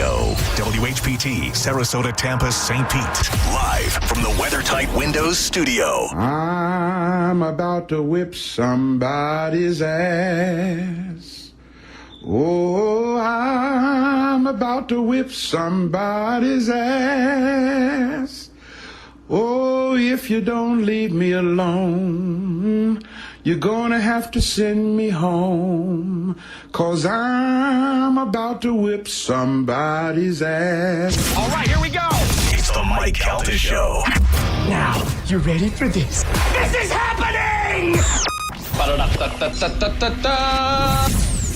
Radio. WHPT, Sarasota, Tampa, St. Pete. Live from the WeatherTight Windows studio. I'm about to whip somebody's ass. Oh, I'm about to whip somebody's ass. Oh, if you don't leave me alone, you're gonna have to send me home, 'cause I'm about to whip somebody's ass. All right, here we go. It's the Mike Calta Show. Now, you ready for this? This is happening!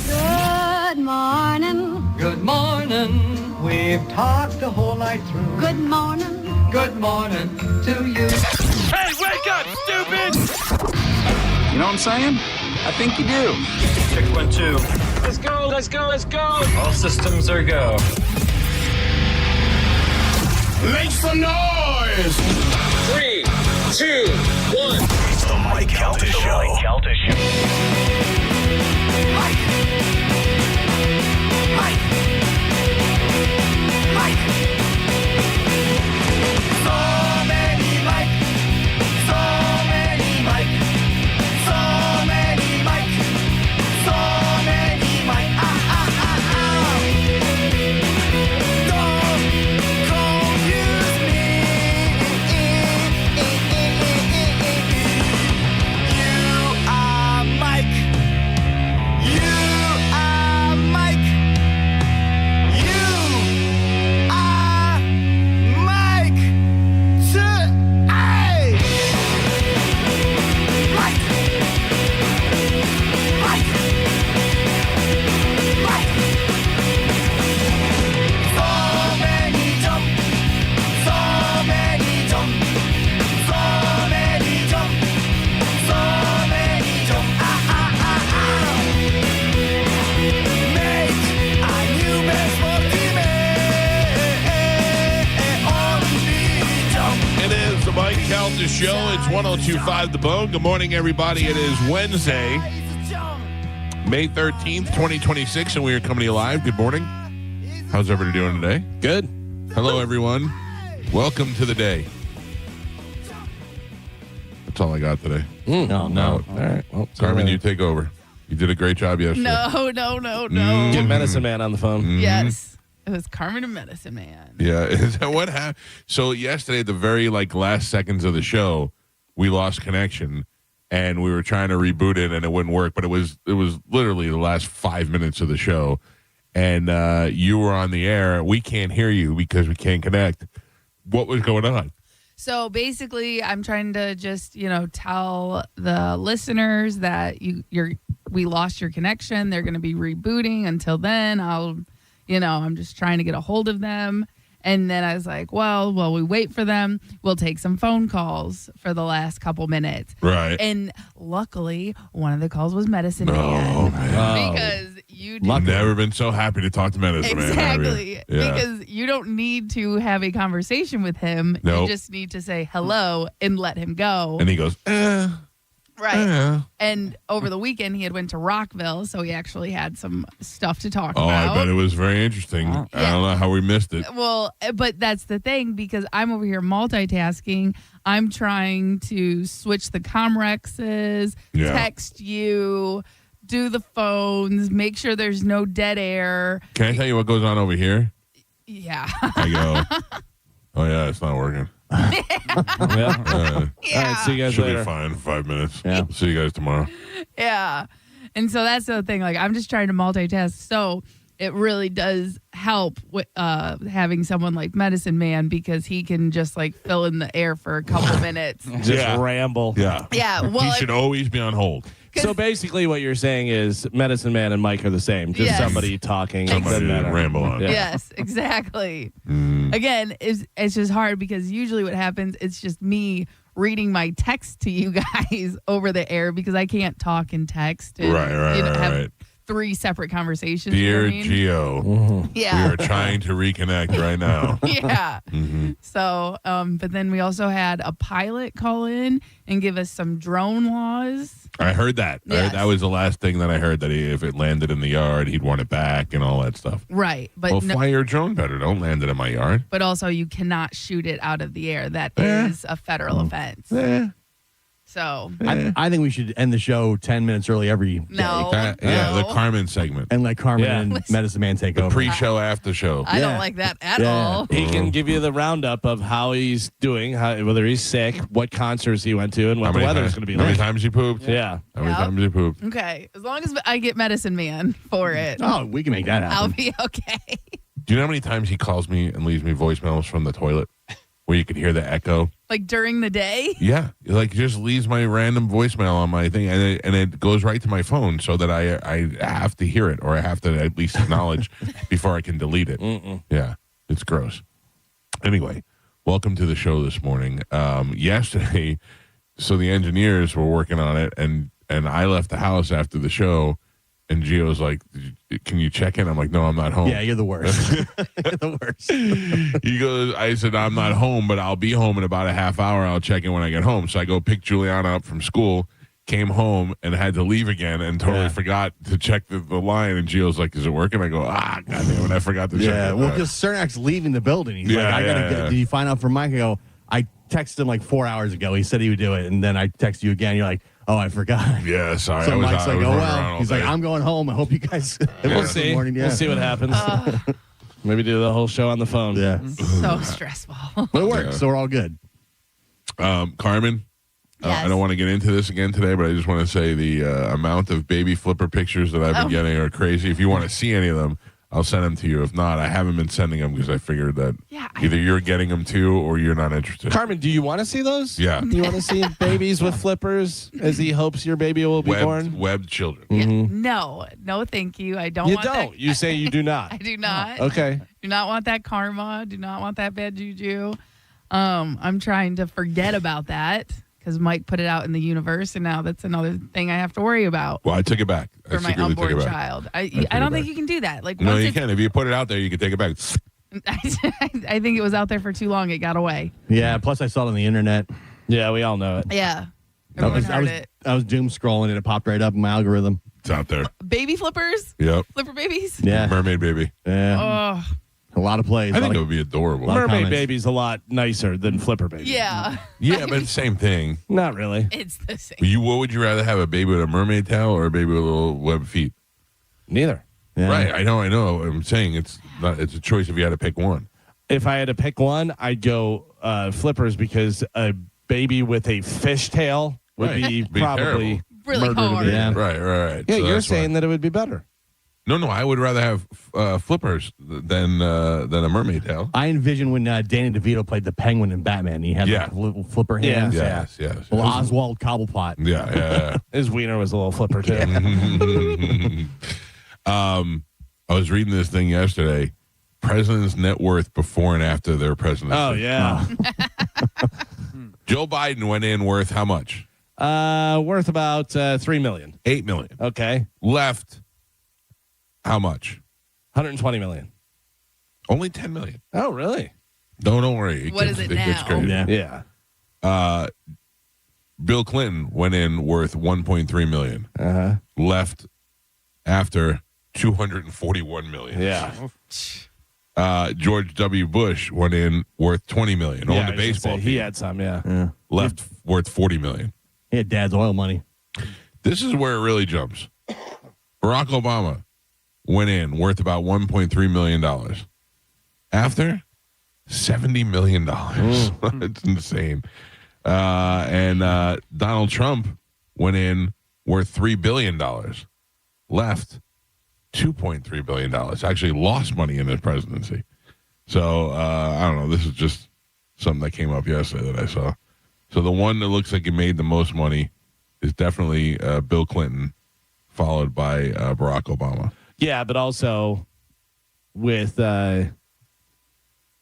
Good morning. Good morning. We've talked the whole night through. Good morning. Good morning to you. Hey, wake up, stupid! You know what I'm saying? I think you do. Check 1, 2. Let's go, let's go, let's go! All systems are go. Make some noise! 3, 2, 1. It's the Mike Calta Show. The show. It's 102.5 The Bone. Good morning, everybody. It is Wednesday, May 13th, 2026, and we are coming to you live. Good morning. How's everybody doing today? Good. Hello, everyone. Welcome to the day. That's all I got today. No. All right. Well, Carmen, you take over. You did a great job yesterday. No. Get Medicine Man on the phone. Yes. It was Carmen and Medicine Man. Yeah. Is that what happened? So yesterday, at the very last seconds of the show, we lost connection, and we were trying to reboot it, and it wouldn't work. But it was literally the last 5 minutes of the show, and you were on the air. We can't hear you because we can't connect. What was going on? So basically, I'm trying to just tell the listeners that we lost your connection. They're going to be rebooting. Until then, I'm just trying to get a hold of them. And then I was like, well, while we wait for them, we'll take some phone calls for the last couple minutes. Right. And luckily, one of the calls was Medicine Man. Man. Because you never been so happy to talk to Medicine Man. Exactly. Yeah. Because you don't need to have a conversation with him. Nope. You just need to say hello and let him go. And he goes, Right. And over the weekend, he had went to Rockville, so he actually had some stuff to talk about. Oh, I bet it was very interesting. I don't know how we missed it. Well, but that's the thing, because I'm over here multitasking. I'm trying to switch the Comrexes, text you, do the phones, make sure there's no dead air. Can I tell you what goes on over here? Yeah. I go, oh, yeah, it's not working. Yeah. All right, see you guys Should later. be fine in 5 minutes. Yeah. See you guys tomorrow. Yeah. And so that's the thing. I'm just trying to multitask. So it really does help with having someone like Medicine Man, because he can just fill in the air for a couple minutes. Just ramble. Yeah. Yeah. Well, he should always be on hold. So basically what you're saying is Medicine Man and Mike are the same. Just somebody talking. Somebody doesn't matter. ramble on. Yeah. Yes, exactly. Again, it's just hard, because usually what happens, it's just me reading my text to you guys over the air, because I can't talk and text and Right. 3 separate conversations. you know Dear what I mean? Gio, Yeah. we are trying to reconnect right now. Yeah. So, but then we also had a pilot call in and give us some drone laws. I heard that. Yes. That was the last thing that I heard, that if it landed in the yard, he'd want it back and all that stuff. Right. But Well, fly your drone better. Don't land it in my yard. but also you cannot shoot it out of the air. That is a federal offense. So I think we should end the show 10 minutes early every day. no, Yeah, the no. Carmen segment. And let Carmen Yeah. and Medicine Man take The over. pre-show, after show. I don't Yeah. like that at Yeah. all. He Mm-hmm. can give you the roundup of how he's doing, whether he's sick, what concerts he went to, and what the weather's going to be How many like. times you pooped? Yeah. How many Yep. times you pooped? Okay, as long as I get Medicine Man for it, Oh, we can make that happen. I'll be okay. Do you know how many times he calls me and leaves me voicemails from the toilet where you can hear the echo? Like during the day. Yeah, like just leaves my random voicemail on my thing, and it goes right to my phone, so that I have to hear it, or I have to at least acknowledge before I can delete it. Yeah, it's gross. Anyway, welcome to the show this morning. Yesterday, so the engineers were working on it, and I left the house after the show, and Gio's like, "Can you check in?" I'm like, "No, I'm not home." Yeah, you're the worst. You're the worst. He goes, I said, "I'm not home, but I'll be home in about a half hour. I'll check in when I get home." So I go pick Juliana up from school, came home, and had to leave again, and totally forgot to check the line. And Gio's like, "Is it working?" I go, goddamn it, I forgot to check Yeah, it. well, because Cernak's leaving the building. He's like, I gotta get. Did you find out from Mike? I go, I texted him like 4 hours ago. He said he would do it, and then I text you again. You're like, oh, I forgot. Yeah, sorry. So Mike's I like, was oh running around well. all He's day. like, I'm going home. I hope you guys. We'll Good see. morning, yeah. We'll see what happens. Maybe do the whole show on the phone. Yeah, So stressful. but it works, so we're all good. Carmen, Yes. I don't want to get into this again today, but I just want to say the amount of baby flipper pictures that I've been getting are crazy. If you want to see any of them, I'll send them to you. If not, I haven't been sending them because I figured that either you're getting them too or you're not interested. Carmen, do you want to see those? Yeah. Do you want to see babies with flippers as he hopes your baby will be born? Webbed children. Yeah. No, thank you. I don't You want don't. that. You say you do not. I do not. Okay. Do not want that karma. Do not want that bad juju. I'm trying to forget about that because Mike put it out in the universe, and now that's another thing I have to worry about Well, I took it back. I for my secretly took unborn it back. child. I took don't it think back. you can do that. Like No, once you it's- can. If you put it out there, you can take it back. I think it was out there for too long. It got away. Yeah. Plus, I saw it on the internet. Yeah, we all know it. Yeah. I Everyone was, heard it. I was doom scrolling and it popped right up in my algorithm. It's out there. Baby flippers? Yep. Flipper babies? Yeah. Mermaid baby. Yeah. Oh, A lot of plays. I a think lot it of- would be adorable. Lot of Mermaid comments. Baby's a lot nicer than Flipper Baby. yeah. Yeah, but it's the same thing. Not really. It's the same. What would you rather have, a baby with a mermaid tail or a baby with little webbed feet? Neither. Yeah. Right. I know. I'm saying it's a choice if you had to pick one. If I had to pick one, I'd go Flippers because a baby with a fishtail would Right. be Be probably Really murder to hard. me. Yeah. Right. Yeah, So you're that's saying why. that it would be better. No, I would rather have flippers than a mermaid tail. I envision when Danny DeVito played the Penguin in Batman. He had Yeah. like little flipper hands. Yes. Well, Oswald Cobblepot. Yeah. His wiener was a little flipper too. I was reading this thing yesterday. President's net worth before and after their presidency. Oh yeah, Joe Biden went in worth how much? worth about $3 million. $8 million. Okay, Left how much? $120 million. Only $10 million. Oh really? No, don't worry. What is it gets now? crazy. Yeah. Yeah. Bill Clinton went in worth $1.3 million. Left after $241 million. Yeah. George W. Bush went in worth $20 million. Yeah, Owned I a was gonna baseball say, team. he had some. Yeah. Left worth $40 million. He had dad's oil money. This is where it really jumps. Barack Obama went in worth about $1.3 million. After $70 million. It's insane. And Donald Trump went in worth $3 billion. Left $2.3 billion. Actually lost money in his presidency. So, I don't know. This is just something that came up yesterday that I saw. So the one that looks like he made the most money is definitely Bill Clinton, followed by Barack Obama. Yeah, but also with I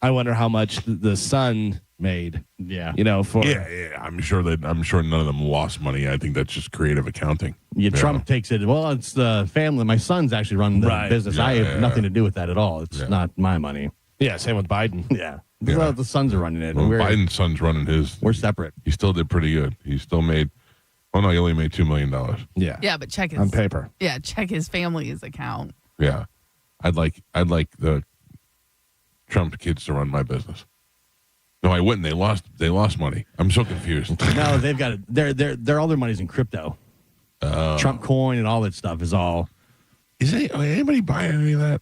wonder how much the son made. Yeah. For Yeah. I'm sure none of them lost money. I think that's just creative accounting. Yeah, Trump takes it. Well, it's the family. My son's actually running the business. I have nothing to do with that at all. It's not my money. Yeah, same with Biden. Yeah. Well, the sons are running it. Well, Biden's son's running his. We're separate. He still did pretty good. He still made. Oh no, he only made $2 million. Yeah. Yeah, but check his on paper. Yeah, check his family's account. Yeah, I'd like the Trump kids to run my business. No, I wouldn't. They lost money. I'm so confused. No, they've got it. Their all their money's in crypto. Trump coin and all that stuff is all. Is anybody buying any of that?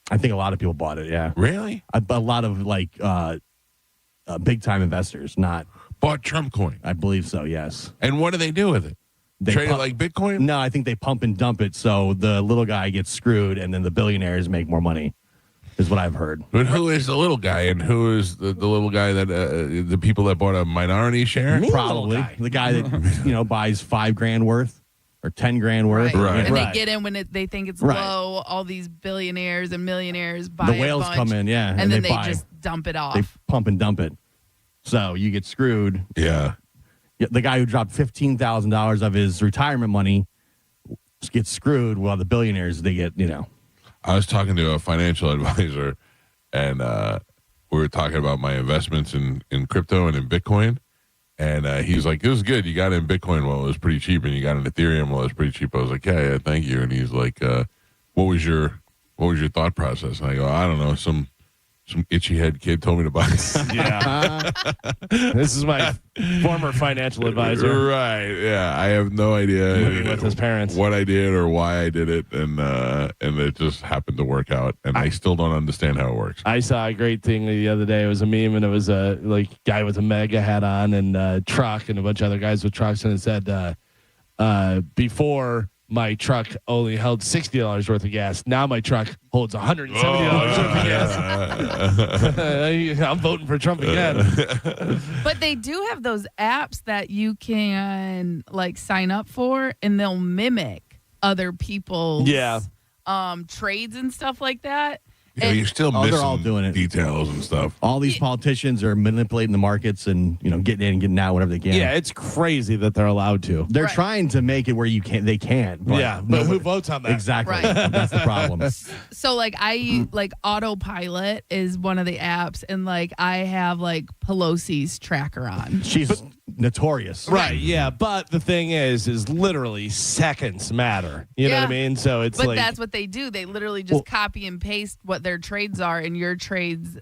I think a lot of people bought it. Yeah, really. A lot of big time investors not bought Trump coin. I believe so. Yes. And what do they do with it? They trade it like Bitcoin? No, I think they pump and dump it so the little guy gets screwed and then the billionaires make more money. Is what I've heard. But who is the little guy, and who is the little guy that the people that bought a minority share? Probably the guy that buys $5,000 worth or $10,000 worth. Right. And they get in when they think it's low. All these billionaires and millionaires buy the whales a bunch, come in, yeah, and then they just dump it off. They pump and dump it, so you get screwed. Yeah. The guy who dropped $15,000 of his retirement money gets screwed, while the billionaires they get I was talking to a financial advisor, and we were talking about my investments in crypto and in Bitcoin. And he's like, "This is good. You got it in Bitcoin. Well, it was pretty cheap, and you got it in Ethereum. Well, it was pretty cheap." I was like, "Yeah, thank you." And he's like, "What was your thought process?" And I go, "I don't know. Some itchy head kid told me to buy it." Yeah. This is my former financial advisor. Right. Yeah. I have no idea living with his parents what I did or why I did it, and it just happened to work out, and I still don't understand how it works. I saw a great thing the other day. It was a meme, and it was a guy with a mega hat on and a truck, and a bunch of other guys with trucks, and it said, before my truck only held $60 worth of gas. Now my truck holds $170 worth of gas. I'm voting for Trump again. But they do have those apps that you can sign up for, and they'll mimic other people's trades and stuff like that. Yeah, you're still missing they're all doing it. Details and stuff. All these politicians are manipulating the markets and getting in and getting out whenever they can. Yeah, it's crazy that they're allowed to. They're trying to make it where they can't. But who votes on that? Exactly. Right. That's the problem. So I Autopilot is one of the apps, and I have Pelosi's tracker on. She's notorious. Right, yeah. But the thing is literally seconds matter. You know what I mean? So it's But that's what they do. They literally just copy and paste what their trades are, and your trades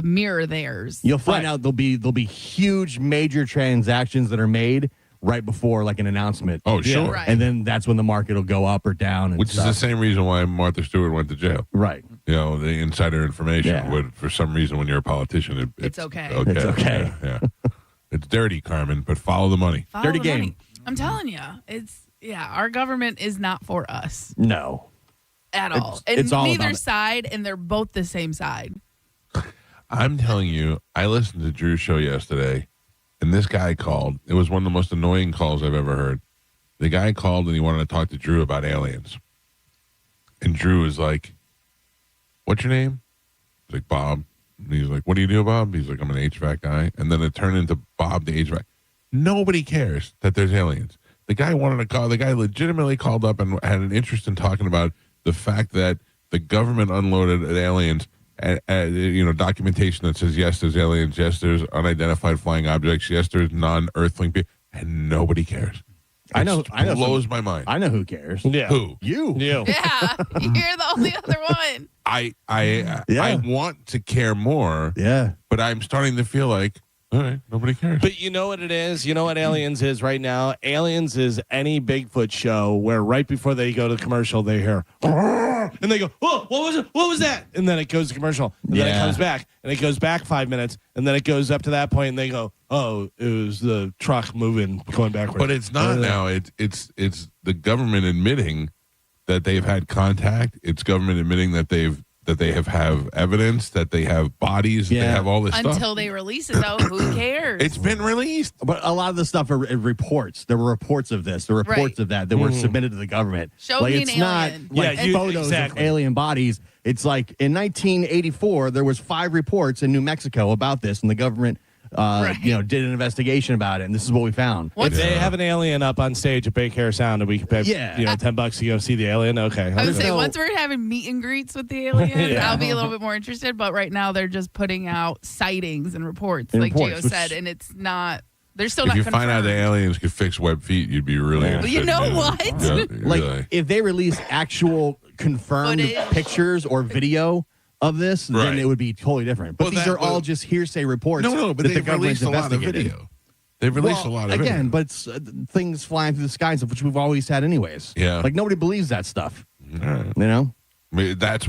mirror theirs. You'll find out there'll be huge major transactions that are made right before an announcement. Oh, sure. Right. And then that's when the market will go up or down. And Which stuff. is the same reason why Martha Stewart went to jail. Right. The insider information. Yeah. Would, for some reason, when you're a politician, It's okay. It's okay. Yeah. It's dirty, Carmen, but follow the money. Follow Dirty the game. money. I'm telling you, our government is not for us No. at all. It's And all neither about it. side, and they're both the same side. I'm telling you, I listened to Drew's show yesterday, and this guy called. It was one of the most annoying calls I've ever heard. The guy called, and he wanted to talk to Drew about aliens. And Drew was like, "What's your name?" He's like, "Bob." And he's like, "What do you do, Bob?" He's like, "I'm an HVAC guy." And then it turned into Bob the HVAC. Nobody cares that there's aliens. The guy wanted to call. The guy legitimately called up and had an interest in talking about the fact that the government unloaded aliens, documentation that says, yes, there's aliens, yes, there's unidentified flying objects, yes, there's non-earthling people, and nobody cares. I know. Blows my mind. I know who cares. Yeah. Who? You. You. Yeah, you're the only other one. I want to care more, Yeah. but I'm starting to feel like, all right, nobody cares. But you know what it is? You know what Aliens is right now? Aliens is any Bigfoot show where right before they go to commercial, they hear, and they go, "Oh, what was it? What was that?" And then it goes to commercial, and then it comes back, and it goes back 5 minutes, and then it goes up to that point, and they go, "Oh, it was the truck moving, going backwards." But it's not now. It's the government admitting that they've had contact. It's government admitting that they have evidence, that they have bodies, that they have all this stuff. Until they release it, though, who cares? It's been released. But a lot of the stuff are reports. There were reports of this. There were reports of that were submitted to the government. Show me it's an not alien. photos of alien bodies. It's like in 1984, there was 5 reports in New Mexico about this, and the government did an investigation about it, and this is what we found. If they have an alien up on stage at Big Hair Sound and we can pay $10 to go see the alien, okay. I would say once we're having meet and greets with the aliens, I'll be a little bit more interested. But right now they're just putting out sightings and reports, like Gio said, and it's not. They're still not. If you confirmed. find out the aliens could fix web feet, you'd be really. But you know what? Yeah, like if they release actual confirmed pictures or video of this, then it would be totally different. But these are all just hearsay reports. No, but they've released a lot of video. They've released a lot of video. But it's things flying through the skies, which we've always had anyways. Yeah. Like nobody believes that stuff. Right. You know? I mean, that's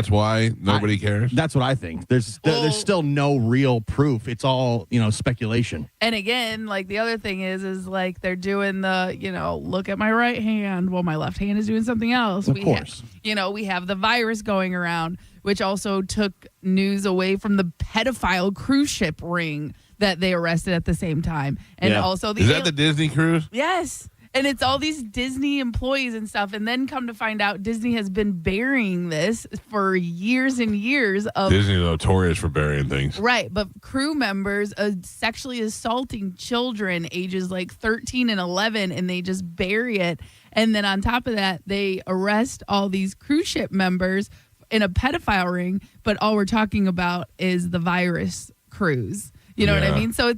why nobody cares. That's what I think. There's still no real proof. It's all speculation. And again, like the other thing is like they're doing the look at my right hand while my left hand is doing something else. Of course, we have the virus going around, which also took news away from the pedophile cruise ship ring that they arrested at the same time, and also is that the Disney cruise? Yes. And it's all these Disney employees and stuff. And then come to find out Disney has been burying this for years and years. Disney's notorious for burying things. Right. But crew members sexually assaulting children ages like 13 and 11, and they just bury it. And then on top of that, they arrest all these cruise ship members in a pedophile ring. But all we're talking about is the virus cruise. You know what I mean? So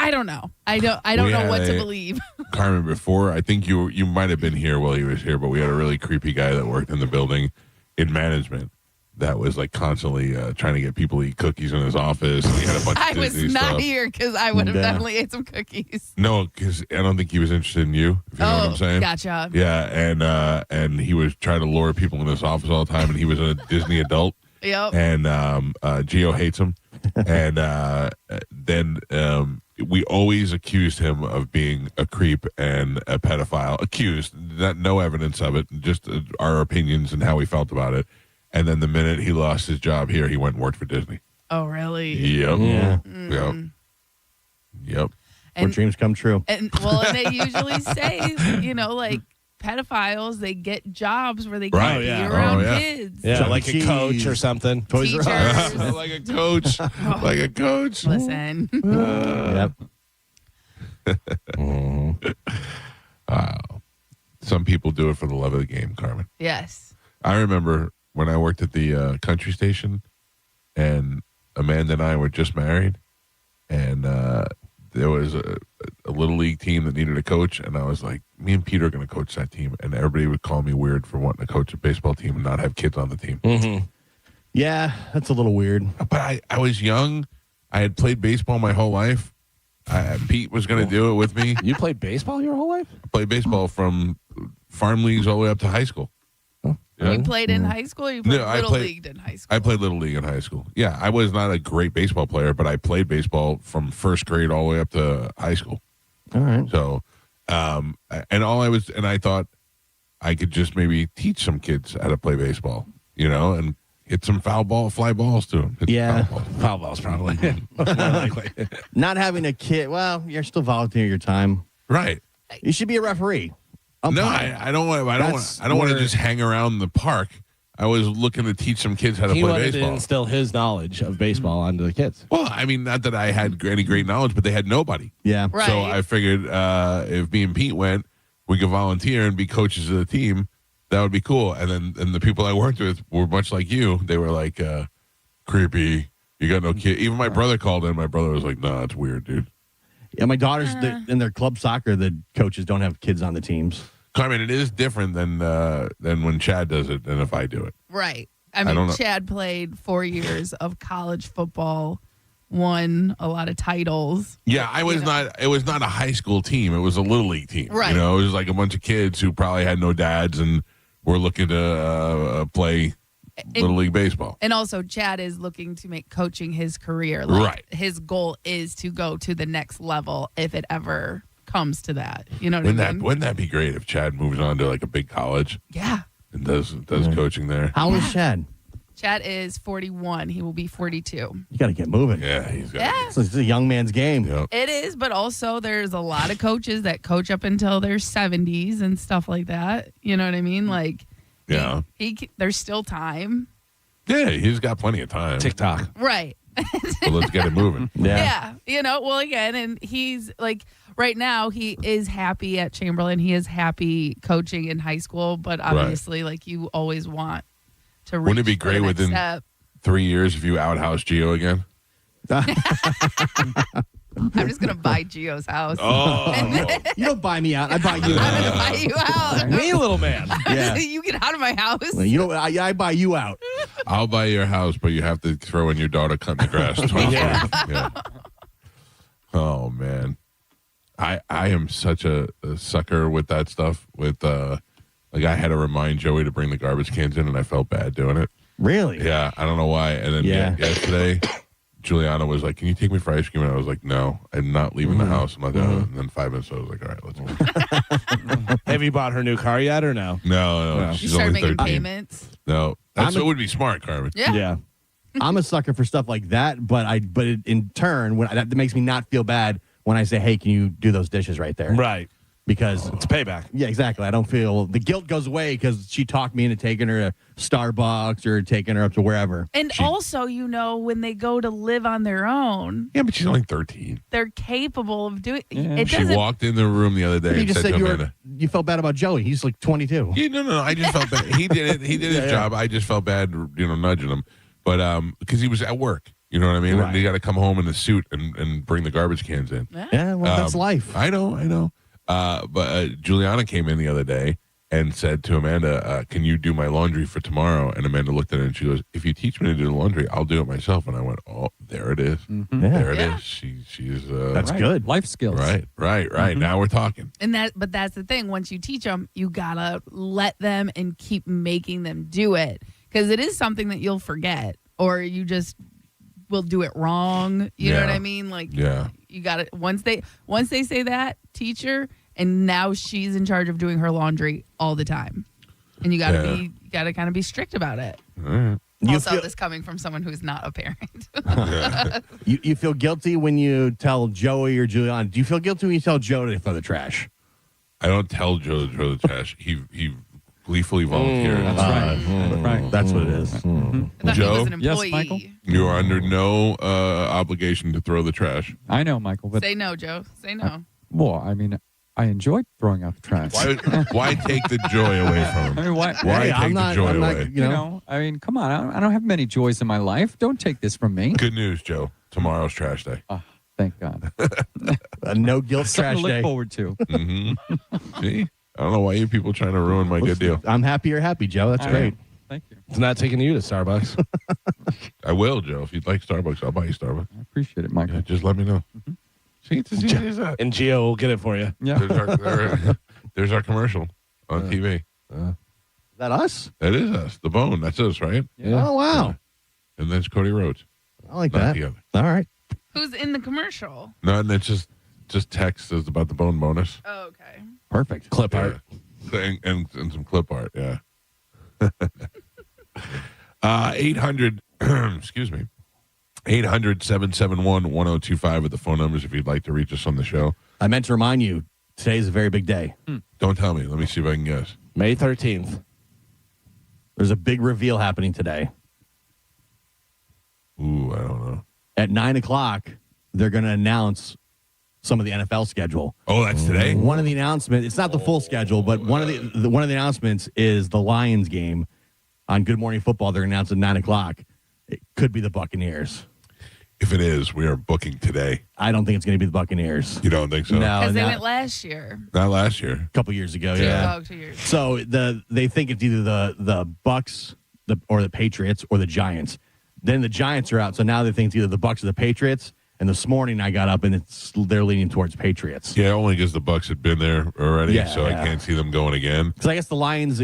I don't know. I don't know what to believe. Carmen, before, I think you might have been here while he was here, but we had a really creepy guy that worked in the building in management that was like constantly trying to get people to eat cookies in his office. And he had a bunch I of was Disney not stuff. here because I would have definitely ate some cookies. No, because I don't think he was interested in you. If you know what I'm saying? Gotcha. Yeah, and he was trying to lure people in his office all the time, and he was a Disney adult. Yep. And Gio hates him. And then we always accused him of being a creep and a pedophile. Accused, no evidence of it, just our opinions and how we felt about it. And then the minute he lost his job here, he went and worked for Disney. Oh, really? Yep. Yeah. Yep. Where dreams come true. And they usually say, like pedophiles, they get jobs where they can be around kids. Yeah, Chuck like E. a coach Cheese. or something. Toys R Us. Teachers. Like a coach. Like a coach. Listen. Yep. Wow. Some people do it for the love of the game, Carmen. Yes. I remember when I worked at the country station, and Amanda and I were just married, and there was a little league team that needed a coach, and I was like, me and Peter are going to coach that team, and everybody would call me weird for wanting to coach a baseball team and not have kids on the team. Mm-hmm. Yeah, that's a little weird. But I was young. I had played baseball my whole life. Pete was going to do it with me. You played baseball your whole life? I played baseball from farm leagues all the way up to high school. Yeah. You played in high school or you played Little League in high school? I played Little League in high school. Yeah, I was not a great baseball player, but I played baseball from first grade all the way up to high school. All right. So, and I thought I could just maybe teach some kids how to play baseball, and hit some fly balls to them. Foul balls probably. More likely. Not having a kid, well, you're still volunteering your time. Right. You should be a referee. No, I don't want. I don't want to just hang around the park. I was looking to teach some kids how to He play wanted baseball. to instill his knowledge of baseball onto the kids. Well, I mean, not that I had any great knowledge, but they had nobody. Yeah. Right. So I figured if me and Pete went, we could volunteer and be coaches of the team. That would be cool. And the people I worked with were much like you. They were like, creepy. You got no kid. Even my brother called in. My brother was like, "No, it's weird, dude." Yeah, my daughters in their club soccer, the coaches don't have kids on the teams. Carmen, it is different than when Chad does it than if I do it. Right. don't I mean, know. Chad played 4 years of college football, won a lot of titles. Yeah, I was not. It was not a high school team. It was a little league team. Right. It was like a bunch of kids who probably had no dads and were looking to play little league baseball. And also, Chad is looking to make coaching his career. Like, Right. His goal is to go to the next level if it ever comes to that. You know what I mean? Wouldn't that be great if Chad moves on to like a big college Yeah. and does coaching there? How old is Chad? Chad is 41. He will be 42. You got to get moving. Yeah, he's got. Yeah. It's a young man's game. Yep. It is, but also there's a lot of coaches that coach up until their 70s and stuff like that. You know what I mean? Like, Yeah. there's still time. Yeah, he's got plenty of time. TikTok. Right. So let's get it moving. Yeah. Well, again, and he's like, right now, he is happy at Chamberlain. He is happy coaching in high school, but obviously, like, you always want to reach. Wouldn't it be for the great next within step. 3 years if you outhouse Gio again? I'm just going to buy Gio's house. Oh, You don't buy me out. I buy you I'm going to out. buy you out. Me, little man. Yeah. You get out of my house. You know, I buy you out. I'll buy your house, but you have to throw in your daughter cutting the grass. Yeah. Oh man, I am such a sucker with that stuff. With like I had to remind Joey to bring the garbage cans in, and I felt bad doing it. Really? Yeah, I don't know why. And then yesterday, Juliana was like, "Can you take me for ice cream?" And I was like, "No, I'm not leaving the house. I'm not doing it." And then 5 minutes, I was like, "All right, let's go." Have you bought her new car yet or no? No, You she's start only making 13. payments. No, that would be smart, Carmen. Yeah. I'm a sucker for stuff like that, but in turn, that makes me not feel bad when I say, "Hey, can you do those dishes right there?" Right. Because It's payback. yeah, exactly. I don't feel the guilt goes away because she talked me into taking her to Starbucks or taking her up to wherever. And also, when they go to live on their own, Yeah, but she's only 13. they're capable of doing it. She walked in the room the other day You and just said said to Amanda, you felt bad about Joey. He's like 22. Yeah, no. I just felt bad. He did it. He did his job. I just felt bad, nudging him. But because he was at work, you know what I mean? Right. And he got to come home in a suit and bring the garbage cans in. Yeah, well, that's life. I know. But Juliana came in the other day and said to Amanda, "Can you do my laundry for tomorrow?" And Amanda looked at it and she goes, "If you teach me to do the laundry, I'll do it myself." And I went, "Oh, there it is. There it is. She's That's good. Life skills. right. Now we're talking." But that's the thing. Once you teach them, you gotta let them and keep making them do it, because it is something that you'll forget, or you just will do it wrong. You know what I mean? Like, you got to once they say that, teacher, and now she's in charge of doing her laundry all the time, and you got to kind of be strict about it. Also, this coming from someone who's not a parent. You feel guilty when you tell Joey or Juliana? Do you feel guilty when you tell Joe to throw the trash? I don't tell Joe to throw the trash. He gleefully volunteers. That's right. That's what it is. I thought he Joe? was an Yes, employee. Michael? You are under no obligation to throw the trash. I know, Michael, but Say no, Joe. Say no. well, I mean, I enjoy throwing out the trash. Why take the joy away from him? I mean, why? Why take the joy away? You know, I mean, come on. I don't have many joys in my life. Don't take this from me. Good news, Joe. Tomorrow's trash day. Oh, thank God. A no guilt Something trash to look day. forward to. See? I don't know why you people trying to ruin my good deal. I'm happy you're happy, Joe. That's I great. am. Thank you. It's not taking you to Starbucks. I will, Joe. If you'd like Starbucks, I'll buy you Starbucks. I appreciate it, Michael. Yeah, just let me know. See, it's as easy as that. And Gio will get it for you. Yeah. There's our commercial on TV. Is that us? That is us. The Bone. That's us, right? Oh, wow. And then it's Cody Rhodes. I like Not that. together. All right. Who's in the commercial? No, and it's just text is about the Bone bonus. Oh, okay. Perfect. Clip art. And some clip art, yeah. 800, excuse me, 800-771-1025 are the phone numbers if you'd like to reach us on the show. I meant to remind you, today's a very big day. Don't tell me. Let me see if I can guess. May 13th. There's a big reveal happening today. Ooh, I don't know. At 9 o'clock, they're going to announce some of the NFL schedule. Oh, that's today? One of the announcements, it's not the full schedule, but one of the announcements is the Lions game on Good Morning Football. They're announced at 9 o'clock. It could be the Buccaneers. If it is, we are booking today. I don't think it's going to be the Buccaneers. You don't think so? No, Because they not went last year. Not last year. a couple years ago. 2 Yeah. 2 years. So they think it's either the Bucks or the Patriots or the Giants. Then the Giants are out, so now they think it's either the Bucks or the Patriots. And this morning I got up and they're leaning towards Patriots. Yeah, only because the Bucks had been there already, Yeah, so I can't see them going again. Because I guess the Lions,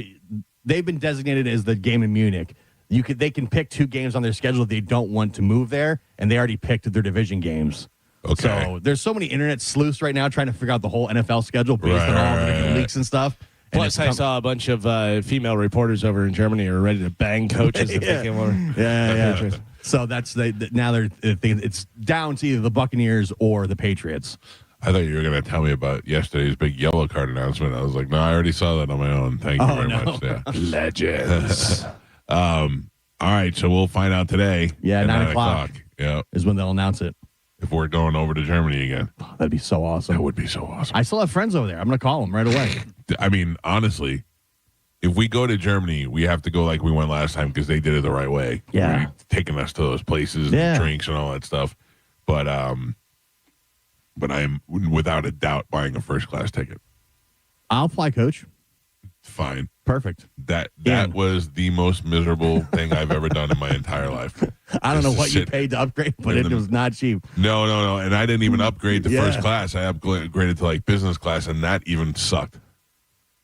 they've been designated as the game in Munich. They can pick 2 games on their schedule if they don't want to move there, and they already picked their division games. Okay. So there's so many internet sleuths right now trying to figure out the whole NFL schedule based on all the different leaks and stuff. And Plus, I saw a bunch of female reporters over in Germany who are ready to bang coaches if they came over. Yeah. So now they're thinking it's down to either the Buccaneers or the Patriots. I thought you were going to tell me about yesterday's big yellow card announcement. I was like, no, I already saw that on my own. Thank you very much. Yeah. Legends. All right, so we'll find out today. Yeah, at 9 o'clock. Yeah. is when they'll announce it. If we're going over to Germany again. That'd be so awesome. That would be so awesome. I still have friends over there. I'm going to call them right away. I mean, honestly, if we go to Germany, we have to go like we went last time because they did it the right way. Yeah. Right? Taking us to those places, Yeah. and drinks and all that stuff. But I am without a doubt buying a first class ticket. I'll fly coach. Fine. Perfect. That Yeah. was the most miserable thing I've ever done in my entire life. I don't know Just to what you sit paid to upgrade, but in it the- was not cheap. No. And I didn't even upgrade to Yeah. first class. I upgraded to like business class, and that even sucked.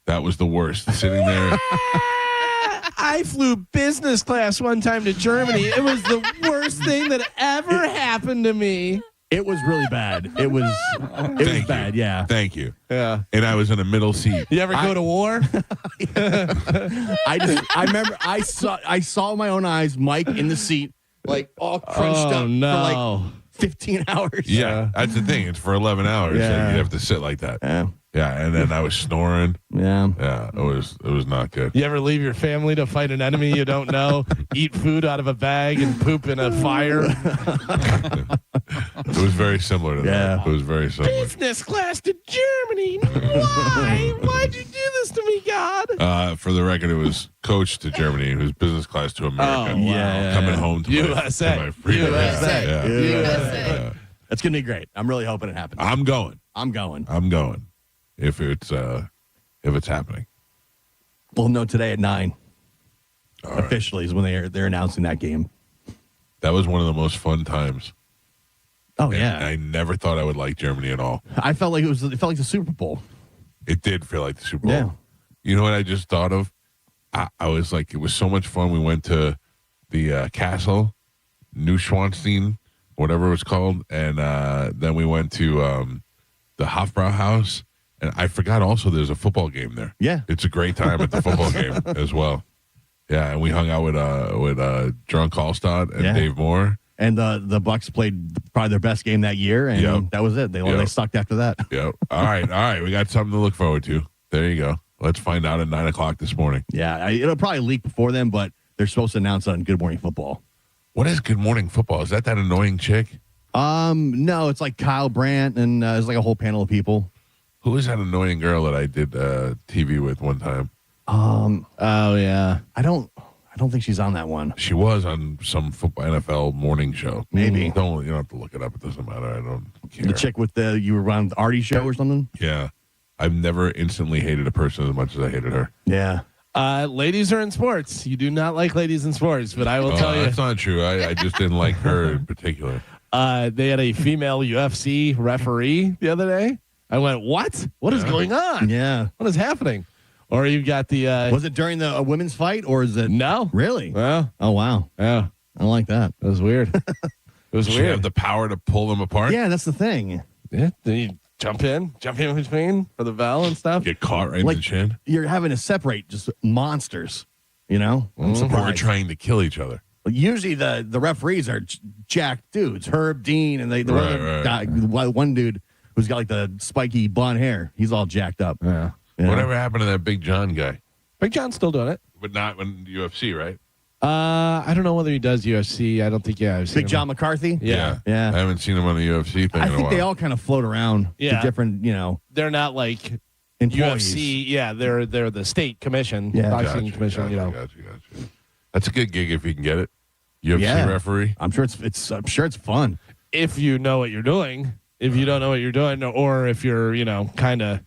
That was the worst. Sitting there. I flew business class one time to Germany. It was the worst thing that ever happened to me. It was really bad. It was Thank you. bad, yeah. Thank you. Yeah. And I was in a middle seat. You ever go to war? I remember I saw my own eyes, Mike in the seat, like all crunched up no. for like 15 hours. Yeah, that's the thing. It's for 11 hours. Yeah. So you have to sit like that. Yeah. Yeah, and then I was snoring. Yeah. Yeah, it was not good. You ever leave your family to fight an enemy you don't know, eat food out of a bag, and poop in a fire? It was very similar to Yeah. that. It was very similar. Business class to Germany. Why? Why'd you do this to me, God? For the record, it was coach to Germany. It was business class to America. Oh, wow. Yeah. Coming home to USA. my freedom. USA. Yeah. USA. That's going to be great. I'm really hoping it happens. I'm going. I'm going. If it's happening. We'll know today at 9. All right. Officially is when they're announcing that game. That was one of the most fun times. Oh, And yeah. I never thought I would like Germany at all. I felt like it felt like the Super Bowl. It did feel like the Super Bowl. Yeah. You know what I just thought of? I was like, it was so much fun. We went to the castle, Neuschwanstein, whatever it was called, and then we went to the Hofbrauhaus, and I forgot also there's a football game there. Yeah. It's a great time at the football game as well. Yeah, and we hung out with Drunk Allstad and Yeah. Dave Moore. And the Bucks played probably their best game that year, and Yep. that was it. They Yep. sucked after that. Yep. All right. We got something to look forward to. There you go. Let's find out at 9:00 this morning. Yeah, it'll probably leak before then, but they're supposed to announce it on Good Morning Football. What is Good Morning Football? Is that annoying chick? No, it's like Kyle Brandt, and there's like a whole panel of people. Who is that annoying girl that I did TV with one time? Oh, yeah. I don't think she's on that one. She was on some football NFL morning show. Maybe. You don't have to look it up. It doesn't matter. I don't care. The chick with you were on the Artie show or something. Yeah. I've never instantly hated a person as much as I hated her. Yeah. Ladies are in sports. You do not like ladies in sports, but I will tell you. That's not true. I just didn't like her in particular. They had a female UFC referee the other day. I went, what? What is going on? Yeah. What is happening? Or you've got the... Was it during the women's fight, or is it? No. Really? Well, Oh, wow. yeah. I don't like that. It was weird. It was Does she weird. have the power to pull them apart? Yeah, that's the thing. Yeah. Then you jump in between for the bell and stuff. Get caught right in Like, the chin? you're having to separate just monsters, you know? I'm Who are surprised. trying to kill each other. Usually the referees are jacked dudes, Herb Dean, and the Right. guy, one dude who's got like the spiky blonde hair. He's all jacked up. Yeah. You know? Whatever happened to that Big John guy? Big John's still doing it. But not in UFC, right? I don't know whether he does UFC. I don't think, I've seen Big him. John McCarthy. Yeah. Yeah. I haven't seen him on the UFC thing I in a think while. they all kind of float around to Yeah. different, They're not like employees. UFC. Yeah, they're the state commission, Yeah. boxing commission. Gotcha. That's a good gig if you can get it. UFC Yeah. referee. I'm sure it's fun. If you know what you're doing. If you don't know what you're doing, or if you're, kind of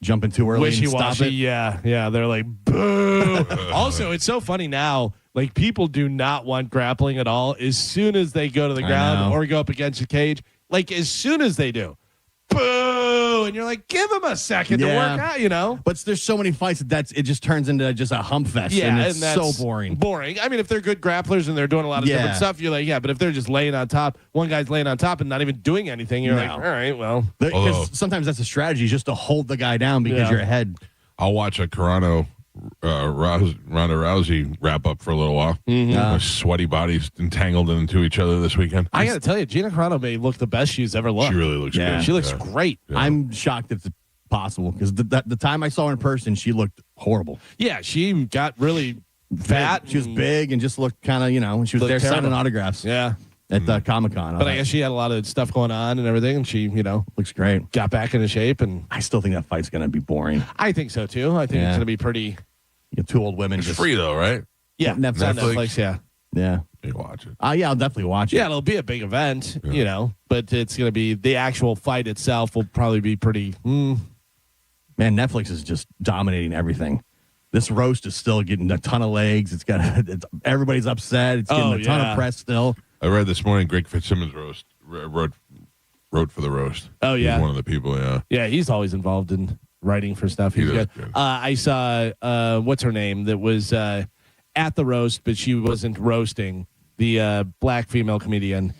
Jumping too early and stop wishy-washy, it. yeah, they're like, boo. Also, it's so funny now. Like, people do not want grappling at all. As soon as they go to the I ground know. or go up against a cage, like as soon as they do, boo, and you're like, give them a second to Yeah. work out, But there's so many fights that it just turns into just a hump fest. Yeah, and it's that's so boring. Boring. I mean, if they're good grapplers and they're doing a lot of Yeah. different stuff, you're like, yeah. But if they're just laying on top, one guy's laying on top and not even doing anything, you're No. like, all right, well, Although- Because sometimes that's a strategy, just to hold the guy down because Yeah. you're ahead. I'll watch a Ronda Rousey wrap up for a little while. Their sweaty bodies entangled into each other this weekend. I got to tell you, Gina Carano may look the best she's ever looked. She really looks Yeah. good. She looks Yeah. great. Yeah. I'm shocked it's possible because the time I saw her in person, she looked horrible. Yeah, she got really fat. She was and- big and just looked kind of, she was Looked there signing terrible. autographs. Yeah. at the Comic-Con. But I guess she had a lot of stuff going on and everything, and she, looks great. got back into shape. And I still think that fight's going to be boring. I think so too. I think it's going to be pretty. You get two old women. It's free though, right? Yeah, Netflix. on Netflix. Yeah. Yeah. You watch it. Yeah, I'll definitely watch it. Yeah, it'll be a big event, but it's going to be the actual fight itself will probably be pretty. Man, Netflix is just dominating everything. This roast is still getting a ton of legs. Everybody's upset. It's getting a ton of press still. I read this morning Greg Fitzsimmons wrote for the roast. Oh, yeah. He's one of the people, yeah. Yeah, he's always involved in writing for stuff. He's good. I saw, what's her name, that was at the roast, but she wasn't roasting, the black female comedian.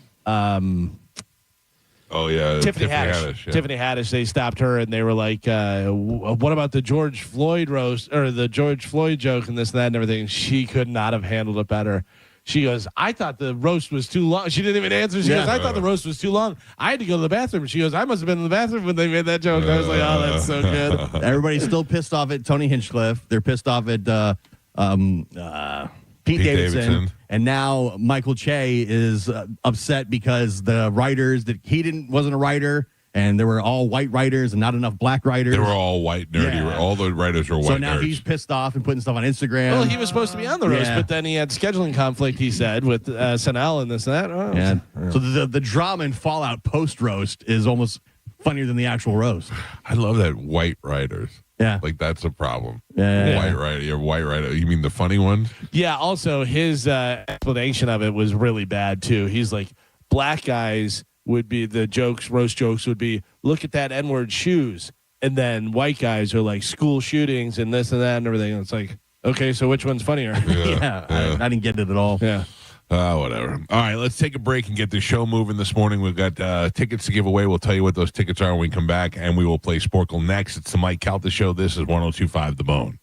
Oh, yeah. Tiffany Haddish. Yeah. Tiffany Haddish, they stopped her and they were like, what about the George Floyd roast or the George Floyd joke and this and that and everything? She could not have handled it better. She goes, I thought the roast was too long. She didn't even answer. She goes, I thought the roast was too long. I had to go to the bathroom. She goes, I must have been in the bathroom when they made that joke. I was like, oh, that's so good. Everybody's still pissed off at Tony Hinchcliffe. They're pissed off at Pete Davidson. And now Michael Che is upset because the writers that he wasn't a writer, and there were all white writers and not enough black writers. They were all white, nerdy. Yeah. All the writers were white. So now nerds. he's pissed off and putting stuff on Instagram. Well, he was supposed to be on the roast, but then he had scheduling conflict, he said, with SNL and this and that. Oh, yeah. So the drama and fallout post-roast is almost funnier than the actual roast. I love that white writers. Yeah. Like, that's a problem. Yeah. White writer. You mean the funny ones? Yeah, also, his explanation of it was really bad, too. He's like, black guys would be roast jokes would be, look at that N-word shoes. And then white guys are like school shootings and this and that and everything. And it's like, okay, so which one's funnier? Yeah. I didn't get it at all. Yeah. Whatever. All right, let's take a break and get the show moving this morning. We've got tickets to give away. We'll tell you what those tickets are when we come back, and we will play Sporkle next. It's the Mike Calta Show. This is 102.5 The Bone.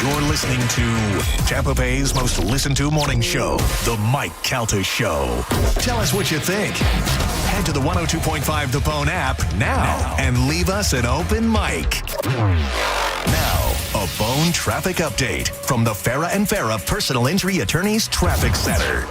You're listening to Tampa Bay's most listened to morning show, The Mike Calta Show. Tell us what you think. Head to the 102.5 The Bone app now and leave us an open mic. Now, a Bone traffic update from the Farah and Farah Personal Injury Attorneys Traffic Center.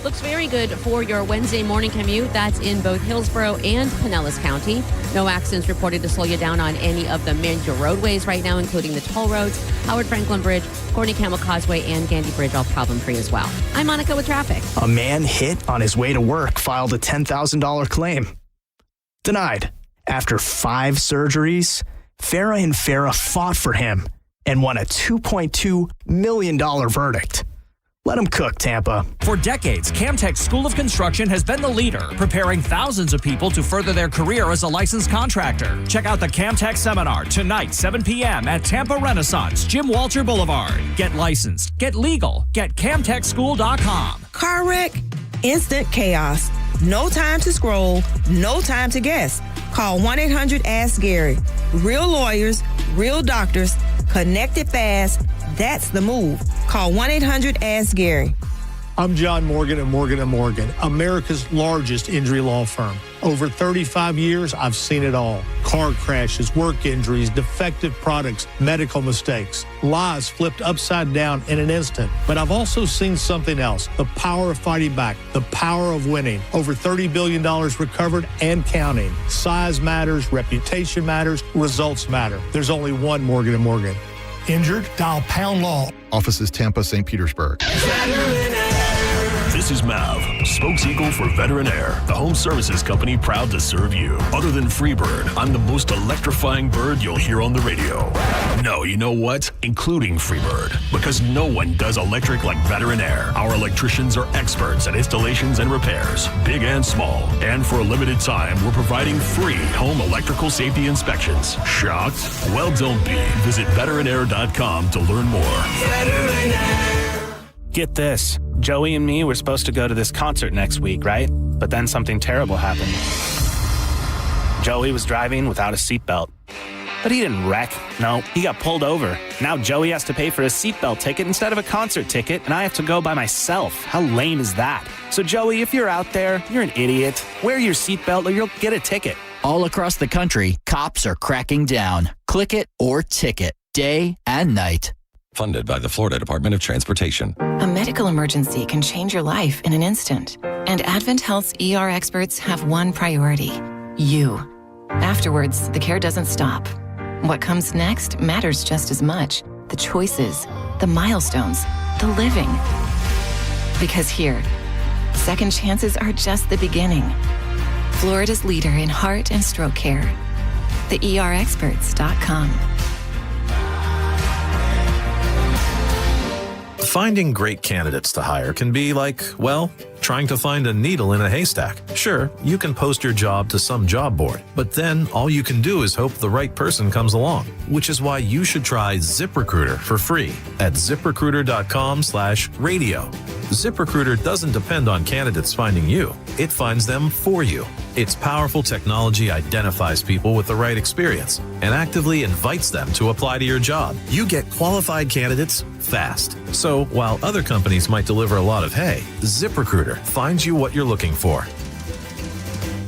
Looks very good for your Wednesday morning commute. That's in both Hillsborough and Pinellas County. No accidents reported to slow you down on any of the major roadways right now, including the toll roads, Howard Franklin Bridge, Courtney Camel Causeway, and Gandy Bridge, all problem-free as well. I'm Monica with traffic. A man hit on his way to work filed a $10,000 claim. Denied. After 5 surgeries, Farah and Farah fought for him and won a $2.2 million verdict. Let them cook, Tampa. For decades, Camtech School of Construction has been the leader, preparing thousands of people to further their career as a licensed contractor. Check out the Camtech Seminar tonight, 7 p.m. at Tampa Renaissance, Jim Walter Boulevard. Get licensed, get legal, get CamtechSchool.com. Car wreck, instant chaos. No time to scroll, no time to guess. Call 1-800-ASK-GARY. Real lawyers, real doctors, connected fast. That's the move. Call 1-800-ASK-GARY. I'm John Morgan of Morgan & Morgan, America's largest injury law firm. Over 35 years, I've seen it all. Car crashes, work injuries, defective products, medical mistakes, lies flipped upside down in an instant. But I've also seen something else, the power of fighting back, the power of winning. Over $30 billion recovered and counting. Size matters, reputation matters, results matter. There's only one Morgan & Morgan. Injured? Dial Pound Law. Offices Tampa, St. Petersburg. This is Mav, spokespeople for Veteran Air, the home services company proud to serve you. Other than Freebird, I'm the most electrifying bird you'll hear on the radio. No, you know what? Including Freebird, because no one does electric like Veteran Air. Our electricians are experts at installations and repairs, big and small. And for a limited time, we're providing free home electrical safety inspections. Shocked? Well, don't be. Visit veteranair.com to learn more. Veteran Air. Get this. Joey and me were supposed to go to this concert next week, right? But then something terrible happened. Joey was driving without a seatbelt. But he didn't wreck. No, he got pulled over. Now Joey has to pay for a seatbelt ticket instead of a concert ticket, and I have to go by myself. How lame is that? So Joey, if you're out there, you're an idiot. Wear your seatbelt or you'll get a ticket. All across the country, cops are cracking down. Click it or ticket, day and night. Funded by the Florida Department of Transportation. A medical emergency can change your life in an instant. And Advent Health's ER experts have one priority: you. Afterwards, the care doesn't stop. What comes next matters just as much. The choices, the milestones, the living. Because here, second chances are just the beginning. Florida's leader in heart and stroke care. TheERexperts.com. Finding great candidates to hire can be like, well, trying to find a needle in a haystack. Sure, you can post your job to some job board, but then all you can do is hope the right person comes along, which is why you should try ZipRecruiter for free at ZipRecruiter.com/radio. ZipRecruiter doesn't depend on candidates finding you. It finds them for you. Its powerful technology identifies people with the right experience and actively invites them to apply to your job. You get qualified candidates fast. So while other companies might deliver a lot of hay, ZipRecruiter finds you what you're looking for.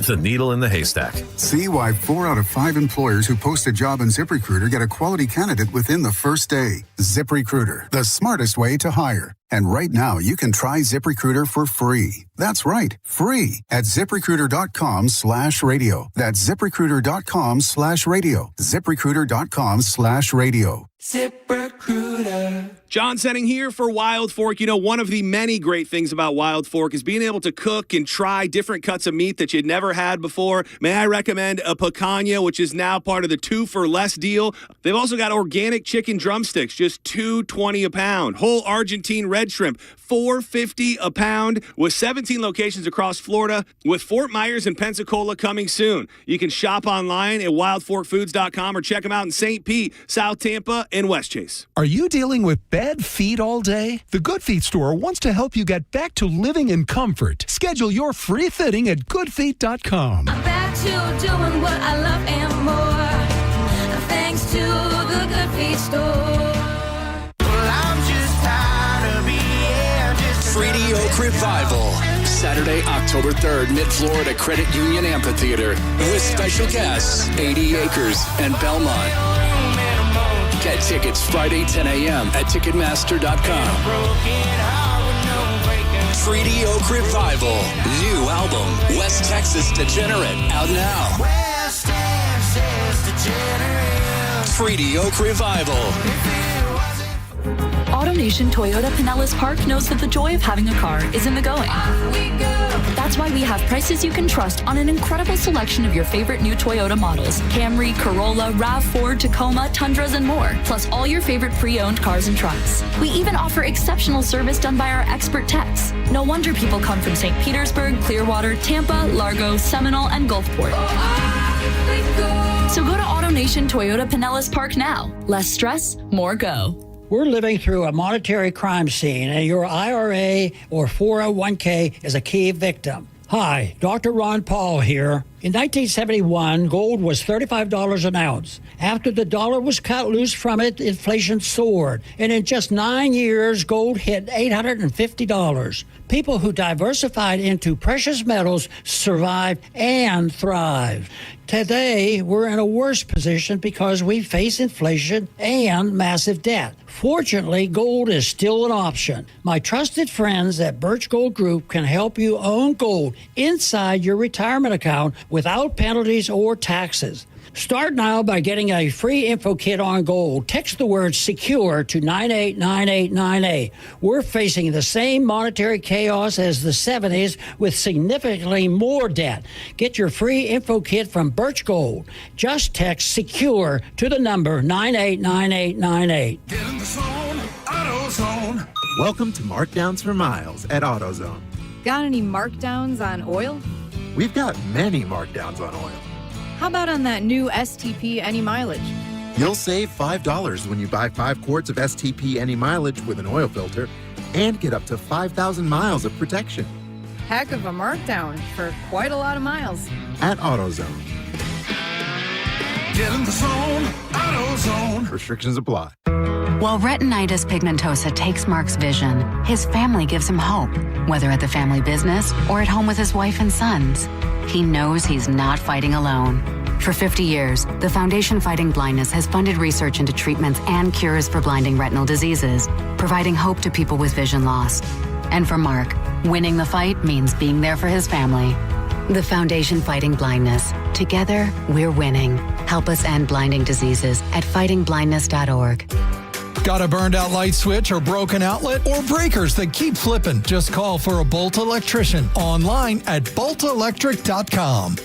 The needle in the haystack. See why 4 out of 5 employers who post a job on ZipRecruiter get a quality candidate within the first day. ZipRecruiter, the smartest way to hire. And right now, you can try ZipRecruiter for free. That's right, free at ZipRecruiter.com/radio. That's ZipRecruiter.com/radio. ZipRecruiter.com/radio. ZipRecruiter. John Setting here for Wild Fork. You know, one of the many great things about Wild Fork is being able to cook and try different cuts of meat that you'd never had before. May I recommend a picanha, which is now part of the 2 for less deal. They've also got organic chicken drumsticks, just $2.20 a pound. Whole Argentine red shrimp, $4.50 a pound, with 17 locations across Florida, with Fort Myers and Pensacola coming soon. You can shop online at wildforkfoods.com or check them out in St. Pete, South Tampa, and West Chase. Are you dealing with bad feet all day? The Good Feet store wants to help you get back to living in comfort. Schedule your free fitting at goodfeet.com. I'm back to doing what I love and more. Thanks to the Good Feet store. Well, I'm just tired of being just Treaty Oak Revival. Saturday, October 3rd, Mid-Florida Credit Union Amphitheater. With special guests, 80 Acres and Belmont. Get tickets Friday, 10 a.m. at Ticketmaster.com. Treaty Oak Revival. New album, West Texas Degenerate, out now. West Texas Degenerate. Treaty Oak Revival. AutoNation Toyota Pinellas Park knows that the joy of having a car is in the going. That's why we have prices you can trust on an incredible selection of your favorite new Toyota models: Camry, Corolla, RAV4, Tacoma, Tundras, and more, plus all your favorite pre-owned cars and trucks. We even offer exceptional service done by our expert techs. No wonder people come from St. Petersburg, Clearwater, Tampa, Largo, Seminole, and Gulfport. So go to AutoNation Toyota Pinellas Park now. Less stress, more go. We're living through a monetary crime scene, and your IRA or 401k is a key victim. Hi, Dr. Ron Paul here. In 1971, gold was $35 an ounce. After the dollar was cut loose from it, inflation soared. And in just 9 years, gold hit $850. People who diversified into precious metals survived and thrived. Today, we're in a worse position because we face inflation and massive debt. Fortunately, gold is still an option. My trusted friends at Birch Gold Group can help you own gold inside your retirement account without penalties or taxes. Start now by getting a free info kit on gold. Text the word SECURE to 989898. We're facing the same monetary chaos as the 70s with significantly more debt. Get your free info kit from Birch Gold. Just text SECURE to the number 989898. Get in the zone, AutoZone. Welcome to Markdowns for Miles at AutoZone. Got any markdowns on oil? We've got many markdowns on oil. How about on that new STP Any Mileage? You'll save $5 when you buy 5 quarts of STP Any Mileage with an oil filter and get up to 5,000 miles of protection. Heck of a markdown for quite a lot of miles. At AutoZone. Get in the zone, AutoZone. Restrictions apply. While retinitis pigmentosa takes Mark's vision, his family gives him hope, whether at the family business or at home with his wife and sons. He knows he's not fighting alone. For 50 years, the Foundation Fighting Blindness has funded research into treatments and cures for blinding retinal diseases, providing hope to people with vision loss. And for Mark, Winning the fight means being there for his family. The Foundation Fighting Blindness. Together, we're winning. Help us end blinding diseases at fightingblindness.org. Got a burned out light switch or broken outlet or breakers that keep flipping? Just call for a Bolt electrician online at boltelectric.com.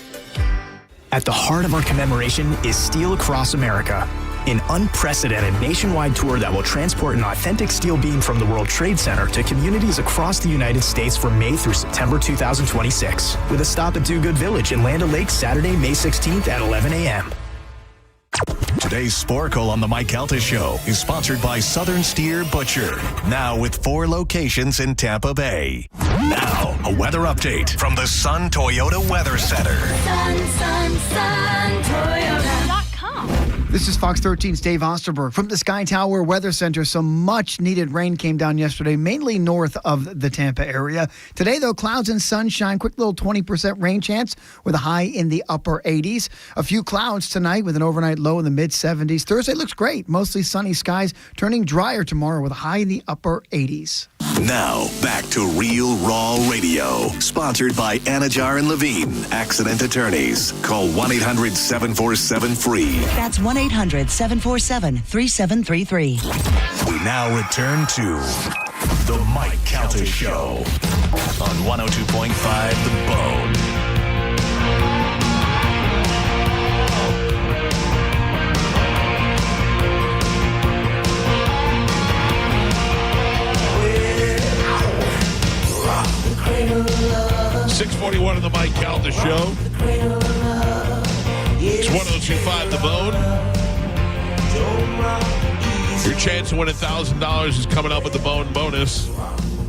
At the heart of our commemoration is Steel Across America, an unprecedented nationwide tour that will transport an authentic steel beam from the World Trade Center to communities across the United States from May through September 2026, with a stop at Do Good Village in Land O'Lakes Saturday, May 16th at 11 a.m. Today's Sporkle on the Mike Calta Show is sponsored by Southern Steer Butcher, now with 4 locations in Tampa Bay. Now, a weather update from the Sun Toyota Weather Center. Sun, Toyota.com. This is Fox 13's Dave Osterberg from the Sky Tower Weather Center. Some much-needed rain came down yesterday, mainly north of the Tampa area. Today, though, clouds and sunshine, quick little 20% rain chance with a high in the upper 80s. A few clouds tonight with an overnight low in the mid-70s. Thursday looks great, mostly sunny skies, turning drier tomorrow with a high in the upper 80s. Now, back to Real Raw Radio, sponsored by Anajar and Levine, accident attorneys. Call 1-800-747-FREE. That's 1-800-747-3733. We now return to The Mike Calta Show on 102.5 The Bone. Wow. 641 on the Mike Calta Show. It's 102.5 The Bone. Your chance to win $1,000 is coming up with the Bone bonus.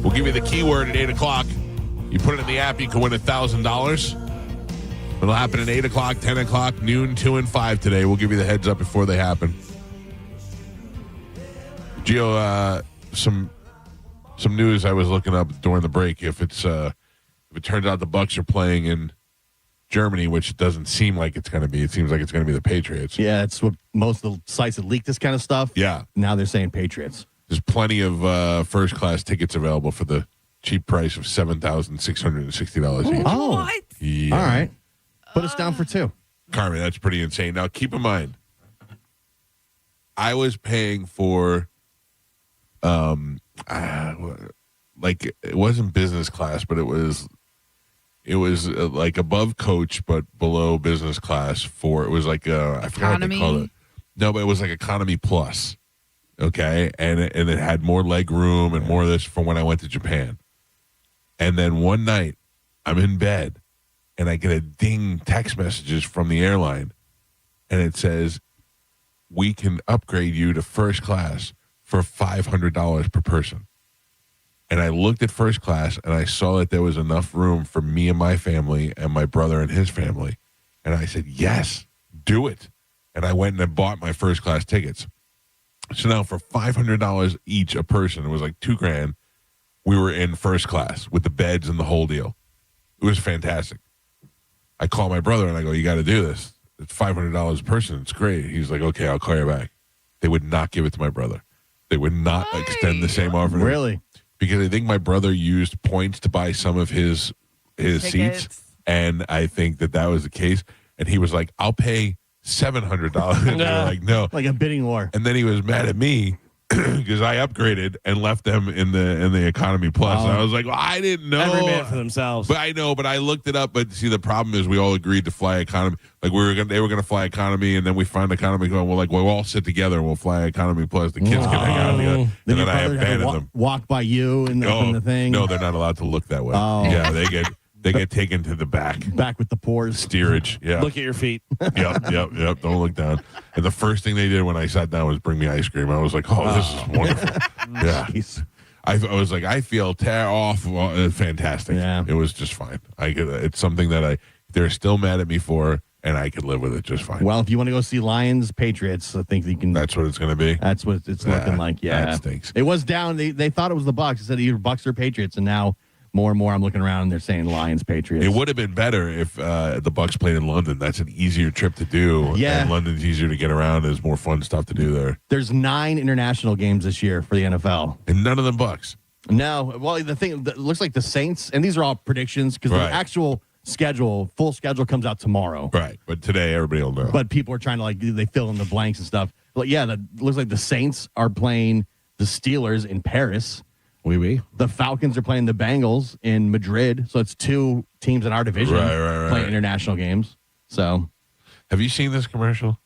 We'll give you the keyword at 8 o'clock. You put it in the app, you can win $1,000. It'll happen at 8 o'clock, 10 o'clock, noon, 2, and 5 today. We'll give you the heads up before they happen. Gio, some news I was looking up during the break. If it turns out the Bucks are playing in Germany, which it doesn't seem like it's going to be. It seems like it's going to be the Patriots. Yeah, it's what most of the sites that leak this kind of stuff. Yeah. Now they're saying Patriots. There's plenty of first-class tickets available for the cheap price of $7,660 each. Oh. What? Yeah. All right. Put us down for 2. Carmen, that's pretty insane. Now, keep in mind, I was paying for, like, it wasn't business class, but it was like above coach, but below business class for, it was like, I forgot what they call it. No, but it was like economy plus. Okay. And it had more leg room and more of this from when I went to Japan. And then one night I'm in bed and I get a ding text messages from the airline. And it says, we can upgrade you to first class for $500 per person. And I looked at first class and I saw that there was enough room for me and my family and my brother and his family. And I said, yes, do it. And I went and I bought my first class tickets. So now for $500 each a person, it was like $2,000. We were in first class with the beds and the whole deal. It was fantastic. I call my brother and I go, you got to do this. It's $500 a person. It's great. He's like, okay, I'll call you back. They would not give it to my brother. They would not extend the same offer. Really? Because I think my brother used points to buy some of his seats, and I think that was the case. And he was like, "I'll pay $700." And they were like, "No," like a bidding war. And then he was mad at me because I upgraded and left them in the economy plus. And I was like, well, I didn't know. Every man for themselves. But I know. But I looked it up. But see, the problem is we all agreed to fly economy. Like they were gonna fly economy, and then we found economy going. Well, like we'll all sit together and we'll fly economy plus. The kids can hang out together. And then I abandoned them. Walk by you and the thing. No, they're not allowed to look that way. Oh. Yeah, they get taken to the back. Back with the pores. Steerage. Yeah. Look at your feet. Yep. Don't look down. And the first thing they did when I sat down was bring me ice cream. I was like, oh, this is wonderful. Yeah. I was like, I feel fantastic. Yeah. It was just fine. It's something that they're still mad at me for, and I could live with it just fine. Well, if you want to go see Lions, Patriots, I think you can. That's what it's going to be. That's what it's looking like. Yeah. That stinks. It was down. They thought it was the Bucs. It said either Bucs or Patriots, and now more and more I'm looking around and they're saying Lions, Patriots. It would have been better if the Bucs played in London. That's an easier trip to do. Yeah. And London's easier to get around. There's more fun stuff to do there. There's 9 international games this year for the NFL. And none of them Bucs. No. Well, the thing that looks like the Saints, and these are all predictions because the actual full schedule comes out tomorrow. Right. But today everybody will know. But people are trying to they fill in the blanks and stuff. But yeah, that looks like the Saints are playing the Steelers in Paris. Oui. The Falcons are playing the Bengals in Madrid. So it's 2 teams in our division playing international games. So, have you seen this commercial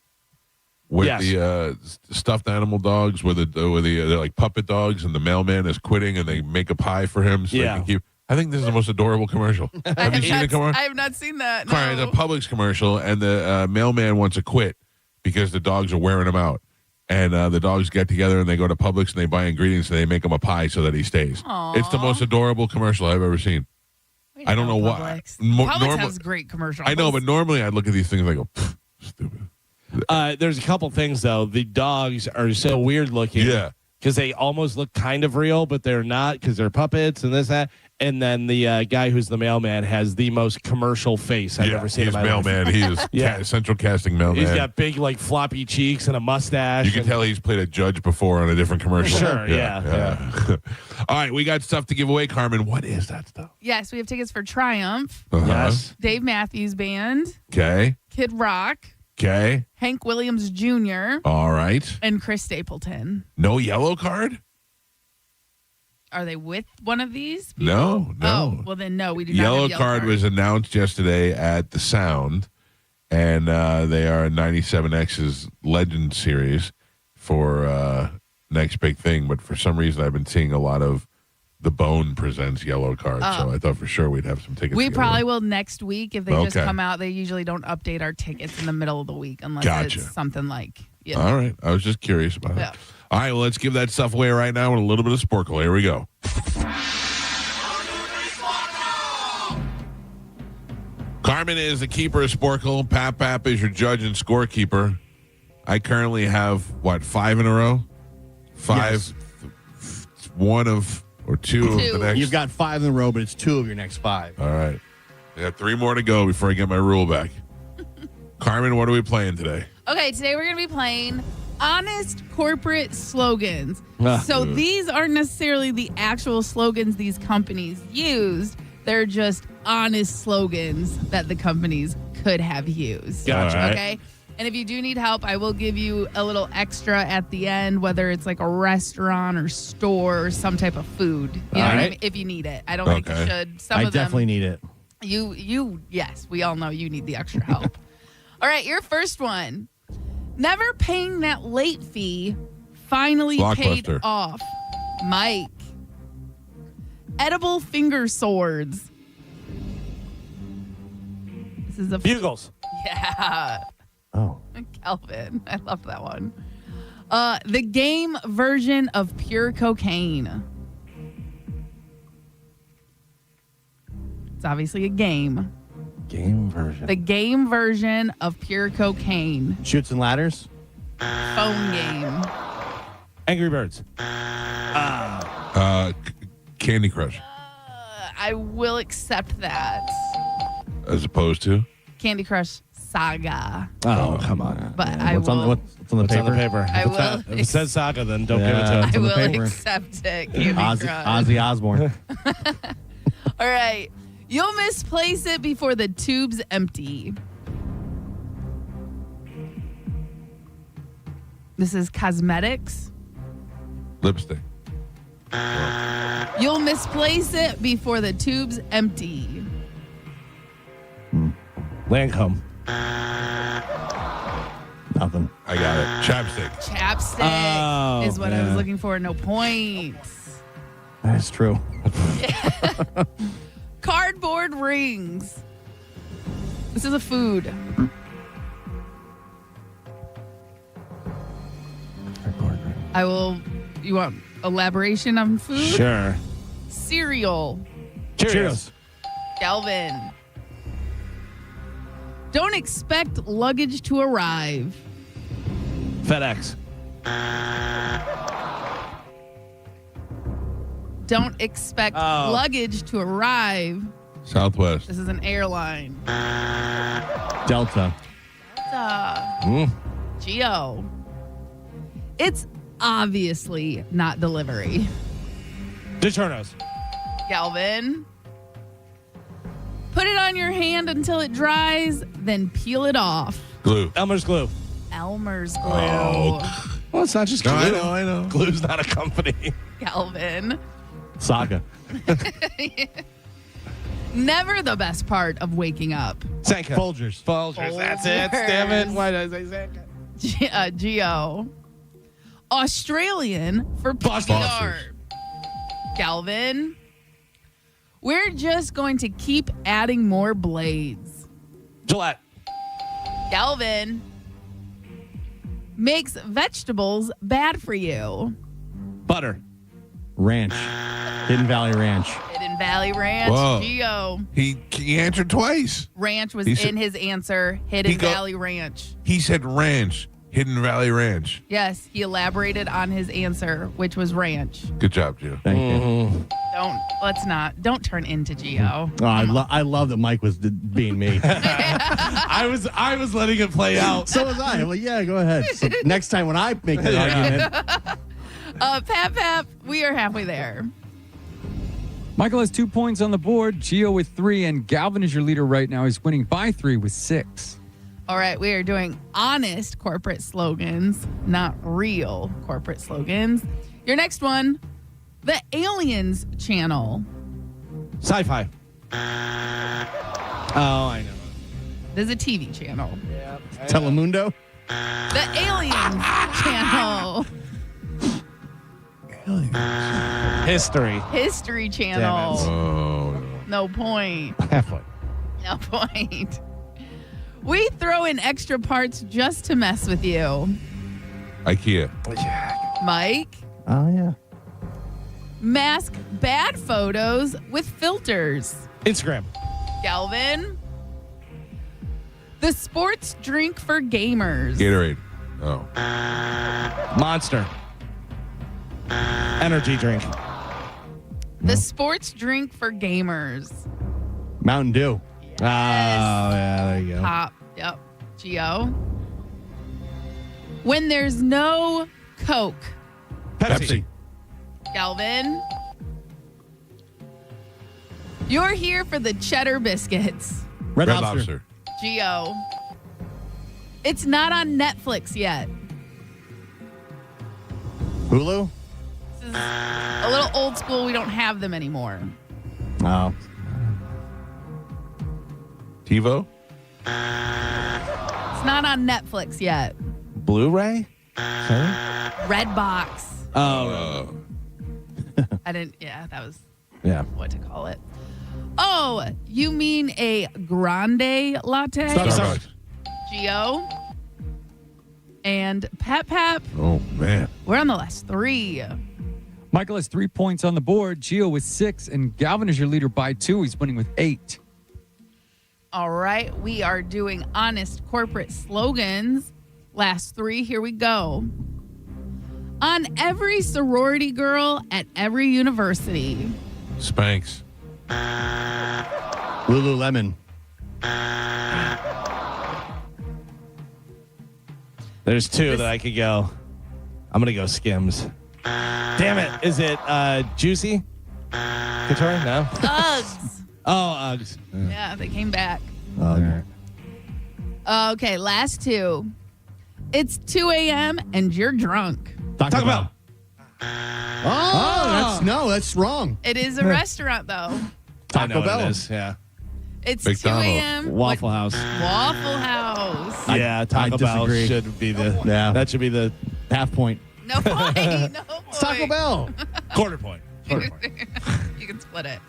with the stuffed animal dogs, where they're like puppet dogs, and the mailman is quitting, and they make a pie for him so they can keep? I think this is the most adorable commercial. Have you seen the commercial? I have not seen that. No. All right, it's a Publix commercial, and the mailman wants to quit because the dogs are wearing him out. And the dogs get together and they go to Publix and they buy ingredients and they make him a pie so that he stays. Aww. It's the most adorable commercial I've ever seen. I don't know why. Publix has great commercials. I know, but normally I'd look at these things and I go, stupid. There's a couple things, though. The dogs are so weird looking. Yeah. Because they almost look kind of real, but they're not because they're puppets and this, that. And then the guy who's the mailman has the most commercial face I've ever seen in my mailman. life. He is central casting mailman. He's got big, floppy cheeks and a mustache. You can tell he's played a judge before on a different commercial. Sure, yeah. All right, we got stuff to give away, Carmen. What is that stuff? Yes, we have tickets for Triumph. Yes. Dave Matthews Band. Okay. Kid Rock. Okay. Hank Williams Jr. All right. And Chris Stapleton. No yellow card? Are they with one of these people? No. Oh, well then no, we do not Yellow have yellow card was announced yesterday at the Sound, and they are 97X's Legend Series for next big thing. But for some reason, I've been seeing a lot of The Bone presents yellow cards, so I thought for sure we'd have some tickets. We probably will next week if they just come out. They usually don't update our tickets in the middle of the week unless it's something like. All right, I was just curious about it. All right, well, let's give that stuff away right now with a little bit of Sporkle. Here we go. Carmen is the keeper of Sporkle. Pap is your judge and scorekeeper. I currently have, 5 in a row? 5, Yes. 1 of, or 2 of the next. You've got 5 in a row, but it's 2 of your next 5. All right. I got 3 more to go before I get my rule back. Carmen, what are we playing today? Okay, today we're going to be playing honest corporate slogans. So these aren't necessarily the actual slogans these companies used. They're just honest slogans that the companies could have used. Gotcha. Right. Okay? And if you do need help, I will give you a little extra at the end, whether it's like a restaurant or store or some type of food. You know what I mean? If you need it. I don't think you should. Some of them, definitely need it. Yes, we all know you need the extra help. All right, your first one. Never paying that late fee, finally paid off. Mike. Edible finger swords. This is a Bugles. Yeah. Oh. Calvin. I love that one. The game version of pure cocaine. It's obviously a game. Game version. The game version of pure cocaine. Chutes and ladders. Phone game. Angry Birds. Candy Crush. I will accept that. As opposed to? Candy Crush Saga. Oh, come on. But I will. What's on the paper? I will. If it says Saga, then don't give it to I him. will accept it. Candy Crush. Ozzy Osbourne. All right. You'll misplace it before the tube's empty. This is cosmetics. Lipstick. You'll misplace it before the tube's empty. Lancome. Nothing. I got it. Chapstick. Chapstick is what I was looking for. No points. That's true. Cardboard rings. This is a food. I will. You want elaboration on food? Sure. Cereal. Cheerios. Galvin. Don't expect luggage to arrive. FedEx. Don't expect luggage to arrive. Southwest. This is an airline. Delta. Geo. It's obviously not delivery. DiGiorno's. Galvin. Put it on your hand until it dries, then peel it off. Glue. Elmer's Glue. Elmer's Glue. Oh. Well, it's not just glue. No, I know. Glue's not a company. Galvin. Saga. Never the best part of waking up. Sanka. Folgers. That's it. Damn it. Why did I say Sanka? Geo. Australian for PPR. Galvin. We're just going to keep adding more blades. Gillette. Galvin. Makes vegetables bad for you. Butter. Ranch. Hidden Valley Ranch. Hidden Valley Ranch. Whoa. Geo. He answered twice. Ranch was He said- in his answer. Hidden Valley Ranch. He said ranch. Hidden Valley Ranch. Yes, he elaborated on his answer, which was ranch. Good job, Gio. Thank you. Don't turn into Geo. Oh, I love that Mike was being me. I was letting it play out. So was I. Well, yeah, go ahead. So next time when I make that argument. Pap, we are halfway there. Michael has 2 points on the board, Gio with 3, and Galvin is your leader right now. He's winning by 3 with 6. All right, we are doing honest corporate slogans, not real corporate slogans. Your next one, the Aliens channel. Sci-fi. Oh, I know. There's a TV channel. Yeah. Telemundo. The Aliens channel. History. History channel. Oh, No point. Halfway. No point. We throw in extra parts just to mess with you. IKEA. Mike. Oh, yeah. Mask bad photos with filters. Instagram. Galvin. The sports drink for gamers. Gatorade. Oh. Monster. Energy drink. The sports drink for gamers. Mountain Dew. Oh, yeah, there you go. Pop. Yep. Geo. When there's no Coke. Pepsi. Galvin. You're here for the cheddar biscuits. Red Lobster. Geo. It's not on Netflix yet. Hulu? This is a little old school. We don't have them anymore. Oh. TiVo. It's not on Netflix yet. Blu-ray? Redbox. Oh. I didn't. Yeah, that was Yeah. what to call it. Oh, you mean a grande latte? Starbucks. Geo. And Pap. Oh, man. We're on the last 3. Michael has 3 points on the board, Gio with 6, and Galvin is your leader by 2. He's winning with 8. All right, we are doing honest corporate slogans. Last 3, here we go. On every sorority girl at every university. Spanx. Lululemon. There's 2 that I could go. I'm going to go Skims. Damn it. Is it Juicy? Couture? No. Uggs. Oh, Uggs. Yeah, they came back. Okay. Okay, last 2. It's 2 a.m. and you're drunk. Taco Bell. Oh, that's wrong. It is a restaurant, though. I know Taco Bell. what it is. Yeah. It's McDonald's. 2 a.m. Waffle House. Waffle House. Yeah, Taco Bell disagree. should be the. Yeah. That should be the Half point. No point. No point. It's Taco Bell. quarter point. You can split it.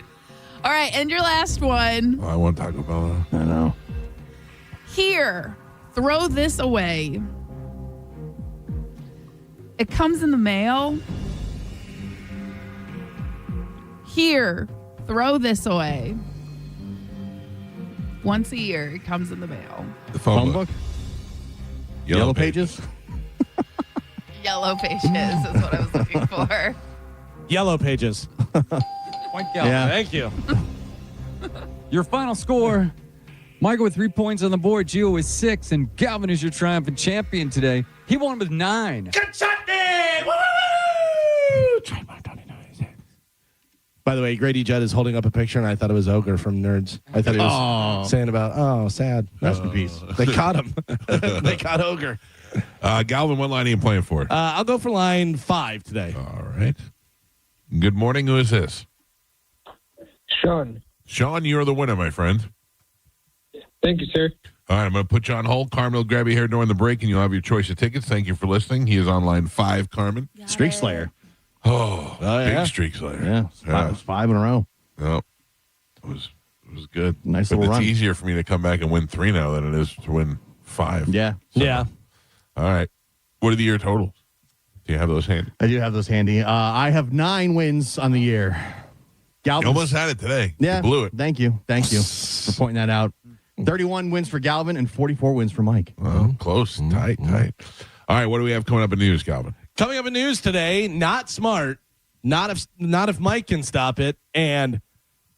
All right, and your last one. Oh, I want Taco Bell. I know. Here, throw this away. It comes in the mail. Here, throw this away. Once a year, it comes in the mail. The phone book. Yellow Pages. Yellow pages is what I was looking for. Yellow Pages. Point Galvin. Yeah. Thank you. Your final score, Michael with 3 points on the board, Gio with 6, and Galvin is your triumphant champion today. He won with 9. Good shot, Woo! By the way, Grady Judd is holding up a picture, and I thought it was Ogre from Nerds. I thought he was saying about, sad. Rest in peace. They caught him. They caught Ogre. Galvin, what line are you playing for? I'll go for line 5 today. All right. Good morning. Who is this? Sean. Sean, you're the winner, my friend. Thank you, sir. All right, I'm going to put you on hold. Carmen will grab you here during the break, and you'll have your choice of tickets. Thank you for listening. He is on line 5, Carmen. Streak Slayer. Big Streak Slayer. Yeah, it's 5 in a row. Yep. It was good. Nice but little it's run. easier for me to come back and win 3 now than it is to win 5. Yeah. Yeah. All right. What are the year totals? Do you have those handy? I do have those handy. I have 9 wins on the year. Galvin's, You almost had it today. Yeah. You blew it. Thank you for pointing that out. 31 wins for Galvin and 44 wins for Mike. Well, close. Tight. All right, what do we have coming up in news, Galvin? Coming up in news today, not smart, not if Mike can stop it, and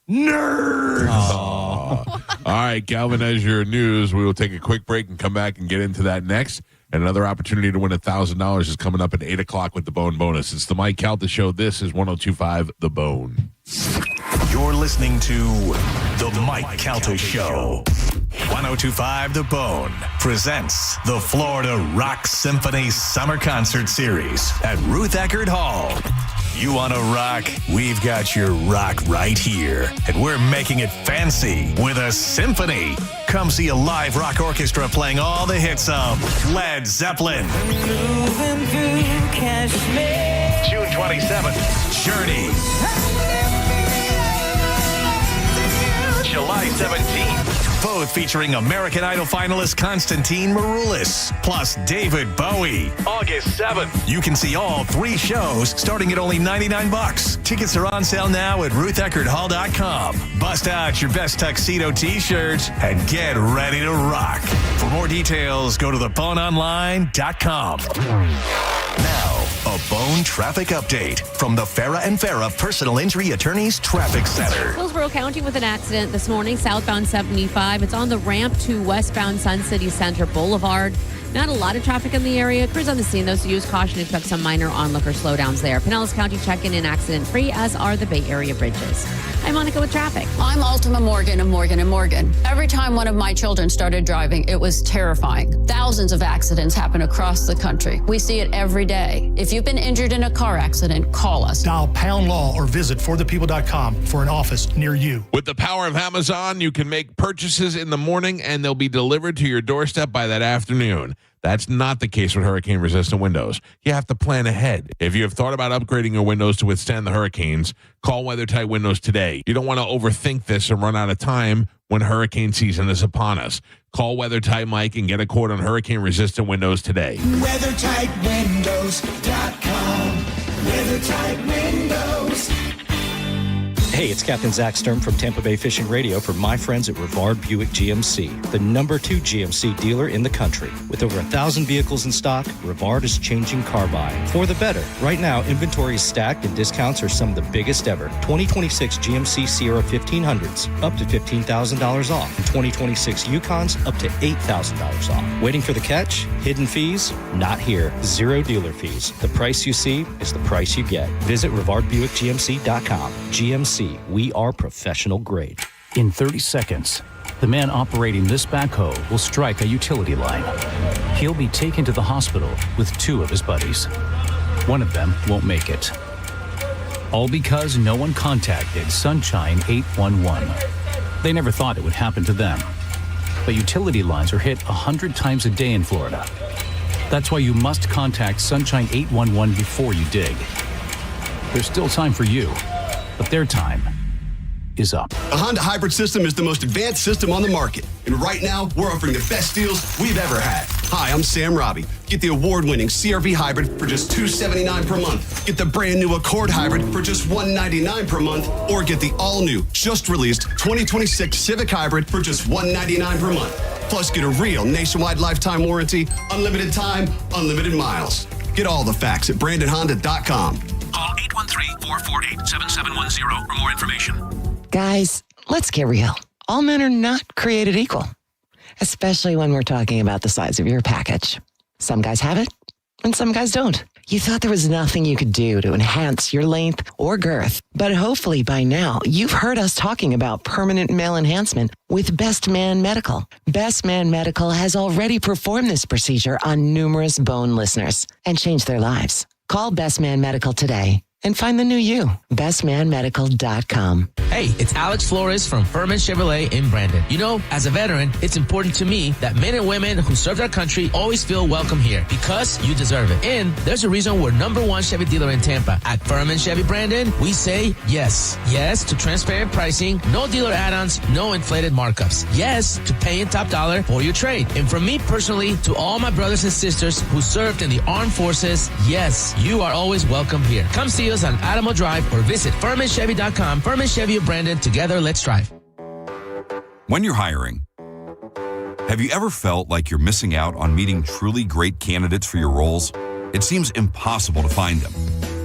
nerds. All right, Galvin, as your news, we will take a quick break and come back and get into that next. And another opportunity to win $1,000 is coming up at 8 o'clock with the Bone Bonus. It's the Mike Calta Show. This is 102.5 The Bone. You're listening to The Mike Calta Show. 102.5 The Bone presents the Florida Rock Symphony Summer Concert Series at Ruth Eckerd Hall. You want to rock? We've got your rock right here. And we're making it fancy with a symphony. Come see a live rock orchestra playing all the hits of Led Zeppelin. June 27th, Journey. July 17th, both featuring American Idol finalist Constantine Maroulis, plus David Bowie. August 7th, you can see all 3 shows starting at only $99. Tickets are on sale now at rutheckerdhall.com. Bust out your best tuxedo t-shirts and get ready to rock. For more details, go to theboneonline.com. Now, a Bone traffic update from the Farah and Farah Personal Injury Attorneys Traffic Center. Hillsborough County with an accident this morning, southbound 75. It's on the ramp to westbound Sun City Center Boulevard. Not a lot of traffic in the area. Crews on the scene, though, so use caution. Expect some minor onlooker slowdowns there. Pinellas County check-in and accident-free, as are the Bay Area bridges. I'm Monica with traffic. I'm Ultima Morgan of Morgan & Morgan. Every time one of my children started driving, it was terrifying. Thousands of accidents happen across the country. We see it every day. If you've been injured in a car accident, call us. Dial pound law or visit forthepeople.com for an office near you. With the power of Amazon, you can make purchases in the morning and they'll be delivered to your doorstep by that afternoon. That's not the case with hurricane-resistant windows. You have to plan ahead. If you have thought about upgrading your windows to withstand the hurricanes, call WeatherTight Windows today. You don't want to overthink this and run out of time when hurricane season is upon us. Call WeatherTight Mike and get a quote on hurricane-resistant windows today. WeatherTightWindows.com. WeatherTight Windows. Hey, it's Captain Zach Sturm from Tampa Bay Fishing Radio for my friends at Rivard Buick GMC, the #2 GMC dealer in the country. With over 1,000 vehicles in stock, Rivard is changing car buying for the better. Right now, inventory is stacked and discounts are some of the biggest ever. 2026 GMC Sierra 1500s, up to $15,000 off. And 2026 Yukons, up to $8,000 off. Waiting for the catch? Hidden fees? Not here. 0 dealer fees. The price you see is the price you get. Visit RivardBuickGMC.com. GMC. We are professional grade. In 30 seconds, the man operating this backhoe will strike a utility line. He'll be taken to the hospital with 2 of his buddies. One of them won't make it. All because no one contacted Sunshine 811. They never thought it would happen to them. But utility lines are hit 100 times a day in Florida. That's why you must contact Sunshine 811 before you dig. There's still time for you, but their time is up. The Honda Hybrid System is the most advanced system on the market. And right now, we're offering the best deals we've ever had. Hi, I'm Sam Robbie. Get the award-winning CR-V Hybrid for just $279 per month. Get the brand-new Accord Hybrid for just $199 per month. Or get the all-new, just-released 2026 Civic Hybrid for just $199 per month. Plus, get a real nationwide lifetime warranty, unlimited time, unlimited miles. Get all the facts at BrandonHonda.com. Call 813-448-7710 for more information. Guys, let's get real. All men are not created equal, especially when we're talking about the size of your package. Some guys have it, and some guys don't. You thought there was nothing you could do to enhance your length or girth, but hopefully by now you've heard us talking about permanent male enhancement with Best Man Medical. Best Man Medical has already performed this procedure on numerous bone listeners and changed their lives. Call Best Man Medical today and find the new you. BestManMedical.com. Hey, it's Alex Flores from Furman Chevrolet in Brandon. You know, as a veteran, it's important to me that men and women who served our country always feel welcome here because you deserve it. And there's a reason we're #1 Chevy dealer in Tampa. At Furman Chevy Brandon, we say yes. Yes to transparent pricing, no dealer add-ons, no inflated markups. Yes to paying top dollar for your trade. And from me personally to all my brothers and sisters who served in the armed forces, yes, you are always welcome here. Come see us on Adamo Drive or visit FurmanChevy.com. Furman Chevy of Brandon. Together, let's drive. When you're hiring, have you ever felt like you're missing out on meeting truly great candidates for your roles? It seems impossible to find them,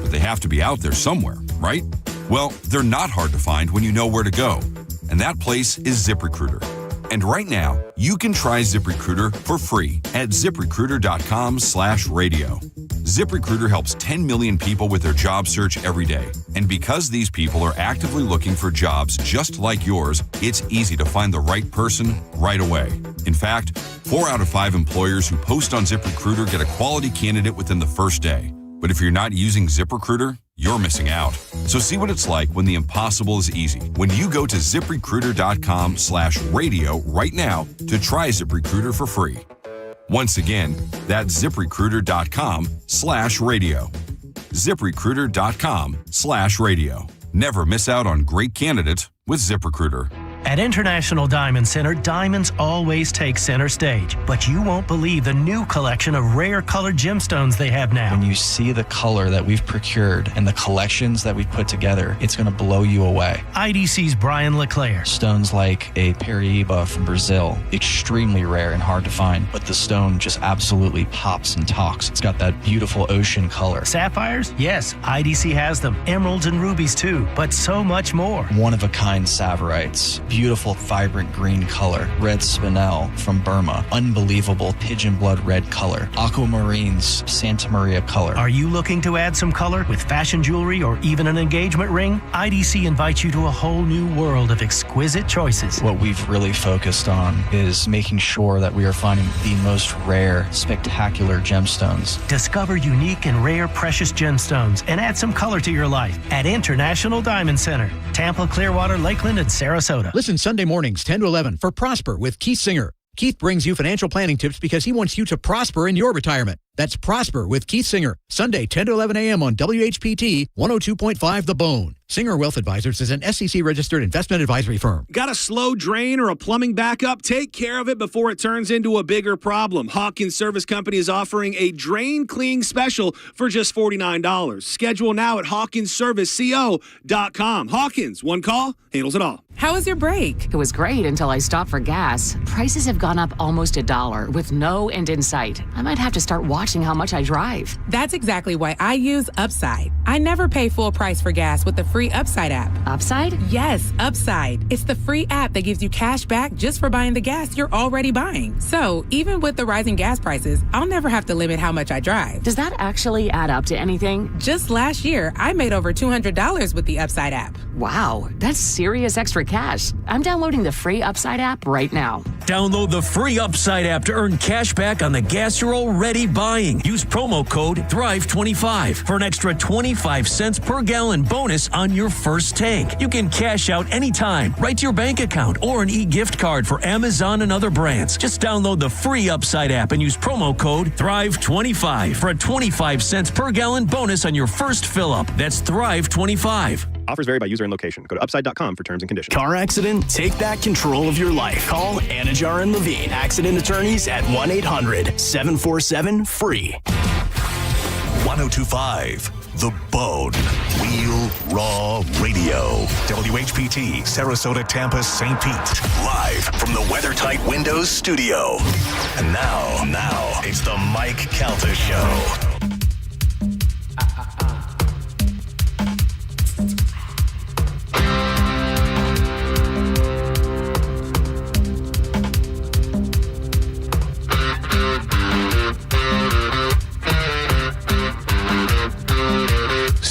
but they have to be out there somewhere, right? Well, they're not hard to find when you know where to go, and that place is ZipRecruiter. And right now, you can try ZipRecruiter for free at ZipRecruiter.com/radio. ZipRecruiter helps 10 million people with their job search every day. And because these people are actively looking for jobs just like yours, it's easy to find the right person right away. In fact, 4 out of 5 employers who post on ZipRecruiter get a quality candidate within the first day. But if you're not using ZipRecruiter, you're missing out. So see what it's like when the impossible is easy. When you go to ZipRecruiter.com/radio right now to try ZipRecruiter for free. Once again, that's ZipRecruiter.com/radio. ZipRecruiter.com/radio. Never miss out on great candidates with ZipRecruiter. At International Diamond Center, diamonds always take center stage, but you won't believe the new collection of rare colored gemstones they have now. When you see the color that we've procured and the collections that we've put together, it's going to blow you away. IDC's Brian LeClaire. Stones like a Paraíba from Brazil, extremely rare and hard to find, but the stone just absolutely pops and talks. It's got that beautiful ocean color. Sapphires? Yes, IDC has them. Emeralds and rubies too, but so much more. One-of-a-kind Saverites. Beautiful, vibrant green color. Red spinel from Burma. Unbelievable pigeon blood red color. Aquamarines, Santa Maria color. Are you looking to add some color with fashion jewelry or even an engagement ring? IDC invites you to a whole new world of exquisite choices. What we've really focused on is making sure that we are finding the most rare, spectacular gemstones. Discover unique and rare precious gemstones and add some color to your life at International Diamond Center, Tampa, Clearwater, Lakeland, and Sarasota. Listen Sunday mornings 10 to 11 for Prosper with Keith Singer. Keith brings you financial planning tips because he wants you to prosper in your retirement. That's Prosper with Keith Singer, Sunday 10 to 11 a.m. on WHPT 102.5 The Bone. Singer Wealth Advisors is an SEC-registered investment advisory firm. Got a slow drain or a plumbing backup? Take care of it before it turns into a bigger problem. Hawkins Service Company is offering a drain cleaning special for just $49. Schedule now at HawkinsServiceCO.com. Hawkins, one call, handles it all. How was your break? It was great until I stopped for gas. Prices have gone up almost $1 with no end in sight. I might have to start watching how much I drive. That's exactly why I use Upside. I never pay full price for gas with the free Upside app. Upside? Yes, Upside. It's the free app that gives you cash back just for buying the gas you're already buying. So even with the rising gas prices, I'll never have to limit how much I drive. Does that actually add up to anything? Just last year, I made over $200 with the Upside app. Wow, that's serious extra cash. I'm downloading the free Upside app right now. Download the free Upside app to earn cash back on the gas you're already buying. Use promo code THRIVE25 for an extra 25 cents per gallon bonus on your first tank. You can cash out anytime, right to your bank account, or an e-gift card for Amazon and other brands. Just download the free Upside app and use promo code THRIVE25 for a 25 cents per gallon bonus on your first fill-up. That's THRIVE25. Offers vary by user and location. Go to upside.com for terms and conditions. Car accident? Take back control of your life. Call Anajar and Levine, accident attorneys at 1-800-747-FREE. 1025 The Bone. Real Raw Radio. WHPT, Sarasota, Tampa, St. Pete. Live from the WeatherTight Windows studio. And now, it's the Mike Calta Show.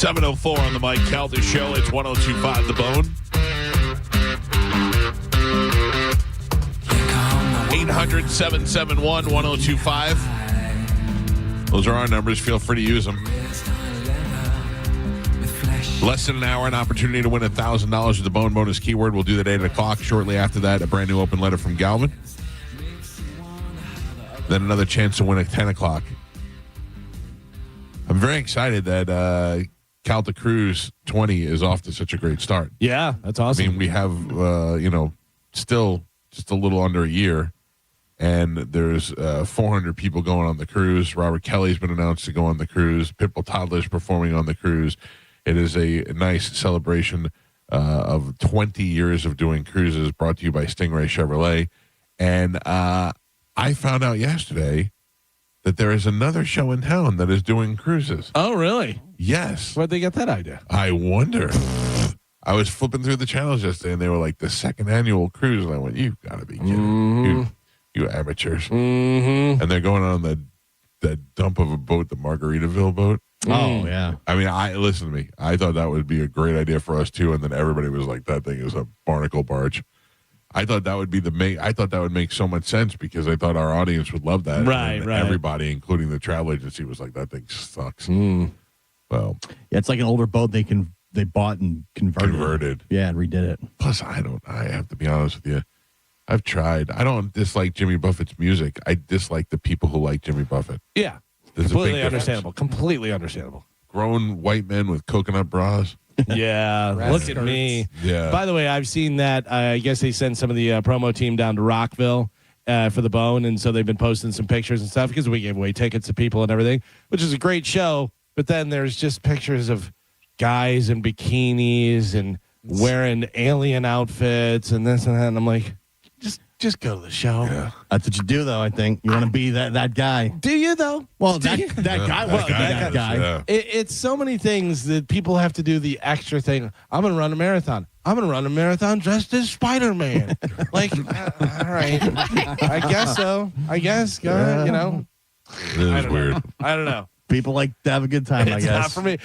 7:04 on the Mike Calta Show. It's 102.5 The Bone. 800-771-1025. Those are our numbers. Feel free to use them. Less than an hour, an opportunity to win $1,000 with the Bone bonus keyword. We'll do that at 8 o'clock. Shortly after that, a brand new open letter from Galvin. Then another chance to win at 10 o'clock. I'm very excited that Calta Cruise 20 is off to such a great start. Yeah, that's awesome. I mean, we have, still just a little under a year, and there's 400 people going on the cruise. Robert Kelly's been announced to go on the cruise. Pitbull Toddler's performing on the cruise. It is a nice celebration of 20 years of doing cruises, brought to you by Stingray Chevrolet. And I found out yesterday that there is another show in town that is doing cruises. Oh, really? Yes. Where'd they get that idea? I wonder. I was flipping through the channels yesterday, and they were like, the second annual cruise. And I went, you've got to be kidding. You amateurs. And they're going on the dump of a boat, the Margaritaville boat. Oh, yeah. I mean, listen to me. I thought that would be a great idea for us, too. And then everybody was like, that thing is a barnacle barge. I thought that would be I thought that would make so much sense because I thought our audience would love that. Right. Everybody, including the travel agency, was like, that thing sucks. Well, yeah, it's like an older boat they bought and converted. Yeah, and redid it. Plus, I have to be honest with you. I've tried. I don't dislike Jimmy Buffett's music. I dislike the people who like Jimmy Buffett. Yeah. Completely understandable. Grown white men with coconut bras. Yeah, look at me. Yeah. By the way, I've seen that. I guess they sent some of the promo team down to Rockville for the Bone, and so they've been posting some pictures and stuff because we gave away tickets to people and everything, which is a great show. But then there's just pictures of guys in bikinis and wearing alien outfits and this and that, and I'm like, just go to the show. Yeah. That's what you do, though, I think. You want to be that guy. Do you, though? Well, that guy was that guy. Yeah. It's so many things that people have to do the extra thing. I'm going to run a marathon. I'm going to run a marathon dressed as Spider-Man. Like, all right. I guess so. I guess. Go ahead, It is weird. I don't know. People like to have a good time, I It's guess. not for me.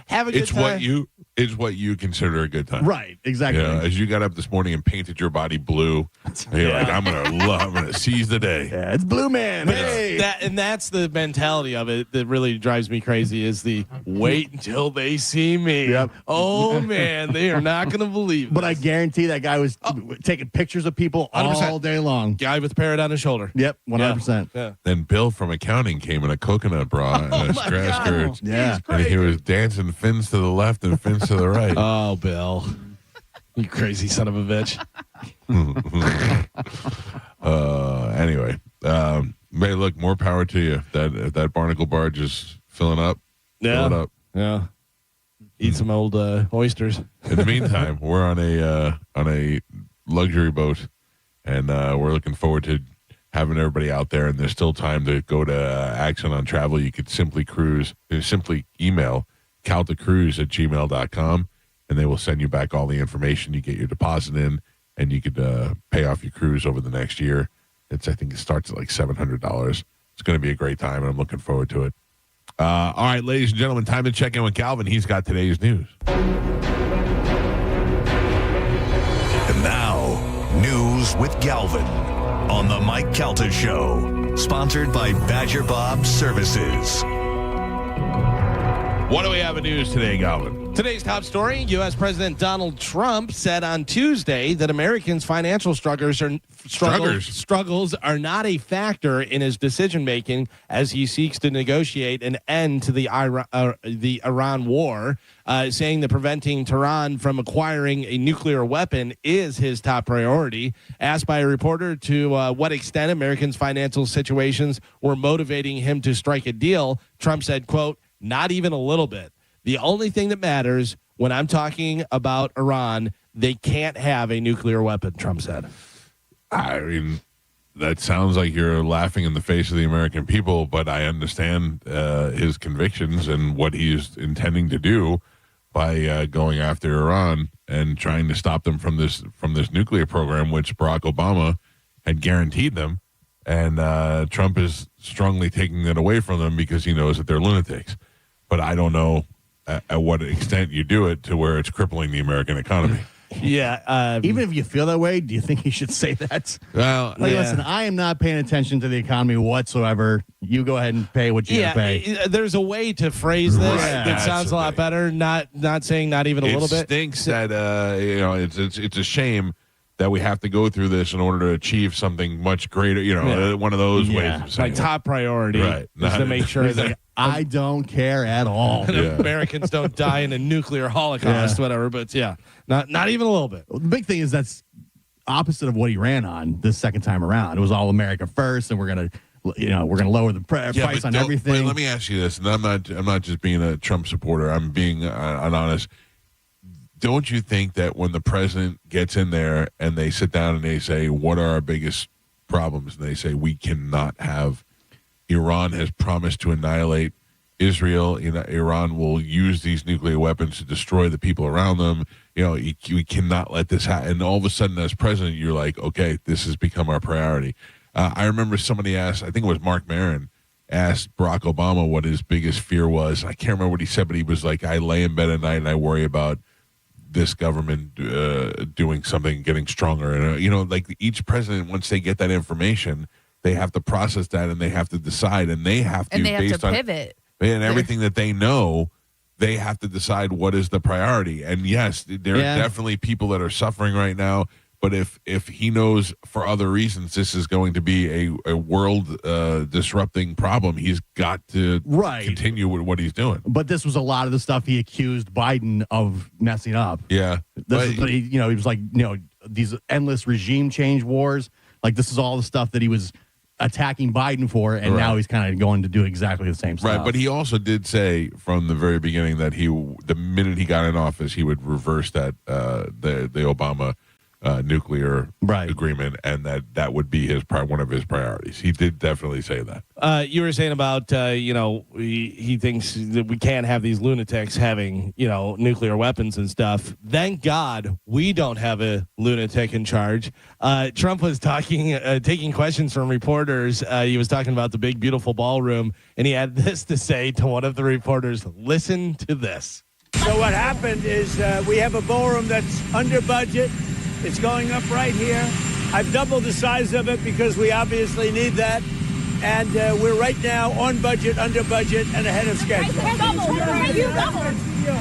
Have a good time. It's what you consider a good time. Right, exactly. Yeah, as you got up this morning and painted your body blue, you're like, I'm gonna seize the day. Yeah, it's Blue Man. Hey. That's the mentality of it that really drives me crazy is the wait until they see me. Yep. Oh, man, they are not going to believe this. But I guarantee that guy was taking pictures of people 100%. all day long. Guy with the parrot on his shoulder. Yep, 100%. Yeah. Then Bill from accounting came in a coconut bra and a grass skirt. Yeah. And he was dancing fins to the left and fins to the right. Oh, Bill. You crazy son of a bitch. Anyway, May, look, more power to you. That barnacle barge is filling up. Yeah. Fill it up. Yeah. Eat some old oysters. In the meantime, we're on a luxury boat, and we're looking forward to having everybody out there. And there's still time to go to Action on Travel. You could simply email caltacruise@gmail.com, and they will send you back all the information. You get your deposit in, and you could pay off your cruise over the next year. I think it starts at like $700. It's going to be a great time, and I'm looking forward to it. All right, ladies and gentlemen, time to check in with Calvin. He's got today's news. And now, news with Galvin on the Mike Calta Show, sponsored by Badger Bob Services. What do we have in news today, Galvin? Today's top story, U.S. President Donald Trump said on Tuesday that Americans' financial struggles are not a factor in his decision-making as he seeks to negotiate an end to the Iran war, saying that preventing Tehran from acquiring a nuclear weapon is his top priority. Asked by a reporter to what extent Americans' financial situations were motivating him to strike a deal, Trump said, quote, "Not even a little bit. The only thing that matters when I'm talking about Iran, they can't have a nuclear weapon," Trump said. I mean, that sounds like you're laughing in the face of the American people, but I understand his convictions and what he's intending to do by going after Iran and trying to stop them from this nuclear program, which Barack Obama had guaranteed them. And Trump is strongly taking it away from them because he knows that they're lunatics. But I don't know at what extent you do it to where it's crippling the American economy. Yeah. Even if you feel that way, do you think he should say that? Well, listen, I am not paying attention to the economy whatsoever. You go ahead and pay what you gotta pay. There's a way to phrase this that sounds a lot better. Not saying not even a little bit. It stinks that it's a shame that we have to go through this in order to achieve something much greater. One of those ways of saying like top priority is to make sure that I don't care at all. Americans don't die in a nuclear holocaust, whatever. But not even a little bit. The big thing is that's opposite of what he ran on this second time around. It was all America first, and we're gonna lower the price on everything. But let me ask you this, and I'm not just being a Trump supporter. I'm being honest. Don't you think that when the president gets in there and they sit down and they say, "What are our biggest problems?" and they say, "We cannot have Iran has promised to annihilate Israel. Iran will use these nuclear weapons to destroy the people around them. We cannot let this happen." And all of a sudden, as president, you're like, "Okay, this has become our priority." I remember somebody asked, I think it was Mark Maron, asked Barack Obama what his biggest fear was. I can't remember what he said, but he was like, "I lay in bed at night and I worry about this government doing something, getting stronger." And like each president, once they get that information, they have to process that and they have to decide, and they have to pivot. And everything that they know, they have to decide what is the priority. And yes, there are definitely people that are suffering right now. But if he knows for other reasons this is going to be a world disrupting problem, he's got to continue with what he's doing. But this was a lot of the stuff he accused Biden of messing up. Yeah. He was like, these endless regime change wars. Like, this is all the stuff that he was attacking Biden for, and now he's kind of going to do exactly the same stuff. Right, but he also did say from the very beginning that the minute he got in office, he would reverse that the Obama nuclear agreement, and that would be one of his priorities. He did definitely say that. You were saying about he thinks that we can't have these lunatics having nuclear weapons and stuff. Thank God we don't have a lunatic in charge. Trump was taking questions from reporters. He was talking about the big beautiful ballroom, and he had this to say to one of the reporters. Listen to this. So what happened is we have a ballroom that's under budget. It's going up right here. I've doubled the size of it because we obviously need that. And we're right now on budget, under budget, and ahead of schedule.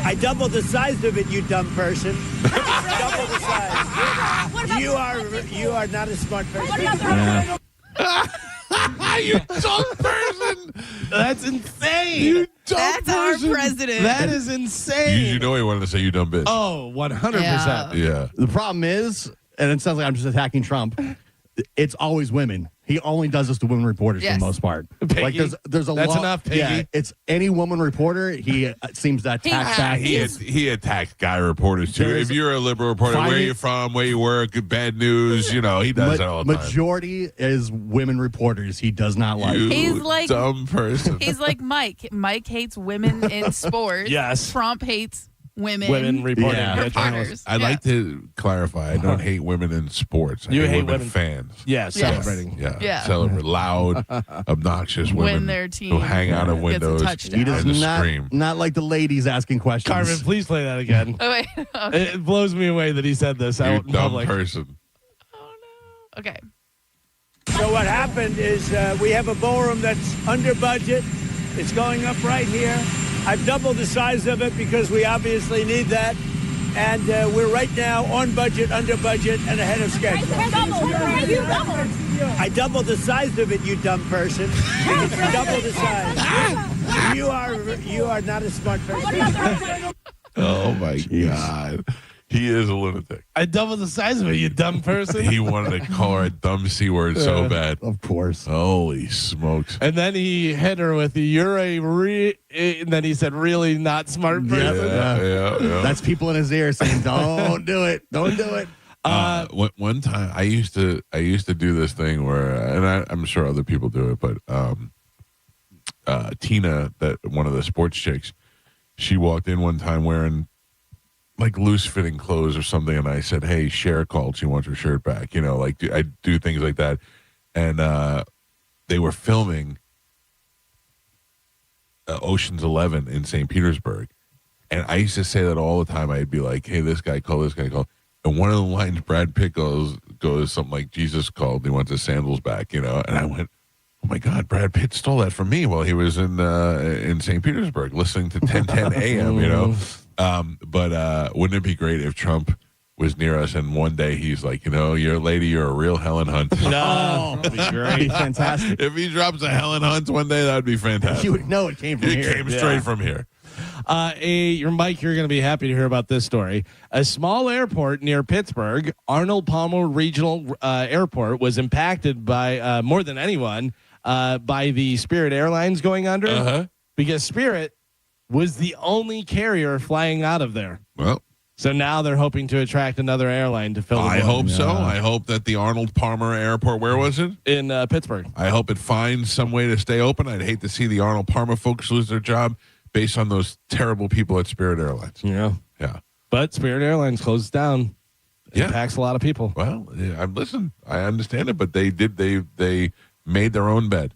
I doubled the size of it, you dumb person. Double the size. You are not a smart person. You dumb person. That's insane. You dumb That's person. our president. That is insane. You know he wanted to say you dumb bitch. Oh, 100%. Yeah. The problem is, and it sounds like I'm just attacking Trump, it's always women. He only does this to women reporters for the most part. Piggy. Like there's a That's lot. enough, Piggy. Yeah, it's any woman reporter. He seems to attack back. He attacks guy reporters too. If you're a liberal reporter, where you from, where you work, bad news, he does that all the time. Majority is women reporters. He does not like. He's like dumb person. He's like Mike. Mike hates women in sports. Yes. Trump hates women reporting. Yeah. reporters. I'd like to clarify. I don't hate women in sports. I You hate hate women women- fans. Yeah, celebrating. Yeah. Celebrate loud, obnoxious women When their team who hang out of gets a windows touchdown. He does and not scream. not like the ladies asking questions. Carmen, please play that again. Oh, wait. Okay. It blows me away that he said this You out in dumb public. person. Okay. So what happened is we have a ballroom that's under budget. It's going up right here. I've doubled the size of it because we obviously need that. And we're right now on budget, under budget, and ahead of schedule. I doubled the size of it, you dumb person. Double the size. You are not a smart person. Oh my God. He is a lunatic. I doubled the size of it, you dumb person. He wanted to call her a dumb C word so bad. Of course. Holy smokes. And then he hit her with you're and then he said, really not smart person. Yeah. That's people in his ear saying, "Don't do it. Don't do it." One time I used to do this thing where, and I'm sure other people do it, but Tina, that one of the sports chicks, she walked in one time wearing like loose fitting clothes or something, and I said, "Hey, Cher called. She wants her shirt back." I do things like that, and they were filming Ocean's 11 in St. Petersburg, And I used to say that all the time. I'd be like, hey, this guy called, this guy called. And one of the lines Brad Pitt goes something like, Jesus called, he wants his sandals back, And I went, oh, my God, Brad Pitt stole that from me while he was in St. Petersburg listening to 10:10 a.m., But wouldn't it be great if Trump was near us and one day he's like, you're a lady, you're a real Helen Hunt. No, that'd be great. That'd be fantastic. If he drops a Helen Hunt one day, that would be fantastic. You would know it came from here. It came straight from here. Mike, you're going to be happy to hear about this story. A small airport near Pittsburgh, Arnold Palmer Regional Airport, was impacted by more than anyone by the Spirit Airlines going under because Spirit was the only carrier flying out of there. Well, so now they're hoping to attract another airline to fill the I void. hope so. I hope that the Arnold Palmer Airport, where was it? In Pittsburgh. I hope it finds some way to stay open. I'd hate to see the Arnold Palmer folks lose their job based on those terrible people at Spirit Airlines. Yeah. But Spirit Airlines closes down. It impacts a lot of people. Well, listen, I understand it, but they made their own bed.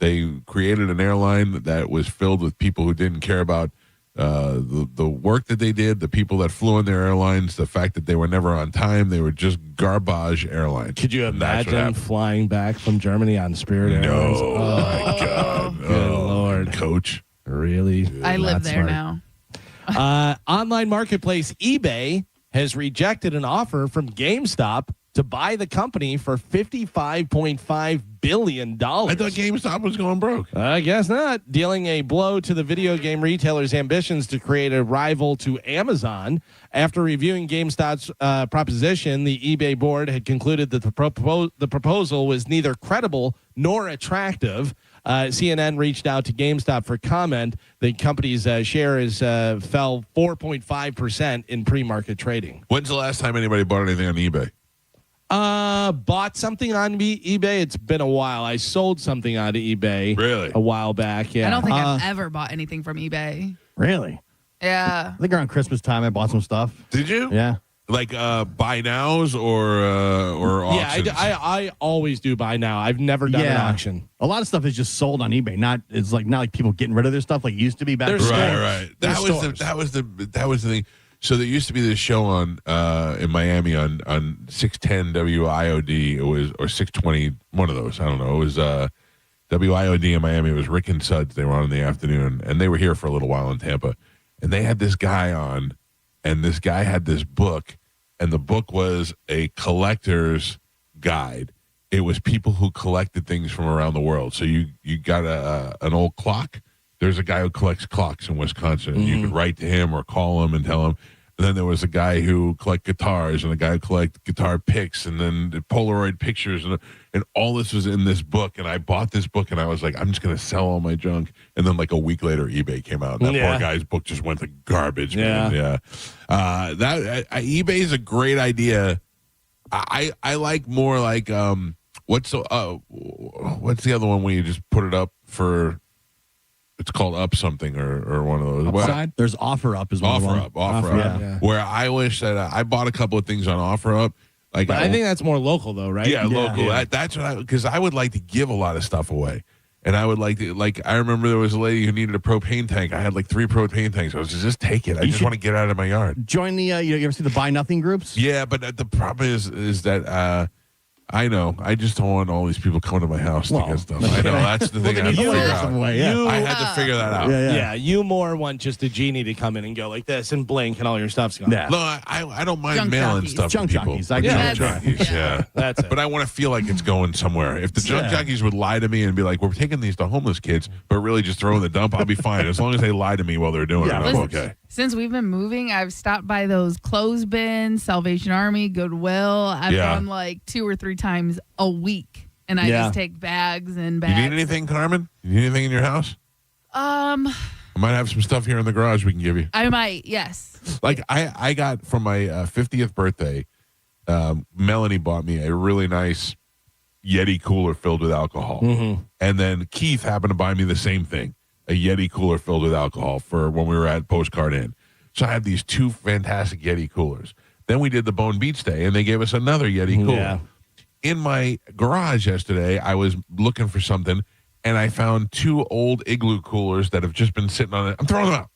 They created an airline that was filled with people who didn't care about the work that they did, the people that flew in their airlines, the fact that they were never on time. They were just garbage airlines. Could you imagine flying back from Germany on Spirit Airlines? No, my God. Good Lord. Coach. Really? I live there now. Online marketplace eBay has rejected an offer from GameStop to buy the company for $55.5 billion. I thought GameStop was going broke. I guess not. Dealing a blow to the video game retailer's ambitions to create a rival to Amazon. After reviewing GameStop's proposition, the eBay board had concluded that the proposal was neither credible nor attractive. CNN reached out to GameStop for comment. The company's share fell 4.5% in pre-market trading. When's the last time anybody bought anything on eBay? Bought something on eBay. It's been a while. I sold something on eBay. Really? A while back. Yeah. I don't think I've ever bought anything from eBay. Really? Yeah. I think around Christmas time I bought some stuff. Did you? Yeah. Like buy nows or auctions? Yeah, I always do buy now. I've never done an auction. A lot of stuff is just sold on eBay. Not like people getting rid of their stuff like it used to be back. Right. That was the thing. So there used to be this show on in Miami on 610 WIOD. It was, or 620, one of those. I don't know. It was WIOD in Miami. It was Rick and Suds. They were on in the afternoon, and they were here for a little while in Tampa. And they had this guy on, and this guy had this book, and the book was a collector's guide. It was people who collected things from around the world. So you got an old clock. There's a guy who collects clocks in Wisconsin. You could write to him or call him and tell him. And then there was a guy who collect guitars and a guy who collect guitar picks and then the Polaroid pictures. And all this was in this book. And I bought this book and I was like, I'm just going to sell all my junk. And then like a week later, eBay came out. And that poor guy's book just went to garbage, man. Yeah. eBay is a great idea. I like more like, what's the other one where you just put it up for... It's called Up Something or one of those. Upside? There's OfferUp as well. OfferUp. Yeah. Where I wish that I bought a couple of things on OfferUp. Like, I think that's more local though, right? Yeah, local. Yeah. That's what because I would like to give a lot of stuff away. And I would like to, I remember there was a lady who needed a propane tank. I had like 3 propane tanks. I was just take it. I just want to get out of my yard. Join the, you ever see the Buy Nothing groups? Yeah, but the problem is that, I know. I just don't want all these people coming to my house to get stuff. I know. That's the thing I have to figure out. I had to figure that out. Yeah, you more want just a genie to come in and go like this and blink and all your stuff's gone. Yeah. No, I don't mind Junk mailing jockeys. stuff Junk to people. jockeys. Junk jockeys, yeah. That's it. But I want to feel like it's going somewhere. If the junk jockeys would lie to me and be like, we're taking these to homeless kids, but really just throw in the dump, I'll be fine. As long as they lie to me while they're doing it, I'm okay. Since we've been moving, I've stopped by those clothes bins, Salvation Army, Goodwill. I've gone like 2 or 3 times a week, and I just take bags and bags. You need anything, Carmen? You need anything in your house? I might have some stuff here in the garage we can give you. I might, yes. Like I got from my 50th birthday, Melanie bought me a really nice Yeti cooler filled with alcohol. And then Keith happened to buy me the same thing, a Yeti cooler filled with alcohol for when we were at Postcard Inn. So I had these 2 fantastic Yeti coolers. Then we did the Bone Beach Day, and they gave us another Yeti cooler. Yeah. In my garage yesterday, I was looking for something, and I found 2 old Igloo coolers that have just been sitting on it. I'm throwing them out.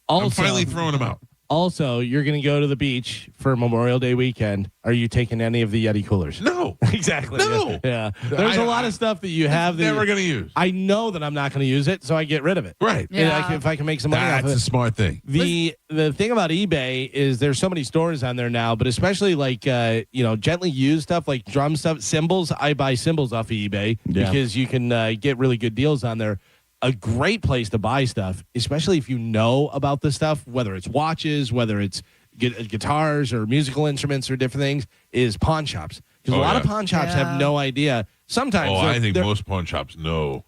I'm finally throwing them out. Also, you're going to go to the beach for Memorial Day weekend. Are you taking any of the Yeti coolers? No. Exactly. No. Yeah. There's a lot of stuff that you have that never going to use. I know that I'm not going to use it, so I get rid of it. Right. Yeah. If I can make some money off of it. That's a smart thing. The thing about eBay is there's so many stores on there now, but especially like gently used stuff like drum stuff, cymbals. I buy cymbals off of eBay because you can get really good deals on there. A great place to buy stuff, especially if you know about the stuff, whether it's watches, whether it's guitars or musical instruments or different things, is pawn shops. Because a lot of pawn shops have no idea. Sometimes. I think most pawn shops know.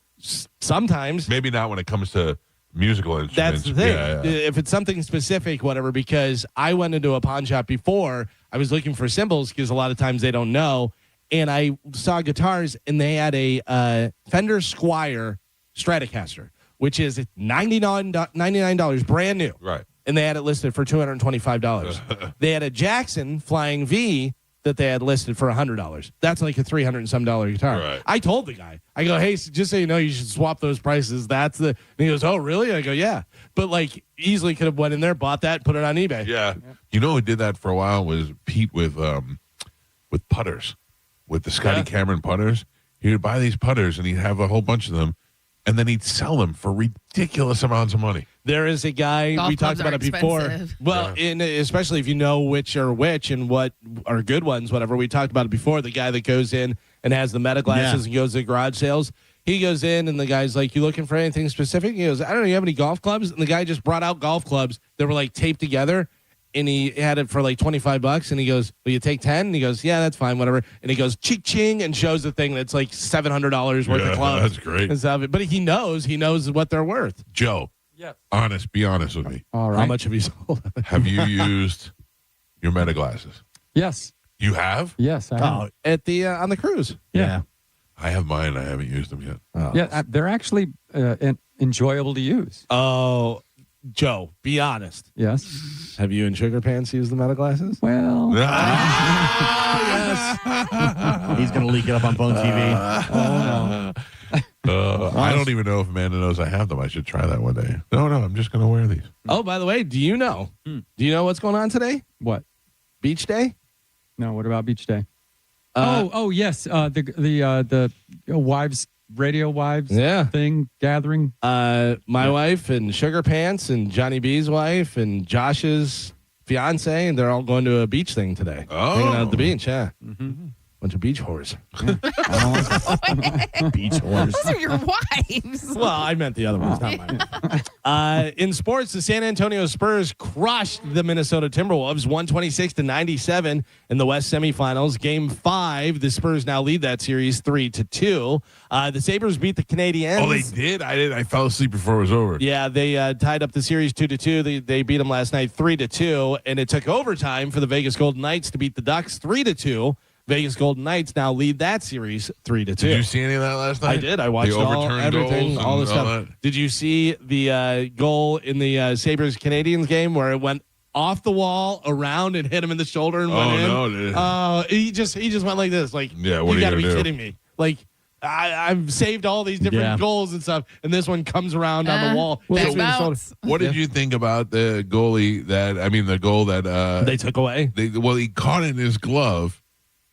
Sometimes. Maybe not when it comes to musical instruments. That's the thing. Yeah. If it's something specific, whatever, because I went into a pawn shop before, I was looking for cymbals because a lot of times they don't know. And I saw guitars and they had a Fender Squier Stratocaster, which is $99 brand new. Right. And they had it listed for $225. They had a Jackson Flying V that they had listed for $100. That's like a $300 and some guitar. Right. I told the guy, I go, hey, just so you know, you should swap those prices. And he goes, oh, really? I go, yeah. But like easily could have went in there, bought that, put it on eBay. Yeah. You know who did that for a while was Pete with putters, with the Scotty Cameron putters. He would buy these putters and he'd have a whole bunch of them. And then he'd sell them for ridiculous amounts of money. There is a guy, Golf we talked about it before. expensive. Well, especially if you know which are which and what are good ones, whatever. We talked about it before. The guy that goes in and has the meta glasses and goes to garage sales. He goes in and the guy's like, you looking for anything specific? He goes, I don't know, you have any golf clubs? And the guy just brought out golf clubs that were like taped together. And he had it for like $25, and he goes, "Will you take 10?" And he goes, "Yeah, that's fine, whatever." And he goes, "Ching," and shows the thing that's like $700 worth of clubs. That's great. And stuff. But he knows what they're worth. Joe, be honest with me. All right. How much have you sold? Have you used your meta glasses? Yes. You have? Yes, I have. At the on the cruise. Yeah. I have mine. I haven't used them yet. Oh. Yeah, they're actually enjoyable to use. Oh, Joe, be honest. Yes. Have you and Sugar Pants used the meta glasses? Well. Yes. He's going to leak it up on Bone TV. I don't even know if Amanda knows I have them. I should try that one day. No, I'm just going to wear these. Oh, by the way, do you know? Do you know what's going on today? What? Beach Day? No, what about Beach Day? Yes. The radio wives thing gathering. My wife and Sugar Pants and Johnny B's wife and Josh's fiance, and they're all going to a beach thing today. Hanging out at the beach, bunch of beach whores. Beach whores. Those are your wives. Well, I meant the other ones, not mine. In sports, the San Antonio Spurs crushed the Minnesota Timberwolves 126-97 in the West semifinals. Game 5, the Spurs now lead that series 3-2. The Sabres beat the Canadiens. Oh, they did? I fell asleep before it was over. Yeah, they tied up the series 2-2. They beat them last night 3-2, and it took overtime for the Vegas Golden Knights to beat the Ducks 3-2. Vegas Golden Knights now lead that series 3-2. Did you see any of that last night? I did. I watched everything, all the stuff. Did you see the goal in the Sabres Canadiens game where it went off the wall, around, and hit him in the shoulder and went in? No, dude. He just went like this. Like, yeah, what you got to be do? kidding me. Like, I've saved all these different goals and stuff, and this one comes around on the wall. What did you think about the goalie the goal that they took away? He caught it in his glove,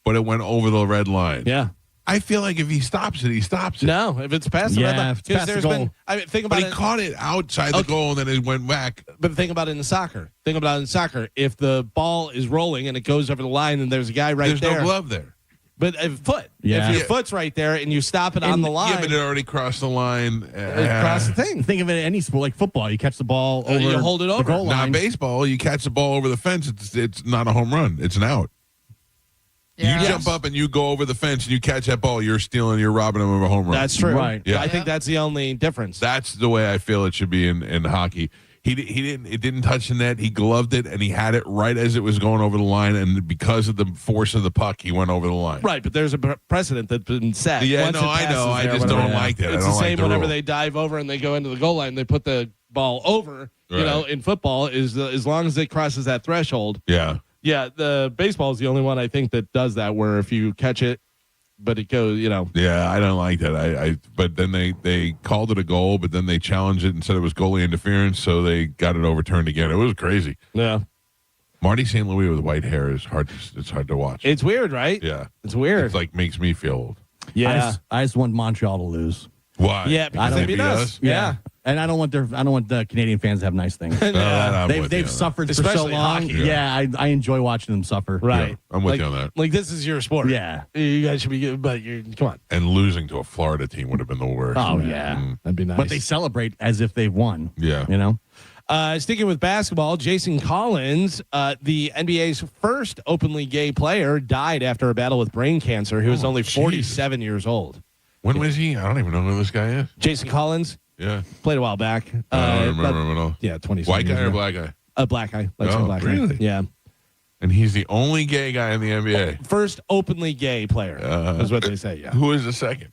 but it went over the red line. Yeah. I feel like if he stops it, he stops it. No, if it's past the red line. Because there's been, think about but he caught it outside the goal and then it went back. But think about it in soccer. If the ball is rolling and it goes over the line and there's a guy right there. There's no glove there. But a foot. Yeah. If your foot's right there and you stop it on the line. Yeah, but it already crossed the line. Across the thing. Think of it any sport, like football. You catch the ball over. You hold it over. The goal line. Now, baseball, you catch the ball over the fence. It's not a home run. It's an out. Yeah. You jump up and you go over the fence and you catch that ball. You're robbing them of a home run. That's true. Right. Yeah. I think that's the only difference. That's the way I feel it should be in hockey. It didn't touch the net. He gloved it and he had it right as it was going over the line. And because of the force of the puck, he went over the line. Right, but there's a precedent that's been set. Yeah, I know. I just don't like that. It's the same whenever they dive over and they go into the goal line. They put the ball over. Right. In football, as long as it crosses that threshold. Yeah. Yeah, the baseball is the only one I think that does that, where if you catch it but it goes, Yeah, I don't like that. But then they called it a goal, but then they challenged it and said it was goalie interference, so they got it overturned again. It was crazy. Yeah. Marty St. Louis with white hair is hard. It's hard to watch. It's weird, right? Yeah, it's weird. It's like makes me feel old. Yeah, I just want Montreal to lose. Why? Yeah, because they beat us. Yeah. And I don't want the Canadian fans to have nice things. They've suffered Especially for so long. hockey. Yeah, I enjoy watching them suffer. Right. Yeah, I'm with you on that. Like, this is your sport. Yeah. You guys should be good, but come on. And losing to a Florida team would have been the worst. Oh yeah, that'd be nice. But they celebrate as if they've won. Yeah, Sticking with basketball, Jason Collins, the NBA's first openly gay player, died after a battle with brain cancer. He was only 47 years old. When was he? I don't even know who this guy is. Jason Collins? Yeah. Played a while back. I don't remember him at all. Yeah, 27 White guy years or ago. black guy? A black guy. Black really? guy. Yeah. And he's the only gay guy in the NBA. First openly gay player is what they say, yeah. Who is the second?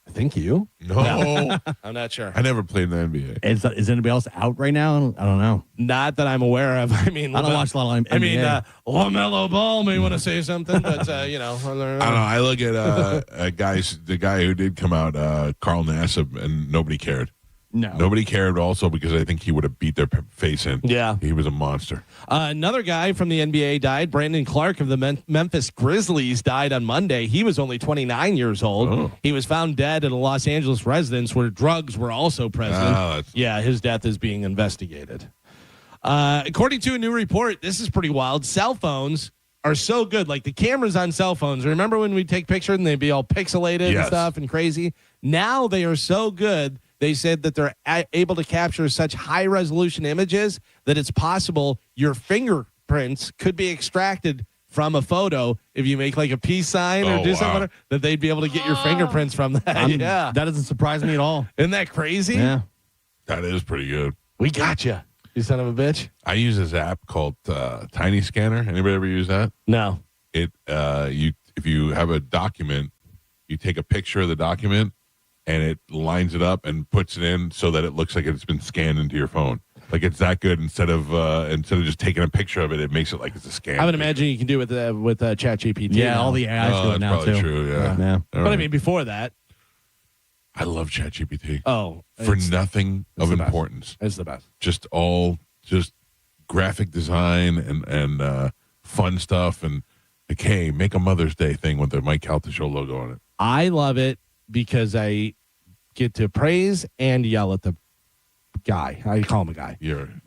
I think you. No. I'm not sure. I never played in the NBA. Is anybody else out right now? I don't know. Not that I'm aware of. I mean, I don't watch a lot of NBA. I mean, LaMelo Ball may want to say something, but, I don't know. I look at the guy who did come out, Carl Nassib, and nobody cared. No. Nobody cared also because I think he would have beat their face in. Yeah. He was a monster. Another guy from the NBA died. Brandon Clark of the Memphis Grizzlies died on Monday. He was only 29 years old. Oh. He was found dead at a Los Angeles residence where drugs were also present. Yeah, his death is being investigated. According to a new report, this is pretty wild. Cell phones are so good. Like the cameras on cell phones. Remember when we take pictures and they'd be all pixelated and stuff and crazy? Now they are so good. They said that they're able to capture such high-resolution images that it's possible your fingerprints could be extracted from a photo if you make like a peace sign or do something, that they'd be able to get your fingerprints from that. Yeah. That doesn't surprise me at all. Isn't that crazy? Yeah. That is pretty good. We got you son of a bitch. I use this app called Tiny Scanner. Anybody ever use that? No. If you have a document, you take a picture of the document, and it lines it up and puts it in so that it looks like it's been scanned into your phone. Like it's that good. Instead of just taking a picture of it, it makes it like it's a scan. I would imagine you can do it with ChatGPT. Yeah, now. all the AIs do it now probably too. True. Yeah. But I mean, before that, I love ChatGPT. Oh, for nothing of importance. It's the best. Just graphic design and fun stuff and like, hey, make a Mother's Day thing with the Mike Calta Show logo on it. I love it because I get to praise and yell at the guy. I call him a guy.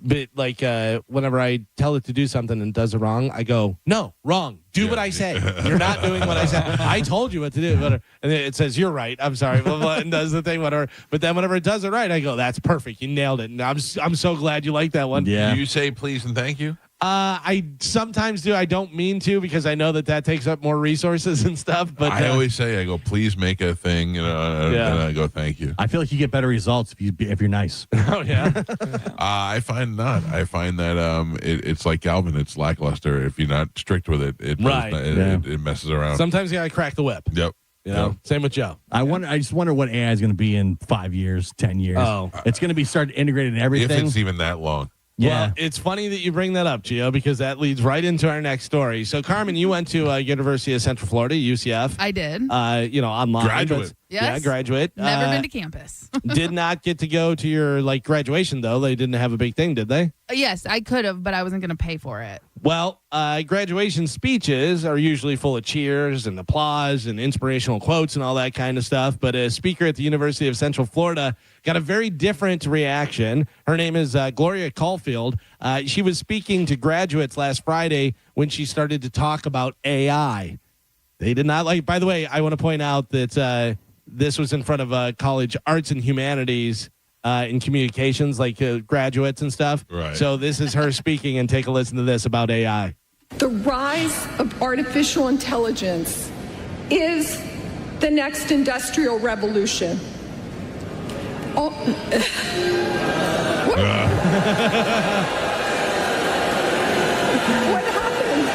But like whenever I tell it to do something and it does it wrong, I go, no, wrong. Do what I say. You're not doing what I said. I told you what to do. And then it says, you're right. I'm sorry. And does the thing, whatever. But then whenever it does it right, I go, that's perfect. You nailed it. And I'm so glad you like that one. Yeah. Do you say please and thank you? I sometimes do. I don't mean to because I know that takes up more resources and stuff. But I always say, I go, please make a thing, and I go, thank you. I feel like you get better results if you're nice. Oh yeah. I find not. I find that it's like Galvin. It's lackluster if you're not strict with it. It messes around. Sometimes you gotta crack the whip. Yep. You know? Same with Joe. I just wonder what AI is going to be in 5 years, 10 years. Oh, it's going to be started integrated in everything. If it's even that long. Yeah. Well, it's funny that you bring that up, Gio, because that leads right into our next story. So, Carmen, you went to University of Central Florida, UCF. I did. Online. Graduate. Yes. Yeah, graduate. Never been to campus. Did not get to go to your graduation, though. They didn't have a big thing, did they? Yes, I could have, but I wasn't going to pay for it. Well, graduation speeches are usually full of cheers and applause and inspirational quotes and all that kind of stuff. But a speaker at the University of Central Florida got a very different reaction. Her name is Gloria Caulfield. She was speaking to graduates last Friday when she started to talk about AI. They did not by the way, I want to point out that this was in front of college arts and humanities in communications, graduates and stuff. Right. So this is her speaking, and take a listen to this about AI. The rise of artificial intelligence is the next industrial revolution. What happened?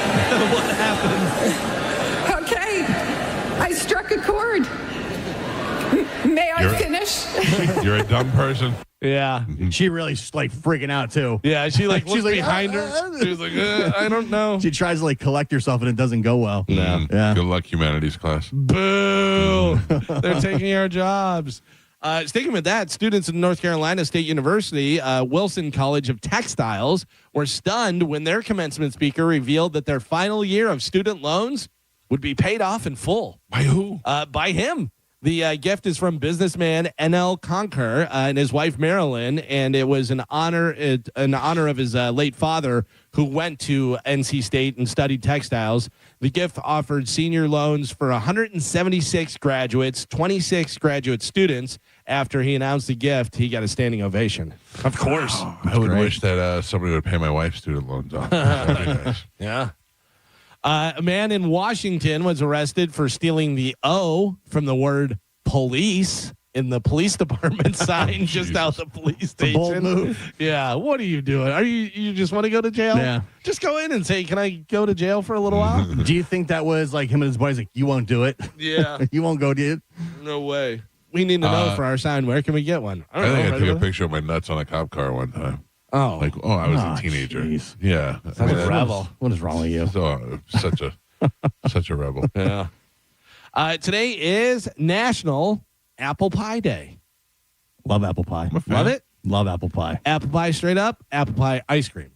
What happened? Okay, I struck a chord. May I finish? You're a dumb person. Yeah. She really freaking out too. Yeah, she looks behind her. She's like, I don't know. She tries to collect herself and it doesn't go well. No. Yeah. Good luck, humanities class. Boo! They're taking our jobs. Sticking with that, students at North Carolina State University, Wilson College of Textiles, were stunned when their commencement speaker revealed that their final year of student loans would be paid off in full. By who? By him. The gift is from businessman N.L. Conker and his wife Marilyn, and it was in honor of his late father, who went to NC State and studied textiles. The gift offered senior loans for 176 graduates, 26 graduate students. After he announced the gift, he got a standing ovation. Of course. I would wish that somebody would pay my wife's student loans off. That'd be nice. Yeah. A man in Washington was arrested for stealing the O from the word police in the police department sign just out the police station. Bold move. Yeah. What are you doing? You just want to go to jail? Yeah. Just go in and say, can I go to jail for a little while? Do you think that was him and his boys you won't do it? Yeah. You won't go do it? No way. We need to know for our sign. Where can we get one? I think I took a picture of my nuts on a cop car one time. Oh. I was a teenager. Geez. Yeah. What a rebel. What is wrong with you? Such a rebel. Yeah. Today is National Apple Pie Day. Love apple pie. Love it? Love apple pie. Apple pie straight up, apple pie ice cream.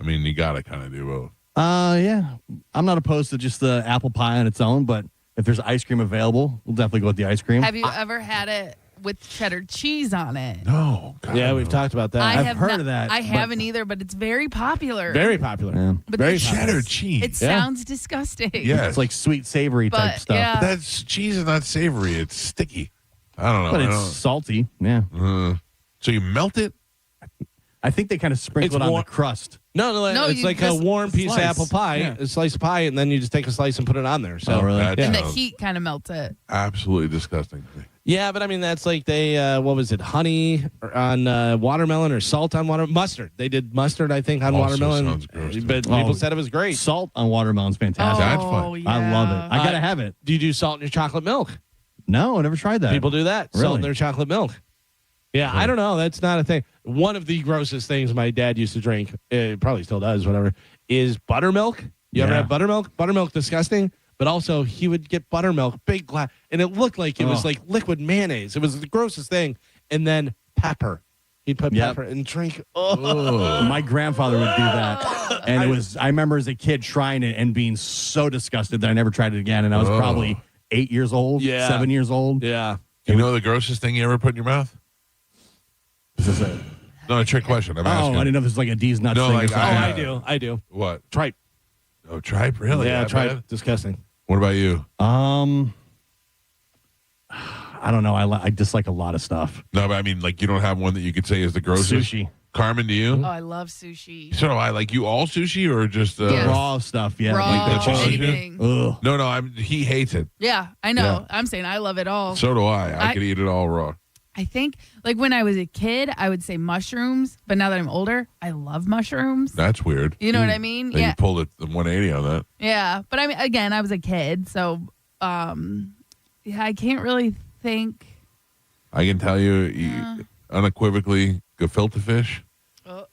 I mean, you got to kind of do both. Yeah. I'm not opposed to just the apple pie on its own, but if there's ice cream available, we'll definitely go with the ice cream. Have you ever had it with cheddar cheese on it? No. God, yeah, we've talked about that. I've heard of that. I haven't either, but it's very popular. Very popular. Yeah. But very cheddar cheese. It sounds disgusting. Yeah. It's like sweet, savory type stuff. Yeah. But that's cheese is not savory. It's sticky. I don't know. But it's salty. Yeah. So you melt it? I think they kind of sprinkle it on the crust. No, it's like a warm piece of apple pie, a slice of pie, and then you just take a slice and put it on there. So, really? And the heat kind of melts it. Absolutely disgusting. Yeah, but I mean, that's like they, what was it, honey on watermelon or salt on watermelon? Mustard. They did mustard, I think, on watermelon. Sounds gross, but people said it was great. Salt on watermelon's fantastic. That's fun. Yeah. I love it. I got to have it. Do you do salt in your chocolate milk? No, I never tried that. People do that. Really? Salt in their chocolate milk. Yeah, I don't know. That's not a thing. One of the grossest things my dad used to drink, probably still does, whatever, is buttermilk. You ever have buttermilk? Buttermilk, disgusting. But also, he would get buttermilk, big glass, and it looked like it was like liquid mayonnaise. It was the grossest thing. And then pepper. He'd put pepper and drink. Oh. My grandfather would do that. And I remember as a kid trying it and being so disgusted that I never tried it again. And I was probably 8 years old, 7 years old. Yeah. You know the grossest thing you ever put in your mouth? This is it. No, a trick question. I'm asking. I didn't know this was like a D's nuts No, thing. like, or something. I do. What? Tripe. Oh, tripe? Really? Yeah, That tripe. bad? Disgusting. What about you? I don't know. I dislike a lot of stuff. No, but I mean, like, you don't have one that you could say is the grossest? Sushi. Carmen, do you? Oh, I love sushi. So do I. Like, you all sushi or just Yes. Raw stuff, yeah. Raw, Like the chicken? anything. Ugh. No, he hates it. Yeah, I know. Yeah. I'm saying I love it all. So do I. I could eat it all raw. I think, like, when I was a kid, I would say mushrooms, but now that I'm older, I love mushrooms. That's weird. You know what I mean? Then you pulled it the 180 on that. Yeah, but I mean, again, I was a kid, so I can't really think. I can tell you unequivocally, gefilte fish,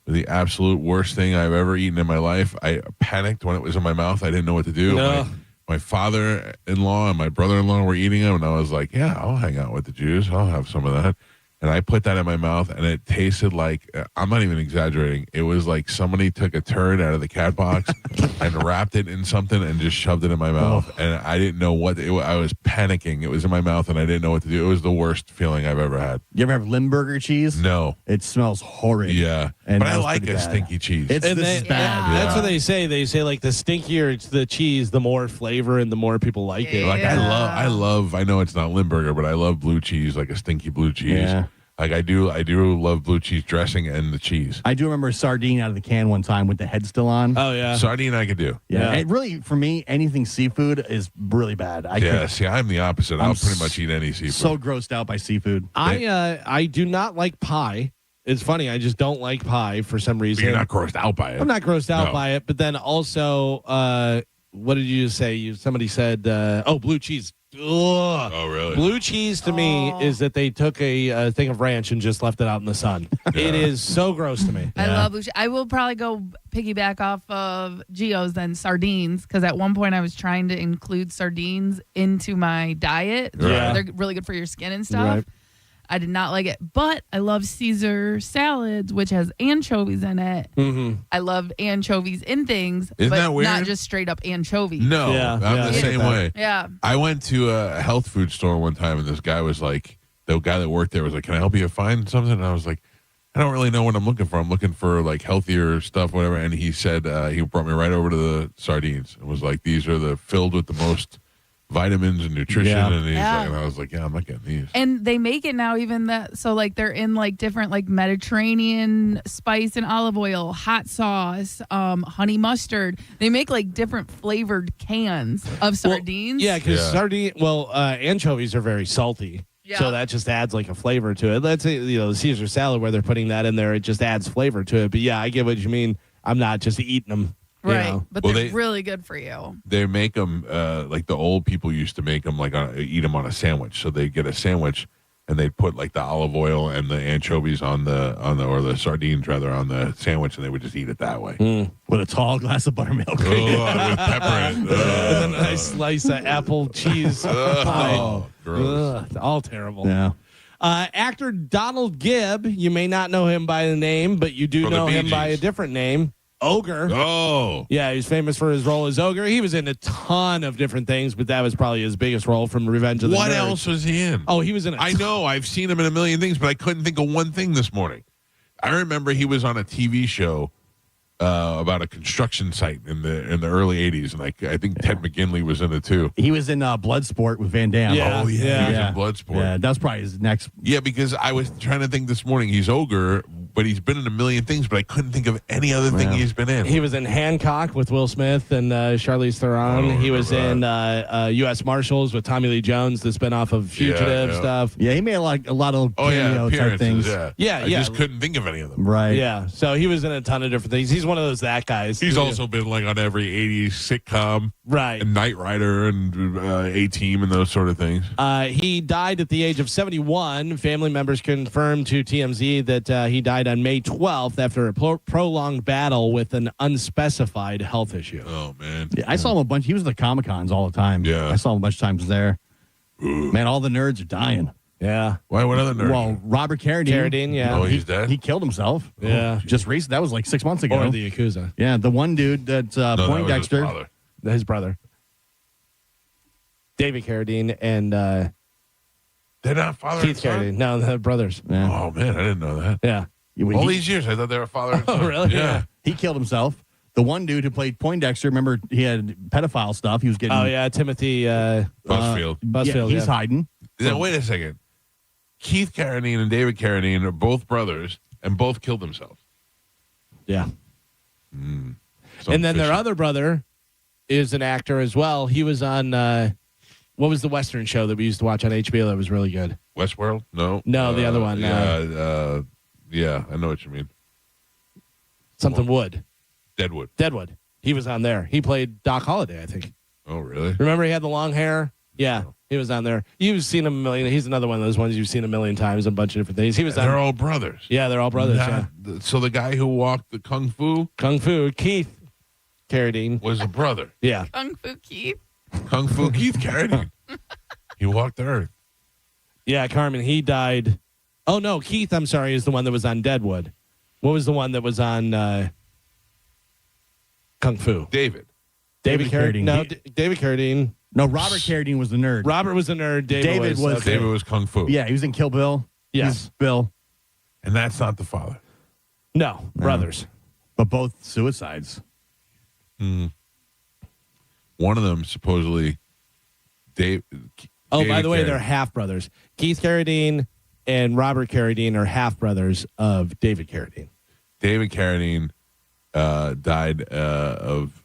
the absolute worst thing I've ever eaten in my life. I panicked when it was in my mouth. I didn't know what to do. No. My father-in-law and my brother-in-law were eating them, and I was like, yeah, I'll hang out with the Jews. I'll have some of that. And I put that in my mouth, and it tasted like, I'm not even exaggerating, it was like somebody took a turd out of the cat box and wrapped it in something and just shoved it in my mouth. And I didn't know I was panicking. It was in my mouth, and I didn't know what to do. It was the worst feeling I've ever had. You ever have Limburger cheese? No. It smells horrid. Yeah. And but I that was like pretty a bad. stinky cheese. This is bad. That's what they say. They say, like, the stinkier it's the cheese, the more flavor and the more people like it. Like, I love, I know it's not Limburger, but I love blue cheese, like a stinky blue cheese. Yeah. Like I do love blue cheese dressing and the cheese. I do remember a sardine out of the can one time with the head still on. Oh, yeah. Sardine I could do. Yeah. And really, for me, anything seafood is really bad. See, I'm the opposite. I'll pretty much eat any seafood. So grossed out by seafood. I do not like pie. It's funny. I just don't like pie for some reason. But you're not grossed out by it. I'm not grossed out by it. But then also, what did you say? Somebody said, blue cheese. Oh, really? Blue cheese to me is that they took a thing of ranch and just left it out in the sun. It is so gross to me. I love blue cheese. I will probably go piggyback off of Gio's then sardines, because at one point I was trying to include sardines into my diet. Yeah. They're really good for your skin and stuff. Right. I did not like it, but I love Caesar salads, which has anchovies in it. Mm-hmm. I love anchovies in things, Isn't but that weird? not just straight up anchovies. No, I'm the same way. Yeah. I went to a health food store one time, and this guy was like, the guy that worked there was like, "Can I help you find something?" And I was like, "I don't really know what I'm looking for. I'm looking for like healthier stuff, whatever." And he said he brought me right over to the sardines and was like, "These are the filled with the most vitamins and nutrition." Yeah. And, Yeah. and I was like, "Yeah, I'm not getting these." And they make it now even that, so like they're in like different like Mediterranean spice and olive oil, hot sauce, honey mustard. They make like different flavored cans of sardines. Yeah, because anchovies are very salty. Yeah. So that just adds like a flavor to it. Let's say, the Caesar salad where they're putting that in there, it just adds flavor to it. But yeah, I get what you mean. I'm not just eating them. Right. But they're really good for you. They make them like the old people used to make them, like eat them on a sandwich. So they get a sandwich and they put like the olive oil and the anchovies on the or the sardines rather on the sandwich, and they would just eat it that way with a tall glass of buttermilk. With pepper in it. And then a nice slice of apple cheese pie. Oh, gross. All terrible. Yeah. Actor Donald Gibb, you may not know him by the name, but you do From the know Bee him by a Gees. different name. Ogre. Oh. Yeah, he's famous for his role as Ogre. He was in a ton of different things, but that was probably his biggest role from Revenge of the What Nerds. else was he in? Oh, he was in I know. I've seen him in a million things, but I couldn't think of one thing this morning. I remember he was on a TV show about a construction site in the early 80s, and I think Ted McGinley was in it too. He was in Bloodsport with Van Damme. Yeah. Oh, yeah. Yeah. He was in Bloodsport. Yeah, that was probably his next. Yeah, because I was trying to think this morning. He's Ogre, but he's been in a million things, but I couldn't think of any other thing he's been in. He was in Hancock with Will Smith and Charlize Theron. He was in U.S. Marshals with Tommy Lee Jones, the spinoff of Fugitive stuff. Yeah, he made a lot of cameo type things. I just couldn't think of any of them. Right. Yeah, so he was in a ton of different things. He's one of those that guys. He's also been like on every 80s sitcom. Right. And Knight Rider and A-Team and those sort of things. He died at the age of 71. Family members confirmed to TMZ that he died on May 12th after a prolonged battle with an unspecified health issue. Oh, man. Yeah, I saw him a bunch. He was at the Comic-Cons all the time. Yeah. I saw him a bunch of times there. Man, all the nerds are dying. Yeah. Why? What other nerd? Well, Robert Carradine. Carradine, yeah. Oh, he's dead? He killed himself. Yeah. Just recently. That was like 6 months ago. Or the Yakuza. Yeah, the one dude that's No, that was Poindexter. His brother. David Carradine and They're not father Keith and son? Carradine. No, they're brothers. Yeah. Oh, man, I didn't know that. Yeah. All these years, I thought they were father and son. Oh, really? Yeah. He killed himself. The one dude who played Poindexter, remember he had pedophile stuff. He was getting. Oh, yeah. Timothy Busfield. Busfield. Yeah, he's hiding. Now, wait a second. Keith Carradine and David Carradine are both brothers and both killed themselves. Yeah. Some And then their fishy. other brother is an actor as well. He was on, what was the Western show that we used to watch on HBO that was really good? Westworld? No. No, the other one. Yeah, I know what you mean. Something Wood. Deadwood. He was on there. He played Doc Holliday, I think. Oh, really? Remember he had the long hair? Yeah, he was on there. You've seen him a million. He's another one of those ones you've seen a million times, a bunch of different things. He was on. They're all brothers. Yeah, they're all brothers. So the guy who walked the Kung Fu Keith Carradine was a brother. Yeah. Kung Fu Keith. Kung Fu Keith Carradine. He walked the earth. Yeah, Carmen, he died. Oh, no, Keith, I'm sorry, is the one that was on Deadwood. What was the one that was on Kung Fu? David Carradine. No, David Carradine. No, Robert Carradine was the nerd. Robert was the nerd. David was Kung Fu. Yeah, he was in Kill Bill. Yes. He's Bill. And that's not the father. No, brothers. But both suicides. One of them supposedly Dave. Oh, by the way, Carradine. they're half brothers. Keith Carradine and Robert Carradine are half brothers of David Carradine. David Carradine died of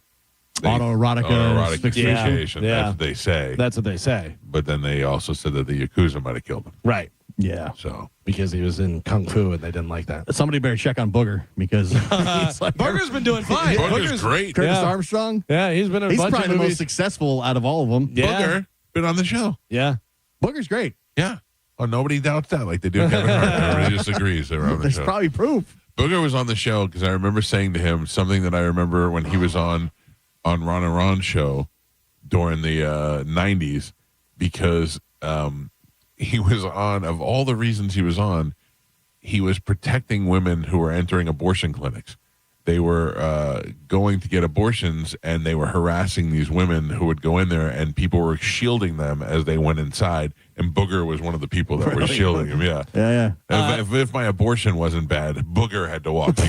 autoerotic asphyxiation. Yeah. That's what they say. That's what they say. But then they also said that the Yakuza might have killed him. Right. Yeah. So because he was in Kung Fu and they didn't like that. Somebody better check on Booger because he's like, Booger's been doing fine. Booger's great. Curtis Armstrong. Yeah, he's been in a He's bunch probably of the movies. most successful out of all of them. Yeah. Booger been on the show. Yeah. Booger's great. Yeah. Oh, nobody doubts that like they do Kevin Hart. Everybody just agrees they were on the There's show. probably proof. Booger was on the show because I remember saying to him something that I remember when he was on Ron and Ron's show during the 90s, because he was on, of all the reasons he was on, he was protecting women who were entering abortion clinics. They were going to get abortions, and they were harassing these women who would go in there, and people were shielding them as they went inside. And Booger was one of the people that were shielding them. Yeah, yeah. If my abortion wasn't bad, Booger had to walk in.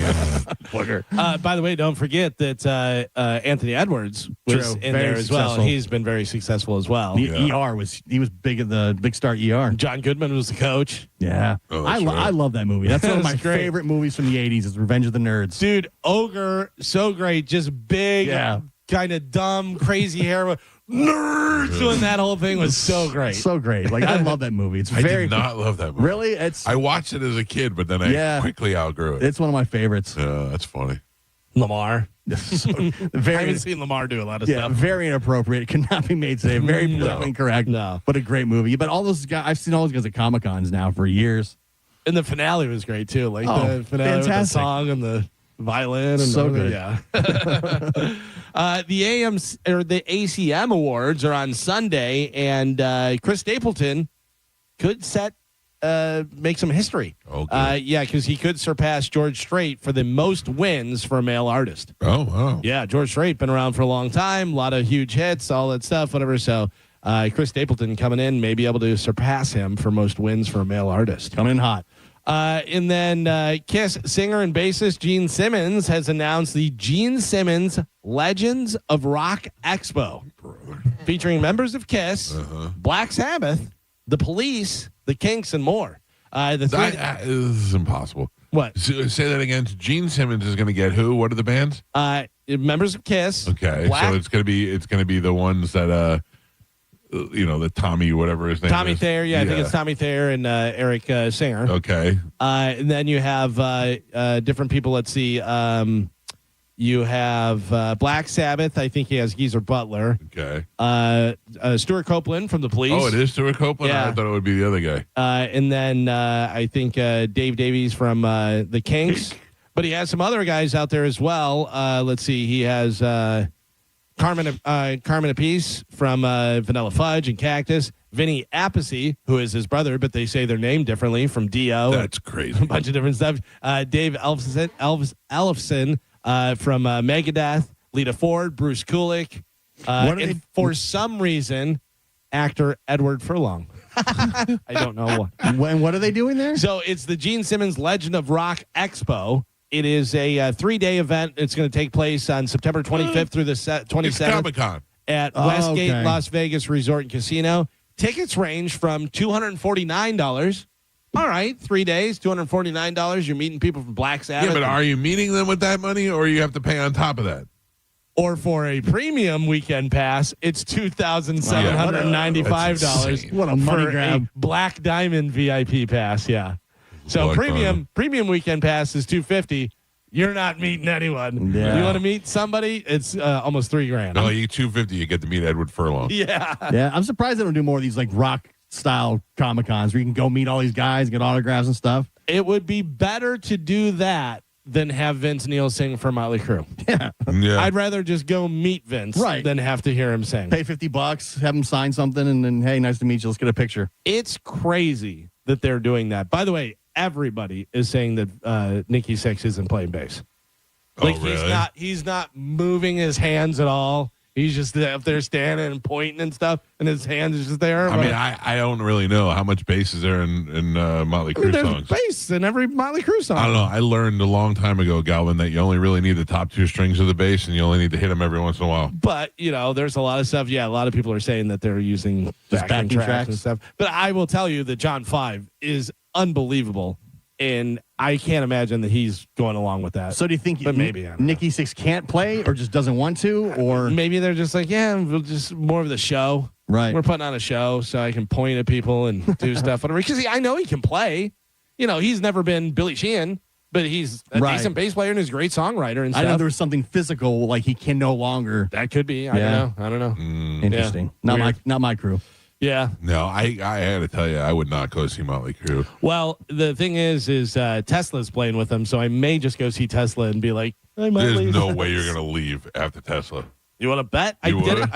Booger. By the way, don't forget that Anthony Edwards was in Very there as well, successful. and he's been very successful as well. ER was big in the Big Star ER. John Goodman was the coach. Yeah, Oh, I love that movie. That's one of my That's great. favorite movies from the '80s. Is Revenge of the Nerds. Dude, Ogre, so great, just big, kind of dumb, crazy hair. Nerds doing that whole thing was so great. So great. Like, I love that movie. It's I very did not love that movie. Really? I watched it as a kid, but then I quickly outgrew it. It's one of my favorites. Yeah, that's funny. Lamar. So, I very, haven't seen Lamar do a lot of yeah, stuff. very inappropriate. It could not be made today. Very politically incorrect. No. But a great movie. But all those guys, I've seen all those guys at Comic Cons now for years. And the finale was great too. Like Oh, the finale with the fantastic. song and the violin and So the, good. Yeah. The ACM awards are on Sunday, and Chris Stapleton could make some history. Okay. Yeah, because he could surpass George Strait for the most wins for a male artist. Oh, wow. Yeah, George Strait been around for a long time, a lot of huge hits, all that stuff, whatever. So Chris Stapleton coming in may be able to surpass him for most wins for a male artist. Coming in hot. And then Kiss singer and bassist Gene Simmons has announced the Gene Simmons Legends of Rock Expo, featuring members of Kiss, Black Sabbath, The Police, The Kinks, and more. This is impossible. What? Say that again. Gene Simmons is going to get who? What are the bands? Members of Kiss. Okay, Black, so it's going to be the ones that the Tommy, whatever his name Tommy is. Thayer. Yeah, I think it's Tommy Thayer and Eric Singer. Okay. And then you have different people. Let's see. You have Black Sabbath. I think he has Geezer Butler. Okay. Stuart Copeland from The Police. Oh, it is Stuart Copeland? Yeah. I thought it would be the other guy. And then I think Dave Davies from The Kinks. But he has some other guys out there as well. Let's see. He has Carmen Appice from Vanilla Fudge and Cactus. Vinny Appice, who is his brother, but they say their name differently, from Dio. That's crazy. A bunch of different stuff. Dave Ellefson from Megadeth. Lita Ford, Bruce Kulick. And for some reason, actor Edward Furlong. I don't know what. What are they doing there? So it's the Gene Simmons Legend of Rock Expo. It is a 3-day event. It's going to take place on September 25th through the 27th. It's Comic-Con. At Westgate Las Vegas Resort and Casino. Tickets range from $249. All right, 3 days, $249. You're meeting people from Black Sabbath. Yeah, but are you meeting them with that money, or you have to pay on top of that? Or for a premium weekend pass, it's $2,795 What a money for grab. a Black Diamond VIP pass. Yeah. So Black premium weekend pass is $250. You're not meeting anyone. Yeah. You want to meet somebody? It's almost $3,000. No, you $250, you get to meet Edward Furlong. Yeah. Yeah, I'm surprised they don't do more of these like rock style Comic Cons where you can go meet all these guys, get autographs and stuff. It would be better to do that than have Vince Neil sing for Motley Crue. Yeah. I'd rather just go meet Vince than have to hear him sing. Pay $50, have him sign something, and then, hey, nice to meet you. Let's get a picture. It's crazy that they're doing that. By the way, everybody is saying that Nikki Sixx isn't playing bass. Like really? he's not moving his hands at all. He's just up there standing and pointing and stuff, and his hands is just there. I mean, I don't really know how much bass is there in Motley Crue there's songs. bass in every Motley Crue song. I don't know. I learned a long time ago, Galvin, that you only really need the top 2 strings of the bass, and you only need to hit them every once in a while. But, there's a lot of stuff. Yeah, a lot of people are saying that they're using backing tracks and stuff. But I will tell you that John 5 is unbelievable, and I can't imagine that he's going along with that. So do you think maybe Nikki Sixx can't play or just doesn't want to? Or maybe they're just like, yeah, we'll just more of the show. Right. We're putting on a show so I can point at people and do stuff. Whatever. Because I know he can play. He's never been Billy Sheehan, but he's a decent bass player and he's a great songwriter and stuff. I know there was something physical, like he can no longer. That could be. I don't know. Interesting. Yeah. Not my crew. Yeah. No, I had to tell you, I would not go see Motley Crue. Well, the thing is Tesla's playing with them, so I may just go see Tesla and be like, I might There's leave. no way you're going to leave after Tesla. You want to bet? I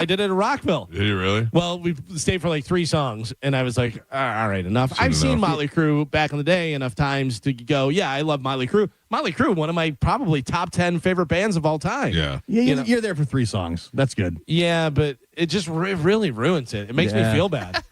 did it at Rockville. Did you really? Well, we stayed for like 3 songs, and I was like, all right, enough. I've seen Motley Crue back in the day enough times to go, yeah, I love Motley Crue. Motley Crue, one of my probably top 10 favorite bands of all time. Yeah. You're there for 3 songs. That's good. Yeah, but it just really ruins it. It makes me feel bad.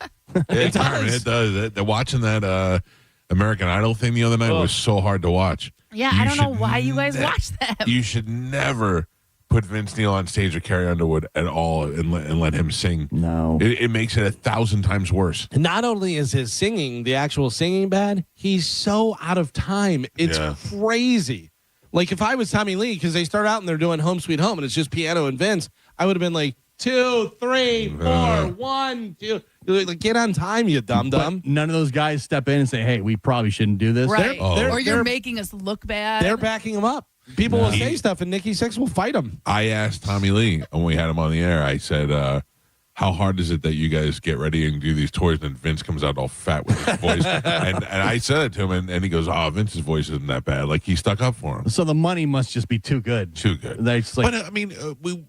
It does. Watching that American Idol thing the other night was so hard to watch. Yeah, I don't know why you guys watch that. You should never put Vince Neil on stage with Carrie Underwood at all and let him sing. No. It makes it 1,000 times worse. Not only is his singing, the actual singing bad, he's so out of time. It's crazy. Like if I was Tommy Lee, because they start out and they're doing Home Sweet Home and it's just piano and Vince, I would have been like 2, 3, 4, 1, 2. Like, get on time, you dumb. None of those guys step in and say, hey, we probably shouldn't do this. Right. Or you're making us look bad. They're backing him up. People will say stuff, and Nikki Sixx will fight him. I asked Tommy Lee when we had him on the air, I said, how hard is it that you guys get ready and do these tours, and Vince comes out all fat with his voice? and I said it to him, and he goes, Vince's voice isn't that bad. Like, he stuck up for him. So the money must just be too good. Too good. Like, but, I mean,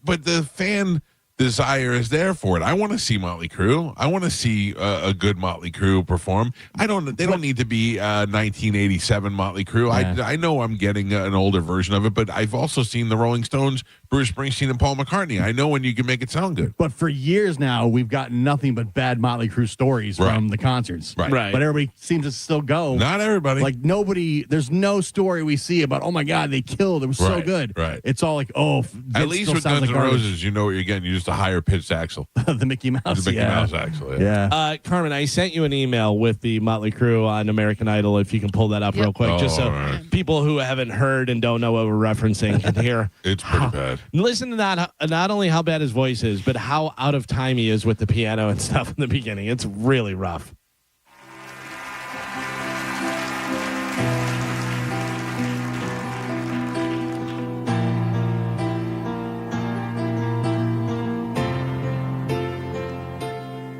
but the fan desire is there for it. I want to see Motley Crue. I want to see a good Motley Crue perform. They don't need to be 1987 Motley Crue. Yeah. I know I'm getting an older version of it, but I've also seen the Rolling Stones, Bruce Springsteen, and Paul McCartney. I know when you can make it sound good. But for years now, we've gotten nothing but bad Motley Crue stories from the concerts. Right. But everybody seems to still go. Not everybody. Like there's no story we see about, oh my God, they killed. It was so good. Right. It's all like, Vince at least still with sounds Guns like N' garbage. Roses, you know what you're getting. You just a higher pitched axle. The Mickey Mouse. The Mickey Mouse axle. Yeah. Carmen, I sent you an email with the Motley Crue on American Idol. If you can pull that up real quick, just so people who haven't heard and don't know what we're referencing can hear. It's pretty bad. Listen to that. Not only how bad his voice is, but how out of time he is with the piano and stuff in the beginning. It's really rough.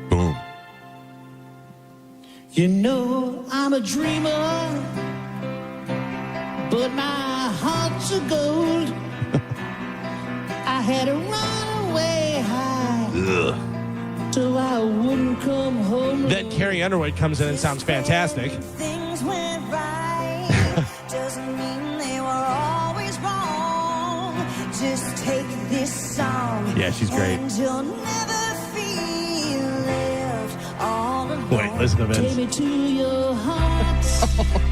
Boom. You know I'm a dreamer, but my heart's of gold. I had to run away high, so I wouldn't come home. Then Carrie Underwood comes in and sounds fantastic. Things went right, doesn't mean they were always wrong. Just take this song. Yeah, she's great. And you'll never feel left all alone. Wait, listen to Take Vince. me to your heart.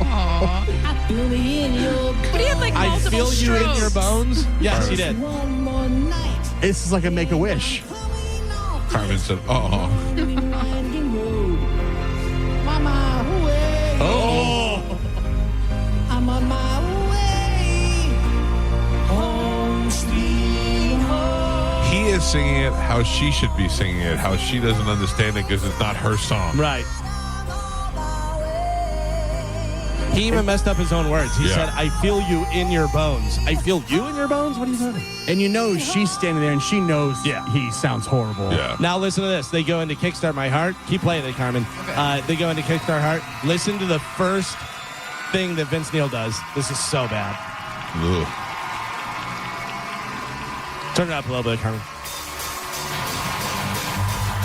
I feel me in your bones. But he had like I multiple feel you in strokes. your bones. Yes, he did. One more night. This is like a Make-A-Wish. Carmen said, Oh. I'm on my way home, sweet home. he is singing it how she should be singing it, how she doesn't understand it because it's not her song. Right. He even messed up his own words. He said, I feel you in your bones. I feel you in your bones? What are you talking? And you know she's standing there and she knows he sounds horrible. Yeah. Now listen to this. They go into Kickstart My Heart. Keep playing it, Carmen. They go into Kickstart Heart. Listen to the first thing that Vince Neil does. This is so bad. Ugh. Turn it up a little bit, Carmen.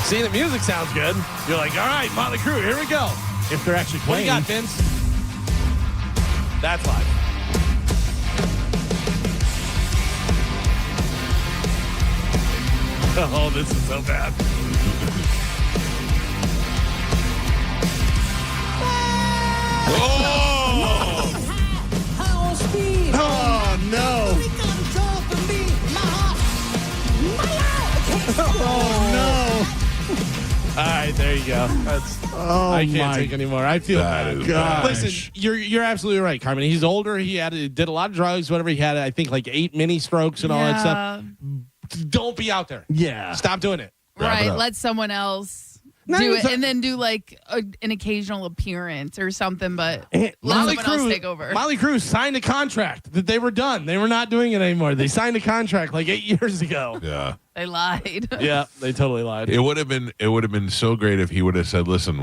See, the music sounds good. You're like, all right, Motley Crue, here we go. If they're actually What do playing. you got, Vince? That's live. Oh, this is so bad. Oh, no. Oh, no. All right, there you go. I can't take anymore. I feel bad. gosh. Listen, you're absolutely right, Carmen. He's older. He did a lot of drugs. Whatever he had, I think like 8 mini strokes and all that stuff. Don't be out there. Yeah. Stop doing it. Right. Let someone else do it and then do like an occasional appearance or something, but let someone else take over. Molly Cruz signed a contract that they were done. They were not doing it anymore. They signed a contract like 8 years ago. Yeah. They lied. Yeah, they totally lied. It would have been so great if he would have said, "Listen,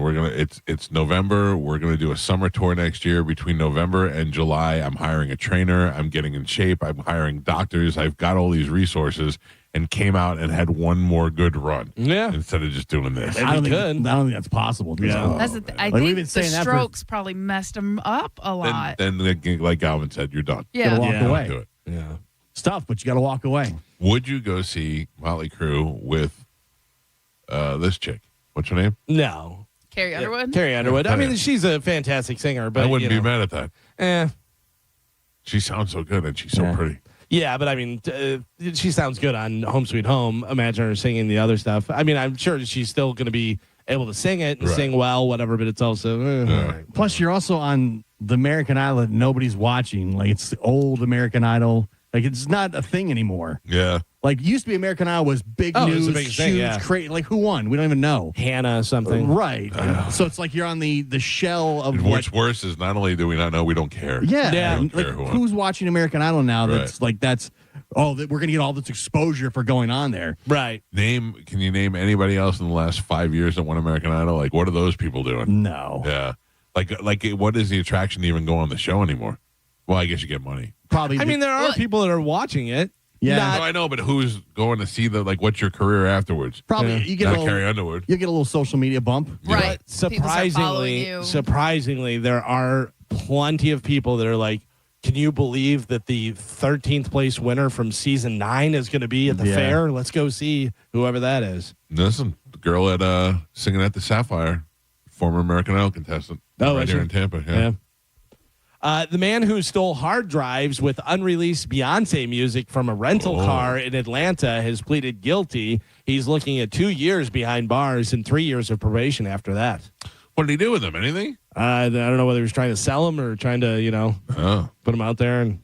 it's November. We're gonna do a summer tour next year. Between November and July, I'm hiring a trainer. I'm getting in shape. I'm hiring doctors. I've got all these resources." And came out and had one more good run. Yeah. Instead of just doing this. I don't think that's possible. Yeah. That's I think the strokes probably messed him up a lot. Then like Galvin said, you're done. Yeah. You gotta walk away. Do it. Yeah. It's tough, but you got to walk away. Would you go see Motley Crue with this chick? What's her name? No. Carrie Underwood? Carrie Underwood. I mean, she's a fantastic singer, but I wouldn't be mad at that. She sounds so good and she's so pretty. Yeah, but I mean, she sounds good on Home Sweet Home. Imagine her singing the other stuff. I mean, I'm sure she's still going to be able to sing it and sing well, whatever, but it's also... Plus, you're also on the American Idol that nobody's watching. Like, it's the old American Idol. Like, it's not a thing anymore. Yeah. Like, used to be American Idol was big news, it was a big thing, huge, like, who won? We don't even know. Hannah something. Right. So it's like you're on the shell of what's worse is not only do we not know, we don't care. Yeah. We don't Like, care who won. who's watching American Idol now that's we're going to get all this exposure for going on there. Right. Can you name anybody else in the last 5 years that won American Idol? Like, what are those people doing? No. Yeah. Like, what is the attraction to even go on the show anymore? Well, I guess you get money. Probably. I mean, there are people that are watching it. Yeah. No, I know, but who's going to see what's your career afterwards? Probably. You get not Carrie Underwood. You get a little social media bump. Right. Surprisingly, there are plenty of people that are like, can you believe that the 13th place winner from season 9 is going to be at the fair? Let's go see whoever that is. Listen, the girl at singing at the Sapphire, former American Idol contestant. Right here in Tampa. Yeah. The man who stole hard drives with unreleased Beyonce music from a rental car in Atlanta has pleaded guilty. He's looking at 2 years behind bars and 3 years of probation after that. What did he do with them? Anything? I don't know whether he was trying to sell them or trying to, put them out there and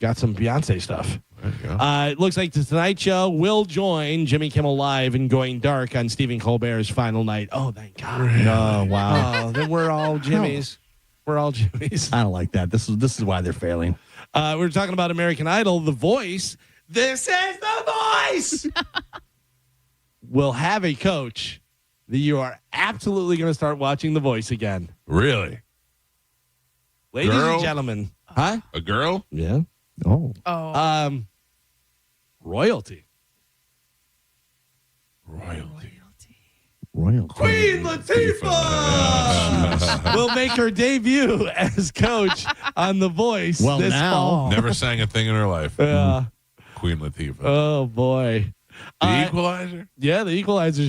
got some Beyonce stuff. It looks like the Tonight Show will join Jimmy Kimmel Live in Going Dark on Stephen Colbert's final night. Oh, thank God. Really? Oh, wow. Then we're all Jimmys. We're all Jimmys. I don't like that. This is why they're failing. We're talking about American Idol, The Voice. This is The Voice. We'll have a coach that you are absolutely going to start watching The Voice again. Really? Ladies and gentlemen. Huh? A girl? Yeah. Oh. Royalty. Queen Latifah will make her debut as coach on The Voice this fall. Never sang a thing in her life. Yeah. Queen Latifah. Oh, boy. The Equalizer? Yeah, The Equalizer.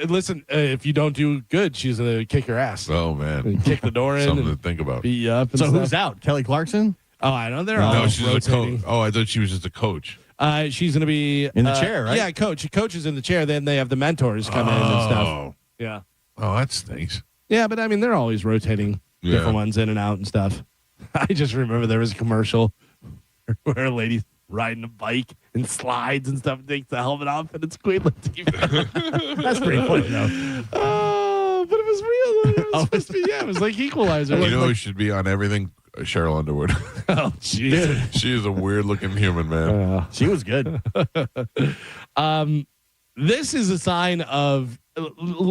Listen, if you don't do good, she's going to kick your ass. Oh, man. Kick the door in. Something to think about. Beat you up and So stuff. who's out? Kelly Clarkson? Oh, I know. They're all No, she's a rotating. coach. Oh, I thought she was just a coach. She's going to be in the chair, right? Yeah, coach. Coach is in the chair. Then they have the mentors come in and stuff. Yeah. Oh, that stinks. Yeah, but I mean, they're always rotating different ones in and out and stuff. I just remember there was a commercial where a lady's riding a bike and slides and stuff, takes the helmet off, and it's Queen Latifah. That's pretty funny, though. Oh, but it was real. It was supposed to be, it was like Equalizer. You know who should be on everything? Cheryl Underwood. Oh, jeez. She is a weird-looking human, man. She was good. This is a sign of,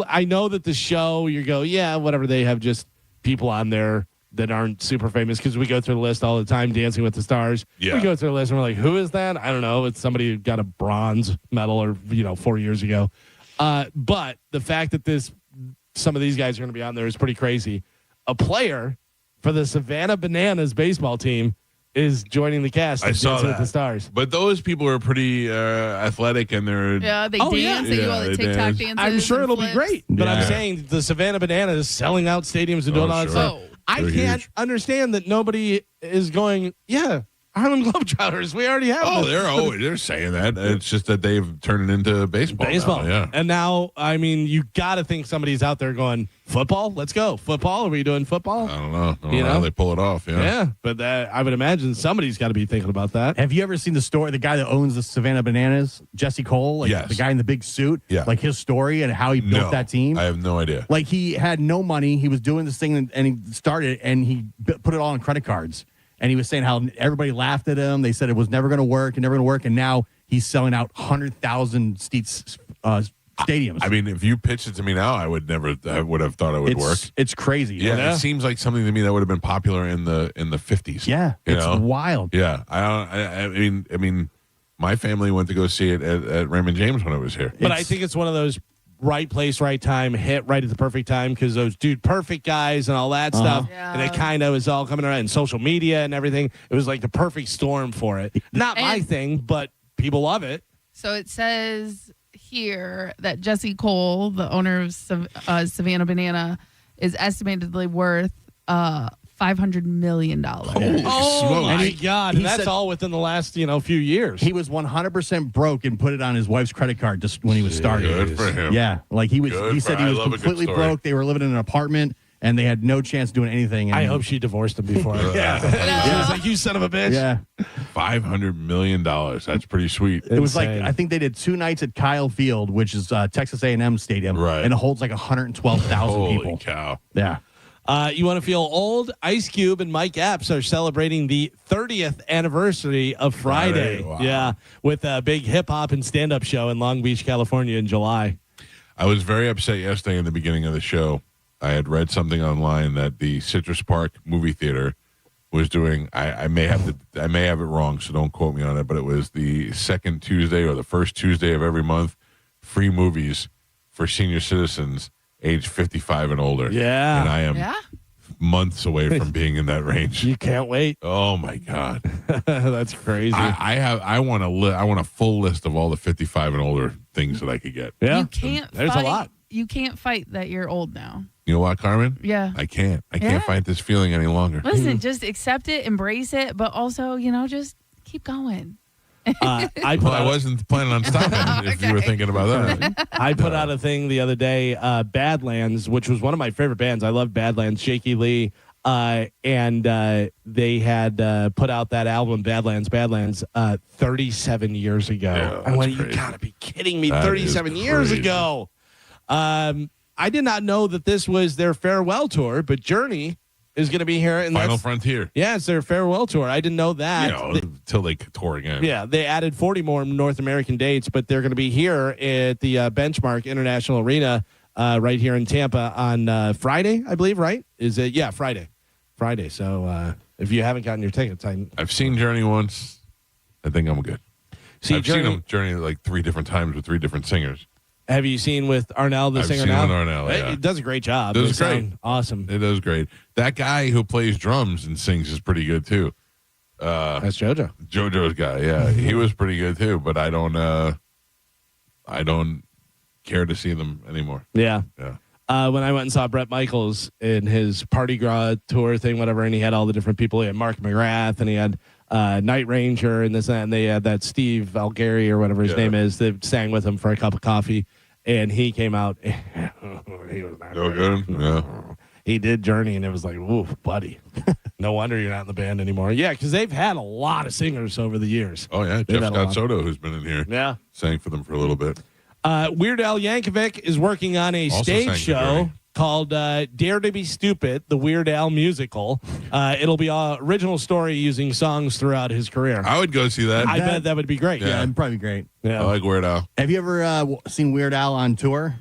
I know that the show, you go, yeah, whatever, they have just people on there that aren't super famous, because we go through the list all the time, Dancing with the Stars. Yeah. We go through the list and we're like, who is that? I don't know. It's somebody who got a bronze medal or 4 years ago. But the fact that some of these guys are going to be on there is pretty crazy. A player for the Savannah Bananas baseball team is joining the cast of I saw Dancing that. with the Stars. But those people are pretty athletic, and they're they dance. They do all the they TikTok dance. dances. I'm sure and it'll be flips. great. But I'm Yeah. saying the Savannah Bananas selling out stadiums and doing all that sure. stuff. I They're can't huge. understand that nobody is going, yeah, Harlem Globetrotters. We already have them. They're saying that. It's just that they've turned it into baseball. Now, yeah. And now, I mean, you got to think somebody's out there going, football? Let's go. Football? Are we doing football? I don't know how they pull it off. Yeah, but I would imagine somebody's got to be thinking about that. Have you ever seen the story, the guy that owns the Savannah Bananas, Jesse Cole? Yes. The guy in the big suit? Yeah. Like his story and how he built that team? I have no idea. Like he had no money. He was doing this thing and he started and he put it all on credit cards. And he was saying how everybody laughed at him. They said it was never going to work and now he's selling out 100,000 seats stadiums. I mean, if you pitched it to me now, I would have thought it would work. It's crazy. Yeah, it seems like something to me that would have been popular in the 50s. Yeah, it's wild. Yeah, I mean, my family went to go see it at Raymond James when it was here. But I think it's one of those right place, right time, hit right at the perfect time because those perfect guys and all that stuff. Yeah. And it kind of is all coming around and social media and everything. It was like the perfect storm for it. Not my thing, but people love it. So it says here that Jesse Cole, the owner of Savannah Banana, is estimatedly worth $500 million. Oh my God. And that's all within the last, few years. He was 100% broke and put it on his wife's credit card just when he was starting. Good for him. Yeah. Like he said he was completely broke. They were living in an apartment and they had no chance of doing anything. I hope she divorced him before. Yeah. She was like, you son of a bitch. Yeah. $500 million. That's pretty sweet. It was like, I think they did 2 nights at Kyle Field, which is Texas A&M Stadium. Right. And it holds like 112,000 people. Holy cow. Yeah. You want to feel old? Ice Cube and Mike Epps are celebrating the 30th anniversary of Friday. Wow. Yeah, with a big hip-hop and stand-up show in Long Beach, California in July. I was very upset yesterday in the beginning of the show. I had read something online that the Citrus Park movie theater was doing. I may have it wrong, so don't quote me on it. But it was the second Tuesday or the first Tuesday of every month, free movies for senior citizens age 55 and older. Yeah, and I am months away from being in that range. You can't wait. Oh my God, that's crazy. I want a full list of all the 55 and older things that I could get. Yeah, you can't. There's a lot. You can't fight that you're old now. You know what, Carmen? Yeah. I can't fight this feeling any longer. Listen, just accept it, embrace it, but also, just keep going. I wasn't planning on stopping if you were thinking about that. I put out a thing the other day, Badlands, which was one of my favorite bands. I love Badlands, Shaky Lee. And they had put out that album, Badlands, 37 years ago. Yeah, I went, crazy. you got to be kidding me, That 37 is years crazy. ago. I did not know that this was their farewell tour, but Journey is going to be here. And Final Frontier. Yeah, it's their farewell tour. I didn't know that. Until they tour again. Yeah, they added 40 more North American dates, but they're going to be here at the Benchmark International Arena right here in Tampa on Friday, I believe, right? Is it? Yeah, Friday. So if you haven't gotten your tickets, I've seen Journey once. I think I'm good. I've seen them Journey like 3 different times with 3 different singers. Have you seen with Arnell, the I've singer seen now? with Arnell, yeah. It does a great job. It does They great. sound awesome. It does great. That guy who plays drums and sings is pretty good too. That's JoJo. JoJo's guy, yeah. He was pretty good too, but I don't care to see them anymore. Yeah. Yeah. When I went and saw Bret Michaels in his Party Gras tour thing, whatever, and he had all the different people. He had Mark McGrath, and he had Night Ranger, and this, and they had that Steve Algary or whatever his name is that sang with him for a cup of coffee, and he came out. He was not So great. good. Yeah. He did Journey, and it was like, ooh, buddy. No wonder you're not in the band anymore. Yeah, because they've had a lot of singers over the years. Oh yeah, They've Jeff had a Scott lot. Soto, who's been in here, sang for them for a little bit. Weird Al Yankovic is working on a Also stage sang for show Journey. called Dare to Be Stupid, the Weird Al musical. It'll be an original story using songs throughout his career. I would go see that. I bet that would be great. Yeah, it'd probably be great. Yeah. I like Weird Al. Have you ever seen Weird Al on tour?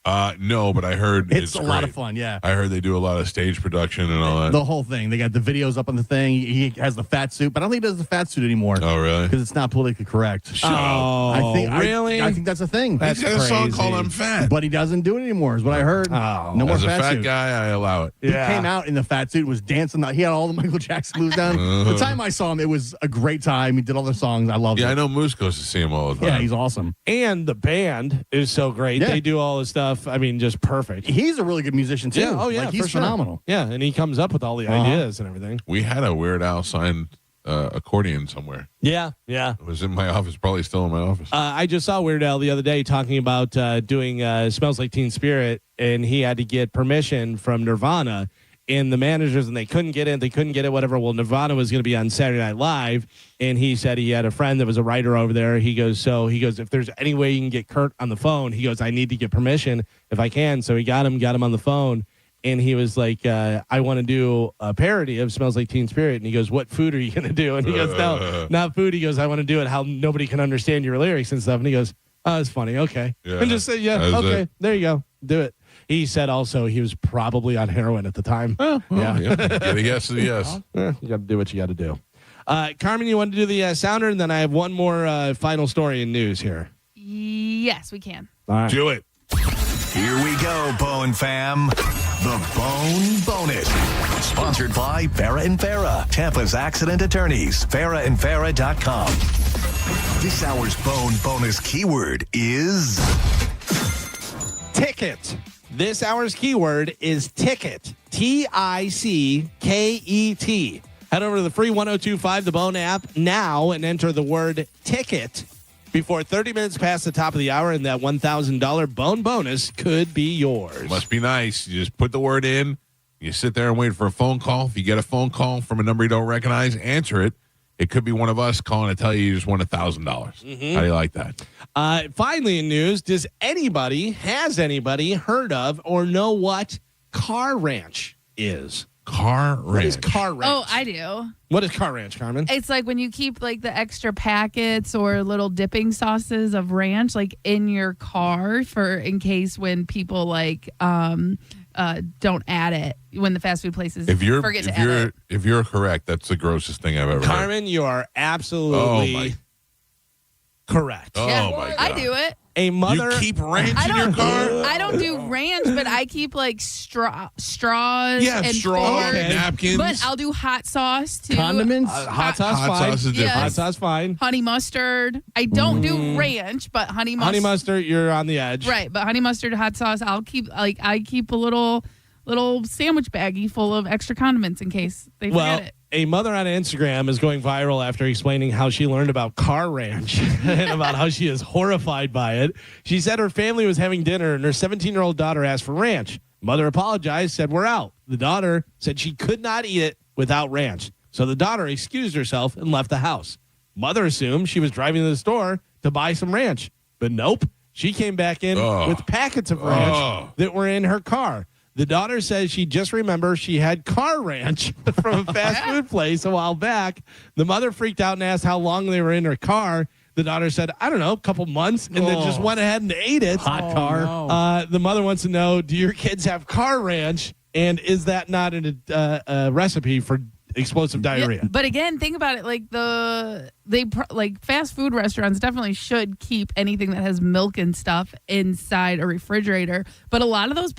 No, but I heard It's a lot great. of fun, yeah. I heard they do a lot of stage production and all that. The whole thing. They got the videos up on the thing. He has the fat suit, but I don't think he does the fat suit anymore. Oh, really? Because it's not politically correct. Shut up. Really? I think that's a thing. That's He's got a song crazy. called "I'm Fat." But he doesn't do it anymore, is what I heard. Oh. No more As a fat fat suit. guy, I allow it. He came out in the fat suit, was dancing. He had all the Michael Jackson moves down. The time I saw him, it was a great time. He did all the songs. I loved Yeah, it. I know Moose goes to see him all the time. Yeah, he's awesome. And the band is so great. Yeah. They do all the stuff. I mean, just perfect. He's a really good musician, too. Yeah, oh yeah, Like, he's for sure. phenomenal. Yeah, and he comes up with all the ideas and everything. We had a Weird Al signed accordion somewhere. Yeah. It was in my office, probably still in my office. I just saw Weird Al the other day talking about doing Smells Like Teen Spirit, and he had to get permission from Nirvana and the managers, and they couldn't get it, whatever. Well, Nirvana was going to be on Saturday Night Live, and he said he had a friend that was a writer over there. He goes, if there's any way you can get Kurt on the phone, he goes, I need to get permission if I can. So he got him on the phone. And he was like, I want to do a parody of Smells Like Teen Spirit. And he goes, what food are you going to do? And he goes, no, not food. He goes, I want to do it how nobody can understand your lyrics and stuff. And he goes, oh, it's funny. Okay. Yeah, and just say, okay, there you go. Do it. He said also he was probably on heroin at the time. Yeah. Yes. You got to do what you got to do. Carmen, you want to do the sounder? And then I have one more final story in news here. Yes, we can. All right. Do it. Here we go, Bone Fam. The Bone Bonus. Sponsored by Farrah and Farrah, Tampa's accident attorneys. FarrahandFarrah.com. This hour's Bone Bonus keyword is ticket. This hour's keyword is ticket. T-I-C-K-E-T. Head over to the free 1025 The Bone app now and enter the word ticket before 30 minutes past the top of the hour, and that $1,000 Bone Bonus could be yours. Must be nice. You just put the word in. You sit there and wait for a phone call. If you get a phone call from a number you don't recognize, answer it. It could be one of us calling to tell you just won $1,000. How do you like that? Finally, in news, has anybody heard of or know what Car Ranch is? Car Ranch. What is Car Ranch? Oh, I do. What is Car Ranch, Carmen? It's like when you keep like the extra packets or little dipping sauces of ranch like in your car for in case when people like don't add it when the fast food places forget to add it. If you're correct, that's the grossest thing I've ever heard. Carmen, you are absolutely correct. Oh Yeah, my God. I do it. A mother. You keep ranch in your car? I don't do ranch, but I keep like straws. Yeah, and straws, forks. napkins. But I'll do hot sauce too. Condiments? Hot sauce Hot fine. sauce is different. Hot sauce fine. Honey mustard. I don't do ranch, but honey mustard. Honey mustard, you're on the edge. Right, but honey mustard, hot sauce. I keep a little sandwich baggie full of extra condiments in case they forget it. A mother on Instagram is going viral after explaining how she learned about Car Ranch and about how she is horrified by it. She said her family was having dinner and her 17-year-old daughter asked for ranch. Mother apologized, said, we're out. The daughter said she could not eat it without ranch. So the daughter excused herself and left the house. Mother assumed she was driving to the store to buy some ranch. But nope, she came back in with packets of ranch that were in her car. The daughter says she just remembers she had Car Ranch from a fast food place a while back. The mother freaked out and asked how long they were in her car. The daughter said, I don't know, a couple months, and then just went ahead and ate it. Hot car. No. The mother wants to know, do your kids have Car Ranch? And is that not a recipe for explosive diarrhea? Yeah, but again, think about it. Like fast food restaurants definitely should keep anything that has milk and stuff inside a refrigerator. But a lot of those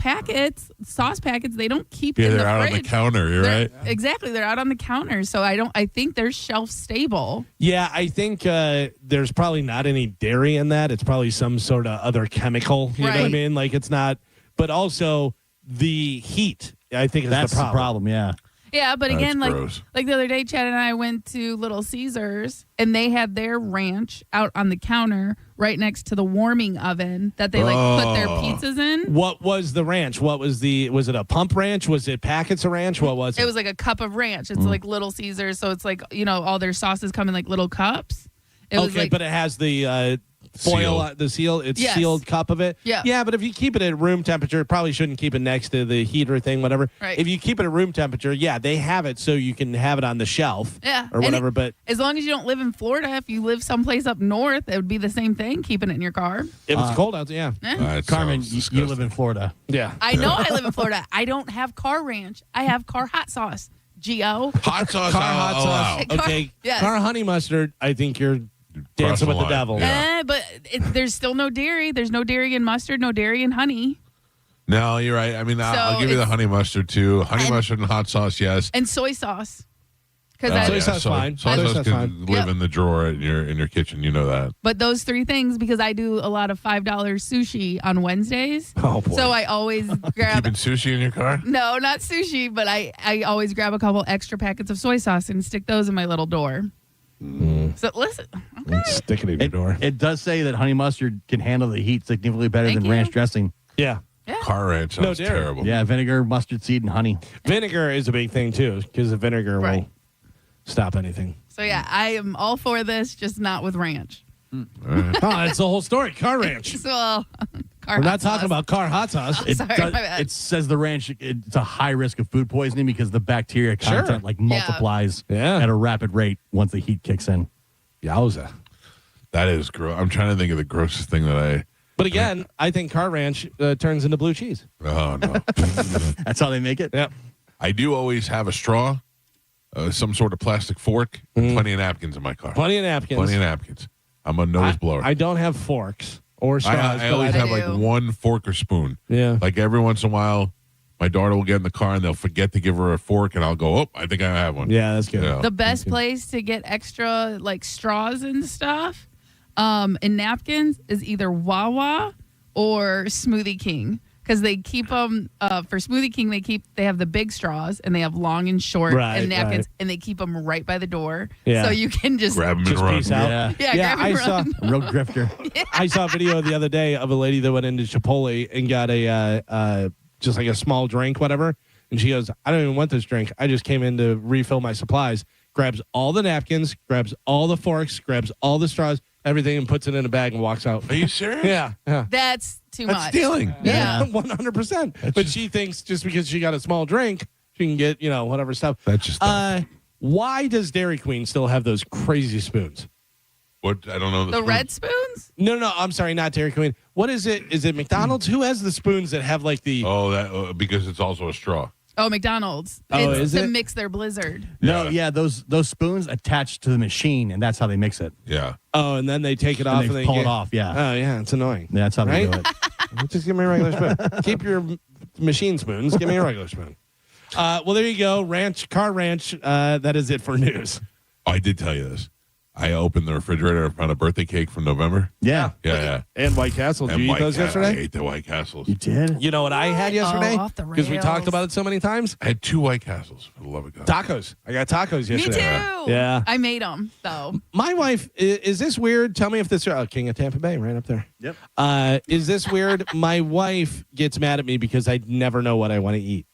sauce packets, they don't keep in the fridge. They're out on the counter. You're right. Exactly, they're out on the counter. So I think they're shelf stable. Yeah, I think there's probably not any dairy in that. It's probably some sort of other chemical. You know what I mean? Like it's not. But also the heat, I think, is That's the problem. Yeah. Yeah, but again, gross. like the other day, Chad and I went to Little Caesars, and they had their ranch out on the counter right next to the warming oven that they put their pizzas in. What was the ranch? Was it a pump ranch? Was it packets of ranch? What was it? It was like a cup of ranch. It's like Little Caesars, so it's like, all their sauces come in like little cups. But it has the foil, the seal. It's sealed cup of it. Yeah, but if you keep it at room temperature, probably shouldn't keep it next to the heater thing, whatever. Right. If you keep it at room temperature, they have it so you can have it on the shelf. Yeah. Or whatever. But as long as you don't live in Florida, if you live someplace up north, it would be the same thing, keeping it in your car. If it's cold out, yeah. Carmen, you live in Florida. Yeah. I know I live in Florida. I don't have Car Ranch. I have Car Hot Sauce. Geo. Hot sauce. Car hot sauce. Okay. Yes. Car honey mustard, I think you're dancing with the devil. But there's still no dairy. There's no dairy in mustard, no dairy in honey. No, you're right. I mean, I'll give you the honey mustard, too. Honey mustard and hot sauce, yes. And soy sauce. Soy sauce fine. Soy sauce can live in the drawer in your kitchen. You know that. But those three things, because I do a lot of $5 sushi on Wednesdays. Oh, boy. So I always grab. Keeping sushi in your car? No, not sushi, but I always grab a couple extra packets of soy sauce and stick those in my little door. So listen. Okay. Stick it in your door. It does say that honey mustard can handle the heat significantly better than ranch dressing. Yeah. Car ranch sounds terrible. Yeah, vinegar, mustard seed, and honey. Vinegar is a big thing, too, because the vinegar will stop anything. So, yeah, I am all for this, just not with ranch. Oh, that's the whole story. Car ranch. So, car We're not hot talking sauce. about car hot sauce. It, Sorry, my bad. it says the ranch, it's a high risk of food poisoning because the bacteria content multiplies at a rapid rate once the heat kicks in. Yowza. That is gross. I'm trying to think of the grossest thing that I... But again, I think car ranch turns into blue cheese. Oh, no. That's how they make it? Yep. I do always have a straw, some sort of plastic fork, and plenty of napkins in my car. Plenty of napkins. I'm a nose blower. I don't have forks or straws. I always have like one fork or spoon. Yeah. Like every once in a while, my daughter will get in the car and they'll forget to give her a fork, and I'll go, oh, I think I have one. Yeah, that's good. You know? The best place to get extra like straws and stuff and napkins is either Wawa or Smoothie King, because they keep them for Smoothie King. They have the big straws and they have long and short and napkins, and they keep them right by the door, so you can just grab them and run. Peace out. grab and run. A real grifter. I saw a video the other day of a lady that went into Chipotle and got a just like a small drink, whatever. And she goes, I don't even want this drink. I just came in to refill my supplies. Grabs all the napkins, grabs all the forks, grabs all the straws, everything, and puts it in a bag and walks out. Are you serious? Yeah. That's too That's much. stealing. Yeah. 100%. But she thinks just because she got a small drink, she can get, whatever stuff. That's just why does Dairy Queen still have those crazy spoons? What? I don't know. The red spoons? No, I'm sorry, not Dairy Queen. What is it? Is it McDonald's? Who has the spoons that have like the... Oh, that because it's also a straw. Oh, McDonald's. Oh, it's is to it? mix their Blizzard. No, those spoons attached to the machine, and that's how they mix it. Yeah. Oh, and then they take it off and they pull it off, yeah. Oh, yeah, it's annoying. Yeah, that's how they Right? do it. Just give me a regular spoon. Keep your machine spoons. Give me a regular spoon. Well, there you go. Car ranch. That is it for news. Oh, I did tell you this. I opened the refrigerator and found a birthday cake from November. Yeah. Yeah. And White Castle. Did you eat those yesterday? I ate the White Castles. You did? You know what I had yesterday? off the Because we talked rails. about it so many times. I had 2 White Castles, for the love of God. Tacos. I got tacos Me yesterday. too. Yeah. I made them, though. My wife, is this weird? Tell me if this, King of Tampa Bay, right up there. Yep. Is this weird? My wife gets mad at me because I never know what I want to eat.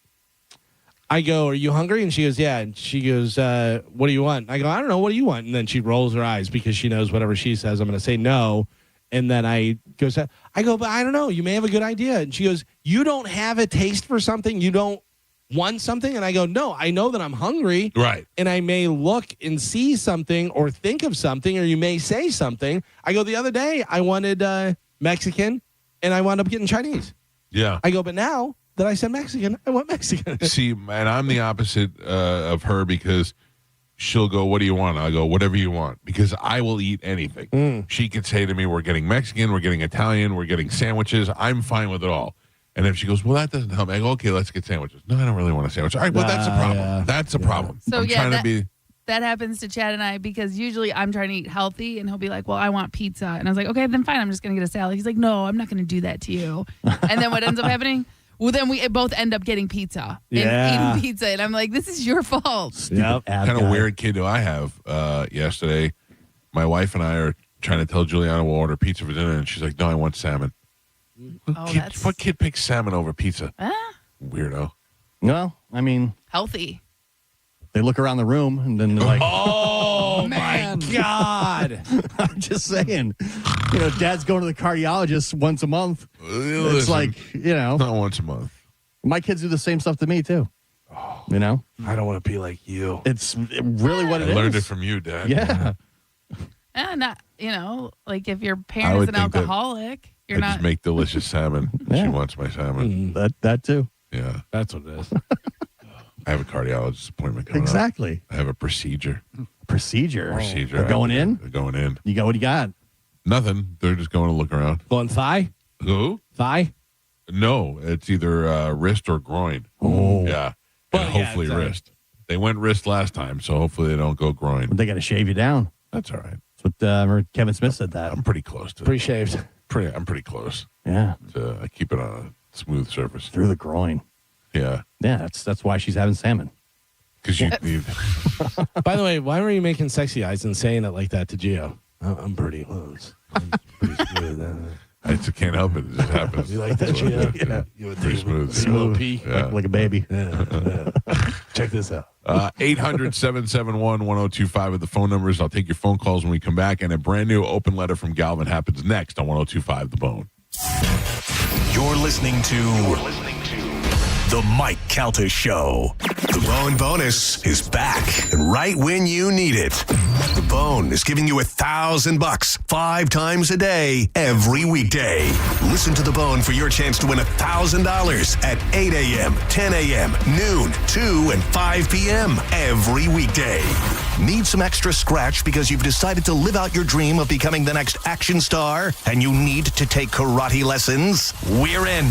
I go, are you hungry? And she goes, yeah. And she goes, what do you want? I go, I don't know. What do you want? And then she rolls her eyes because she knows whatever she says, I'm going to say no. And then I go, but I don't know. You may have a good idea. And she goes, you don't have a taste for something? You don't want something? And I go, no, I know that I'm hungry. Right. And I may look and see something or think of something, or you may say something. I go, the other day I wanted Mexican and I wound up getting Chinese. Yeah. I go, but now that I said Mexican, I want Mexican. See, and I'm the opposite of her because she'll go, what do you want? I go, whatever you want, because I will eat anything. She could say to me, we're getting Mexican, we're getting Italian, we're getting sandwiches. I'm fine with it all. And if she goes, well, that doesn't help me, I go, okay, let's get sandwiches. No, I don't really want a sandwich. All right, well, that's a problem. Yeah. That's a problem. So, I'm trying to be... that happens to Chad and I, because usually I'm trying to eat healthy and he'll be like, well, I want pizza. And I was like, okay, then fine. I'm just going to get a salad. He's like, no, I'm not going to do that to you. And then what ends up happening? Well, then we both end up getting pizza and eating pizza. And I'm like, this is your fault. Yep. Kind of weird kid do I have. Yesterday, my wife and I are trying to tell Juliana we'll order pizza for dinner, and she's like, no, I want salmon. What kid picks salmon over pizza? Weirdo. Well, I mean, Healthy. they look around the room and then they're like, Oh, my God. I'm just saying. Dad's going to the cardiologist once a month. It's Listen, like, not once a month. my kids do the same stuff to me, too. I don't want to be like you. It's really what it I is. learned it from you, Dad. Yeah. Not, like if your I parent would is an think that alcoholic, you're I not. just make delicious salmon. Yeah. She wants my salmon. That too. Yeah. That's what it is. I have a cardiologist appointment coming up. Exactly. I have a procedure. Procedure. They're going in? They're going in. You got what you got? Nothing. They're just going to look around. Going thigh? Who? Thigh? No, it's either wrist or groin. Oh. Yeah. Well, And yeah, hopefully it's, wrist. They went wrist last time, so hopefully they don't go groin. But they got to shave you down. That's all right. That's what Kevin Smith said that. I'm pretty close to Pre-shaved. I'm pretty close. Yeah. I keep it on a smooth surface. Through the groin. Yeah. Yeah, that's why she's having salmon. Because you need. By the way, why were you making sexy eyes and saying it like that to Gio? I'm pretty close. I'm pretty smooth. I just can't help it. It just happens. You like that, Gio? Yeah. You Pretty smooth. Smooth pee. Yeah. Like a baby. Yeah. Check this out. 800-771-1025 are the phone numbers. I'll take your phone calls when we come back. And a brand new open letter from Galvin happens next on 1025 The Bone. You're listening to The Mike Calta Show. The Bone Bonus is back and right when you need it. The Bone is giving you $1,000 5 times a day, every weekday. Listen to The Bone for your chance to win $1,000 at 8 a.m., 10 a.m., noon, 2, and 5 p.m. every weekday. Need some extra scratch because you've decided to live out your dream of becoming the next action star and you need to take karate lessons? We're in.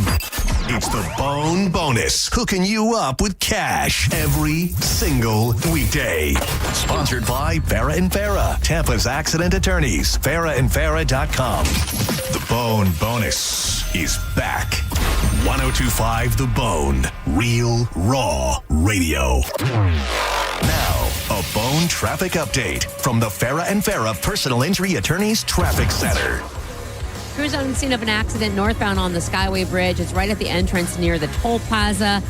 It's the Bone Bonus, hooking you up with cash every single weekday. Sponsored by Farah and Farah, Tampa's accident attorneys, farahandfarah.com. The Bone Bonus is back. 1025 The Bone, real, raw radio. Now, a Bone traffic update from the Farah and Farah Personal Injury Attorneys Traffic Center. Crews on the scene of an accident northbound on the Skyway Bridge. It's right at the entrance near the toll plaza.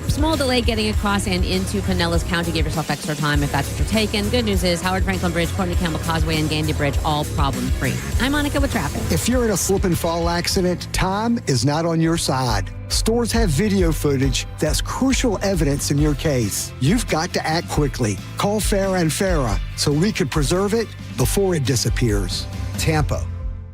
Small delay getting across and into Pinellas County. Give yourself extra time if that's what you're taking. Good news is Howard Franklin Bridge, Courtney Campbell Causeway, and Gandy Bridge all problem-free. I'm Monica with traffic. If you're in a slip and fall accident, time is not on your side. Stores have video footage that's crucial evidence in your case. You've got to act quickly. Call Farah and Farah so we can preserve it before it disappears. Tampa.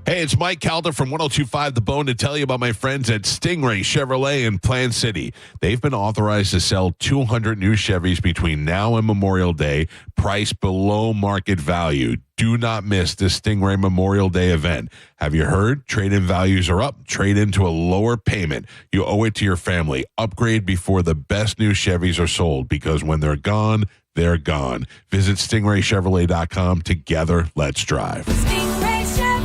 Hey, it's Mike Calta from 1025 The Bone to tell you about my friends at Stingray Chevrolet in Plant City. They've been authorized to sell 200 new Chevys between now and Memorial Day, priced below market value. Do not miss this Stingray Memorial Day event. Have you heard? Trade-in values are up. Trade into a lower payment. You owe it to your family. Upgrade before the best new Chevys are sold, because when they're gone, they're gone. Visit stingraychevrolet.com. Together, let's drive. Stingray Chevrolet.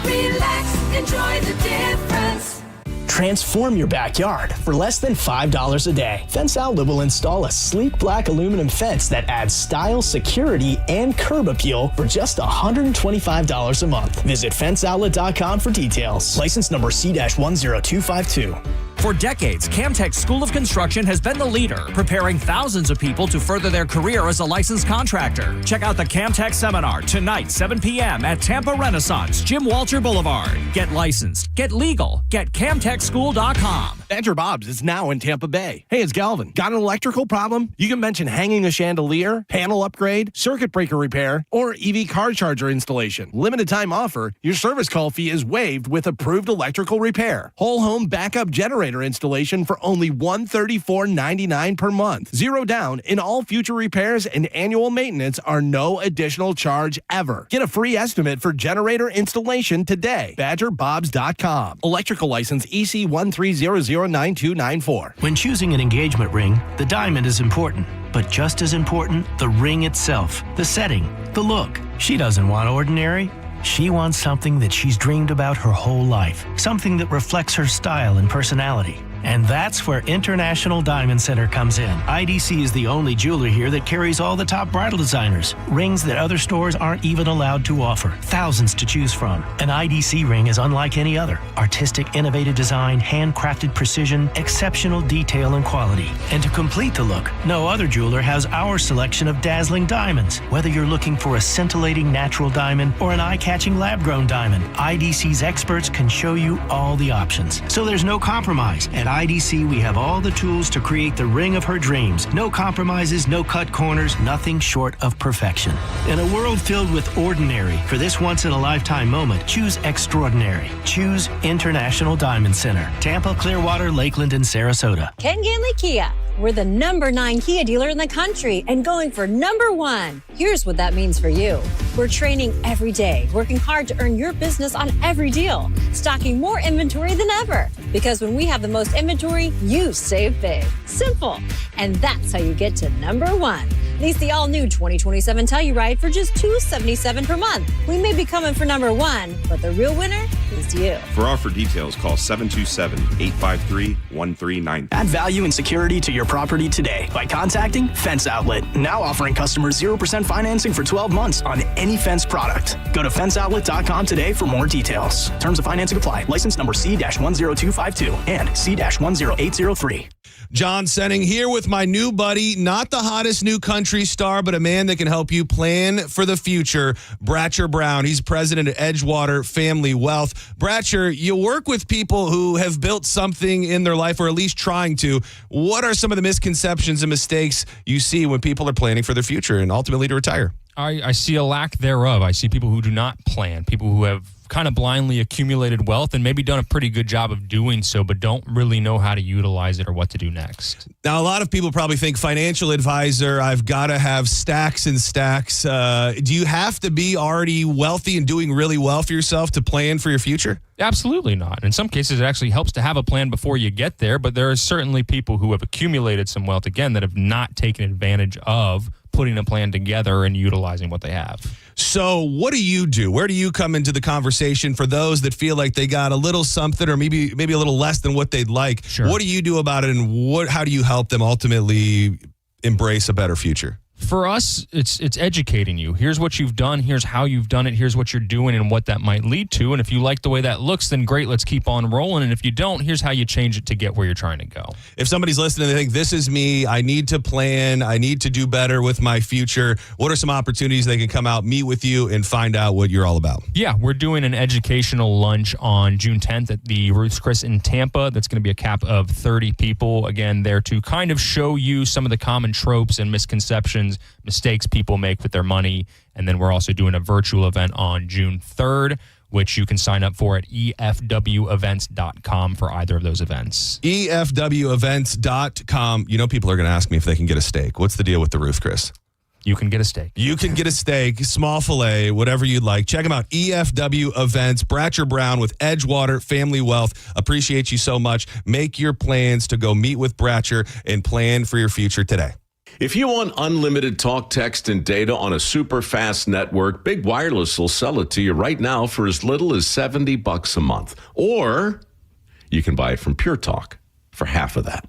Relax, enjoy the difference. Transform your backyard for less than $5 a day. Fence Outlet will install a sleek black aluminum fence that adds style, security, and curb appeal for just $125 a month. Visit fenceoutlet.com for details. License number C-10252. For decades, Camtech School of Construction has been the leader, preparing thousands of people to further their career as a licensed contractor. Check out the Camtech Seminar tonight, 7 p.m. at Tampa Renaissance, Jim Walter Boulevard. Get licensed, get legal, get CamtechSchool.com. Badger Bob's is now in Tampa Bay. Hey, it's Galvin. Got an electrical problem? You can mention hanging a chandelier, panel upgrade, circuit breaker repair, or EV car charger installation. Limited time offer. Your service call fee is waived with approved electrical repair. Whole home backup generator installation for only $134.99 per month. Zero down in all future repairs, and annual maintenance are no additional charge ever. Get a free estimate for generator installation today. BadgerBobs.com. Electrical license EC 130009294. When choosing an engagement ring, the diamond is important. But just as important, the ring itself, the setting, the look. She doesn't want ordinary. She wants something that she's dreamed about her whole life, something that reflects her style and personality. And that's where International Diamond Center comes in. IDC is the only jeweler here that carries all the top bridal designers, rings that other stores aren't even allowed to offer, thousands to choose from. An IDC ring is unlike any other. Artistic, innovative design, handcrafted precision, exceptional detail and quality. And to complete the look, no other jeweler has our selection of dazzling diamonds. Whether you're looking for a scintillating natural diamond or an eye-catching lab-grown diamond, IDC's experts can show you all the options. So there's no compromise. At IDC, we have all the tools to create the ring of her dreams. No compromises, no cut corners, nothing short of perfection. In a world filled with ordinary, for this once-in-a-lifetime moment, choose extraordinary. Choose International Diamond Center. Tampa, Clearwater, Lakeland, and Sarasota. Ken Ganley Kia. We're the #9 Kia dealer in the country and going for #1. Here's what that means for you. We're training every day, working hard to earn your business on every deal, stocking more inventory than ever. Because when we have the most inventory, you save big. Simple. And that's how you get to #1. Lease the all-new 2027 Telluride for just $277 per month. We may be coming for #1, but the real winner is you. For offer details, call 727-853-1390. Add value and security to your property today by contacting Fence Outlet. Now offering customers 0% financing for 12 months on any Fence product. Go to fenceoutlet.com today for more details. Terms of financing apply. License number C-10252 and C-10803. John Senning here with my new buddy, not the hottest new country star, but a man that can help you plan for the future, Bratcher Brown. He's president of Edgewater Family Wealth. Bratcher, you work with people who have built something in their life, or at least trying to. What are some of the misconceptions and mistakes you see when people are planning for their future and ultimately to retire? I see a lack thereof. I see people who do not plan, people who have kind of blindly accumulated wealth and maybe done a pretty good job of doing so, but don't really know how to utilize it or what to do next. Now, a lot of people probably think financial advisor, I've got to have stacks and stacks. Do you have to be already wealthy and doing really well for yourself to plan for your future? Absolutely not. In some cases, it actually helps to have a plan before you get there, but there are certainly people who have accumulated some wealth, again, that have not taken advantage of putting a plan together and utilizing what they have. So what do you do? Where do you come into the conversation for those that feel like they got a little something or maybe a little less than what they'd like? Sure. What do you do about it, and how do you help them ultimately embrace a better future? For us, it's educating you. Here's what you've done. Here's how you've done it. Here's what you're doing and what that might lead to. And if you like the way that looks, then great, let's keep on rolling. And if you don't, here's how you change it to get where you're trying to go. If somebody's listening, they think, this is me, I need to plan, I need to do better with my future, what are some opportunities they can come out, meet with you, and find out what you're all about? Yeah, we're doing an educational lunch on June 10th at the Ruth's Chris in Tampa. That's going to be a cap of 30 people, again, there to kind of show you some of the common tropes and misconceptions, mistakes people make with their money. And then we're also doing a virtual event on June 3rd, which you can sign up for at efwevents.com for either of those events. efwevents.com. You know, people are going to ask me if they can get a steak. What's the deal with the Ruth, Chris? You can get a steak. You can get a steak, small filet, whatever you'd like. Check them out. EFW Events. Bratcher Brown with Edgewater Family Wealth. Appreciate you so much. Make your plans to go meet with Bratcher and plan for your future today. If you want unlimited talk, text, and data on a super fast network, Big Wireless will sell it to you right now for as little as $70 a month. Or you can buy it from Pure Talk for half of that.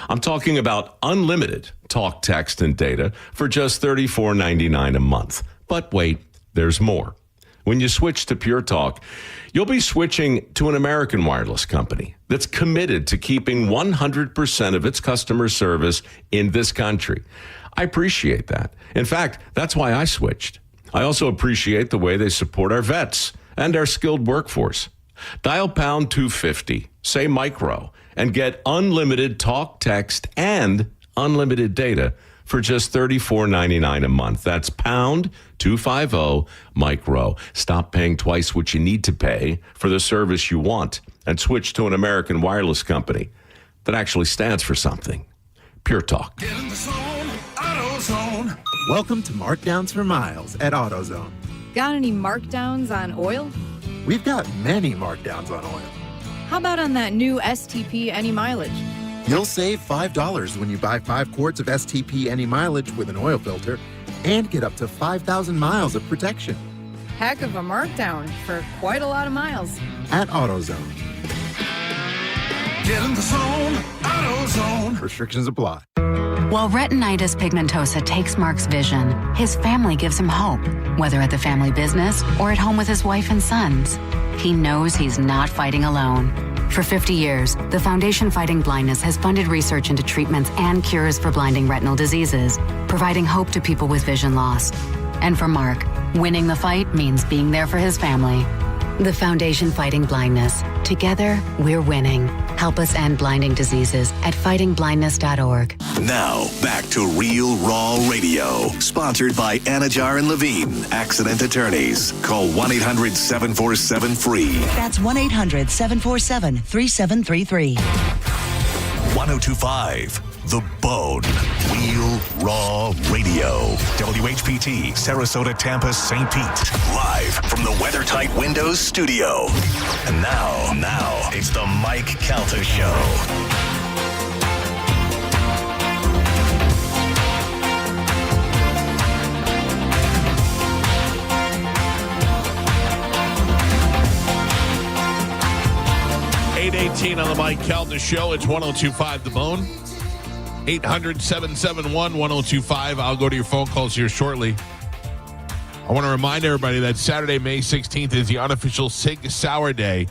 I'm talking about unlimited talk, text, and data for just $34.99 a month. But wait, there's more. When you switch to Pure Talk, you'll be switching to an American wireless company that's committed to keeping 100% of its customer service in this country. I appreciate that. In fact, that's why I switched. I also appreciate the way they support our vets and our skilled workforce. Dial pound 250, say micro, and get unlimited talk, text, and unlimited data for just $34.99 a month. That's pound 250 micro. Stop paying twice what you need to pay for the service you want and switch to an American wireless company that actually stands for something. Pure Talk. Get in the zone, AutoZone. Welcome to Markdowns for Miles at AutoZone. Got any markdowns on oil? We've got many markdowns on oil. How about on that new STP Any Mileage? You'll save $5 when you buy 5 quarts of STP Any Mileage with an oil filter and get up to 5,000 miles of protection. Heck of a markdown for quite a lot of miles. At AutoZone. Get in the zone, AutoZone. Restrictions apply. While retinitis pigmentosa takes Mark's vision, his family gives him hope, whether at the family business or at home with his wife and sons. He knows he's not fighting alone. For 50 years, the Foundation Fighting Blindness has funded research into treatments and cures for blinding retinal diseases, providing hope to people with vision loss. And for Mark, winning the fight means being there for his family. The Foundation Fighting Blindness. Together, we're winning. Help us end blinding diseases at fightingblindness.org. Now, back to Real Raw Radio. Sponsored by Anajar and Levine, Accident Attorneys. Call 1-800-747-FREE. That's 1-800-747-3733. 1025 The Bone. Real Raw Radio. WHPT, Sarasota, Tampa, St. Pete. Live from the WeatherTight Windows studio. And now, it's the Mike Calta Show. On the Mike Calta Show. It's 102.5 The Bone. 800-771-1025. I'll go to your phone calls here shortly. I want to remind everybody that Saturday, May 16th is the unofficial Sig Sauer Day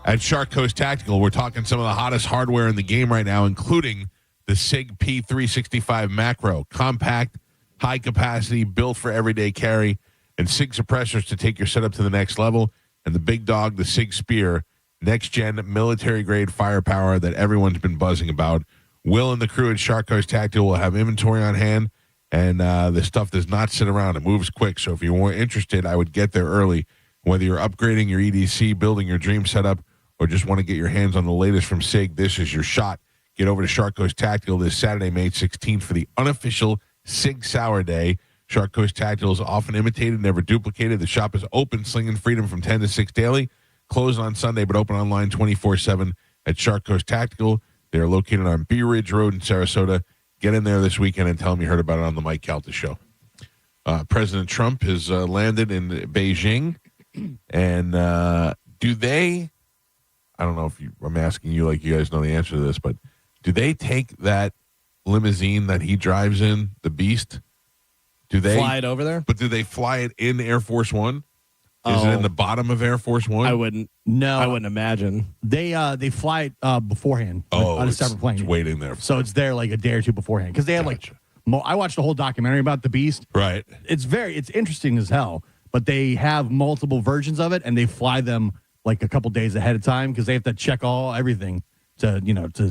at Shark Coast Tactical. We're talking some of the hottest hardware in the game right now, including the Sig P365 Macro. Compact, high capacity, built for everyday carry, and Sig suppressors to take your setup to the next level. And the big dog, the Sig Spear, next-gen military-grade firepower that everyone's been buzzing about. Will and the crew at Shark Coast Tactical will have inventory on hand, and the stuff does not sit around. It moves quick, so if you're more interested, I would get there early. Whether you're upgrading your EDC, building your dream setup, or just want to get your hands on the latest from SIG, this is your shot. Get over to Shark Coast Tactical this Saturday, May 16th for the unofficial Sig Sauer Day. Shark Coast Tactical is often imitated, never duplicated. The shop is open, slinging freedom from 10 to 6 daily. Closed on Sunday, but open online 24/7 at Shark Coast Tactical. They are located on Bee Ridge Road in Sarasota. Get in there this weekend and tell them you heard about it on the Mike Calta Show. President Trump has landed in Beijing. And do they, I don't know if I'm asking you like you guys know the answer to this, but do they take that limousine that he drives in, the Beast? Do they fly it over there? But do they fly it in Air Force One? Is it in the bottom of Air Force One? I wouldn't imagine. They fly it beforehand on a separate plane. It's waiting there. So it's there like a day or two beforehand. Because they have I watched the whole documentary about the Beast. Right. It's interesting as hell. But they have multiple versions of it, and they fly them like a couple days ahead of time because they have to check everything to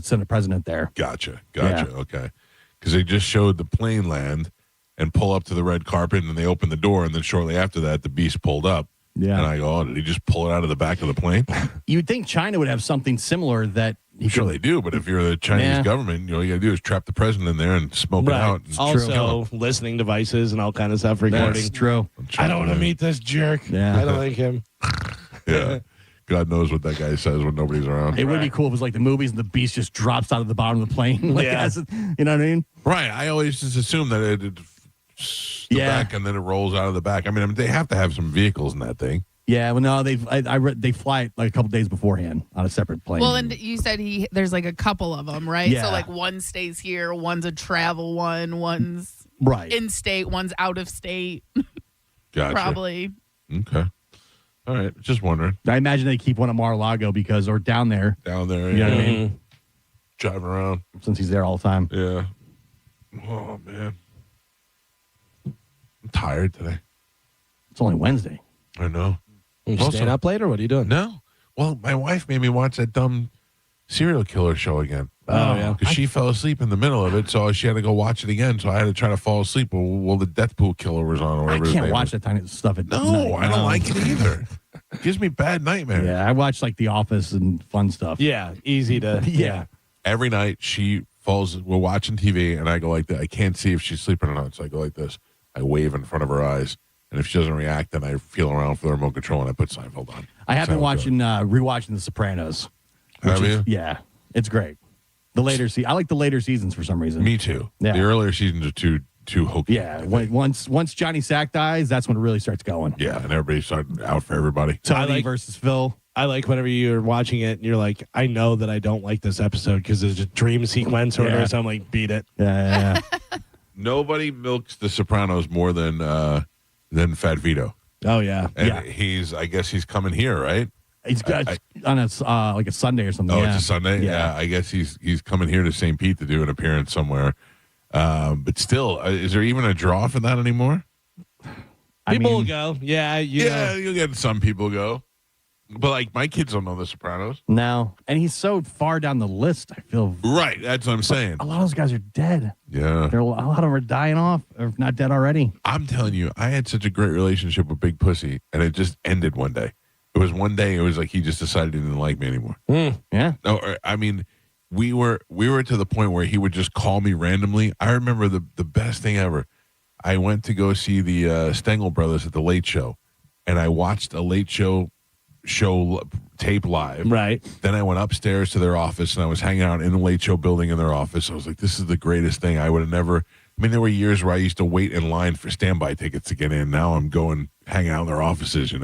send the president there. Gotcha. Yeah. Okay. Because they just showed the plane land and pull up to the red carpet, and they opened the door, and then shortly after that, the Beast pulled up. Yeah. And I go, oh, did he just pull it out of the back of the plane? You would think China would have something similar that... Sure they do, but if you're the Chinese government, all you got to do is trap the president in there and smoke it out. It's also, listening devices and all kind of stuff recording. That's true. I don't want to meet this jerk. Yeah. I don't like him. Yeah. God knows what that guy says when nobody's around. It would be cool if it was like the movies and the Beast just drops out of the bottom of the plane. You know what I mean? Right. I always just assume that it the back and then it rolls out of the back. I mean, they have to have some vehicles in that thing. Yeah, well, no, they fly it like a couple days beforehand on a separate plane. Well, and you said there's like a couple of them, right? Yeah. So like one stays here, one's a travel one, one's in state, one's out of state. Gotcha. Probably. Okay. All right. Just wondering. I imagine they keep one at Mar-a-Lago or down there. Down there. You know what I mean? Driving around. Since he's there all the time. Yeah. Oh, man. I'm tired today. It's only Wednesday. I know. You staying up late or what are you doing? No. Well, my wife made me watch that dumb serial killer show again. Oh, yeah. Because she fell asleep in the middle of it, so she had to go watch it again. So I had to try to fall asleep while the Death Pool Killer was on. Or whatever I can't watch that kind of stuff at night. No, I don't like it either. It gives me bad nightmares. Yeah, I watch like The Office and fun stuff. Yeah, easy to. Yeah. Every night she falls, we're watching TV, and I go like that. I can't see if she's sleeping or not, so I go like this. I wave in front of her eyes. And if she doesn't react, then I feel around for the remote control and I put Seinfeld on. I have been rewatching The Sopranos. Have you? Yeah, it's great. I like the later seasons for some reason. Me too. Yeah. The earlier seasons are too hokey. Yeah, once Johnny Sack dies, that's when it really starts going. Yeah, and everybody started out for everybody. Tony versus Phil. I like whenever you're watching it and you're like, I know that I don't like this episode because there's a dream sequence or whatever. So I'm like, beat it. Yeah. Nobody milks The Sopranos more than Fat Vito. Oh yeah, and I guess he's coming here, right? He's got on a like a Sunday or something. Oh, it's a Sunday. Yeah, I guess he's coming here to St. Pete to do an appearance somewhere. But still, is there even a draw for that anymore? People will go. Yeah, you'll get some people go. But like my kids don't know The Sopranos. No, and he's so far down the list. I feel right. That's what I'm saying. A lot of those guys are dead. Yeah, a lot of them are dying off, or if not dead already. I'm telling you, I had such a great relationship with Big Pussy, and it just ended one day. It was one day. It was like he just decided he didn't like me anymore. Yeah. No, I mean, we were to the point where he would just call me randomly. I remember the best thing ever. I went to go see the Stengel brothers at the Late Show, and I watched a Late Show tape live. Right. Then I went upstairs to their office, and I was hanging out in the Late Show building in their office. I was like, this is the greatest thing. I would have never. I mean, there were years where I used to wait in line for standby tickets to get in. Now I'm going hanging out in their offices, And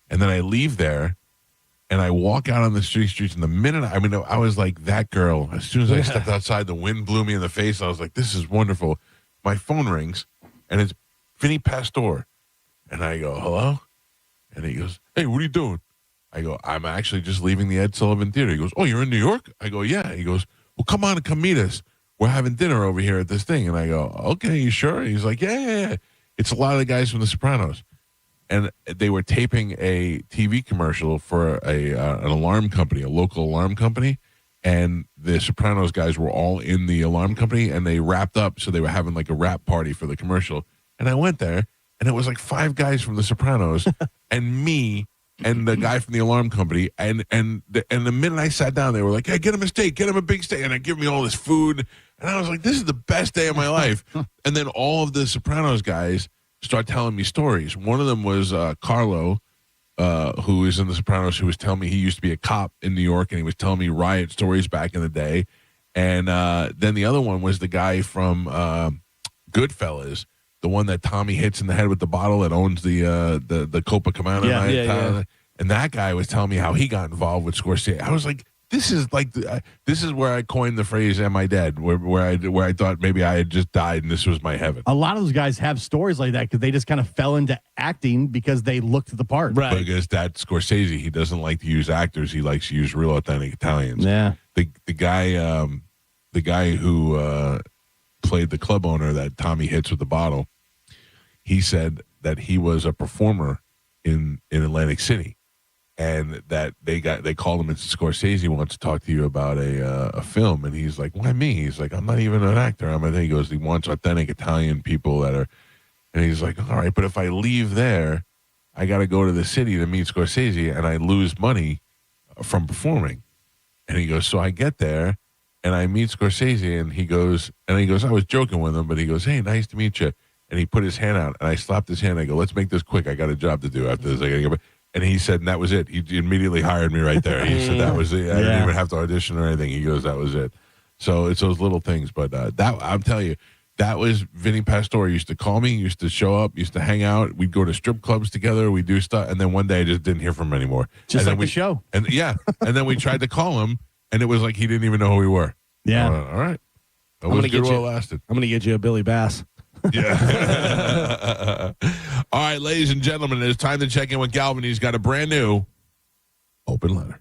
then I leave there. And I walk out on the streets, and the minute, I was like that girl. As soon as I stepped outside, the wind blew me in the face. I was like, this is wonderful. My phone rings, and it's Vinny Pastore. And I go, hello? And he goes, hey, what are you doing? I go, I'm actually just leaving the Ed Sullivan Theater. He goes, oh, you're in New York? I go, yeah. He goes, well, come on and come meet us. We're having dinner over here at this thing. And I go, okay, you sure? He's like, yeah. It's a lot of the guys from The Sopranos. And they were taping a TV commercial for an alarm company, a local alarm company. And the Sopranos guys were all in the alarm company, and they wrapped up. So they were having like a wrap party for the commercial. And I went there, and it was like 5 guys from the Sopranos and me and the guy from the alarm company. And the minute I sat down, they were like, hey, get him a steak, get him a big steak. And they give me all this food. And I was like, this is the best day of my life. And then all of the Sopranos guys start telling me stories. One of them was Carlo, who is in The Sopranos, who was telling me he used to be a cop in New York, and he was telling me riot stories back in the day. And then the other one was the guy from Goodfellas, the one that Tommy hits in the head with the bottle that owns the Copacabana. Yeah. And that guy was telling me how he got involved with Scorsese. I was like, this is where I coined the phrase "Am I dead?" Where I thought maybe I had just died and this was my heaven. A lot of those guys have stories like that because they just kind of fell into acting because they looked the part. Right. Because that's Scorsese. He doesn't like to use actors. He likes to use real authentic Italians. Yeah. The guy who played the club owner that Tommy hits with the bottle, he said that he was a performer in Atlantic City. And that they called him and said, Scorsese wants to talk to you about a film. And he's like, why me? He's like, I'm not even an actor. He goes, he wants authentic Italian people that are, and he's like, all right, but if I leave there, I got to go to the city to meet Scorsese and I lose money from performing. And he goes, so I get there and I meet Scorsese and he goes, I was joking with him, but he goes, hey, nice to meet you. And he put his hand out and I slapped his hand. I go, let's make this quick. I got a job to do after this. I got to get back. And he said, and that was it. He immediately hired me right there. He said that was it. I didn't even have to audition or anything. He goes, that was it. So it's those little things. But that I'm telling you, that was Vinny Pastore. Used to call me, used to show up, used to hang out. We'd go to strip clubs together. We'd do stuff. And then one day I just didn't hear from him anymore. Just like the show. And and then we tried to call him, and it was like he didn't even know who we were. Yeah. All right. That was good while it lasted. I'm going to get you a Billy Bass. Yeah. All right, ladies and gentlemen, it's time to check in with Galvin. He's got a brand new open letter.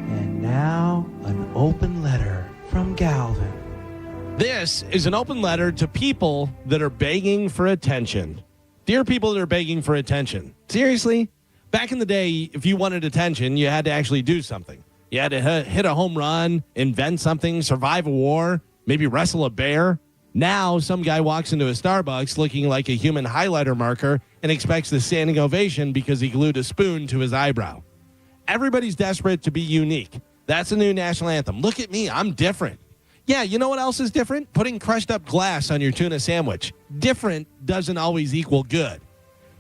And now, an open letter from Galvin. This is an open letter to people that are begging for attention. Dear people that are begging for attention. Seriously? Back in the day, if you wanted attention, you had to actually do something. You had to hit a home run, invent something, survive a war, maybe wrestle a bear. Now, some guy walks into a Starbucks looking like a human highlighter marker and expects the standing ovation because he glued a spoon to his eyebrow. Everybody's desperate to be unique. That's the new national anthem. Look at me, I'm different. Yeah, you know what else is different? Putting crushed up glass on your tuna sandwich. Different doesn't always equal good.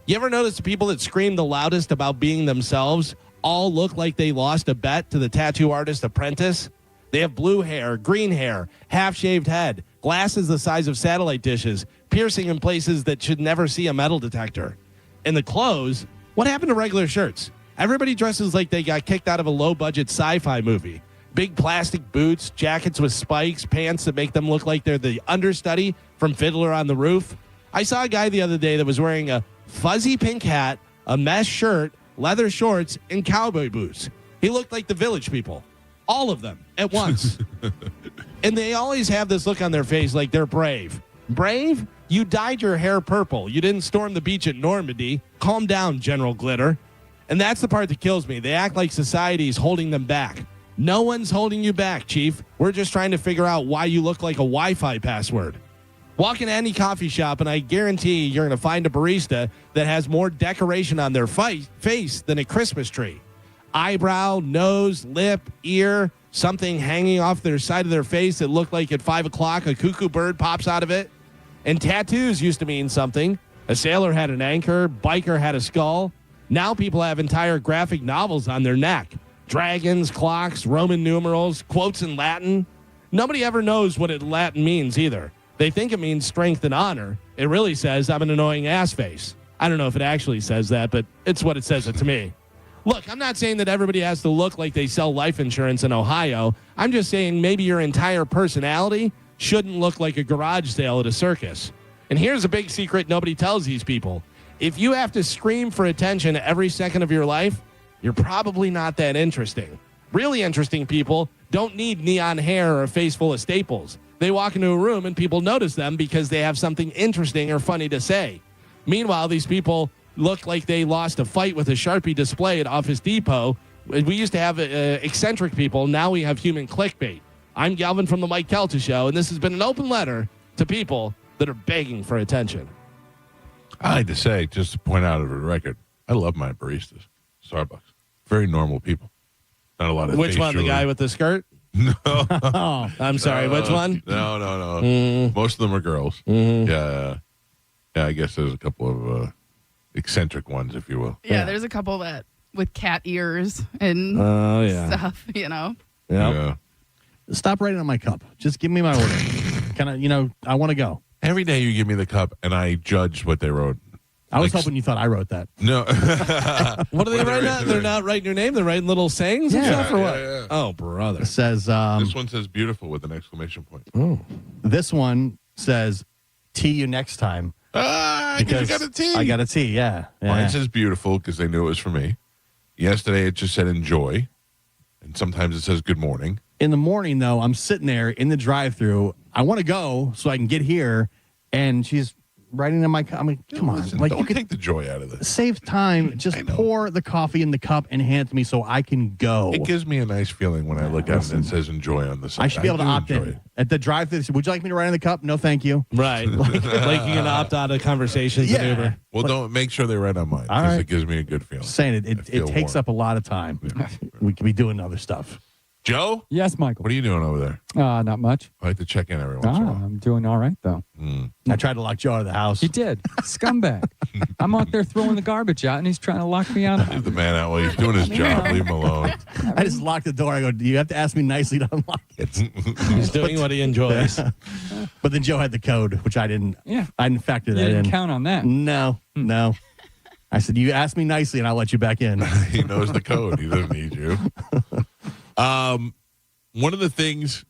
You ever notice the people that scream the loudest about being themselves all look like they lost a bet to the tattoo artist apprentice? They have blue hair, green hair, half-shaved head, glasses the size of satellite dishes, piercing in places that should never see a metal detector. And the clothes, what happened to regular shirts? Everybody dresses like they got kicked out of a low-budget sci-fi movie. Big plastic boots, jackets with spikes, pants that make them look like they're the understudy from Fiddler on the Roof. I saw a guy the other day that was wearing a fuzzy pink hat, a mesh shirt, leather shorts, and cowboy boots. He looked like the Village People. All of them at once. And they always have this look on their face like they're brave. Brave? You dyed your hair purple. You didn't storm the beach at Normandy. Calm down, General Glitter. And that's the part that kills me. They act like society's holding them back. No one's holding you back, Chief. We're just trying to figure out why you look like a Wi-Fi password. Walk into any coffee shop, and I guarantee you're going to find a barista that has more decoration on their face than a Christmas tree. Eyebrow, nose, lip, ear, something hanging off their side of their face that looked like at 5 o'clock a cuckoo bird pops out of it. And tattoos used to mean something. A sailor had an anchor, biker had a skull. Now people have entire graphic novels on their neck. Dragons, clocks, Roman numerals, quotes in Latin. Nobody ever knows what Latin means either. They think it means strength and honor. It really says I'm an annoying ass face. I don't know if it actually says that, but it's what it says it to me. Look, I'm not saying that everybody has to look like they sell life insurance in Ohio. I'm just saying maybe your entire personality shouldn't look like a garage sale at a circus. And here's a big secret nobody tells these people. If you have to scream for attention every second of your life, you're probably not that interesting. Really interesting people don't need neon hair or a face full of staples. They walk into a room and people notice them because they have something interesting or funny to say. Meanwhile, these people look like they lost a fight with a Sharpie display at Office Depot. We used to have eccentric people. Now we have human clickbait. I'm Galvin from the Mike Calta Show, and this has been an open letter to people that are begging for attention. I like to say, just to point out of the record, I love my baristas. Starbucks. Very normal people. Not a lot of Which one? jewelry. The guy with the skirt? No. I'm sorry. Which one? No. Most of them are girls. Mm-hmm. Yeah, I guess there's a couple of eccentric ones, if you will. Yeah, there's a couple that with cat ears and stuff, Yeah. Stop writing on my cup. Just give me my order. I want to go. Every day you give me the cup, and I judge what they wrote. I was hoping you thought I wrote that. No. What are they writing now? They're not writing your name. They're writing little sayings and stuff, or what? Yeah. Oh, brother. It says... this one says beautiful with an exclamation point. Oh. This one says, "Tea you next time." You got a T. I got a T, yeah. Mine says beautiful because they knew it was for me. Yesterday it just said enjoy. And sometimes it says good morning. In the morning, though, I'm sitting there in the drive-thru. I want to go so I can get here, and she's writing in my cup. I'm like, come on. Like, don't take the joy out of this. Save time. Just pour the coffee in the cup and hand it to me so I can go. It gives me a nice feeling when I look at it and it says enjoy on the side. I should be able to opt in. At the drive-thru, would you like me to write in the cup? No, thank you. Right. like you can opt out of conversations in Uber. Well, don't make sure they write on mine All because right. it gives me a good feeling. Saying it takes up a lot of time. We could be doing other stuff. Joe? Yes, Michael. What are you doing over there? Not much. I like to check in every once in a while. I'm doing all right, though. I tried to lock Joe out of the house. He did. Scumbag. I'm out there throwing the garbage out, and he's trying to lock me out. Leave the man out while he's doing his job. Leave him alone. I just locked the door. I go, do you have to ask me nicely to unlock it? He's doing what he enjoys. But then Joe had the code, which I didn't. Yeah. I didn't factor that You didn't in. count on that. No. I said, you ask me nicely, and I'll let you back in. He knows the code. He doesn't need you. One of the things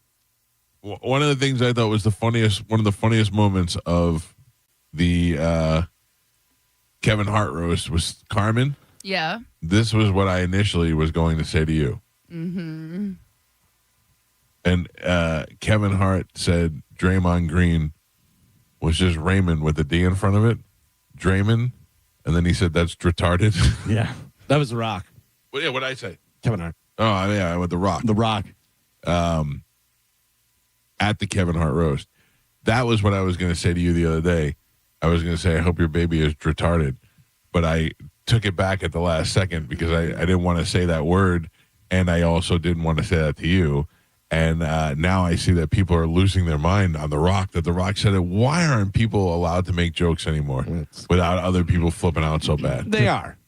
I thought was one of the funniest moments of the Kevin Hart roast was Carmen. Yeah. This was what I initially was going to say to you. Mm-hmm. And Kevin Hart said Draymond Green was just Raymond with a D in front of it. Draymond. And then he said that's retarded. Yeah. That was The Rock. Well, yeah, what did I say? Kevin Hart. Oh, yeah, with The Rock. The Rock. At the Kevin Hart roast. That was what I was going to say to you the other day. I was going to say, I hope your baby is retarded. But I took it back at the last second because I didn't want to say that word. And I also didn't want to say that to you. And now I see that people are losing their mind on The Rock, that The Rock said it. Why aren't people allowed to make jokes anymore without other people flipping out so bad? They are.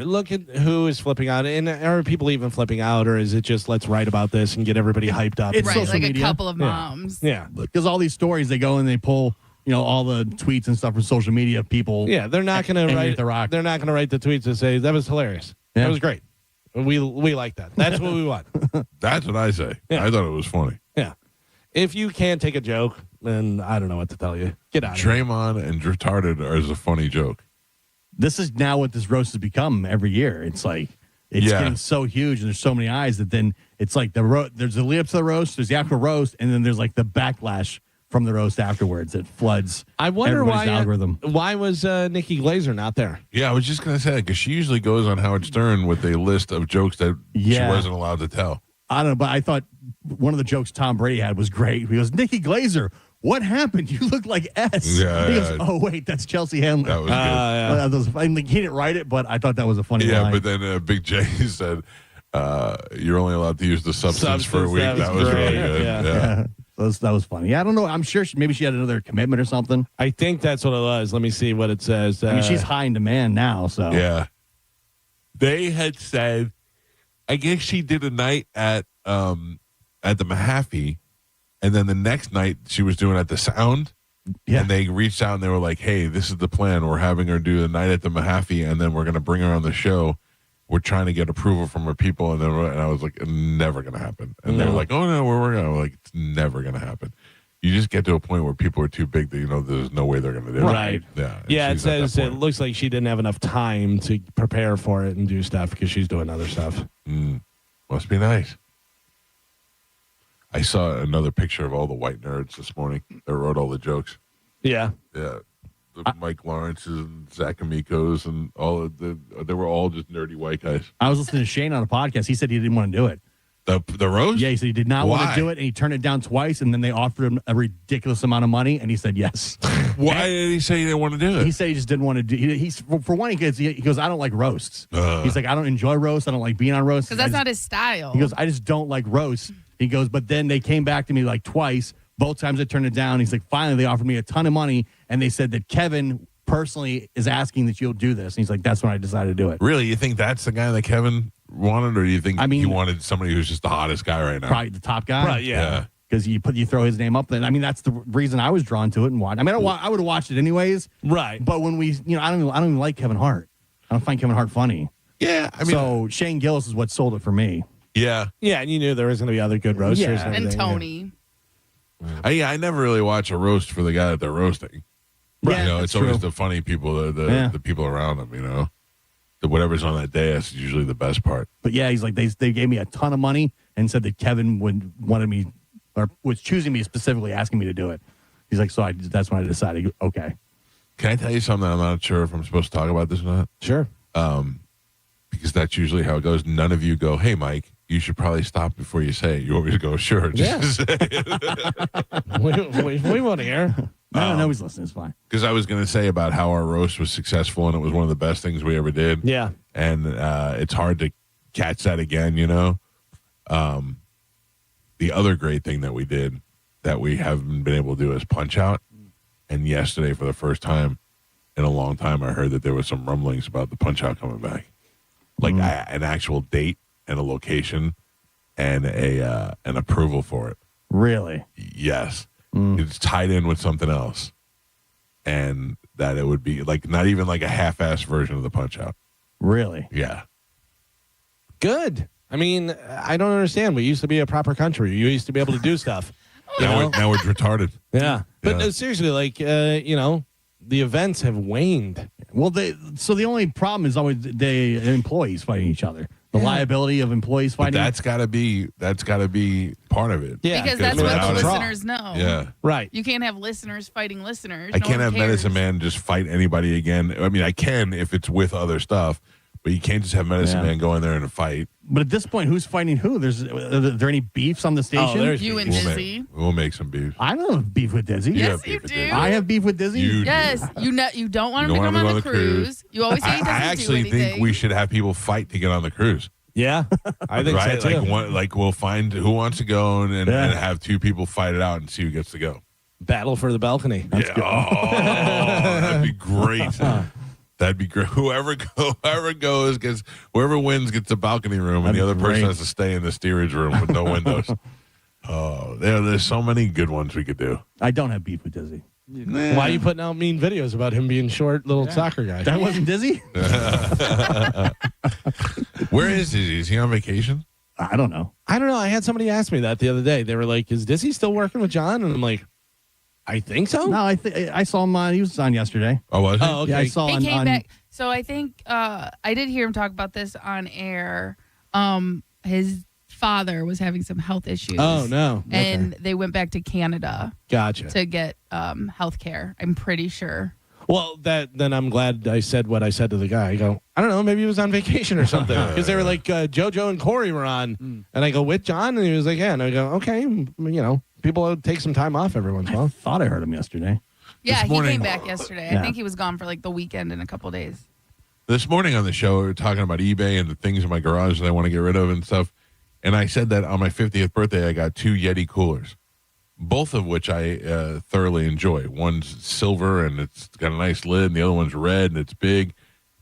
Look at who is flipping out. And are people even flipping out, or is it just let's write about this and get everybody hyped up? It's Right, social like media. a couple of moms. Yeah. Because all these stories, they go and they pull, all the tweets and stuff from social media. People. Yeah, they're not going to write The Rock. They're not going to write the tweets and say that was hilarious. Yeah. That was great. We like that. That's what we want. That's what I say. Yeah. I thought it was funny. Yeah. If you can't take a joke, then I don't know what to tell you. Get out of here. Draymond and retarded is a funny joke. This is now what this roast has become every year. It's like it's getting so huge and there's so many eyes that then it's like there's the lead up to the roast, there's the actual roast, and then there's like the backlash from the roast afterwards. It floods. I wonder everybody's why algorithm. Why was Nikki Glaser not there? Yeah, I was just going to say that because she usually goes on Howard Stern with a list of jokes that she wasn't allowed to tell. I don't know, but I thought one of the jokes Tom Brady had was great. He goes, Nikki Glaser, what happened? You look like S. Yeah, he goes, oh, wait, that's Chelsea Handler. That was good. I mean, he didn't write it, but I thought that was a funny line. But then Big J said, you're only allowed to use the substance for a week. That was really good. Yeah. So that was funny. Yeah, I don't know. I'm sure maybe she had another commitment or something. I think that's what it was. Let me see what it says. I mean, she's high in demand now, so. Yeah. They had said, I guess she did a night at the Mahaffey, and then the next night she was doing at the Sound. Yeah. And they reached out and they were like, hey, this is the plan. We're having her do the night at the Mahaffey, and then we're going to bring her on the show. We're trying to get approval from her people. And I was like, never going to happen. And they were like, oh, no, we're working on it. Like, it's never going to happen. You just get to a point where people are too big that, there's no way they're going to do it. Right. Yeah. Yeah, it says it looks like she didn't have enough time to prepare for it and do stuff because she's doing other stuff. Must be nice. I saw another picture of all the white nerds this morning that wrote all the jokes. Yeah. Yeah. Mike Lawrence's and Zach Amico's and all of they were all just nerdy white guys. I was listening to Shane on a podcast. He said he didn't want to do it. The roast? Yeah, he said he did not want to do it, and he turned it down twice, and then they offered him a ridiculous amount of money, and he said yes. Why did he say he didn't want to do it? He said he just didn't want to do it. He's for one, he goes, I don't like roasts. He's like, I don't enjoy roasts. I don't like being on roasts. Because that's not his style. He goes, I just don't like roasts. He goes, but then they came back to me like twice. Both times I turned it down. He's like, finally, they offered me a ton of money, and they said that Kevin personally is asking that you'll do this. And he's like, that's when I decided to do it. Really? You think that's the guy that Kevin wanted, or do you think he wanted somebody who's just the hottest guy right now? Probably the top guy. Right, yeah. Because you throw his name up there. I mean, that's the reason I was drawn to it and watched. I mean, I would have watched it anyways. Right. But when I don't even like Kevin Hart. I don't find Kevin Hart funny. Yeah. I mean, so Shane Gillis is what sold it for me. Yeah. Yeah, and you knew there was going to be other good roasters. Yeah. And Tony. I never really watch a roast for the guy that they're roasting. Right. It's always the funny people, the people around them, whatever's on that day, that's usually the best part. But yeah, he's like, they gave me a ton of money and said that Kevin wanted me, or was choosing me specifically, asking me to do it. He's like, so that's when I decided, okay. Can I tell you something? I'm not sure if I'm supposed to talk about this or not. Sure. Because that's usually how it goes. None of you go, hey, Mike, you should probably stop before you say it. You always go, sure. Just say it. we want to hear. No, nobody's listening. It's fine. Because I was going to say about how our roast was successful and it was one of the best things we ever did. Yeah. And it's hard to catch that again, The other great thing that we did that we haven't been able to do is Punch Out. And yesterday, for the first time in a long time, I heard that there was some rumblings about the Punch Out coming back. Like an actual date and a location and an approval for it. Really? Yes. It's tied in with something else. And that it would be like not even like a half-assed version of the Punch Out. Really? Yeah. Good. I mean, I don't understand. We used to be a proper country. You used to be able to do stuff. Now we're retarded. Yeah. But Yeah. Seriously, like, the events have waned. Well, the only problem is always the employees fighting each other. The liability of employees But fighting. that's got to be part of it. Yeah. Because that's what without the it- listeners know. Yeah. Right. You can't have listeners fighting listeners. I No can't one have cares. Medicine Man just fight anybody again. I mean, I can if it's with other stuff, but you can't just have Medicine Man go in there and fight. But at this point, who's fighting who? Are there any beefs on the station? there's You and Dizzy. We'll make some beef. I don't have beef with Dizzy. Yes, you do. I have beef with Dizzy. You Yes, you don't want him You to don't come want on him the to go on the cruise. You always say he doesn't I actually do anything. think we should have people fight to get on the cruise. Yeah. I think right? so, too. Like we'll find who wants to go and have two people fight it out and see who gets to go. Battle for the balcony. Yeah. Oh, that'd be great. That'd be great. Whoever goes gets, whoever wins gets the balcony room, and the other person has to stay in the steerage room with no windows. Oh, there's so many good ones we could do. I don't have beef with Dizzy. Why are you putting out mean videos about him being short little soccer guy? That wasn't Dizzy? Where is he? Is he on vacation? I don't know. I had somebody ask me that the other day. They were like, is Dizzy still working with John? And I'm like, I think so. No, I saw him on. He was on yesterday. Oh, was he? Oh, okay. Yeah, I saw He on. came back. So I think I did hear him talk about this on air. His father was having some health issues. Oh, no. And they went back to Canada Gotcha. to get health care. I'm pretty sure. Well, then I'm glad I said what I said to the guy. I go, I don't know, maybe he was on vacation or something. Because they were like, JoJo and Corey were on. And I go, with John? And he was like, yeah. And I go, okay, People take some time off every once in a while. I thought I heard him yesterday. Yeah, This morning- he came back yesterday. Yeah. I think he was gone for like the weekend and a couple days. This morning on the show, we were talking about eBay and the things in my garage that I want to get rid of and stuff. And I said that on my 50th birthday, I got 2 Yeti coolers, both of which I thoroughly enjoy. One's silver and it's got a nice lid, and the other one's red and it's big.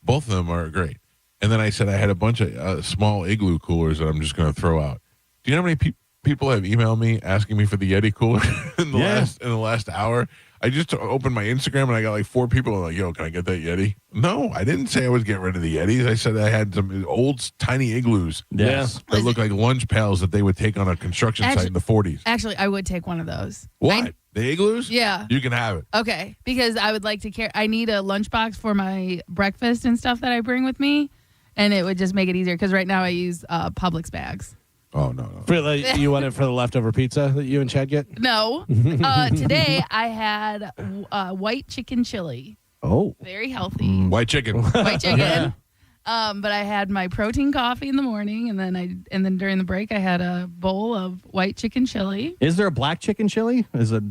Both of them are great. And then I said I had a bunch of small Igloo coolers that I'm just going to throw out. Do you know how many people have emailed me asking me for the Yeti cooler in the last hour? I just opened my Instagram and I got like 4 people like, yo, can I get that Yeti? No, I didn't say I was getting rid of the Yetis. I said I had some old tiny igloos that look like lunch pails that they would take on a construction site in the 40s. Actually, I would take one of those. What? The igloos? Yeah. You can have it. Okay, because I would like to carry. I need a lunchbox for my breakfast and stuff that I bring with me, and it would just make it easier. Because right now I use Publix bags. Oh no! You want it for the leftover pizza that you and Chad get? No. Today I had white chicken chili. Oh, very healthy. White chicken. White chicken. But I had my protein coffee in the morning, and then during the break I had a bowl of white chicken chili. Is there a black chicken chili? Is it?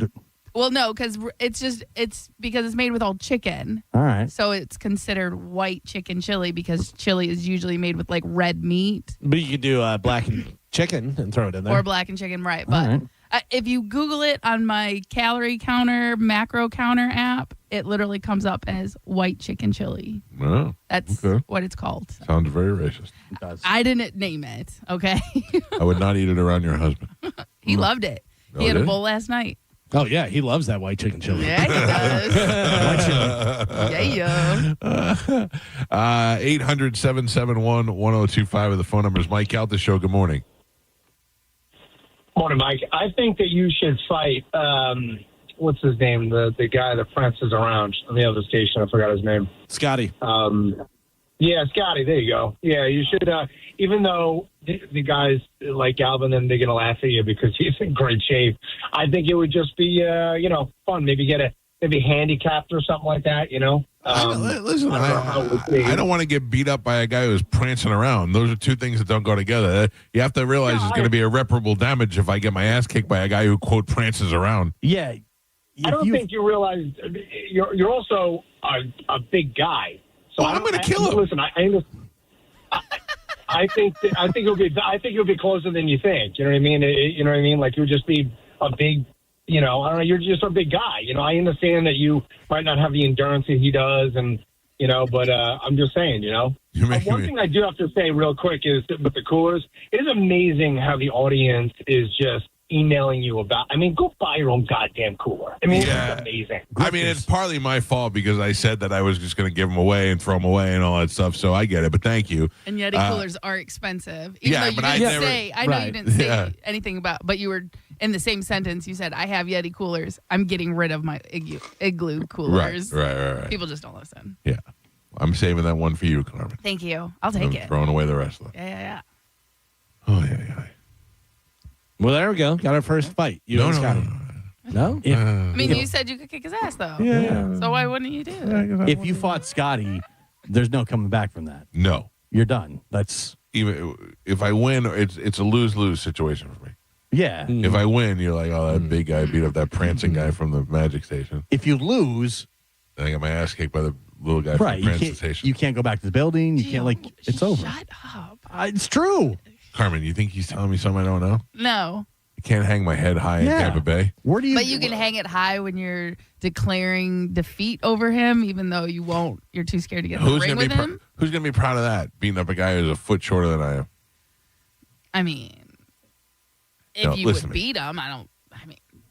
Well, no, because it's because it's made with all chicken. All right. So it's considered white chicken chili because chili is usually made with like red meat But you could do black chicken and throw it in there. or black and chicken, right? But if you Google it on my calorie counter, macro counter app, it literally comes up as white chicken chili. Oh, That's okay. what it's called. Sounds very racist. It does. I didn't name it, okay? I would not eat it around your husband. He loved it. Oh, He had did a he? bowl last night. Oh yeah, he loves that white chicken chili. Yeah, he does. Yeah. 800-771-1025 of the phone numbers. Mike Calta Show. Good morning. Morning, Mike. I think that you should fight, what's his name? The guy that prances around on the other station. I forgot his name. Scotty. Yeah, Scotty. There you go. Yeah, you should, even though the guys like Galvin and they're going to laugh at you because he's in great shape, I think it would just be, fun. Maybe get maybe handicapped or something like that, Listen, I don't want to get beat up by a guy who's prancing around. Those are two things that don't go together. You have to realize it's going to be irreparable damage if I get my ass kicked by a guy who, quote, prances around. Yeah. I don't think you realize you're also a big guy. So I'm going to kill him. Listen, I think it'll be closer than you think. You know what I mean? You know what I mean? Like you'll just be a big. I don't know. You're just a big guy. I understand that you might not have the endurance that he does, and but I'm just saying. One thing I do have to say real quick is that with the coolers, it is amazing how the audience is just emailing you about. I mean, go buy your own goddamn cooler. I mean, it's amazing. I mean, it's partly my fault because I said that I was just going to give them away and throw them away and all that stuff. So I get it, but thank you. And Yeti coolers are expensive. Even though you but didn't say, I know you didn't say anything about, but you were in the same sentence. You said, "I have Yeti coolers. I'm getting rid of my igloo coolers." Right. People just don't listen. Yeah, I'm saving that one for you, Carmen. Thank you. I'll take it. Throwing away the rest of them. Yeah. Oh yeah. Well, there we go. Got our first fight. You and Scotty. No? I mean, you said you could kick his ass, though. Yeah. So why wouldn't you do it? If you fought Scotty, there's no coming back from that. No. You're done. That's even if I win, it's a lose-lose situation for me. Yeah. If I win, you're like, oh, that big guy beat up that prancing guy from the Magic Station. If you lose, then I got my ass kicked by the little guy from the Prancing Station. You can't go back to the building. You can't it's over. Shut up. It's true. Carmen, you think he's telling me something I don't know? No. I can't hang my head high in Tampa Bay. Where do you? But you can hang it high when you're declaring defeat over him, even though you won't. You're too scared to get in the ring with him. Who's going to be proud of that? Beating up a guy who's a foot shorter than I am. I mean, if you would beat him,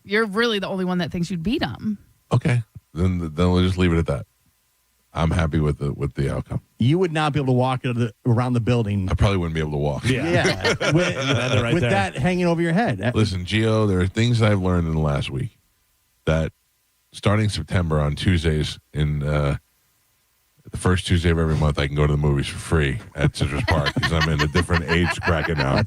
you're really the only one that thinks you'd beat him. Okay, then we'll just leave it at that. I'm happy with the outcome. You would not be able to walk around the building. I probably wouldn't be able to walk. Yeah. with that hanging over your head. Listen, Gio, there are things I've learned in the last week that starting September on Tuesdays in the first Tuesday of every month, I can go to the movies for free at Citrus Park because I'm in a different age bracket now.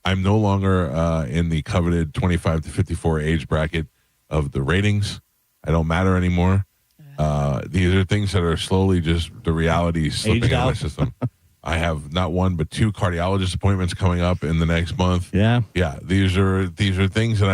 I'm no longer in the coveted 25 to 54 age bracket of the ratings. I don't matter anymore. These are things that are slowly just the reality slipping out of my system. I have not one but 2 cardiologist appointments coming up in the next month. Yeah. These are things that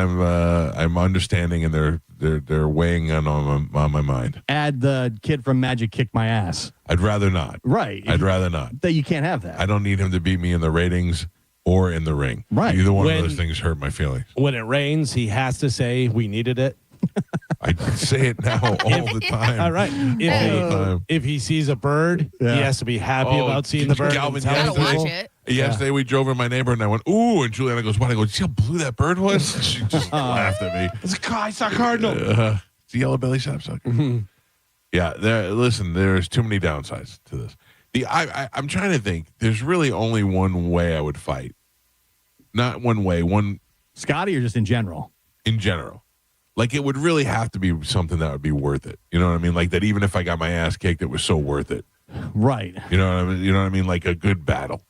I'm understanding, and they're weighing on my mind. Add the kid from Magic Kick My Ass. I'd rather not. Right. I'd rather not. That you can't have that. I don't need him to beat me in the ratings or in the ring. Right. Either one of those things hurt my feelings. When it rains, he has to say, "We needed it." I say it now all the time. All right. If he sees a bird, he has to be happy about seeing the bird. Galvin, Gotta watch it. Yesterday we drove with my neighbor, and I went, "Ooh!" And Juliana goes, "What?" I go, "See how blue that bird was?" She just laughed at me. I saw cardinal. It's a yellow belly sapsucker. Yeah, there's too many downsides to this. I'm trying to think. There's really only one way I would fight. Not one way. One Scotty, or just in general? In general. Like, it would really have to be something that would be worth it. You know what I mean? Like, that even if I got my ass kicked, it was so worth it. Right. You know what I mean? You know what I mean? Like a good battle.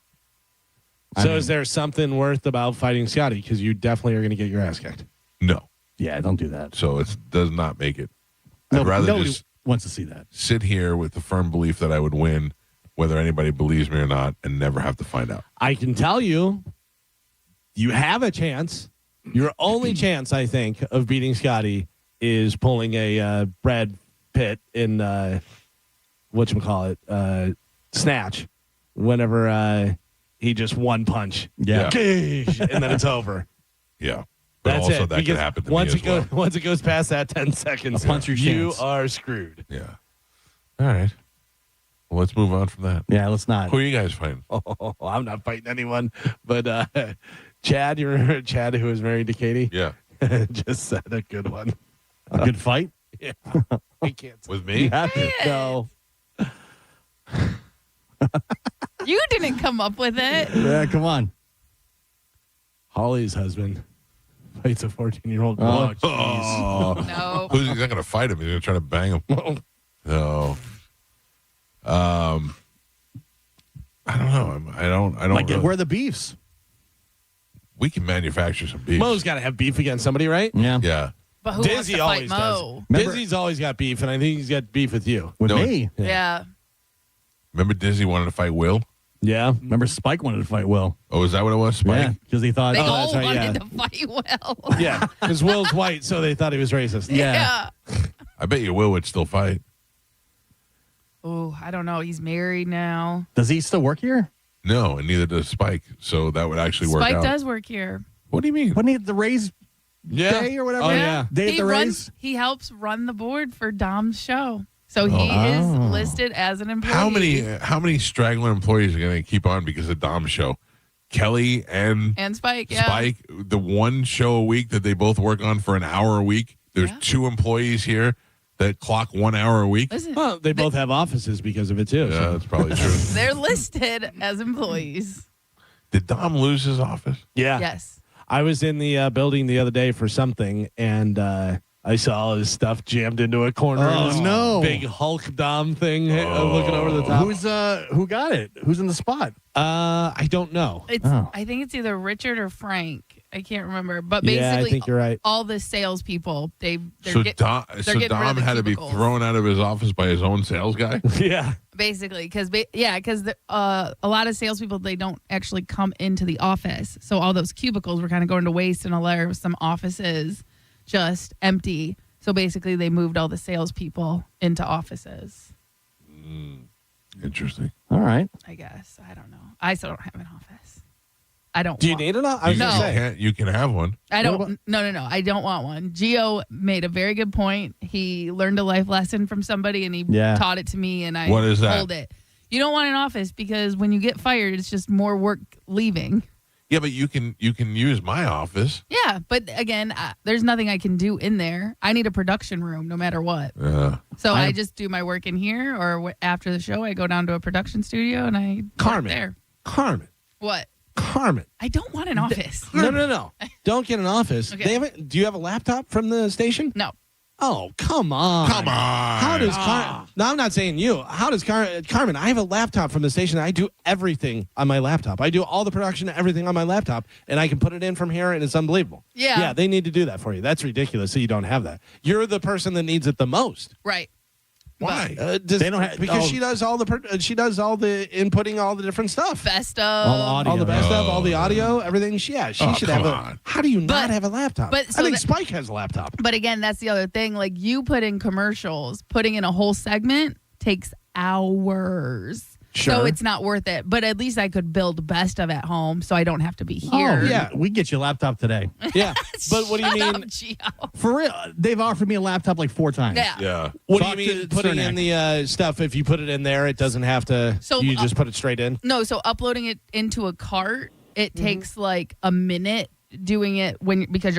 So is there something worth about fighting Scotty? Because you definitely are going to get your ass kicked. No. Yeah, don't do that. So it does not make it. I'd rather nobody just wants to see that. sit here with the firm belief that I would win, whether anybody believes me or not, and never have to find out. I can tell you, you have a chance. Your only chance, I think, of beating Scotty is pulling a Brad Pitt in whatchamacallit, Snatch, whenever he just one punch. Yeah. And then it's over. Yeah. But That's also it. that Because could happen to once me as well. Once it goes past that 10 seconds, punch your you chance. are screwed. Yeah. All right. Well, let's move on from that. Yeah, let's not. Who are you guys fighting? Oh, I'm not fighting anyone. But Chad, you remember Chad, who was married to Katie? Yeah. Just said a good one. A good fight? Yeah. I can't. With me? No. You didn't come up with it. Yeah, come on. Holly's husband fights a 14-year-old girl. Oh, jeez. No. He's not going to fight him. He's going to try to bang him. No. I don't know. I don't. Like, really- where are the beefs? We can manufacture some beef. Mo's got to have beef against somebody, right? Yeah. Yeah. But who wants Dizzy to always fight Mo? does. Dizzy's always got beef, and I think he's got beef with you. With No, me? Yeah. Remember Dizzy wanted to fight Will? Yeah. Remember Spike wanted to fight Will? Oh, is that what it was, Spike? Yeah, because he thought. They Oh, all that's right, wanted yeah. to fight Will. Yeah, because Will's white, so they thought he was racist. Yeah. I bet you Will would still fight. Oh, I don't know. He's married now. Does he still work here? No, and neither does Spike. So that would actually work Spike out. does work here. What do you mean? Wasn't he at the Rays day or whatever? Oh, yeah. Day at He the runs. Rays? He helps run the board for Dom's show, so he is listed as an employee. How many straggler employees are going to keep on because of Dom's show? Kelly and Spike, yeah. Spike, the one show a week that they both work on for an hour a week. There's 2 employees here that clock 1 hour a week. Listen, Well, they both have offices because of it, too. Yeah, so. that's probably true. they're listed as employees. Did Dom lose his office? Yeah. Yes. I was in the building the other day for something, and I saw all his stuff jammed into a corner. Oh, This no. Big Hulk Dom thing looking over the top. Who got it? Who's in the spot? I don't know. It's. Oh. I think it's either Richard or Frank. I can't remember. But Yeah, I basically, think you're right. all the salespeople, they're So getting Dom rid of the had to be cubicles. thrown out of his office by his own sales guy? Yeah. Basically, because a lot of salespeople, they don't actually come into the office, so all those cubicles were kind of going to waste, and there were some offices just empty. So basically, they moved all the salespeople into offices. Interesting. All right. I guess I don't know. I still don't have an office. I don't. Do you want- need it? I was No. gonna say. You can have one. I don't. No. I don't want one. Gio made a very good point. He learned a life lesson from somebody, and he taught it to me, and I What is that? hold it. You don't want an office because when you get fired, it's just more work leaving. Yeah, but you can use my office. Yeah, but again, there's nothing I can do in there. I need a production room no matter what. So I just do my work in here, or after the show, I go down to a production studio and I work there. Carmen. What? Carmen. I don't want an office. No. Don't get an office. Okay. They haven't. Do you have a laptop from the station? No. Oh, come on. Come on. How does Carmen? No, I'm not saying you. How does Carmen? I have a laptop from the station. I do everything on my laptop. I do all the production, everything on my laptop, and I can put it in from here, and it's unbelievable. Yeah. Yeah, they need to do that for you. That's ridiculous. So you don't have that. You're the person that needs it the most. Right. Why? They don't have because she does all the inputting, all the different stuff. Best of. All the best of, all the audio, everything. She should have on. How do you not have a laptop? but I so think that- Spike has a laptop. But again, that's the other thing. Like you put in commercials, putting in a whole segment takes hours. Sure. So it's not worth it. But at least I could build best of at home so I don't have to be here. Oh, yeah. We get you a laptop today. Yeah. But what do you mean? For real, they've offered me a laptop like 4 times. Yeah. What Talk do you to mean putting in the stuff? If you put it in there, it doesn't have to. So, you just put it straight in. No, so uploading it into a cart, it Mm-hmm. takes like a minute doing it because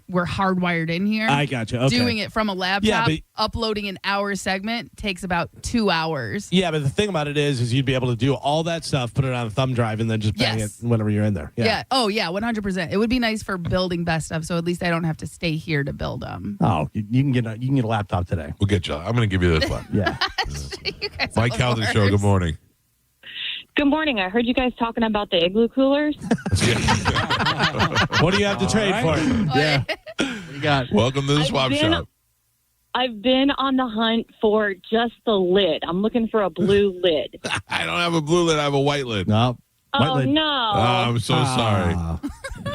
we're hardwired in here. I gotcha. Okay. Doing it from a laptop, Yeah, but- uploading an hour segment takes about 2 hours. Yeah, but the thing about it is you'd be able to do all that stuff, put it on a thumb drive, and then just bang Yes. it whenever you're in there. Yeah. Oh, yeah, 100%. It would be nice for building best of, so at least I don't have to stay here to build them. Oh, you can get a laptop today. We'll get you. I'm going to give you this one. Yeah. Mike Calta Show. Good morning. Good morning. I heard you guys talking about the igloo coolers. What do you have to trade for? Yeah. What you got? Welcome to the swap shop. I've been on the hunt for just the lid. I'm looking for a blue lid. I don't have a blue lid. I have a white lid. No. Oh, no. I'm so sorry.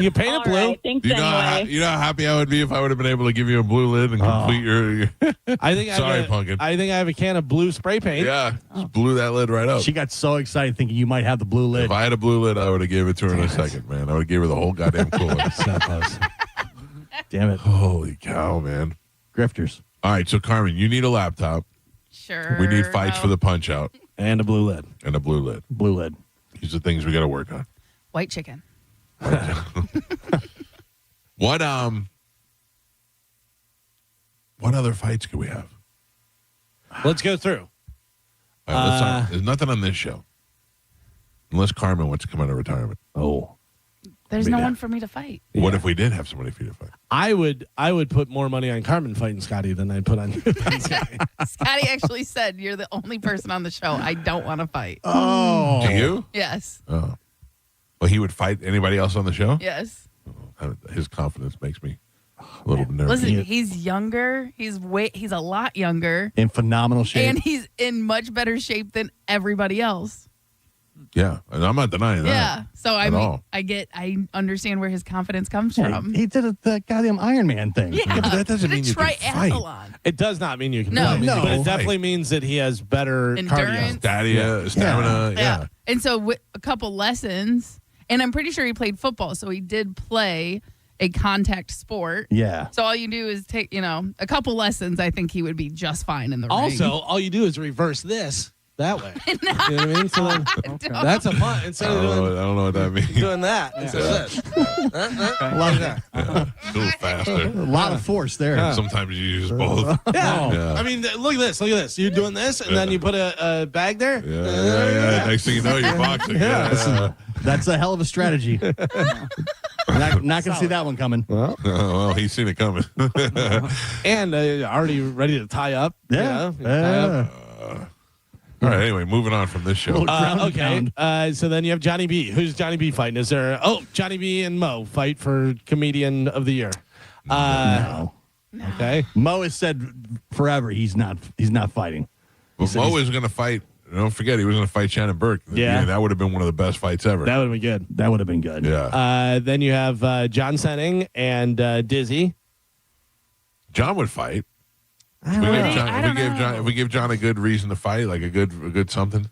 You paint All it blue. right, thanks You know, anyway. you know how happy I would be if I would have been able to give you a blue lid and complete your. I think Sorry, Pumpkin. I think I have a can of blue spray paint. Yeah, just blew that lid right up. She got so excited thinking you might have the blue lid. If I had a blue lid, I would have gave it to her in a second, man. I would have gave her the whole goddamn cooler. Damn it. Holy cow, man. Grifters. All right, so Carmen, you need a laptop. Sure. We need fights for the punch out. And a blue lid. And a blue lid. Blue lid. These are things we got to work on. White chicken. What other fights could we have? Let's go through. All right, let's talk. There's nothing on this show. Unless Carmen wants to come out of retirement. Oh. There's no one for me to fight. What if we did have somebody for you to fight? I would put more money on Carmen fighting Scotty than I'd put on you. Scotty actually said you're the only person on the show I don't want to fight. Oh. Do you? Yes. Oh. Well, he would fight anybody else on the show? Yes. His confidence makes me a little nervous. Listen, he's younger. He's a lot younger. In phenomenal shape. And he's in much better shape than everybody else. Yeah, and I'm not denying that. Yeah. So I at mean, all. I understand where his confidence comes Yeah, from. he did the goddamn Iron Man thing. Yeah, but that doesn't the mean you can fight. triathlon. It does not mean you can No. fight, No. but it definitely means that he has better Endurance. cardio. Stamina, yeah. And so with a couple lessons, and I'm pretty sure he played football, so he did play a contact sport. Yeah. So all you do is take, a couple lessons. I think he would be just fine in the Also, ring. all you do is reverse this that way. You know what I mean? So then, don't. that's a fun. Instead of I don't know what that means. doing that, instead of this. Love that. A little faster. A lot of force there. Sometimes you use both. Yeah. Yeah. I mean, look at this. Look at this. You're doing this, and then you put a bag there. Yeah. Next thing you know, you're boxing. Yeah. That's a hell of a strategy. not going to see that one coming. Well, he's seen it coming. And already ready to tie up. Yeah. You know, tie up. All right. Anyway, moving on from this show. Okay. So then you have Johnny B. Who's Johnny B fighting? Is there? Johnny B and Mo fight for Comedian of the Year. No. Okay. Mo has said forever he's not fighting. But Mo is going to fight. Don't forget, he was going to fight Shannon Burke. Yeah. That would have been one of the best fights ever. That would have been good. That would have been good. Yeah. Then you have John Senning and Dizzy. John would fight. I don't know. If we give John a good reason to fight, like a good something.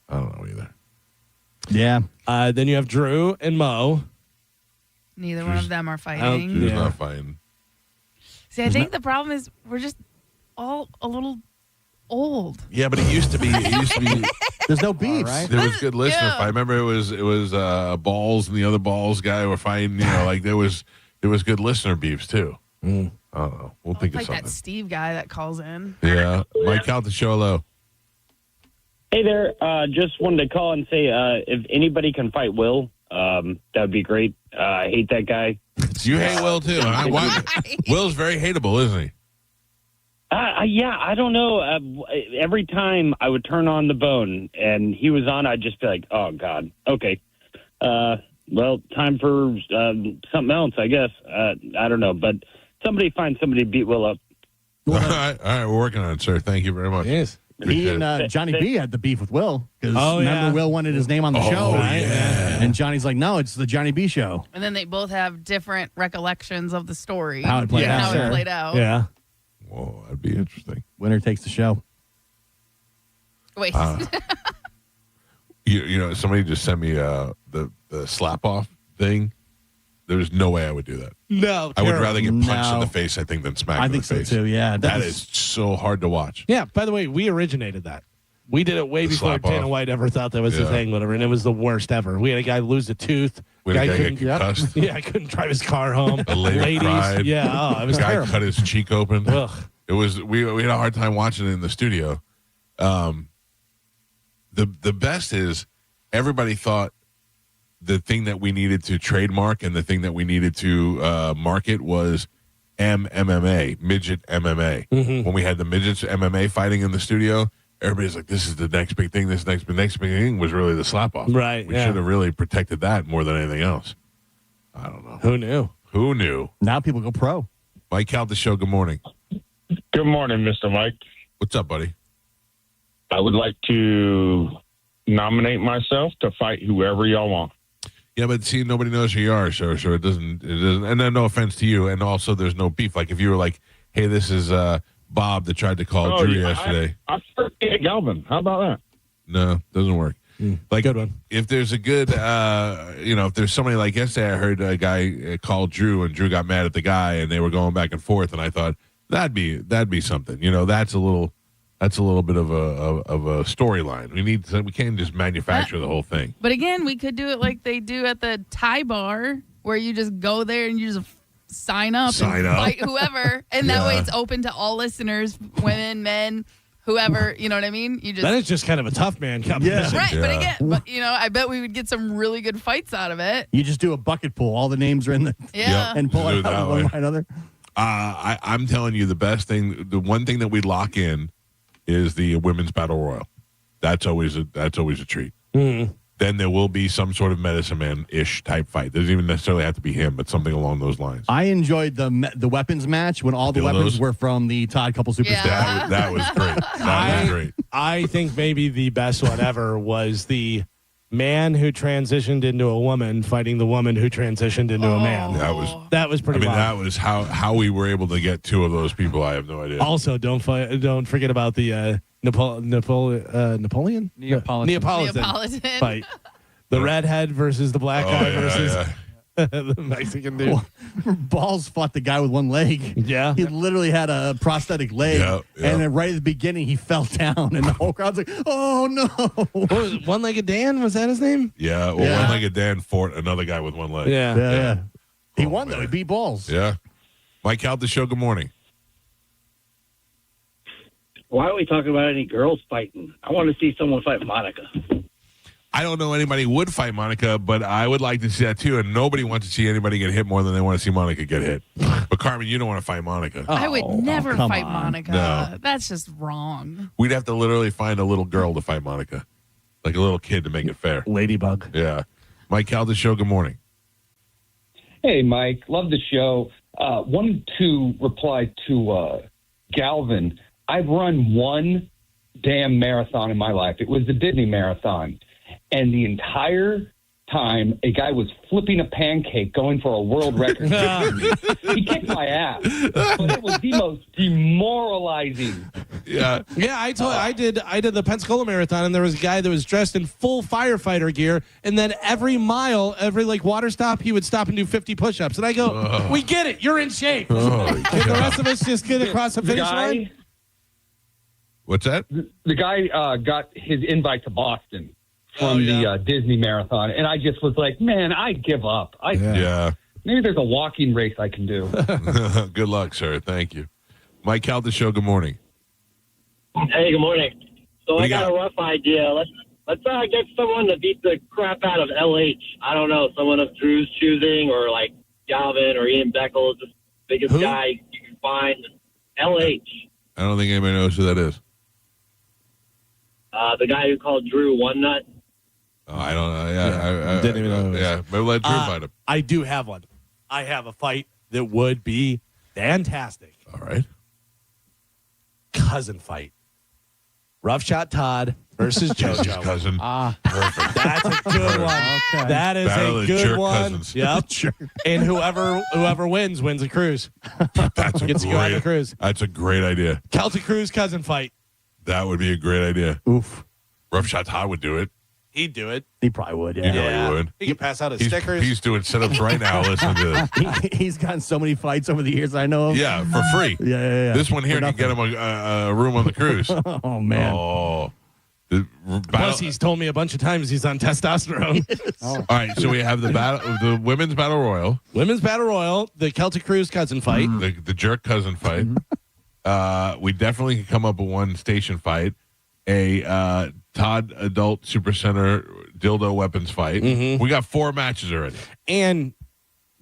I don't know either. Yeah. Then you have Drew and Mo. Neither one of them are Drew's fighting. not fighting. See, I think the problem is we're just all a little old. Yeah, but it used to be. There's no beefs. right. There was good listener Yeah. fight. I remember it was Balls and the other Balls guy were fighting. Like there was good listener beefs too. I don't know. We'll think of Like something. that Steve guy that calls in. Yeah, Mike Calta, show hello. Hey there. Just wanted to call and say if anybody can fight Will, that would be great. I hate that guy. You hate Will too. Huh? Why? Will's very hateable, isn't he? Yeah, I don't know. Every time I would turn on the bone and he was on, I'd just be like, oh, God. Okay. Well, time for something else, I guess. I don't know. But somebody find somebody to beat Will up. All right, we're working on it, sir. Thank you very much. Yes. He and Johnny B had the beef with Will because yeah. Will wanted his name on the show, right? Yeah. And Johnny's like, no, it's the Johnny B show. And then they both have different recollections of the story. How it played and out. How Sure. it played out. Yeah. Whoa, that'd be interesting. Winner takes the show. Wait. You know, somebody just sent me the slap off thing. There's no way I would do that. No. I would rather get punched in No. the face, I think, than smacked I in the think so face. too. Yeah, That is so hard to watch. Yeah. By the way, we originated that. We did it way The before slap Dana off. White ever thought that was the Yeah. thing, whatever. And it was the worst ever. We had a guy lose a tooth. We had a guy couldn't- get concussed. Yeah, I couldn't drive his car home. A lady Ladies. cried. Yeah. Oh, it was The guy terrible. cut his cheek open. Ugh. It was we had a hard time watching it in the studio. The best is everybody thought the thing that we needed to trademark and the thing that we needed to market was MMA, midget MMA. When we had the midgets MMA fighting in the studio, everybody's like, "This is the next big thing." This next big thing was really the slap off. Right, We yeah. should have really protected that more than anything else. I don't know. Who knew? Who knew? Now people go pro. Mike Calta Show. Good morning. Good morning, Mr. Mike. What's up, buddy? I would like to nominate myself to fight whoever y'all want. Yeah, but see, nobody knows who you are, so it doesn't. And then, no offense to you, and also there's no beef. Like if you were like, "Hey, this is Bob that tried to call Drew yesterday." I forget Galvin. How about that? No, doesn't work. Like good one. If there's a good, if there's somebody like yesterday, I heard a guy call Drew, and Drew got mad at the guy, and they were going back and forth, and I thought that'd be something. That's a little bit of a storyline. We can't just manufacture the whole thing. But again, we could do it like they do at the Thai bar, where you just go there and you just sign up and fight whoever, and that way it's open to all listeners, women, men, whoever. You know what I mean? You just That is just kind of a tough man competition. right. But again, I bet we would get some really good fights out of it. You just do a bucket pull. All the names are in the Yeah. and pull Do it it that out one way. by another. I'm telling you, the best thing, the one thing that we lock in is the women's battle royal. That's always a treat. Mm-hmm. Then there will be some sort of medicine man-ish type fight. Doesn't even necessarily have to be him, but something along those lines. I enjoyed the weapons match when all the weapons were from the Todd Couple Superstars. That was great. That was great. I think maybe the best one ever was the man who transitioned into a woman fighting the woman who transitioned into a man. That was pretty. That was how we were able to get two of those people. I have no idea. Also, don't forget about the Napoleon Neapolitan fight. The redhead versus the black guy versus the Mexican dude. Balls fought the guy with one leg. Yeah. He literally had a prosthetic leg. Yeah. And then right at the beginning, he fell down, and the whole crowd's like, oh, no. What was it? One-Legged Dan? Was that his name? Yeah. Well, one-legged Dan fought another guy with one leg. Yeah. He won, though. He beat Balls. Yeah. Mike Calta Show, good morning. Why are we talking about any girls fighting? I want to see someone fight Monica. I don't know anybody who would fight Monica, but I would like to see that too. And nobody wants to see anybody get hit more than they want to see Monica get hit. But Carmen, you don't want to fight Monica. I would never come fight on. Monica. No. That's just wrong. We'd have to literally find a little girl to fight Monica, like a little kid to make it fair. Ladybug. Yeah. Mike Calta Show, good morning. Hey, Mike. Love the show. Wanted to reply to Galvin. I've run one damn marathon in my life. It was the Disney Marathon. And the entire time, a guy was flipping a pancake going for a world record. He kicked my ass. But it was the most demoralizing. Yeah. Yeah, I did the Pensacola Marathon, and there was a guy that was dressed in full firefighter gear, and then every mile, every water stop, he would stop and do 50 push-ups. And I go, we get it. You're in shape. Can the rest of us just get across the finish line? What's that? The guy got his invite to Boston from the Disney Marathon, and I just was like, man, I give up. Maybe there's a walking race I can do. Good luck, sir. Thank you. Mike Calta Show, good morning. Hey, good morning. So What I do you got a rough idea. Let's get someone to beat the crap out of LH. I don't know, someone of Drew's choosing, or like Galvin or Ian Beckles, the biggest guy you can find. LH, I don't think anybody knows who that is. the guy who called Drew One Nut. Oh, I don't know. Yeah, I Didn't even know who it was. Yeah, maybe let Drew fight him. I do have one. I have a fight that would be fantastic. All right. cousin fight. Rough Shot Todd versus JoJo. His cousin. Perfect. That's a good one. Okay. That is Battle a of good jerk one. cousins. Yep. And whoever wins a cruise. That's Gets to go on the great. cruise. That's a great idea. Celtic Cruise cousin fight. That would be a great idea. Oof. Rough Shot Todd would do it. He'd do it. He probably would, You yeah. know he would. He could pass out his He's, stickers. he's doing sit-ups right now. Listen to this. He's gotten so many fights over the years I know of. Yeah, for free. Yeah. This one here For can get him a room on the cruise. Oh, man. Oh. Plus, he's told me a bunch of times he's on testosterone. All right, so we have the women's battle royal, Women's Battle Royal, the Celtic Cruise cousin fight. the jerk cousin fight. We definitely can come up with one station fight, a Todd adult supercenter dildo weapons fight. We got 4 matches already. And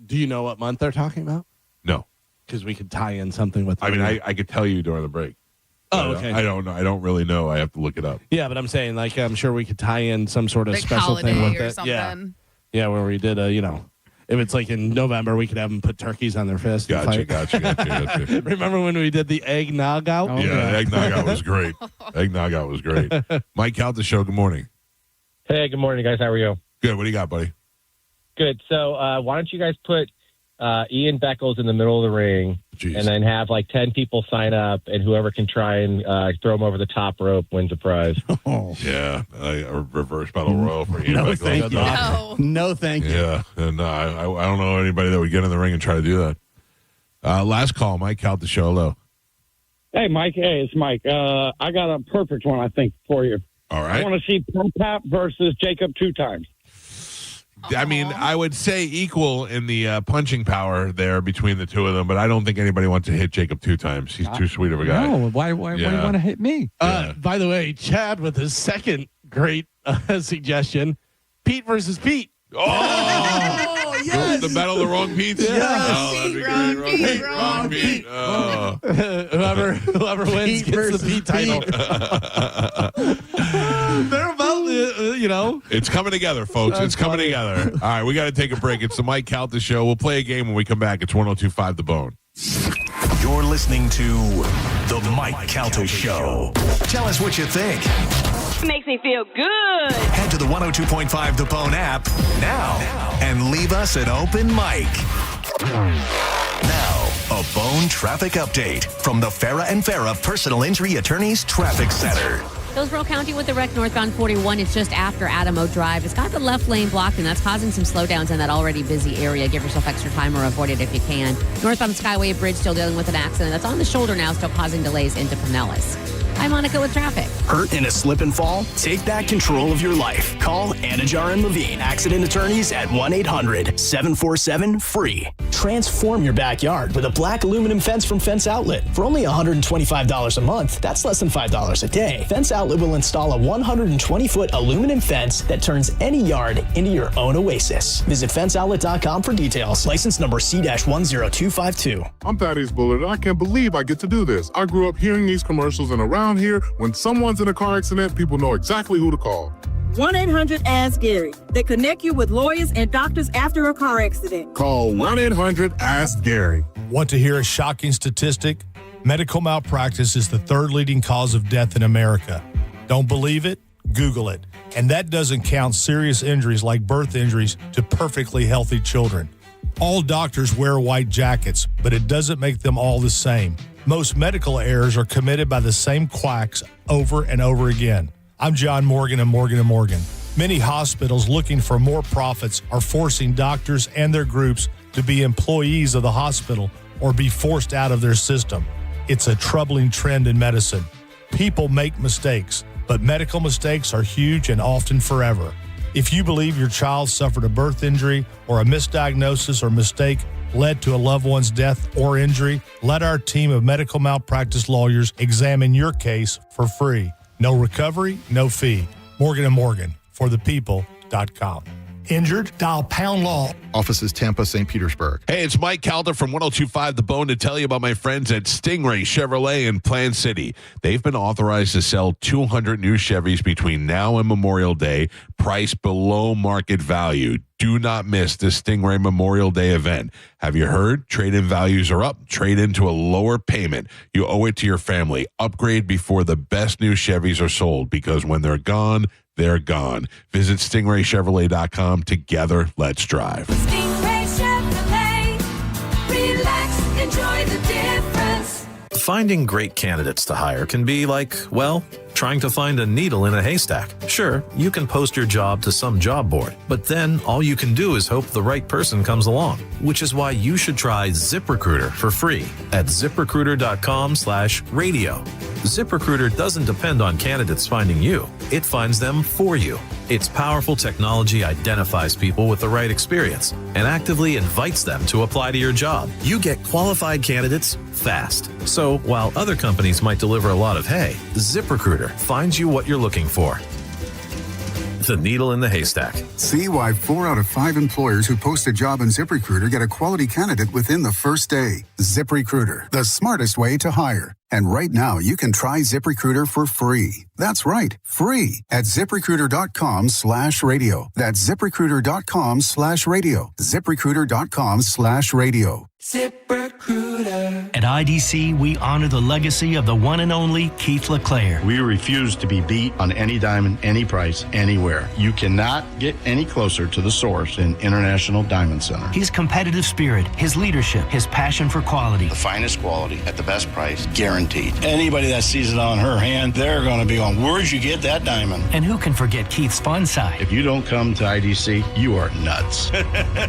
do you know what month they're talking about? No, Because we could tie in something with. I mean I could tell you during the break. Oh, okay. I don't know. I don't really know. I have to look it up. Yeah, but I'm saying, like, I'm sure we could tie in some sort of Like special thing holiday with or it. something. Yeah, where we did if it's like in November, we could have them put turkeys on their fist. and fight. Gotcha. Remember when we did the eggnog out? Yeah, eggnog out was great. Eggnog out was great. Mike Calta show. Good morning. Hey, good morning, guys. How are you? Good. What do you got, buddy? Good. So why don't you guys put Ian Beckles in the middle of the ring and then have like 10 people sign up, and whoever can try and throw him over the top rope wins a prize. Yeah, a reverse battle royal for Ian No, Beckles. thank you. No, thank you. Yeah, and I don't know anybody that would get in the ring and try to do that. Last call, Mike Calta show. Hello. Hey, Mike. Hey, it's Mike. I got a perfect one, I think, for you. All right. I want to see Pap versus Jacob 2 times. I mean, I would say equal in the punching power there between the two of them, but I don't think anybody wants to hit Jacob 2 times. He's too sweet of a guy. No, why do you want to hit me? By the way, Chad with his second great suggestion: Pete versus Pete. Oh, yes. The battle of the wrong Pete's? Yes. Oh, that'd be great. Wrong Pete. Oh. Whoever wins Pete gets the Pete title. They're about, It's coming together, folks. It's coming together. All right, we got to take a break. It's the Mike Calta Show. We'll play a game when we come back. It's 102.5 The Bone. You're listening to The Mike Calta Show. Tell us what you think. Makes me feel good. Head to the 102.5 The Bone app now and leave us an open mic. Now, a Bone traffic update from the Farah and Farah Personal Injury Attorneys Traffic Center. Hillsborough County with the wreck northbound 41. It's just after Adamo Drive. It's got the left lane blocked, and that's causing some slowdowns in that already busy area. Give yourself extra time or avoid it if you can. Northbound Skyway Bridge still dealing with an accident. That's on the shoulder now, still causing delays into Pinellas. I'm Monica with traffic. Hurt in a slip and fall? Take back control of your life. Call Anajar and Levine, accident attorneys at 1-800-747-FREE. Transform your backyard with a black aluminum fence from Fence Outlet. For only $125 a month, that's less than $5 a day. Fence Outlet will install a 120-foot aluminum fence that turns any yard into your own oasis. Visit fenceoutlet.com for details. License number C-10252. I'm Thaddeus Bullard, and I can't believe I get to do this. I grew up hearing these commercials, and around here, when someone's in a car accident, people know exactly who to call. 1-800-ASK-GARY. They connect you with lawyers and doctors after a car accident. Call 1-800-ASK-GARY. Want to hear a shocking statistic? Medical malpractice is the 3rd leading cause of death in America. Don't believe it? Google it. And that doesn't count serious injuries like birth injuries to perfectly healthy children. All doctors wear white jackets, but it doesn't make them all the same. Most medical errors are committed by the same quacks over and over again. I'm John Morgan of Morgan & Morgan. Many hospitals looking for more profits are forcing doctors and their groups to be employees of the hospital or be forced out of their system. It's a troubling trend in medicine. People make mistakes, but medical mistakes are huge and often forever. If you believe your child suffered a birth injury or a misdiagnosis or mistake led to a loved one's death or injury, let our team of medical malpractice lawyers examine your case for free. No recovery, no fee. Morgan & Morgan, forthepeople.com. Injured? Dial pound law. Offices Tampa, St. Petersburg. Hey, it's Mike Calta from 102.5 The Bone to tell you about my friends at Stingray Chevrolet in Plant City. They've been authorized to sell 200 new Chevys between now and Memorial Day, priced below market value. Do not miss the Stingray Memorial Day event. Have you heard? Trade-in values are up. Trade into a lower payment. You owe it to your family. Upgrade before the best new Chevys are sold, because when they're gone, they're gone. Visit StingrayChevrolet.com. Together, let's drive. Stingray Chevrolet. Relax, enjoy the difference. Finding great candidates to hire can be like, well, trying to find a needle in a haystack. Sure, you can post your job to some job board, but then all you can do is hope the right person comes along, which is why you should try ZipRecruiter for free at ZipRecruiter.com/radio. ZipRecruiter doesn't depend on candidates finding you. It finds them for you. Its powerful technology identifies people with the right experience and actively invites them to apply to your job. You get qualified candidates fast. So while other companies might deliver a lot of hay, ZipRecruiter finds you what you're looking for. The needle in the haystack. See why 4 out of 5 employers who post a job in ZipRecruiter get a quality candidate within the first day. ZipRecruiter, the smartest way to hire. And right now, you can try ZipRecruiter for free. That's right, free at ZipRecruiter.com/radio. That's ZipRecruiter.com/radio. ZipRecruiter.com/radio. ZipRecruiter. At IDC, we honor the legacy of the one and only Keith LeClaire. We refuse to be beat on any diamond, any price, anywhere. You cannot get any closer to the source than International Diamond Center. His competitive spirit, his leadership, his passion for quality. The finest quality at the best price, guaranteed. Anybody that sees it on her hand, they're going to be on, where'd you get that diamond? And who can forget Keith's fun side? If you don't come to IDC, you are nuts.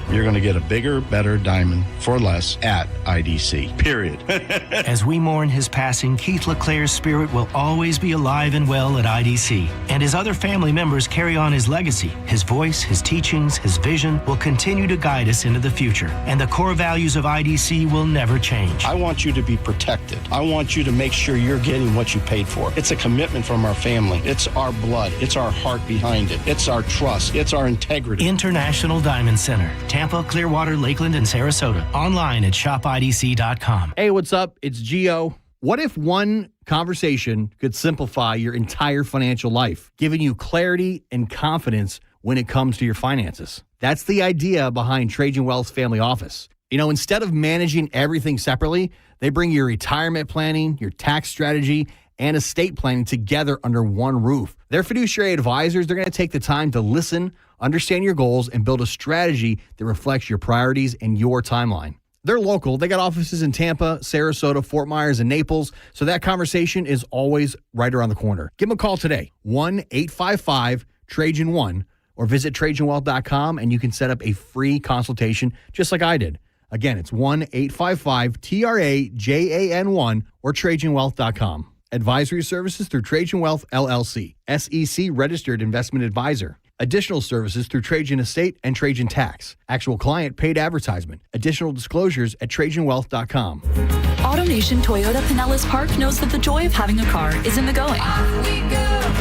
You're going to get a bigger, better diamond for less at IDC, period. As we mourn his passing, Keith LeClaire's spirit will always be alive and well at IDC. And his other family members carry on his legacy. His voice, his teachings, his vision will continue to guide us into the future. And the core values of IDC will never change. I want you to be protected. I want you to make sure you're getting what you paid for. It's a commitment from our family. It's our blood. It's our heart behind it. It's our trust. It's our integrity. International Diamond Center, Tampa, Clearwater, Lakeland, and Sarasota. Online at shopidc.com. Hey, what's up? It's Gio. What if one conversation could simplify your entire financial life, giving you clarity and confidence when it comes to your finances? That's the idea behind Trajan Wealth's family office. You know, instead of managing everything separately, they bring your retirement planning, your tax strategy, and estate planning together under one roof. They're fiduciary advisors. They're going to take the time to listen, understand your goals, and build a strategy that reflects your priorities and your timeline. They're local. They got offices in Tampa, Sarasota, Fort Myers, and Naples, so that conversation is always right around the corner. Give them a call today, 1-855-TRAJAN1, or visit TrajanWealth.com, and you can set up a free consultation just like I did. Again, it's 1-855-TRAJAN1 or TrajanWealth.com. Advisory services through Trajan Wealth, LLC, SEC registered investment advisor. Additional services through Trajan Estate and Trajan Tax. Actual client paid advertisement. Additional disclosures at TrajanWealth.com. AutoNation Toyota Pinellas Park knows that the joy of having a car is in the going.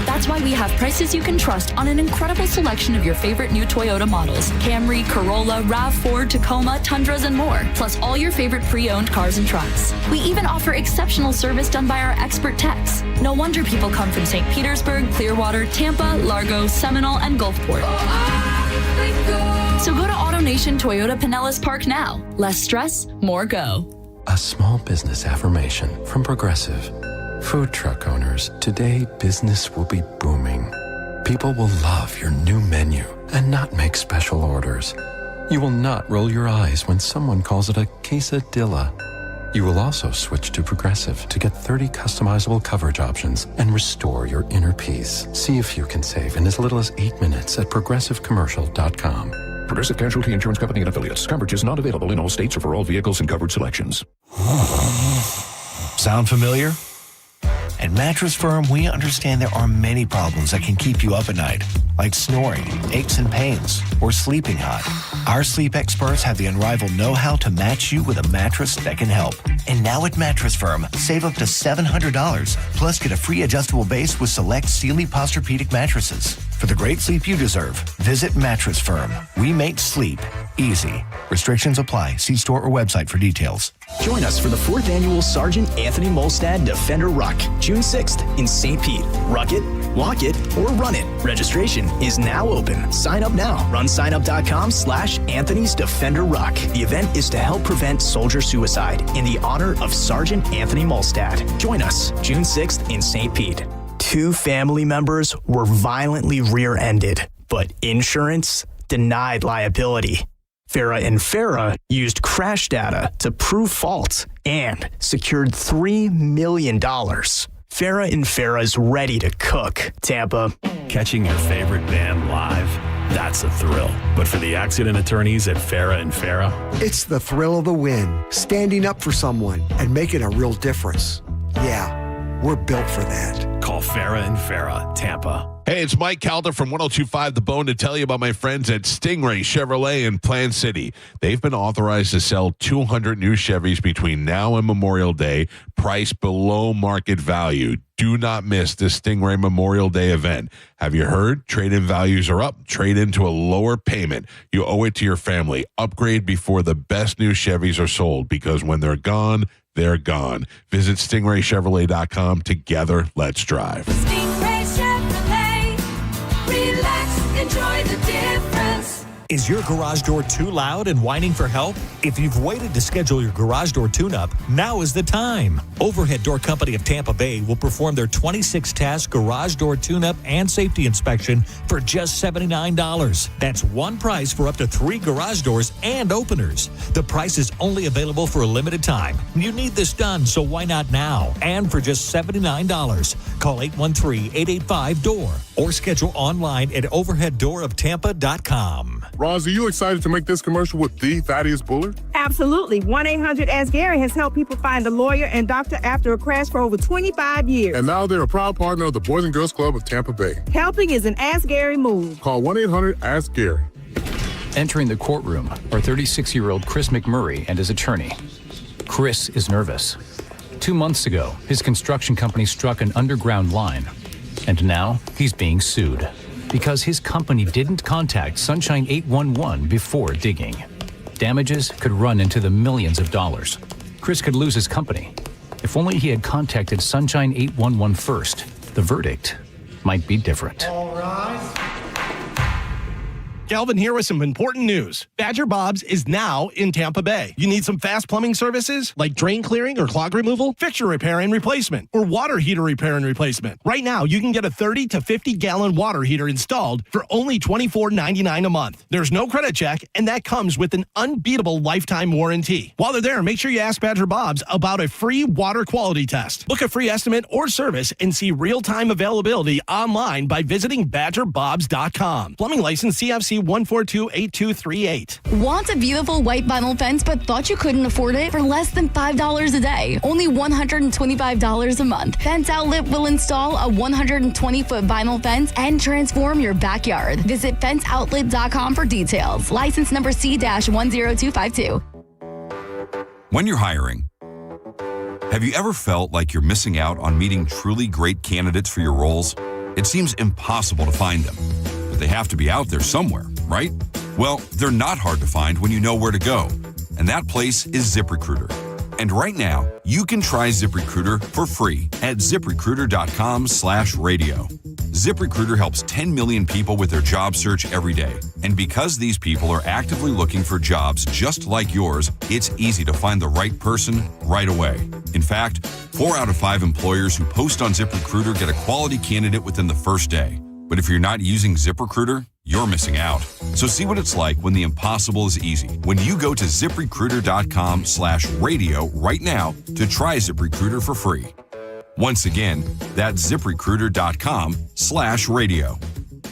That's why we have prices you can trust on an incredible selection of your favorite new Toyota models. Camry, Corolla, RAV4, Tacoma, Tundras, and more. Plus all your favorite pre-owned cars and trucks. We even offer exceptional service done by our expert techs. No wonder people come from St. Petersburg, Clearwater, Tampa, Largo, Seminole, and Gulfport. So go to AutoNation Toyota Pinellas Park now. Less stress, more go. A small business affirmation from Progressive. Food truck owners, today business will be booming. People will love your new menu and not make special orders. You will not roll your eyes when someone calls it a quesadilla. You will also switch to Progressive to get 30 customizable coverage options and restore your inner peace. See if you can save in as little as 8 minutes at progressivecommercial.com. Progressive Casualty Insurance Company and Affiliates. Coverage is not available in all states or for all vehicles and coverage selections. Sound familiar? At Mattress Firm, we understand there are many problems that can keep you up at night, like snoring, aches and pains, or sleeping hot. Our sleep experts have the unrivaled know-how to match you with a mattress that can help. And now at Mattress Firm, save up to $700, plus get a free adjustable base with select Sealy Posturepedic mattresses. For the great sleep you deserve, visit Mattress Firm. We make sleep easy. Restrictions apply. See store or website for details. Join us for the 4th annual Sergeant Anthony Molstad Defender Ruck, June 6th in St. Pete. Ruck it, walk it, or run it. Registration is now open. Sign up now. RunSignUp.com/Anthony's Defender Ruck. The event is to help prevent soldier suicide in the honor of Sergeant Anthony Molstad. Join us June 6th in St. Pete. 2 family members were violently rear-ended, but insurance denied liability. Farah and Farah used crash data to prove fault and secured $3 million. Farah and Farah's ready to cook. Tampa. Catching your favorite band live, that's a thrill. But for the accident attorneys at Farah and Farah, it's the thrill of the win, standing up for someone and making a real difference. Yeah, we're built for that. Call Farah and Farah, Tampa. Hey, it's Mike Calta from 102.5 The Bone to tell you about my friends at Stingray Chevrolet in Plant City. They've been authorized to sell 200 new Chevys between now and Memorial Day, priced below market value. Do not miss this Stingray Memorial Day event. Have you heard? Trade-in values are up. Trade into a lower payment. You owe it to your family. Upgrade before the best new Chevys are sold, because when they're gone, they're gone. Visit StingrayChevrolet.com. Together, let's drive. Stingray Chevrolet. Relax, enjoy the difference. Is your garage door too loud and whining for help? If you've waited to schedule your garage door tune-up, now is the time. Overhead Door Company of Tampa Bay will perform their 26-task garage door tune-up and safety inspection for just $79. That's one price for up to 3 garage doors and openers. The price is only available for a limited time. You need this done, so why not now? And for just $79. Call 813-885-DOOR or schedule online at overheaddooroptampa.com. Roz, are you excited to make this commercial with the Thaddeus Bullard? Absolutely. 1-800-ASK-GARY has helped people find a lawyer and doctor after a crash for over 25 years. And now they're a proud partner of the Boys and Girls Club of Tampa Bay. Helping is an Ask Gary move. Call 1-800-ASK-GARY. Entering the courtroom are 36-year-old Chris McMurray and his attorney. Chris is nervous. 2 months ago, his construction company struck an underground line, and now he's being sued because his company didn't contact Sunshine 811 before digging. Damages could run into the millions of dollars. Chris could lose his company. If only he had contacted Sunshine 811 first, the verdict might be different. Galvin here with some important news. Badger Bob's is now in Tampa Bay. You need some fast plumbing services like drain clearing or clog removal, fixture repair and replacement, or water heater repair and replacement. Right now, you can get a 30 to 50-gallon water heater installed for only $24.99 a month. There's no credit check, and that comes with an unbeatable lifetime warranty. While they're there, make sure you ask Badger Bob's about a free water quality test. Book a free estimate or service and see real-time availability online by visiting BadgerBobs.com. Plumbing license CFC 1428238. Want a beautiful white vinyl fence but thought you couldn't afford it for less than $5 a day? Only $125 a month. Fence Outlet will install a 120-foot vinyl fence and transform your backyard. Visit fenceoutlet.com for details. License number C-10252. When you're hiring, have you ever felt like you're missing out on meeting truly great candidates for your roles? It seems impossible to find them, but they have to be out there somewhere, right? Well, they're not hard to find when you know where to go, and that place is ZipRecruiter. And right now, you can try ZipRecruiter for free at ZipRecruiter.com/radio. ZipRecruiter helps 10 million people with their job search every day. And because these people are actively looking for jobs just like yours, it's easy to find the right person right away. In fact, 4 out of 5 employers who post on ZipRecruiter get a quality candidate within the first day. But if you're not using ZipRecruiter, you're missing out. So see what it's like when the impossible is easy. When you go to ZipRecruiter.com/radio right now to try ZipRecruiter for free. Once again, that's ZipRecruiter.com/radio.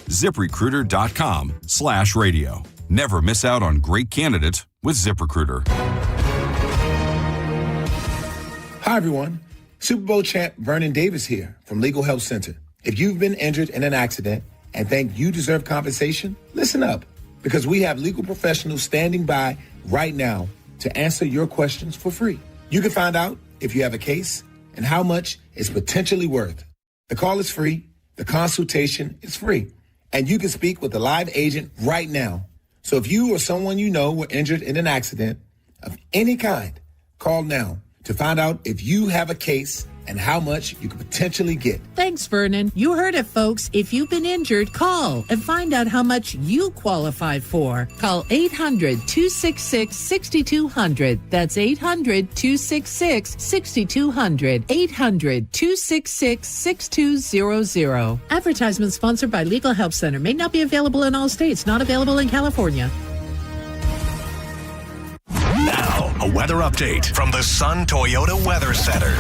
ZipRecruiter.com/radio. Never miss out on great candidates with ZipRecruiter. Hi, everyone. Super Bowl champ Vernon Davis here from Legal Help Center. If you've been injured in an accident and think you deserve compensation, listen up, because we have legal professionals standing by right now to answer your questions for free. You can find out if you have a case and how much it's potentially worth. The call is free. The consultation is free. And you can speak with a live agent right now. So if you or someone you know were injured in an accident of any kind, call now to find out if you have a case and how much you could potentially get. Thanks, Vernon. You heard it, folks. If you've been injured, call and find out how much you qualify for. Call 800-266-6200. That's 800-266-6200. 800-266-6200. Advertisement sponsored by Legal Help Center. May not be available in all states. Not available in California. Now, a weather update from the Sun Toyota Weather Center.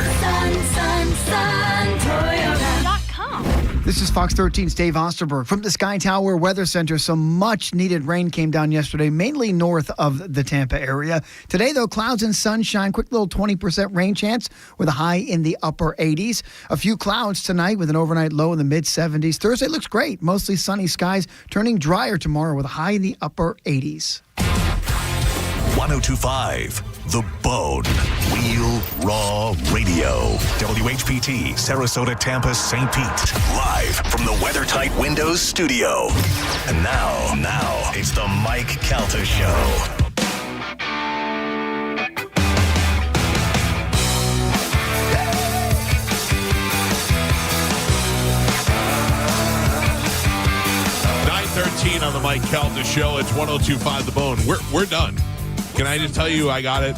Toyota.com. This is Fox 13's Dave Osterberg from the Sky Tower Weather Center. Some much-needed rain came down yesterday, mainly north of the Tampa area. Today, though, clouds and sunshine, quick little 20% rain chance with a high in the upper 80s. A few clouds tonight with an overnight low in the mid-70s. Thursday looks great, mostly sunny skies, turning drier tomorrow with a high in the upper 80s. 1025, The Bone, Real Raw Radio. WHPT, Sarasota, Tampa, St. Pete. Live from the WeatherTight Windows studio. And now, it's the Mike Calta Show. On the Mike Calta Show. It's 1025 The Bone. We're done. Can I just tell you, I got it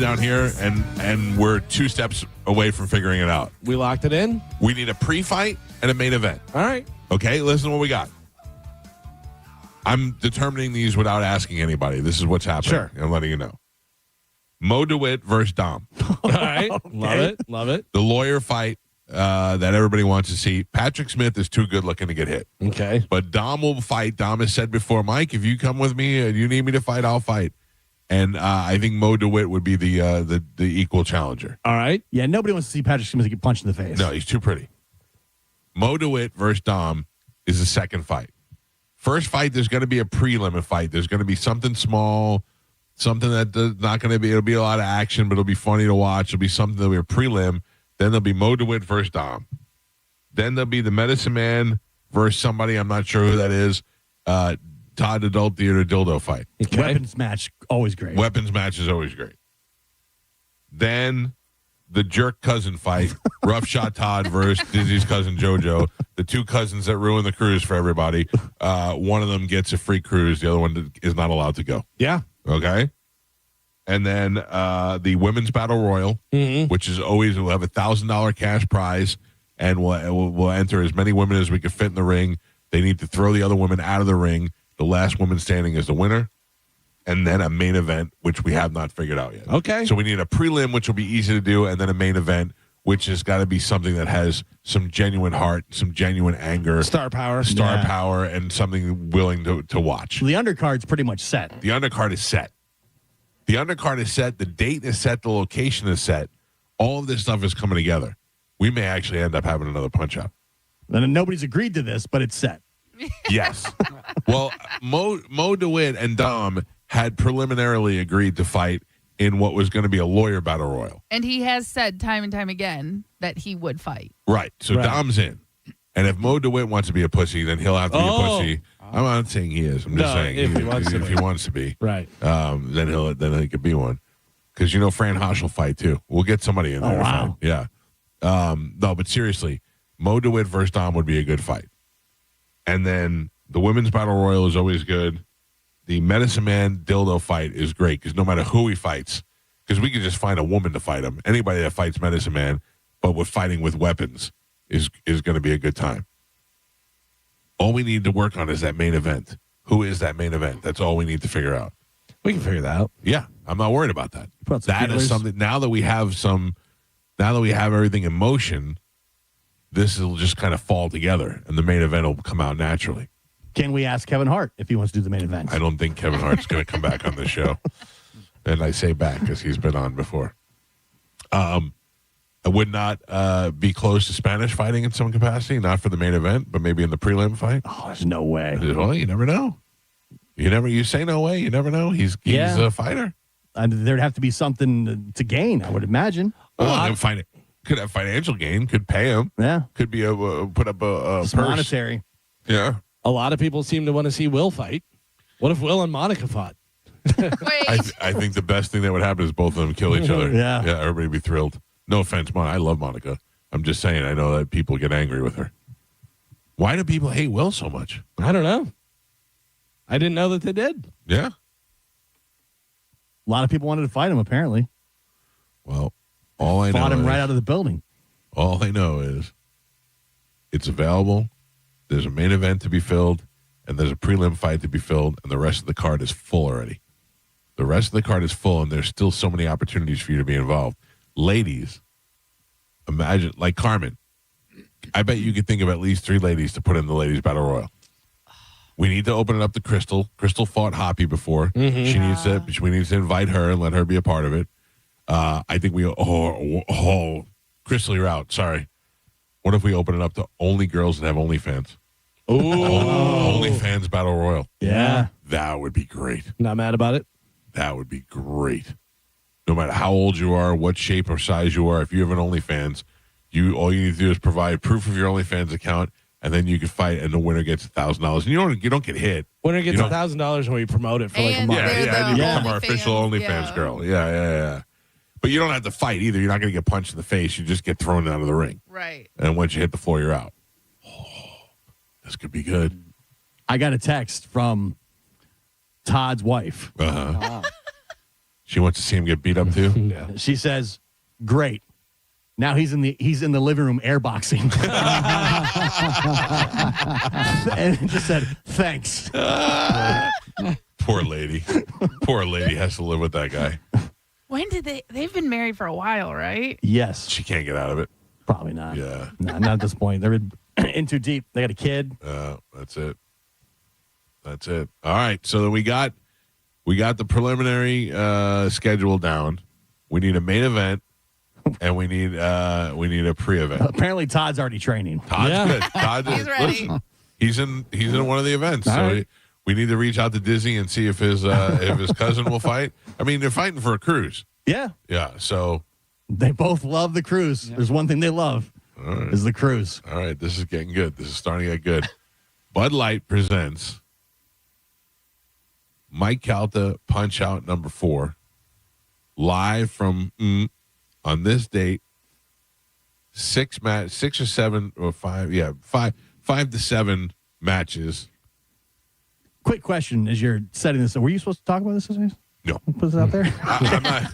down here, and we're 2 steps away from figuring it out. We locked it in? We need a pre-fight and a main event. All right. Okay, listen to what we got. I'm determining these without asking anybody. This is what's happening. Sure. I'm letting you know. Mo DeWitt versus Dom. All right. Okay. Love it. The lawyer fight that everybody wants to see. Patrick Smith is too good looking to get hit. Okay. But Dom will fight. Dom has said before, Mike, if you come with me and you need me to fight, I'll fight. And I think Mo DeWitt would be the equal challenger. All right. Yeah, nobody wants to see Patrick Smith get punched in the face. No, he's too pretty. Mo DeWitt versus Dom is the second fight. First fight, there's going to be a prelim fight. There's going to be something small, something that's not going to be, it'll be a lot of action, but it'll be funny to watch. It'll be something that'll be a prelim. Then there'll be Mo DeWitt versus Dom. Then there'll be the Medicine Man versus somebody, I'm not sure who that is. Todd Adult Theater dildo fight. Okay. Weapons match, always great. Weapons match is always great. Then the jerk cousin fight, Rough Shot Todd versus Dizzy's cousin JoJo. The two cousins that ruin the cruise for everybody. One of them gets a free cruise. The other one is not allowed to go. Yeah. Okay. And then the Women's Battle Royal, which is always, we'll have a $1,000 cash prize, and we'll enter as many women as we can fit in the ring. They need to throw the other women out of the ring. The last woman standing is the winner. And then a main event, which we have not figured out yet. Okay. So we need a prelim, which will be easy to do, and then a main event, which has got to be something that has some genuine heart, some genuine anger. Star power, and something willing to watch. The undercard's pretty much set. The undercard is set. The undercard is set. The date is set. The location is set. All of this stuff is coming together. We may actually end up having another punch-out. And nobody's agreed to this, but it's set. Yes. Well, Mo DeWitt and Dom had preliminarily agreed to fight in what was going to be a lawyer battle royal. And he has said time and time again that he would fight. Right. So Dom's in. And if Mo DeWitt wants to be a pussy, then he'll have to be a pussy. I'm not saying he is. I'm just saying if he wants to be. Right. Then he could be one. Because, Fran Hosh will fight, too. We'll get somebody in there. Oh, wow. Yeah. No, but seriously, Mo DeWitt versus Dom would be a good fight. And then the Women's Battle Royal is always good. The Medicine Man dildo fight is great because no matter who he fights, because we can just find a woman to fight him. Anybody that fights Medicine Man, but with fighting with weapons is going to be a good time. All we need to work on is that main event. Who is that main event? That's all we need to figure out. We can figure that out. Yeah, I'm not worried about that. That feelers. is something. Now that we have everything in motion, this will just kind of fall together, and the main event will come out naturally. Can we ask Kevin Hart if he wants to do the main event? I don't think Kevin Hart's going to come back on the show. And I say back because he's been on before. I would not be close to Spanish fighting in some capacity, not for the main event, but maybe in the prelim fight. Oh, there's no way. Well, you never know. You say no way. You never know. He's a fighter. There'd have to be something to gain, I would imagine. Could have financial gain. Could pay him. Yeah. Could be put up a It's purse. monetary. Yeah. A lot of people seem to want to see Will fight. What if Will and Monica fought? I think the best thing that would happen is both of them kill each other. Yeah. Everybody would be thrilled. No offense, I love Monica. I'm just saying, I know that people get angry with her. Why do people hate Will so much? I don't know. I didn't know that they did. Yeah. A lot of people wanted to fight him, apparently. Well, all I know fought him is, right out of the building. All I know is it's available. There's a main event to be filled, and there's a prelim fight to be filled, and the rest of the card is full already. The rest of the card is full, and there's still so many opportunities for you to be involved. Ladies, imagine, like Carmen, I bet you could think of at least 3 ladies to put in the Ladies Battle Royal. We need to open it up to Crystal. Crystal fought Hoppy before. Mm-hmm. We need to invite her and let her be a part of it. I think Crystal, you're out. Sorry. What if we open it up to only girls that have OnlyFans? Ooh. OnlyFans Battle Royal. Yeah. That would be great. Not mad about it? That would be great. No matter how old you are, what shape or size you are, if you have an OnlyFans, all you need to do is provide proof of your OnlyFans account, and then you can fight, and the winner gets $1,000. And you don't get hit. Winner gets $1,000 when we promote it for like a month. Yeah, you become our official OnlyFans girl. Yeah. But you don't have to fight either. You're not going to get punched in the face. You just get thrown out of the ring. Right. And once you hit the floor, you're out. Oh, this could be good. I got a text from Todd's wife. She wants to see him get beat up too. Yeah. She says, "Great. Now he's in the living room airboxing." And it just said, "Thanks." Poor lady. Poor lady has to live with that guy. When did they've been married for a while, right? Yes. She can't get out of it. Probably not. Yeah. No, not at this point. They're in too deep. They got a kid. That's it. All right. So we got the preliminary schedule down. We need a main event, and we need a pre-event. Apparently, Todd's already training. Todd's good. Todd He's ready. Listen, he's in one of the events. All So right. we need to reach out to Dizzy and see if his cousin will fight. I mean, they're fighting for a cruise. Yeah. Yeah. So they both love the cruise. There's one thing they love is the cruise. All right. This is getting good. This is starting to get good. Bud Light presents Mike Calta Punch Out number 4 live from on this date. 6 or 7 or 5. Yeah, 5 to 7 matches. Quick question: as you're setting this up, were you supposed to talk about this? No. Put this out there. I'm not.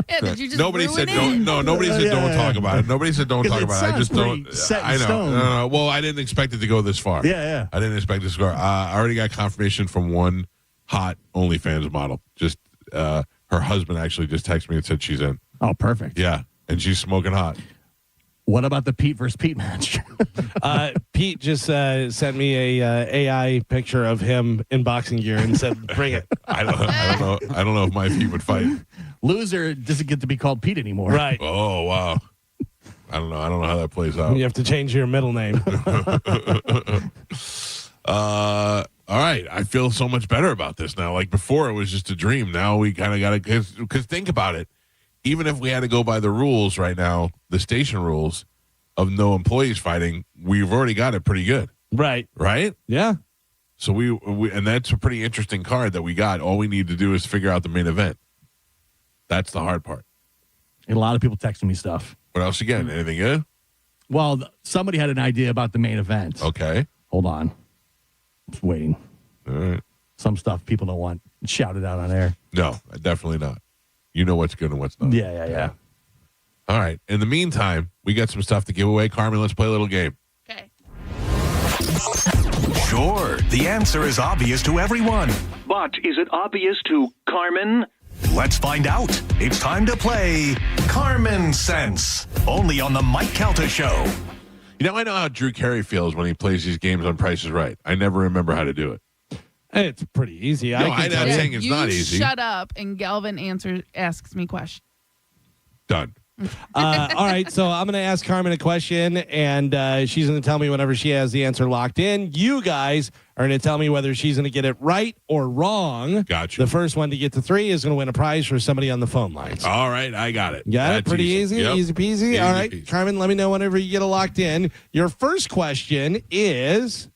Yeah, did you just Nobody said don't. No, nobody said don't talk about it. Nobody said don't talk about it. I just don't. Set in I know. stone. No. Well, I didn't expect it to go this far. Yeah. I didn't expect this to go. I already got confirmation from one hot OnlyFans model. Just her husband actually just texted me and said she's in. Oh, perfect. Yeah, and she's smoking hot. What about the Pete versus Pete match? Pete just sent me a AI picture of him in boxing gear and said, "Bring it." I don't know if my Pete would fight. Loser doesn't get to be called Pete anymore. Right. Oh wow. I don't know how that plays out. You have to change your middle name. All right. I feel so much better about this now. Like before, it was just a dream. Now we kind of got to, because think about it. Even if we had to go by the rules right now, the station rules of no employees fighting, we've already got it pretty good. Right. Right? Yeah. So we and that's a pretty interesting card that we got. All we need to do is figure out the main event. That's the hard part. And a lot of people texting me stuff. What else you getting? Anything good? Well, somebody had an idea about the main event. Okay. Hold on. Just waiting. All right. Some stuff people don't want shouted out on air. No, definitely not. You know what's good and what's not. Yeah. All right. In the meantime, we got some stuff to give away. Carmen, let's play a little game. Okay. Sure, the answer is obvious to everyone. But is it obvious to Carmen? Let's find out. It's time to play Carmen Sense, only on the Mike Calta Show. You know, I know how Drew Carey feels when he plays these games on Price is Right. I never remember how to do it. It's pretty easy. No, I'm saying it's not easy. Shut up, and Galvin asks me questions. Done. All right, so I'm going to ask Carmen a question, and she's going to tell me whenever she has the answer locked in. You guys are going to tell me whether she's going to get it right or wrong. Gotcha. The first one to get to 3 is going to win a prize for somebody on the phone lines. All right, I got it. Got That's it? Pretty easy? Yep. Easy peasy? Easy All right, peasy. Carmen, let me know whenever you get it locked in. Your first question is,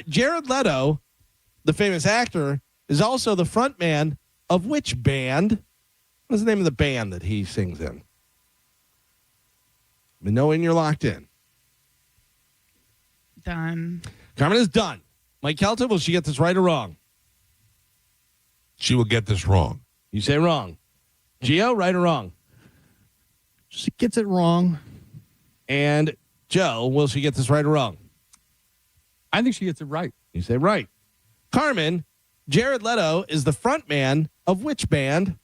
Jared Leto, the famous actor, is also the front man of which band? What's the name of the band that he sings in? Let me know when you're locked in. Done. Carmen is done. Mike Calta, will she get this right or wrong? She will get this wrong. You say wrong. Gio, right or wrong? She gets it wrong. And Joe, will she get this right or wrong? I think she gets it right. You say right. Carmen, Jared Leto is the front man of which band?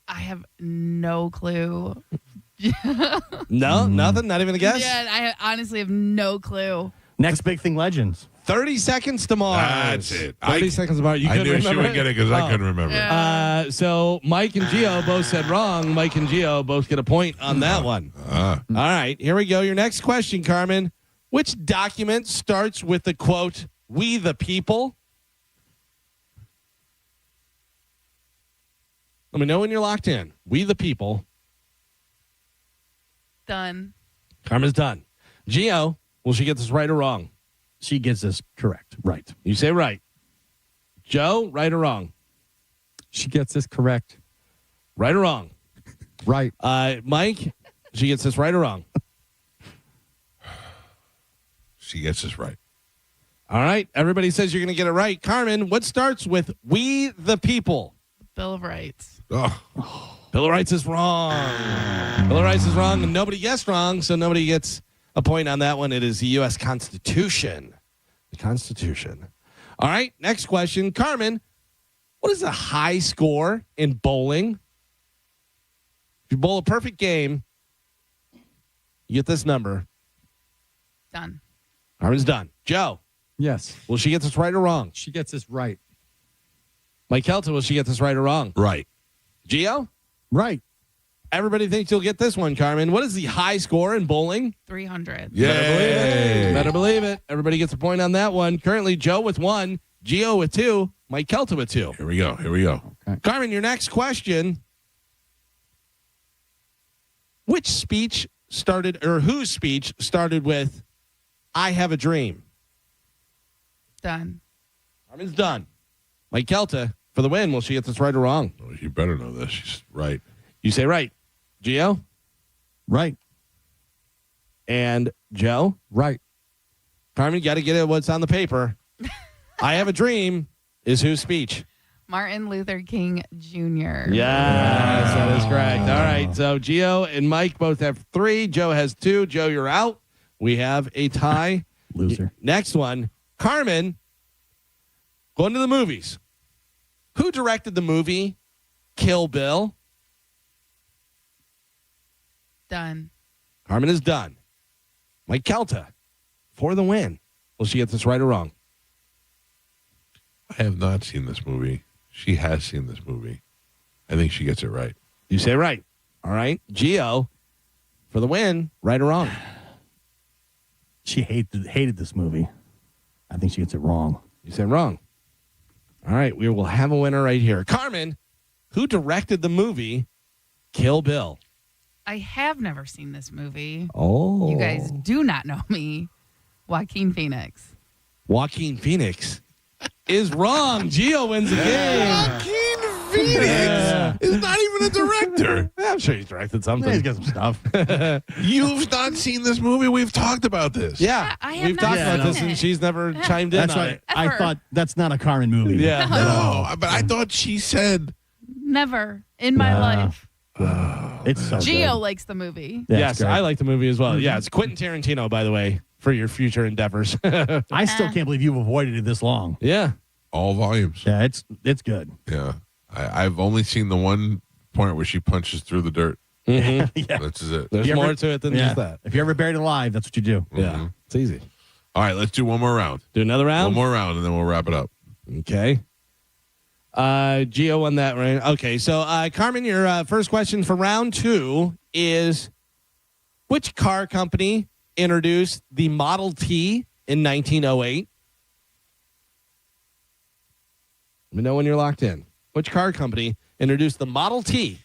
I have no clue. No, nothing? Not even a guess? Yeah, I honestly have no clue. Next big thing, Legends. 30 seconds to Mars. That's it. 30 seconds to Mars. You I couldn't knew she remember would it? get it because I couldn't remember. So Mike and Gio both said wrong. Mike and Gio both get a point on that one. All right, here we go. Your next question, Carmen. Which document starts with the quote, "We the people"? Let me know when you're locked in. We the people. Done. Carmen's done. Gio, will she get this right or wrong? She gets this correct. Right. You say right. Joe, right or wrong? She gets this correct. Right or wrong? Right. Mike, she gets this right or wrong? She gets this right. All right. Everybody says you're going to get it right. Carmen, what starts with "We the people"? Bill of Rights. Oh. Bill of Rights is wrong. Bill of Rights is wrong, and nobody guessed wrong, so nobody gets a point on that one. It is the U.S. Constitution. The Constitution. All right, next question. Carmen, what is a high score in bowling? If you bowl a perfect game, you get this number. Done. Carmen's done. Joe. Yes. Will she get this right or wrong? She gets this right. Mike Kelton, will she get this right or wrong? Right. Gio? Right. Everybody thinks you'll get this one, Carmen. What is the high score in bowling? 300. Yay. Better believe it. Everybody gets a point on that one. Currently, Joe with 1, Gio with 2, Mike Kelton with 2. Here we go. Okay. Carmen, your next question. Which speech started, or whose speech started with, "I have a dream"? Done. Carmen's done. Mike Kelta for the win. Will she get this right or wrong? Oh, you better know this. She's right. You say right. Gio? Right. And Joe? Right. Carmen, you got to get it what's on the paper. "I have a dream" is whose speech? Martin Luther King Jr. Yes, that is correct. All right. So Gio and Mike both have 3. Joe has 2. Joe, you're out. We have a tie. Loser. Next one. Carmen, going to the movies. Who directed the movie Kill Bill? Done. Carmen is done. Mike Kelta for the win. Will she get this right or wrong? I have not seen this movie. She has seen this movie. I think she gets it right. You say right. All right. Gio for the win. Right or wrong? She hated this movie. I think she gets it wrong. You say wrong. All right. We will have a winner right here. Carmen, who directed the movie Kill Bill? I have never seen this movie. Oh. You guys do not know me. Joaquin Phoenix. Joaquin Phoenix is wrong. Gio wins the game. Joaquin Phoenix is not even a director. I'm sure he's directed something. He's got some stuff. You've not seen this movie. We've talked about this. Yeah. I have We've not talked seen about this, it. and she's never chimed in That's on why it. I Ever. thought that's not a Carmen movie. Yeah. No, but I thought she said. Never in my life. It's so Gio good. likes the movie. Yeah, Yes, it's great. I like the movie as well. Yeah, it's Quentin Tarantino, by the way, for your future endeavors. I still can't believe you've avoided it this long. Yeah. All volumes. Yeah, it's good. Yeah. I've only seen the one point where she punches through the dirt. Mhm. Yeah. That's it. There's You ever- more to it than Yeah. just that. If you're ever buried alive, that's what you do. Yeah. It's easy. All right, let's do one more round. Do another round? One more round, and then we'll wrap it up. Okay. Gio won that round. Okay, so Carmen, your first question for round 2 is, which car company introduced the Model T in 1908? Let me know when you're locked in. Which car company introduced the Model T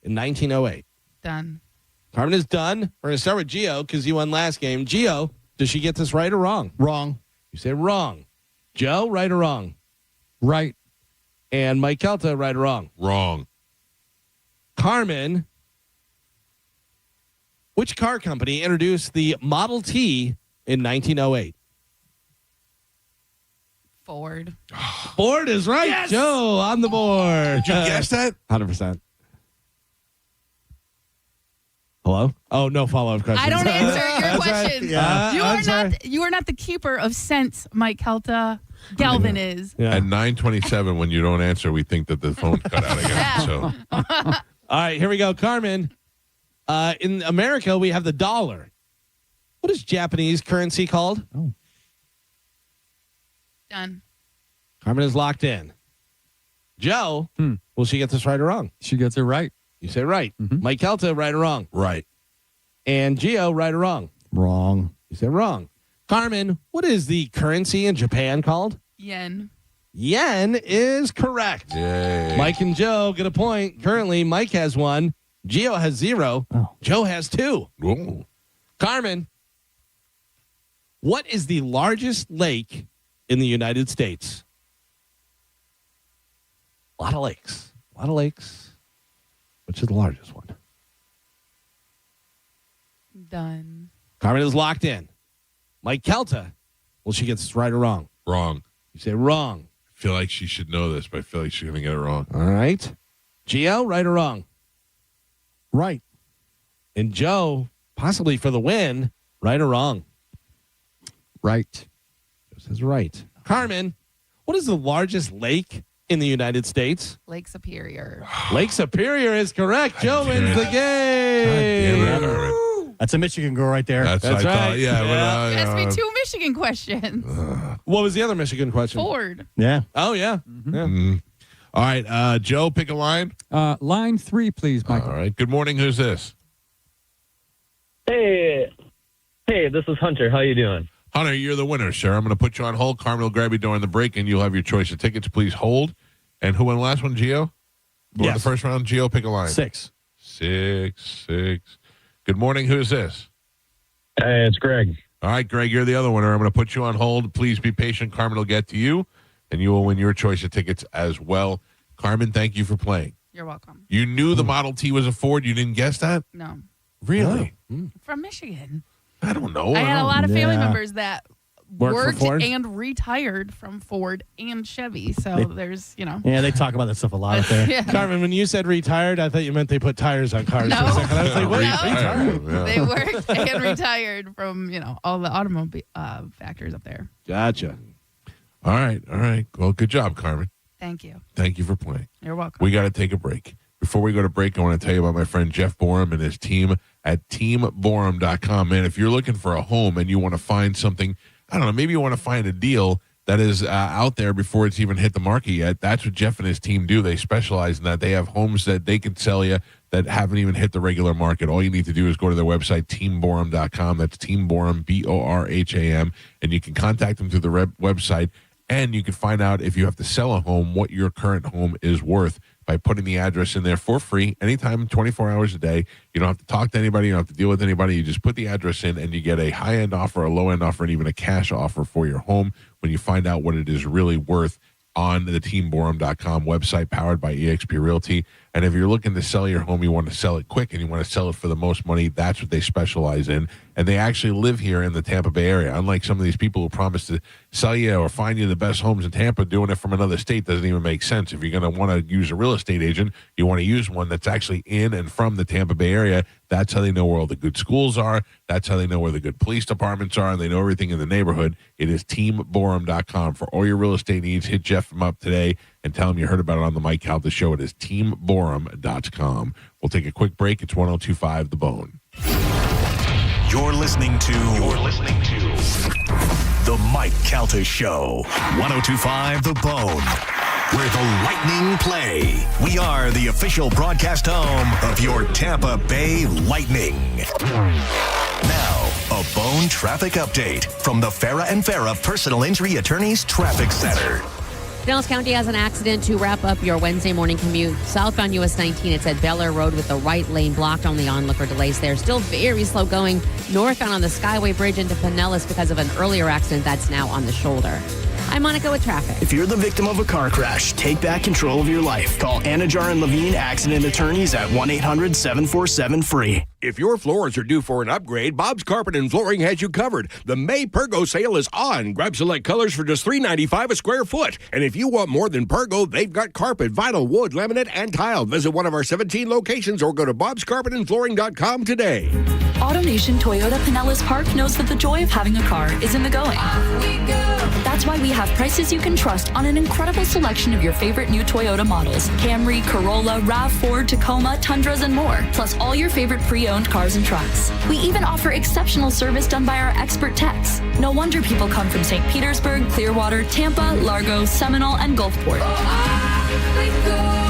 in 1908? Done. Carmen is done. We're going to start with Gio because you won last game. Gio, does she get this right or wrong? Wrong. You say wrong. Joe, right or wrong? Right. And Mike Calta, right or wrong? Wrong. Carmen, which car company introduced the Model T in 1908? Ford. Ford is right. Yes! Joe on the board. Did you guess that? 100%. Hello? Oh, no follow-up questions. I don't answer your questions. Yeah. You are not the keeper of sense, Mike Calta. Galvin is. At 9:27, when you don't answer, we think that the phone cut out again. So, All right, here we go. Carmen, in America, we have the dollar. What is Japanese currency called? Oh. Done. Carmen is locked in. Joe, will she get this right or wrong? She gets it right. You say right. Mike Calta, right or wrong? right. And Gio, right or wrong? Wrong. You say wrong. Carmen, what is the currency in Japan called? Yen. Yen is correct. Yay. Mike and Joe get a point. Currently, Mike has 1. Gio has 0. Joe has 2. Whoa. Carmen, what is the largest lake in the United States? A lot of lakes. A lot of lakes. Which is the largest one? Done. Carmen is locked in. Mike Calta, will she get this right or wrong? Wrong. You say wrong. I feel like she should know this, but I feel like she's going to get it wrong. All right. Gio, right or wrong? Right. And Joe, possibly for the win, right or wrong? Right. Joe says right. Carmen, what is the largest lake in the United States? Lake Superior. Lake Superior is correct. Joe wins the God game. damn it, Carmen. That's a Michigan girl right there. That's That's what I right. thought. Yeah. Yeah. You asked me 2 Michigan questions. What was the other Michigan question? Ford. Yeah. Oh, yeah. All right. Joe, pick a line. Line 3, please, Michael. All right. Good morning. Who's this? Hey, this is Hunter. How you doing? Hunter, you're the winner, sir. I'm going to put you on hold. Carmen will grab you during the break, and you'll have your choice of tickets. Please hold. And who won the last one, Gio? Who won the first round? Gio, pick a line. 6. 6. Good morning. Who's this? Hey, it's Greg. All right, Greg, you're the other winner. I'm going to put you on hold. Please be patient. Carmen will get to you, and you will win your choice of tickets as well. Carmen, thank you for playing. You're welcome. You knew the Model T was a Ford. You didn't guess that? No. Really? From Michigan. I don't know. I had a lot of family Yeah. members that Worked for worked Ford? and retired from Ford and Chevy. So there's, Yeah, they talk about that stuff a lot up there. Yeah. Carmen, when you said retired, I thought you meant they put tires on cars No. for a second. I was like, wait, No. retired? They worked and retired from, all the automobile factories up there. Gotcha. All right. Well, good job, Carmen. Thank you. Thank you for playing. You're welcome. We got to take a break. Before we go to break, I want to tell you about my friend Jeff Borum and his team at teamborum.com. Man, if you're looking for a home and you want to find something, I don't know, maybe you want to find a deal that is out there before it's even hit the market yet. That's what Jeff and his team do. They specialize in that. They have homes that they can sell you that haven't even hit the regular market. All you need to do is go to their website, teamborum.com. That's teamborum, BORHAM, and you can contact them through the website, and you can find out if you have to sell a home, what your current home is worth by putting the address in there for free, anytime, 24 hours a day. You don't have to talk to anybody. You don't have to deal with anybody. You just put the address in, and you get a high-end offer, a low-end offer, and even a cash offer for your home when you find out what it is really worth on the teamborum.com website powered by eXp Realty. And if you're looking to sell your home, you want to sell it quick and you want to sell it for the most money, that's what they specialize in. And they actually live here in the Tampa Bay area. Unlike some of these people who promise to sell you or find you the best homes in Tampa, doing it from another state doesn't even make sense. If you're going to want to use a real estate agent, you want to use one that's actually in and from the Tampa Bay area. That's how they know where all the good schools are. That's how they know where the good police departments are, and they know everything in the neighborhood. It is teamborum.com. For all your real estate needs, hit Jeff up today and tell him you heard about it on the Mike Calta Show. It is teamborum.com. We'll take a quick break. It's 102.5 The Bone. You're listening to The Mike Calta Show. 102.5 The Bone, where the Lightning play. We are the official broadcast home of your Tampa Bay Lightning. Now, a Bone traffic update from the Farah and Farah Personal Injury Attorneys Traffic Center. Pinellas County has an accident to wrap up your Wednesday morning commute. Southbound US 19, it's at Bel Air Road with the right lane blocked, on the onlooker delays there. Still very slow going northbound on the Skyway Bridge into Pinellas because of an earlier accident that's now on the shoulder. I'm Monica with traffic. If you're the victim of a car crash, take back control of your life. Call Anajar and Levine Accident Attorneys at 1-800-747-FREE. If your floors are due for an upgrade, Bob's Carpet and Flooring has you covered. The May Pergo sale is on. Grab select colors for just $3.95 a square foot. And if you want more than Pergo, they've got carpet, vinyl, wood, laminate, and tile. Visit one of our 17 locations or go to bobscarpetandflooring.com today. AutoNation Toyota Pinellas Park knows that the joy of having a car is in the going. That's why we have prices you can trust on an incredible selection of your favorite new Toyota models. Camry, Corolla, RAV4, Tacoma, Tundras, and more. Plus all your favorite pre-owned cars and trucks. We even offer exceptional service done by our expert techs. No wonder people come from St. Petersburg, Clearwater, Tampa, Largo, Seminole, and Gulfport.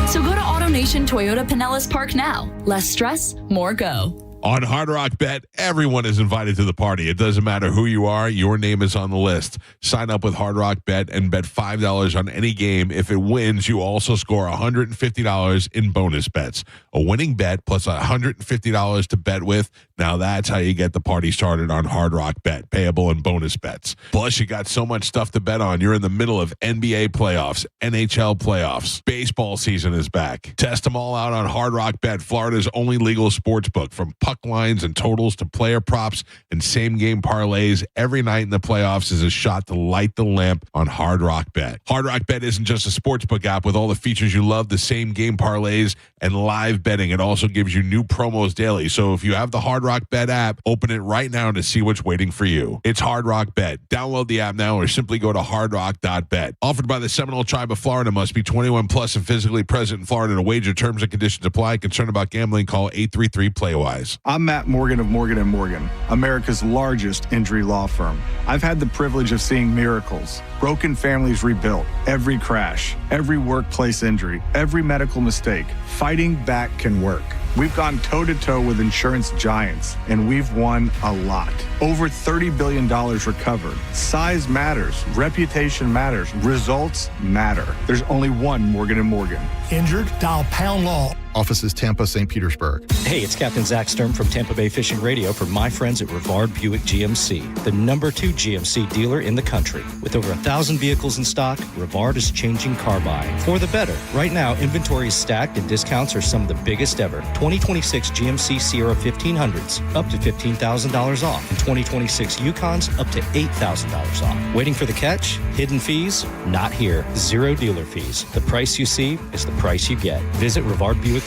So go to AutoNation Toyota Pinellas Park now. Less stress, more go. On Hard Rock Bet, everyone is invited to the party. It doesn't matter who you are, your name is on the list. Sign up with Hard Rock Bet and bet $5 on any game. If it wins, you also score $150 in bonus bets. A winning bet plus $150 to bet with. Now that's how you get the party started on Hard Rock Bet, payable in bonus bets. Plus, you got so much stuff to bet on. You're in the middle of NBA playoffs, NHL playoffs. Baseball season is back. Test them all out on Hard Rock Bet, Florida's only legal sports book. From puck lines and totals to player props and same-game parlays, every night in the playoffs is a shot to light the lamp on Hard Rock Bet. Hard Rock Bet isn't just a sportsbook app with all the features you love, the same-game parlays and live betting. It also gives you new promos daily. So if you have the Hard Rock Bet app, open it right now to see what's waiting for you. It's Hard Rock Bet. Download the app now or simply go to hardrock.bet. Offered by the Seminole Tribe of Florida. Must be 21 plus and physically present in Florida to wager. Terms and conditions apply. Concerned about gambling? Call 833-PLAY-WISE. I'm Matt Morgan of Morgan & Morgan, America's largest injury law firm. I've had the privilege of seeing miracles, broken families rebuilt, every crash, every workplace injury, every medical mistake. Fighting back can work. We've gone toe-to-toe with insurance giants, and we've won a lot. Over $30 billion recovered. Size matters. Reputation matters. Results matter. There's only one Morgan & Morgan. Injured? Dial Pound Law. Offices Tampa, St. Petersburg. Hey, it's Captain Zach Sturm from Tampa Bay Fishing Radio for my friends at Rivard Buick GMC, the #2 GMC dealer in the country. With over 1,000 vehicles in stock, Rivard is changing car buying for the better. Right now, inventory is stacked and discounts are some of the biggest ever. 2026 GMC Sierra 1500s, up to $15,000 off. And 2026 Yukons, up to $8,000 off. Waiting for the catch? Hidden fees? Not here. Zero dealer fees. The price you see is the price you get. Visit RivardBuickGMC.com.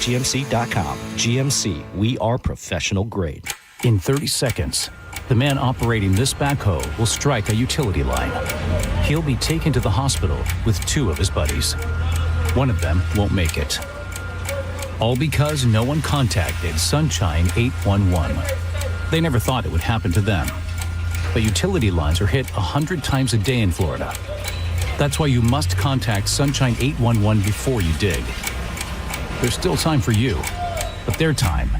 GMC, we are professional grade. In 30 seconds, the man operating this backhoe will strike a utility line. He'll be taken to the hospital with 2 of his buddies. One of them won't make it. All because no one contacted Sunshine 811. They never thought it would happen to them. But utility lines are hit 100 times a day in Florida. That's why you must contact Sunshine 811 before you dig. There's still time for you, but their time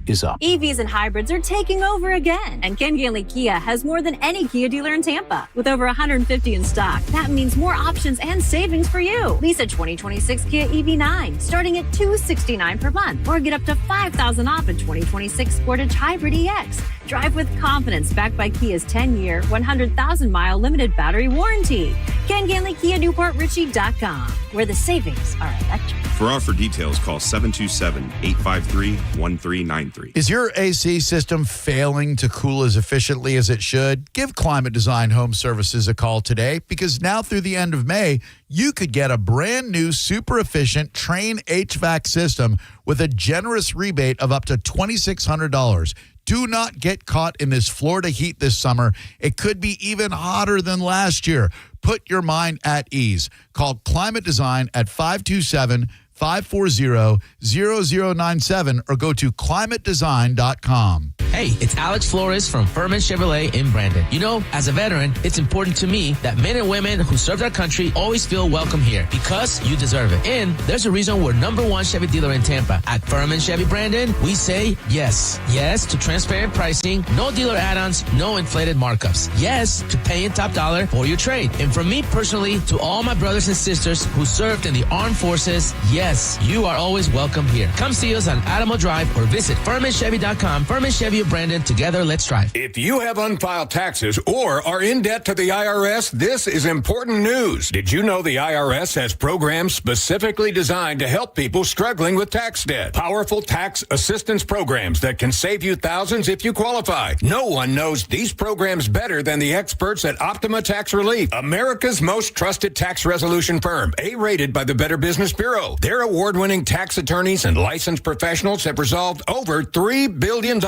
is up. EVs and hybrids are taking over again. And Ken Ganley Kia has more than any Kia dealer in Tampa. With over 150 in stock, that means more options and savings for you. Lease a 2026 Kia EV9 starting at $269 per month. Or get up to $5,000 off a 2026 Sportage Hybrid EX. Drive with confidence backed by Kia's 10-year, 100,000-mile limited battery warranty. Ken Ganley Kia NewportRichie.com, where the savings are electric. For offer details, call 727-853-1393. Is your AC system failing to cool as efficiently as it should? Give Climate Design Home Services a call today, because now through the end of May, you could get a brand new super efficient Train HVAC system with a generous rebate of up to $2,600. Do not get caught in this Florida heat this summer. It could be even hotter than last year. Put your mind at ease. Call Climate Design at 527-540-0097 or go to climatedesign.com. Hey, Hey, it's Alex Flores from Furman Chevrolet in Brandon. You know, as a veteran, it's important to me that men and women who served our country always feel welcome here because you deserve it. And there's a reason we're #1 Chevy dealer in Tampa. At Furman Chevy Brandon, we say yes. Yes to transparent pricing, no dealer add-ons, no inflated markups. Yes to paying top dollar for your trade. And from me personally to all my brothers and sisters who served in the armed forces, yes, you are always welcome here. Come see us on Adamo Drive or visit FurmanChevy.com. Furman Chevy of Brandon. Together, let's drive. If you have unfiled taxes or are in debt to the IRS, this is important news. Did you know the IRS has programs specifically designed to help people struggling with tax debt? Powerful tax assistance programs that can save you thousands if you qualify. No one knows these programs better than the experts at Optima Tax Relief, America's most trusted tax resolution firm, A-rated by the Better Business Bureau. Their award-winning tax attorneys and licensed professionals have resolved over $3 billion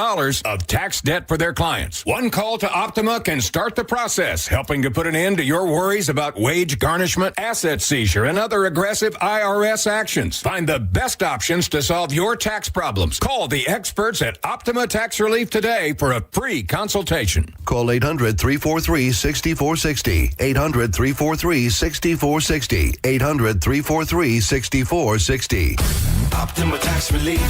of tax debt for their clients. One call to Optima can start the process, helping to put an end to your worries about wage garnishment, asset seizure, and other aggressive IRS actions. Find the best options to solve your tax problems. Call the experts at Optima Tax Relief today for a free consultation. Call 800-343-6460. 800-343-6460. 800-343-6460. Optima Tax Relief.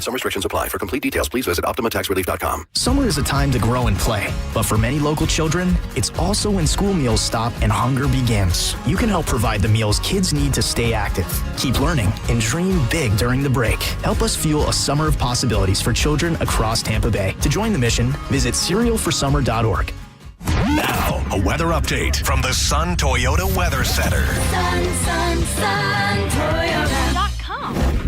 Some restrictions apply. For complete details, please visit OptimaTaxRelief.com. Summer is a time to grow and play, but for many local children, it's also when school meals stop and hunger begins. You can help provide the meals kids need to stay active, keep learning, and dream big during the break. Help us fuel a summer of possibilities for children across Tampa Bay. To join the mission, visit cerealforsummer.org. Now, a weather update from the Sun Toyota Weather Center. Toyota.com.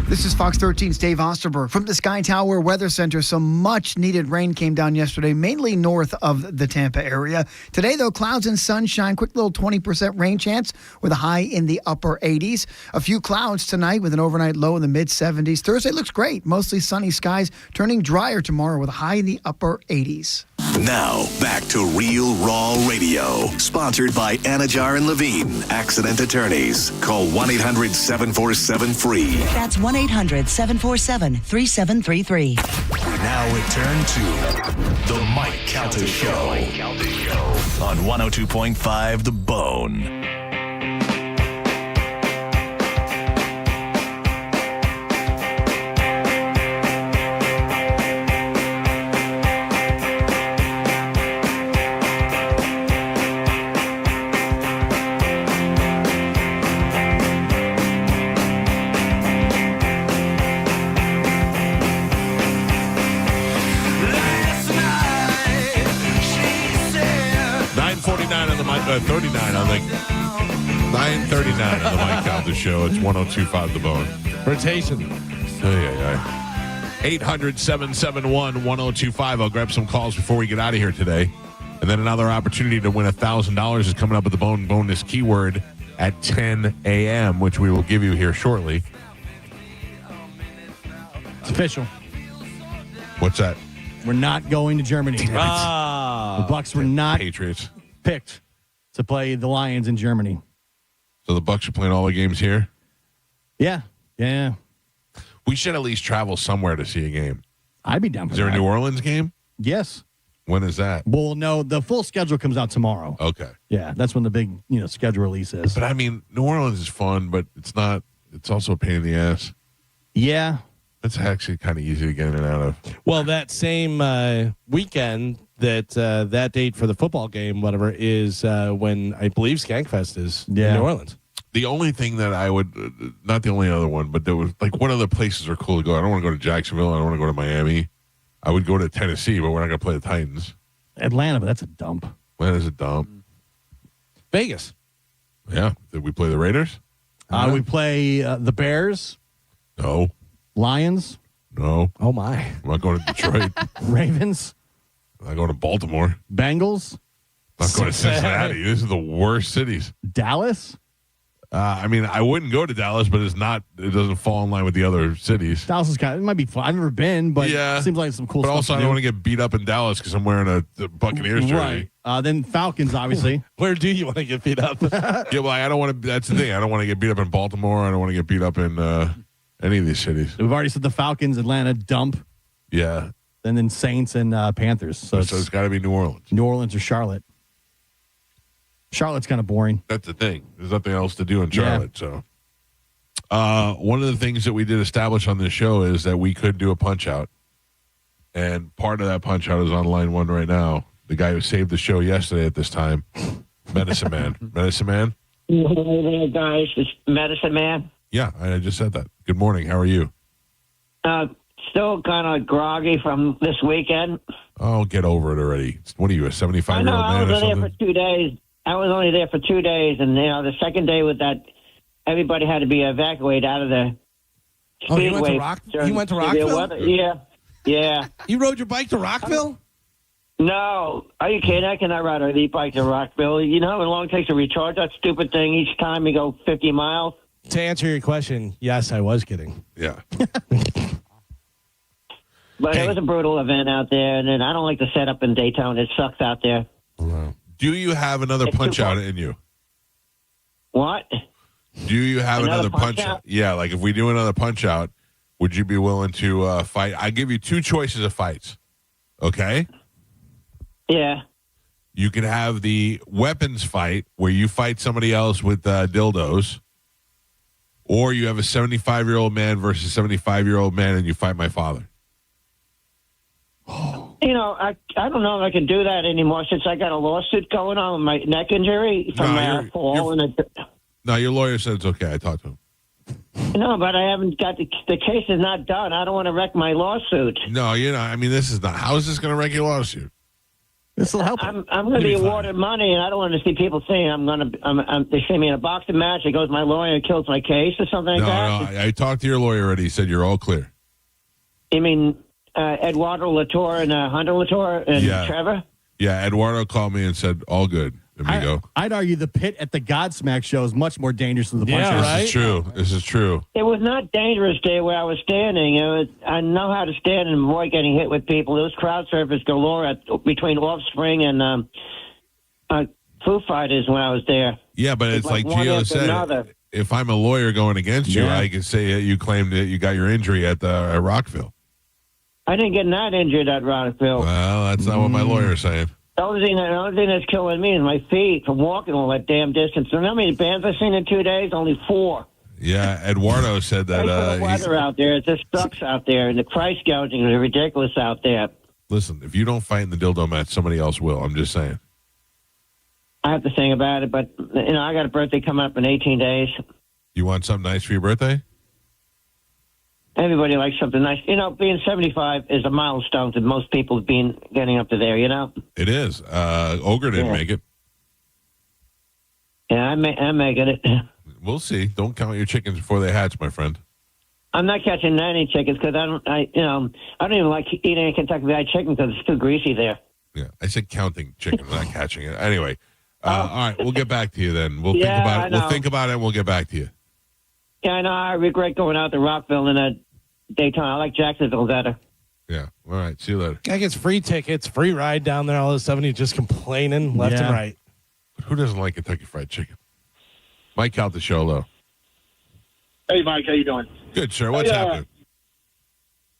This is Fox 13's Dave Osterberg from the Sky Tower Weather Center. Some much needed rain came down yesterday, mainly north of the Tampa area. Today, though, clouds and sunshine, quick little 20% rain chance with a high in the upper 80s. A few clouds tonight with an overnight low in the mid 70s. Thursday looks great, mostly sunny skies, turning drier tomorrow with a high in the upper 80s. Now, back to Real Raw Radio. Sponsored by Anajar and Levine, accident attorneys. Call 1-800-747-FREE. That's 1-800-747-3733. We now return to The Mike Calta Show on 102.5 The Bone. On the Mike, 39, I think. 9:39 on the Mike Calta Show. It's 102.5 The Bone. Rotation. 800-771-1025. I'll grab some calls before we get out of here today. And then another opportunity to win $1,000 is coming up with the Bone bonus keyword at 10 a.m., which we will give you here shortly. It's official. What's that? We're not going to Germany. The Bucks were not Patriots picked to play the Lions in Germany. So the Bucks are playing all the games here? Yeah. We should at least travel somewhere to see a game. I'd be down for that. Is there a New Orleans game? Yes. When is that? Well, no, the full schedule comes out tomorrow. Okay. Yeah, that's when the big, schedule release is. But I mean, New Orleans is fun, but it's also a pain in the ass. Yeah. It's actually kind of easy to get in and out of. Well, that same weekend, that date for the football game, whatever, is when I believe Skankfest is in New Orleans. The only thing that I would, not the only other one, but there was like, what other places are cool to go? I don't want to go to Jacksonville. I don't want to go to Miami. I would go to Tennessee, but we're not going to play the Titans. Atlanta, but that's a dump. Atlanta's a dump. Vegas. Yeah. Did we play the Raiders? We play the Bears. No. Lions. No. Oh, my. I'm not going to Detroit. Ravens. I'm not going to Baltimore. Bengals. I'm not going to Cincinnati. These are the worst cities. Dallas. I mean, I wouldn't go to Dallas, but it doesn't fall in line with the other cities. Dallas is it might be fun. I've never been, but it seems like some cool but stuff. But also, I don't want to get beat up in Dallas because I'm wearing a Buccaneers jersey. Right. Then Falcons, obviously. Where do you want to get beat up? Yeah, well, I don't want to. That's the thing. I don't want to get beat up in Baltimore. I don't want to get beat up in any of these cities. We've already said the Falcons, Atlanta, dump. Yeah. and then Saints and Panthers. So it's got to be New Orleans. New Orleans or Charlotte. Charlotte's kind of boring. That's the thing. There's nothing else to do in Charlotte. So, one of the things that we did establish on this show is that we could do a punch out, and part of that punch out is on line one right now. The guy who saved the show yesterday at this time, Medicine Man. Medicine Man. Hey guys, it's Medicine Man. Yeah, I just said that. Good morning. How are you? Still kind of groggy from this weekend. Oh, get over it already. What are you, a 75-year-old man I or was something? there for 2 days. I was only there for 2 days, and the second day with that, everybody had to be evacuated out of the he speedway. went to Rockville? Yeah. You rode your bike to Rockville? No. Are you kidding? I cannot ride an e-bike to Rockville. You know how long it takes to recharge that stupid thing each time you go 50 miles? To answer your question, yes, I was kidding. Yeah. But it was a brutal event out there, and then I don't like the setup in Daytona. It sucks out there. Wow. Do you have another punch out in you? What? Do you have another punch out? Yeah, like if we do another punch out, would you be willing to fight? I give you two choices of fights. Okay? Yeah. You can have the weapons fight where you fight somebody else with dildos, or you have a 75-year-old man versus a 75-year-old man and you fight my father. You know, I don't know if I can do that anymore since I got a lawsuit going on with my neck injury from my fall. No, your lawyer said it's okay. I talked to him. No, but I haven't got the case is not done. I don't want to wreck my lawsuit. No, you know, I mean, this is not. How is this going to wreck your lawsuit? This will help. I'm going to be awarded money, and I don't want to see people saying they see me in a boxing match. It goes, my lawyer kills my case or something like that. No, I talked to your lawyer already. He said you're all clear. You mean Eduardo Latour and Hunter Latour and Trevor? Yeah, Eduardo called me and said, all good. There we go. I'd argue the pit at the Godsmack show is much more dangerous than the punch out. This is true. This is true. It was not dangerous there where I was standing. I know how to stand and avoid getting hit with people. There was crowd surfers galore between Offspring and Foo Fighters when I was there. Yeah, but it's like Gio said, if I'm a lawyer going against you, I could say that you claimed that you got your injury at Rockville. I didn't get that injured at Rockville. Well, that's not what my lawyer's saying. The only thing that's killing me is my feet from walking all that damn distance. You know how many bands I've seen in 2 days? Only 4. Yeah, Eduardo said that. The weather out there, it just sucks out there, and the price gouging is ridiculous out there. Listen, if you don't fight in the dildo match, somebody else will. I'm just saying. I have to think about it, but I got a birthday coming up in 18 days. You want something nice for your birthday? Everybody likes something nice. Being 75 is a milestone to most people getting up to there, It is. Ogre didn't make it. Yeah, I'm making it. We'll see. Don't count your chickens before they hatch, my friend. I'm not catching any chickens because I don't even like eating any Kentucky Fried Chicken because it's too greasy there. Yeah, I said counting chickens, not catching it. Anyway, all right, we'll get back to you then. We'll think about it. We'll think about it and we'll get back to you. Yeah, I know. I regret going out to Rockville and Daytona. I like Jacksonville better. Yeah. All right. See you later. Guy gets free tickets, free ride down there. All of a sudden, he's just complaining left and right. Who doesn't like Kentucky Fried Chicken? Mike Calta, show low. Hey, Mike. How you doing? Good, sir. What's happening?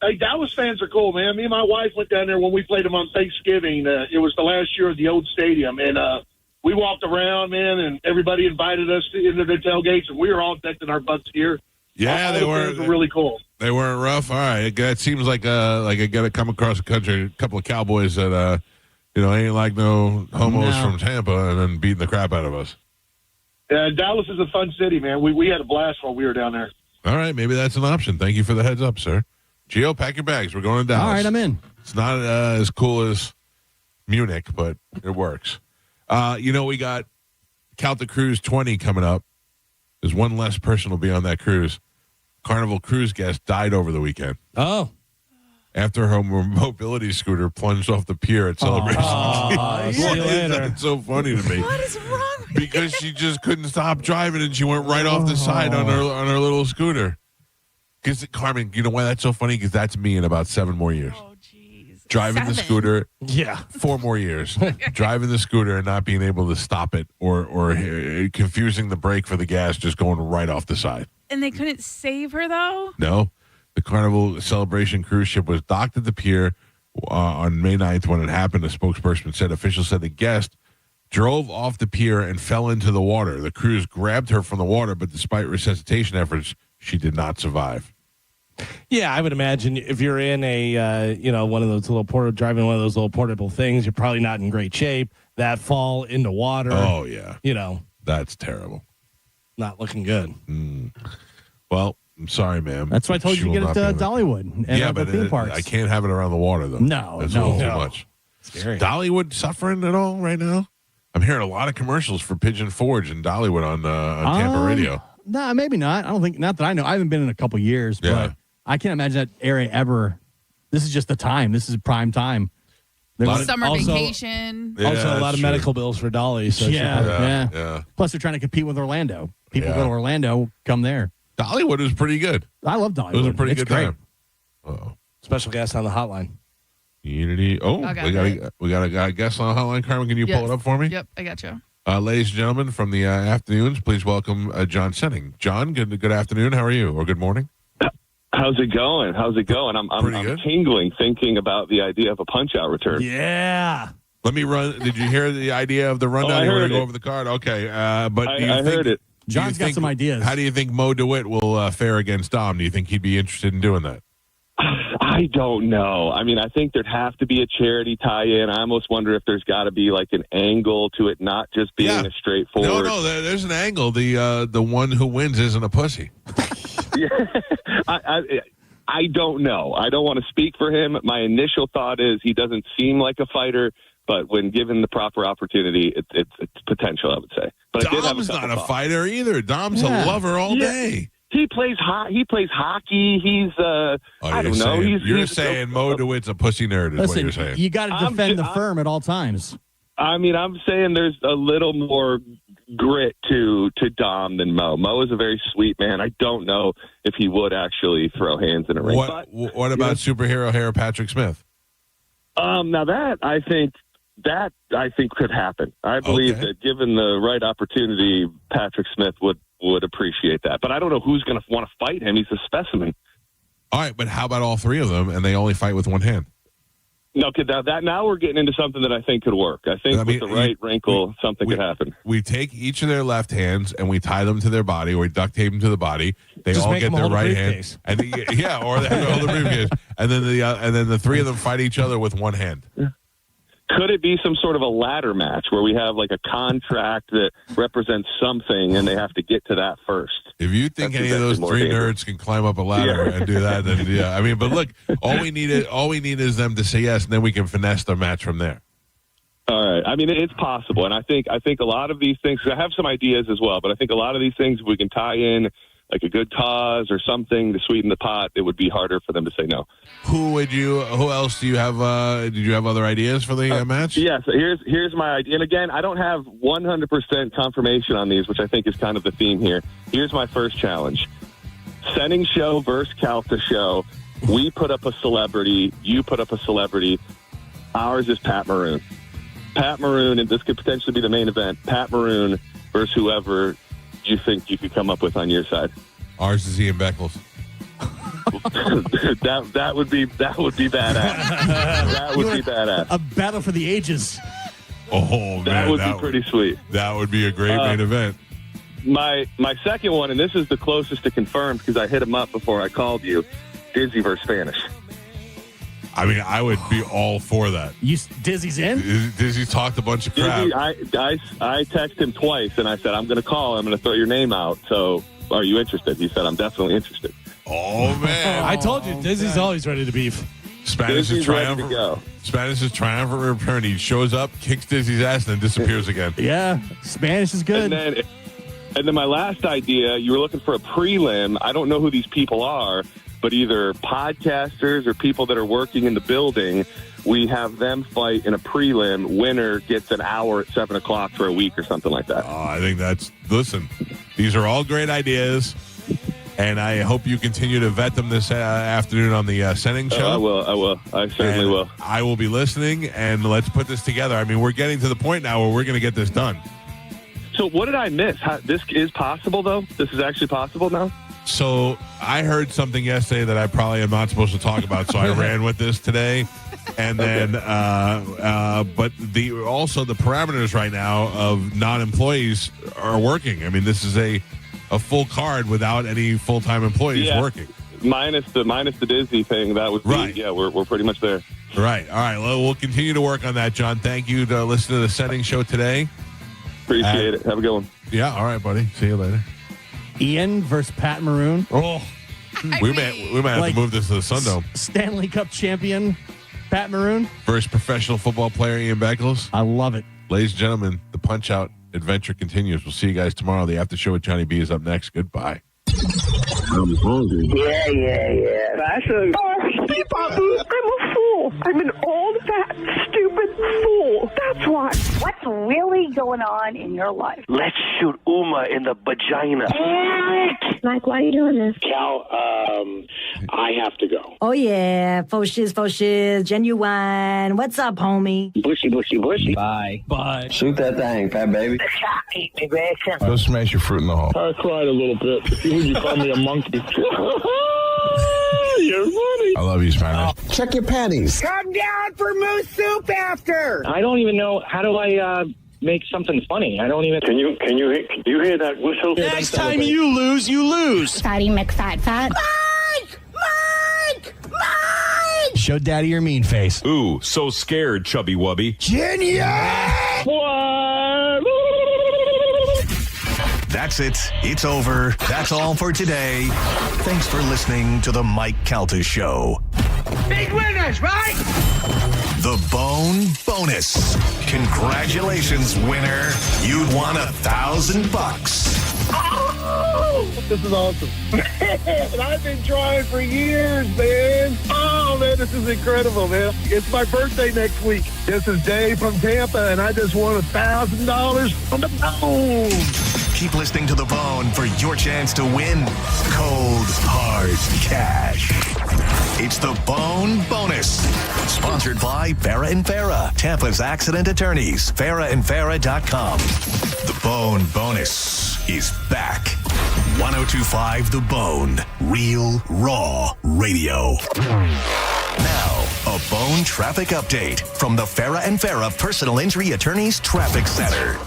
Hey, Dallas fans are cool, man. Me and my wife went down there when we played them on Thanksgiving. It was the last year of the old stadium, and we walked around, man, and everybody invited us into their tailgates, and we were all decked in our butts here. Yeah, they were really cool. They weren't rough. All right, it seems like I got to come across the country, a couple of Cowboys that ain't like no homos from Tampa, and then beating the crap out of us. Yeah, Dallas is a fun city, man. We had a blast while we were down there. All right, maybe that's an option. Thank you for the heads up, sir. Gio, pack your bags. We're going to Dallas. All right, I'm in. It's not as cool as Munich, but it works. We got Calta Cruise 20 coming up. There's one less person will be on that cruise. Carnival cruise guest died over the weekend. Oh. After her mobility scooter plunged off the pier at Celebration. See you later. That's so funny to me. What is wrong with Because she just couldn't stop driving and she went right off the side on her little scooter. Because Carmen, you know why that's so funny? Because that's me in about 7 more years. Oh, jeez. Driving the scooter. Yeah. 4 more years. Driving the scooter and not being able to stop it or confusing the brake for the gas, just going right off the side. And they couldn't save her, though? No. The Carnival Celebration cruise ship was docked at the pier. on May 9th when it happened. A spokesperson said officials said the guest drove off the pier and fell into the water. The crews grabbed her from the water, but despite resuscitation efforts, she did not survive. Yeah, I would imagine if you're in a one of those driving one of those little portable things, you're probably not in great shape. That fall into water. Oh yeah, that's terrible. Not looking good. Well, I'm sorry, ma'am. That's why I told you to get it to Dollywood. And but the theme parks. I can't have it around the water though. No, that's a little too much. Scary. Dollywood suffering at all right now? I'm hearing a lot of commercials for Pigeon Forge and Dollywood on Tampa radio. No, maybe not. I don't think, not that I know. I haven't been in a couple years, but I can't imagine that area ever. This is just the time. This is prime time. Summer vacation. Yeah, also, a lot of medical bills for Dolly. So yeah. Plus, they're trying to compete with Orlando. People go to Orlando, come there. Dollywood is pretty good. I love Dollywood. It was a pretty good great. time. Uh-oh. Special guest on the hotline. Unity. Oh, we got a guest on the hotline. Carmen, can you pull it up for me? Yep, I got you. Ladies and gentlemen, from the afternoons, please welcome John Senning. John, good afternoon. How are you? Or good morning? How's it going? I'm tingling thinking about the idea of a punch-out return. Yeah. Let me run. Did you hear the idea of the rundown? You want to go over the card? Okay. But I heard it. John's got some ideas. How do you think Mo DeWitt will fare against Dom? Do you think he'd be interested in doing that? I don't know. I mean, I think there'd have to be a charity tie-in. I almost wonder if there's got to be like an angle to it, not just being a straightforward. No, there's an angle. The one who wins isn't a pussy. Yeah, I don't know. I don't want to speak for him. My initial thought is he doesn't seem like a fighter, but when given the proper opportunity, it's potential, I would say. But Dom's not a fighter either. Dom's a lover all day. He plays hockey. He's I don't know. You're saying Mo DeWitt's a pussy nerd is what you're saying. You got to defend the firm at all times. I mean, I'm saying there's a little more grit to Dom than Mo. Mo is a very sweet man. I don't know if he would actually throw hands in a ring. What about superhero hair Patrick Smith? Now that I think could happen. I believe that given the right opportunity, Patrick Smith would appreciate that. But I don't know who's going to want to fight him. He's a specimen. All right, but how about all three of them and they only fight with one hand? No, now we're getting into something that I think could work. I think with the right wrinkle, something could happen. We take each of their left hands and we tie them to their body, or we duct tape them to the body. They Just all make get them their hold the right hand, briefcase. and or they hold the briefcase, and then the three of them fight each other with one hand. Could it be some sort of a ladder match where we have like a contract that represents something and they have to get to that first? If you think any of those three nerds can climb up a ladder and do that, then I mean, but look, all we need is them to say yes, and then we can finesse the match from there. All right. I mean, it's possible, and I think a lot of these things. I have some ideas as well, but I think a lot of these things we can tie in like a good cause or something to sweeten the pot. It would be harder for them to say no. Who else do you have? Did you have other ideas for the match? Yes. Here's my idea. And again, I don't have 100% confirmation on these, which I think is kind of the theme here. Here's my first challenge. Senning show versus Calta show. We put up a celebrity. You put up a celebrity. Ours is Pat Maroon. Pat Maroon, and this could potentially be the main event. Pat Maroon versus whoever you think you could come up with on your side. Ours is Ian Beckles. that would be badass. That would be badass. A battle for the ages. Oh man, that would be pretty sweet. That would be a great main event. My second one, and this is the closest to confirmed because I hit him up before I called you. Dizzy versus Spanish. I mean, I would be all for that. Dizzy's in? Dizzy talked a bunch of crap. Dizzy, I texted him twice, and I said, I'm going to call. I'm going to throw your name out. So are you interested? He said, I'm definitely interested. Oh, man. I told you, Dizzy's always ready to beef. Spanish Spanish is triumphant return. He shows up, kicks Dizzy's ass, and then disappears again. Yeah, Spanish is good. And then my last idea, you were looking for a prelim. I don't know who these people are, but either podcasters or people that are working in the building. We have them fight in a prelim. Winner gets an hour at 7 o'clock for a week or something like that. Oh, I think listen, these are all great ideas, and I hope you continue to vet them this afternoon on the Senning show. I will. I certainly will. I will be listening, and let's put this together. I mean, we're getting to the point now where we're going to get this done. So what did I miss? This is possible, though? This is actually possible now? So I heard something yesterday that I probably am not supposed to talk about, so I ran with this today. And then, but also the parameters right now of non-employees are working. I mean, this is a full card without any full-time employees working. Minus the Disney thing, that would be, right. Yeah, we're pretty much there. Right. All right. Well, we'll continue to work on that, John. Thank you to listen to the Setting Show today. Appreciate it. Have a good one. Yeah. All right, buddy. See you later. Ian versus Pat Maroon. Oh, we might have to move this to the Sundome. Stanley Cup champion Pat Maroon First professional football player Ian Beckles. I love it. Ladies and gentlemen, the Punch-Out adventure continues. We'll see you guys tomorrow. The after show with Johnny B is up next. Goodbye. I'm hungry. Yeah. Actually, I'm a fool. I'm an old, fat, stupid fool. That's why. What's really going on in your life? let's shoot Uma in the vagina. Mike, why are you doing this? Cal, I have to go. Oh, yeah. Faux shiz, genuine. What's up, homie? Bushy. Bye. Shoot that thing, fat baby. Eat me, Grayson. Go smash your fruit in the hole. I cried a little bit. You call me a monkey. You're funny. I love you, Spanish. Check your panties. Come down for moose soup after. I don't even know. How do I make something funny? I don't even. Can you hear that whistle? Next time you lose, you lose. Fatty McFat. Mike! Show daddy your mean face. Ooh, so scared, chubby wubby. Genius! What? That's it. It's over. That's all for today. Thanks for listening to the Mike Calta Show. Big winners, right? The Bone Bonus. Congratulations, winner. You'd won $1,000. Oh, this is awesome. Man, I've been trying for years, man. Oh, man, this is incredible, man. It's my birthday next week. This is Dave from Tampa, and I just won $1,000 from the Bone. Keep listening to The Bone for your chance to win cold, hard cash. It's The Bone Bonus. Sponsored by Farah & Farah, Tampa's accident attorneys. FarahandFarah.com. The Bone Bonus is back. 102.5 The Bone. Real, raw radio. Now, a Bone traffic update from the Farah & Farah Personal Injury Attorneys Traffic Center.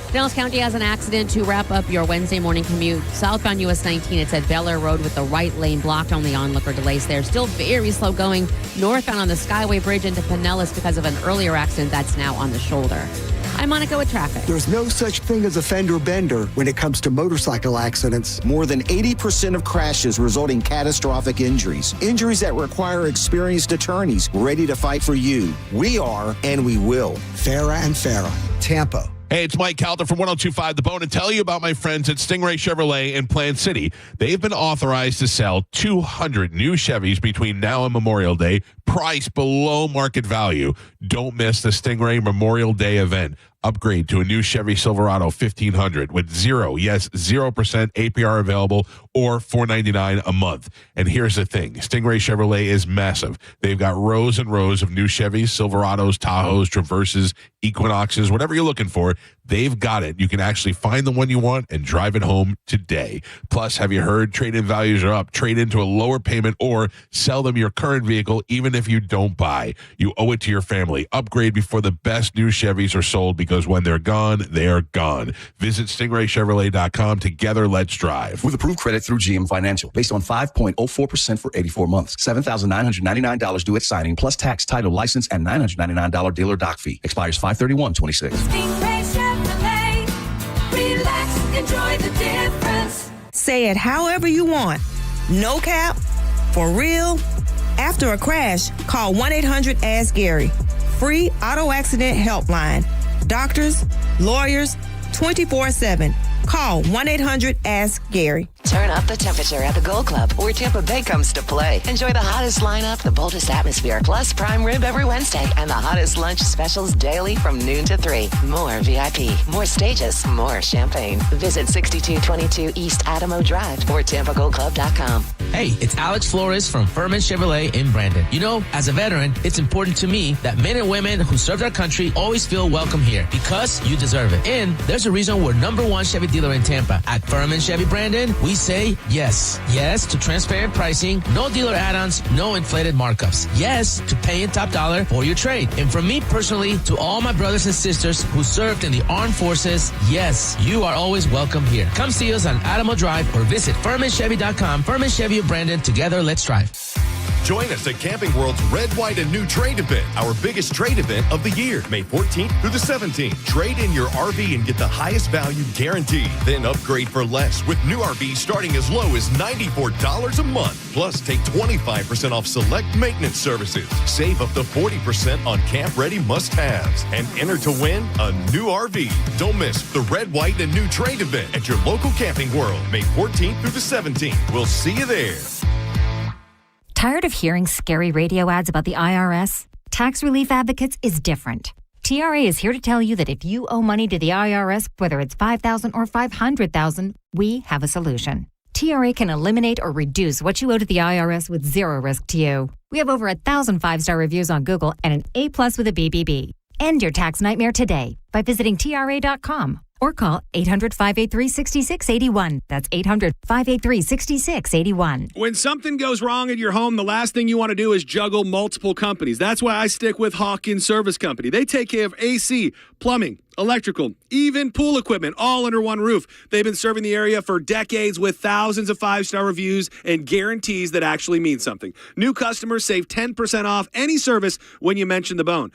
Pinellas County has an accident to wrap up your Wednesday morning commute. Southbound US 19, it's at Bel Air Road with the right lane blocked, only onlooker delays there. Still very slow going northbound on the Skyway Bridge into Pinellas because of an earlier accident that's now on the shoulder. I'm Monica with traffic. There's no such thing as a fender bender when it comes to motorcycle accidents. More than 80% of crashes result in catastrophic injuries. Injuries that require experienced attorneys ready to fight for you. We are, and we will. Farah & Farah, Tampa. Hey, it's Mike Calta from 102.5 The Bone to tell you about my friends at Stingray Chevrolet in Plant City. They've been authorized to sell 200 new Chevys between now and Memorial Day, priced below market value. Don't miss the Stingray Memorial Day event. Upgrade to a new Chevy Silverado 1500 with 0% APR available or $499 a month. And here's the thing. Stingray Chevrolet is massive. They've got rows and rows of new Chevys, Silverados, Tahoes, Traverses, Equinoxes, whatever you're looking for. They've got it. You can actually find the one you want and drive it home today. Plus, have you heard trade-in values are up? Trade into a lower payment or sell them your current vehicle even if you don't buy. You owe it to your family. Upgrade before the best new Chevys are sold because when they're gone, they're gone. Visit StingrayChevrolet.com. Together, let's drive. With approved credit through GM Financial. Based on 5.04% for 84 months. $7,999 due at signing plus tax, title, license, and $999 dealer doc fee. Expires 5/31/26. Relax, enjoy the difference. Say it however you want. No cap, for real. After a crash, call 1-800-ASK-GARY. Free auto accident helpline. Doctors, lawyers, 24/7. Call 1-800-ASK-GARY. Turn up the temperature at the Gold Club, where Tampa Bay comes to play. Enjoy the hottest lineup, the boldest atmosphere, plus prime rib every Wednesday, and the hottest lunch specials daily from noon to 3. More VIP, more stages, more champagne. Visit 6222 East Adamo Drive or TampaGoldClub.com. Hey, it's Alex Flores from Furman Chevrolet in Brandon. You know, as a veteran, it's important to me that men and women who served our country always feel welcome here because you deserve it. And there's a reason we're #1 Chevy dealer in Tampa. At Furman Chevy Brandon, we say yes. Yes to transparent pricing, no dealer add-ons, no inflated markups. Yes to paying top dollar for your trade. And from me personally to all my brothers and sisters who served in the armed forces, yes, you are always welcome here. Come see us on Adamo Drive or visit FurmanChevy.com. Furman Chevy of Brandon. Together, let's drive. Join us at Camping World's Red, White, and New Trade event, our biggest trade event of the year, May 14th through the 17th. Trade in your RV and get the highest value guaranteed. Then upgrade for less with new RVs starting as low as $94 a month. Plus, take 25% off select maintenance services. Save up to 40% on camp-ready must-haves. And enter to win a new RV. Don't miss the Red, White, and New Trade event at your local Camping World, May 14th through the 17th. We'll see you there. Tired of hearing scary radio ads about the IRS? Tax Relief Advocates is different. TRA is here to tell you that if you owe money to the IRS, whether it's $5,000 or $500,000, we have a solution. TRA can eliminate or reduce what you owe to the IRS with zero risk to you. We have over 1,000 5-star reviews on Google and an A+ with a BBB. End your tax nightmare today by visiting TRA.com or call 800-583-6681. That's 800-583-6681. When something goes wrong at your home, the last thing you want to do is juggle multiple companies. That's why I stick with Hawkins Service Company. They take care of AC, plumbing, electrical, even pool equipment, all under one roof. They've been serving the area for decades with thousands of 5-star reviews and guarantees that actually mean something. New customers save 10% off any service when you mention the bone.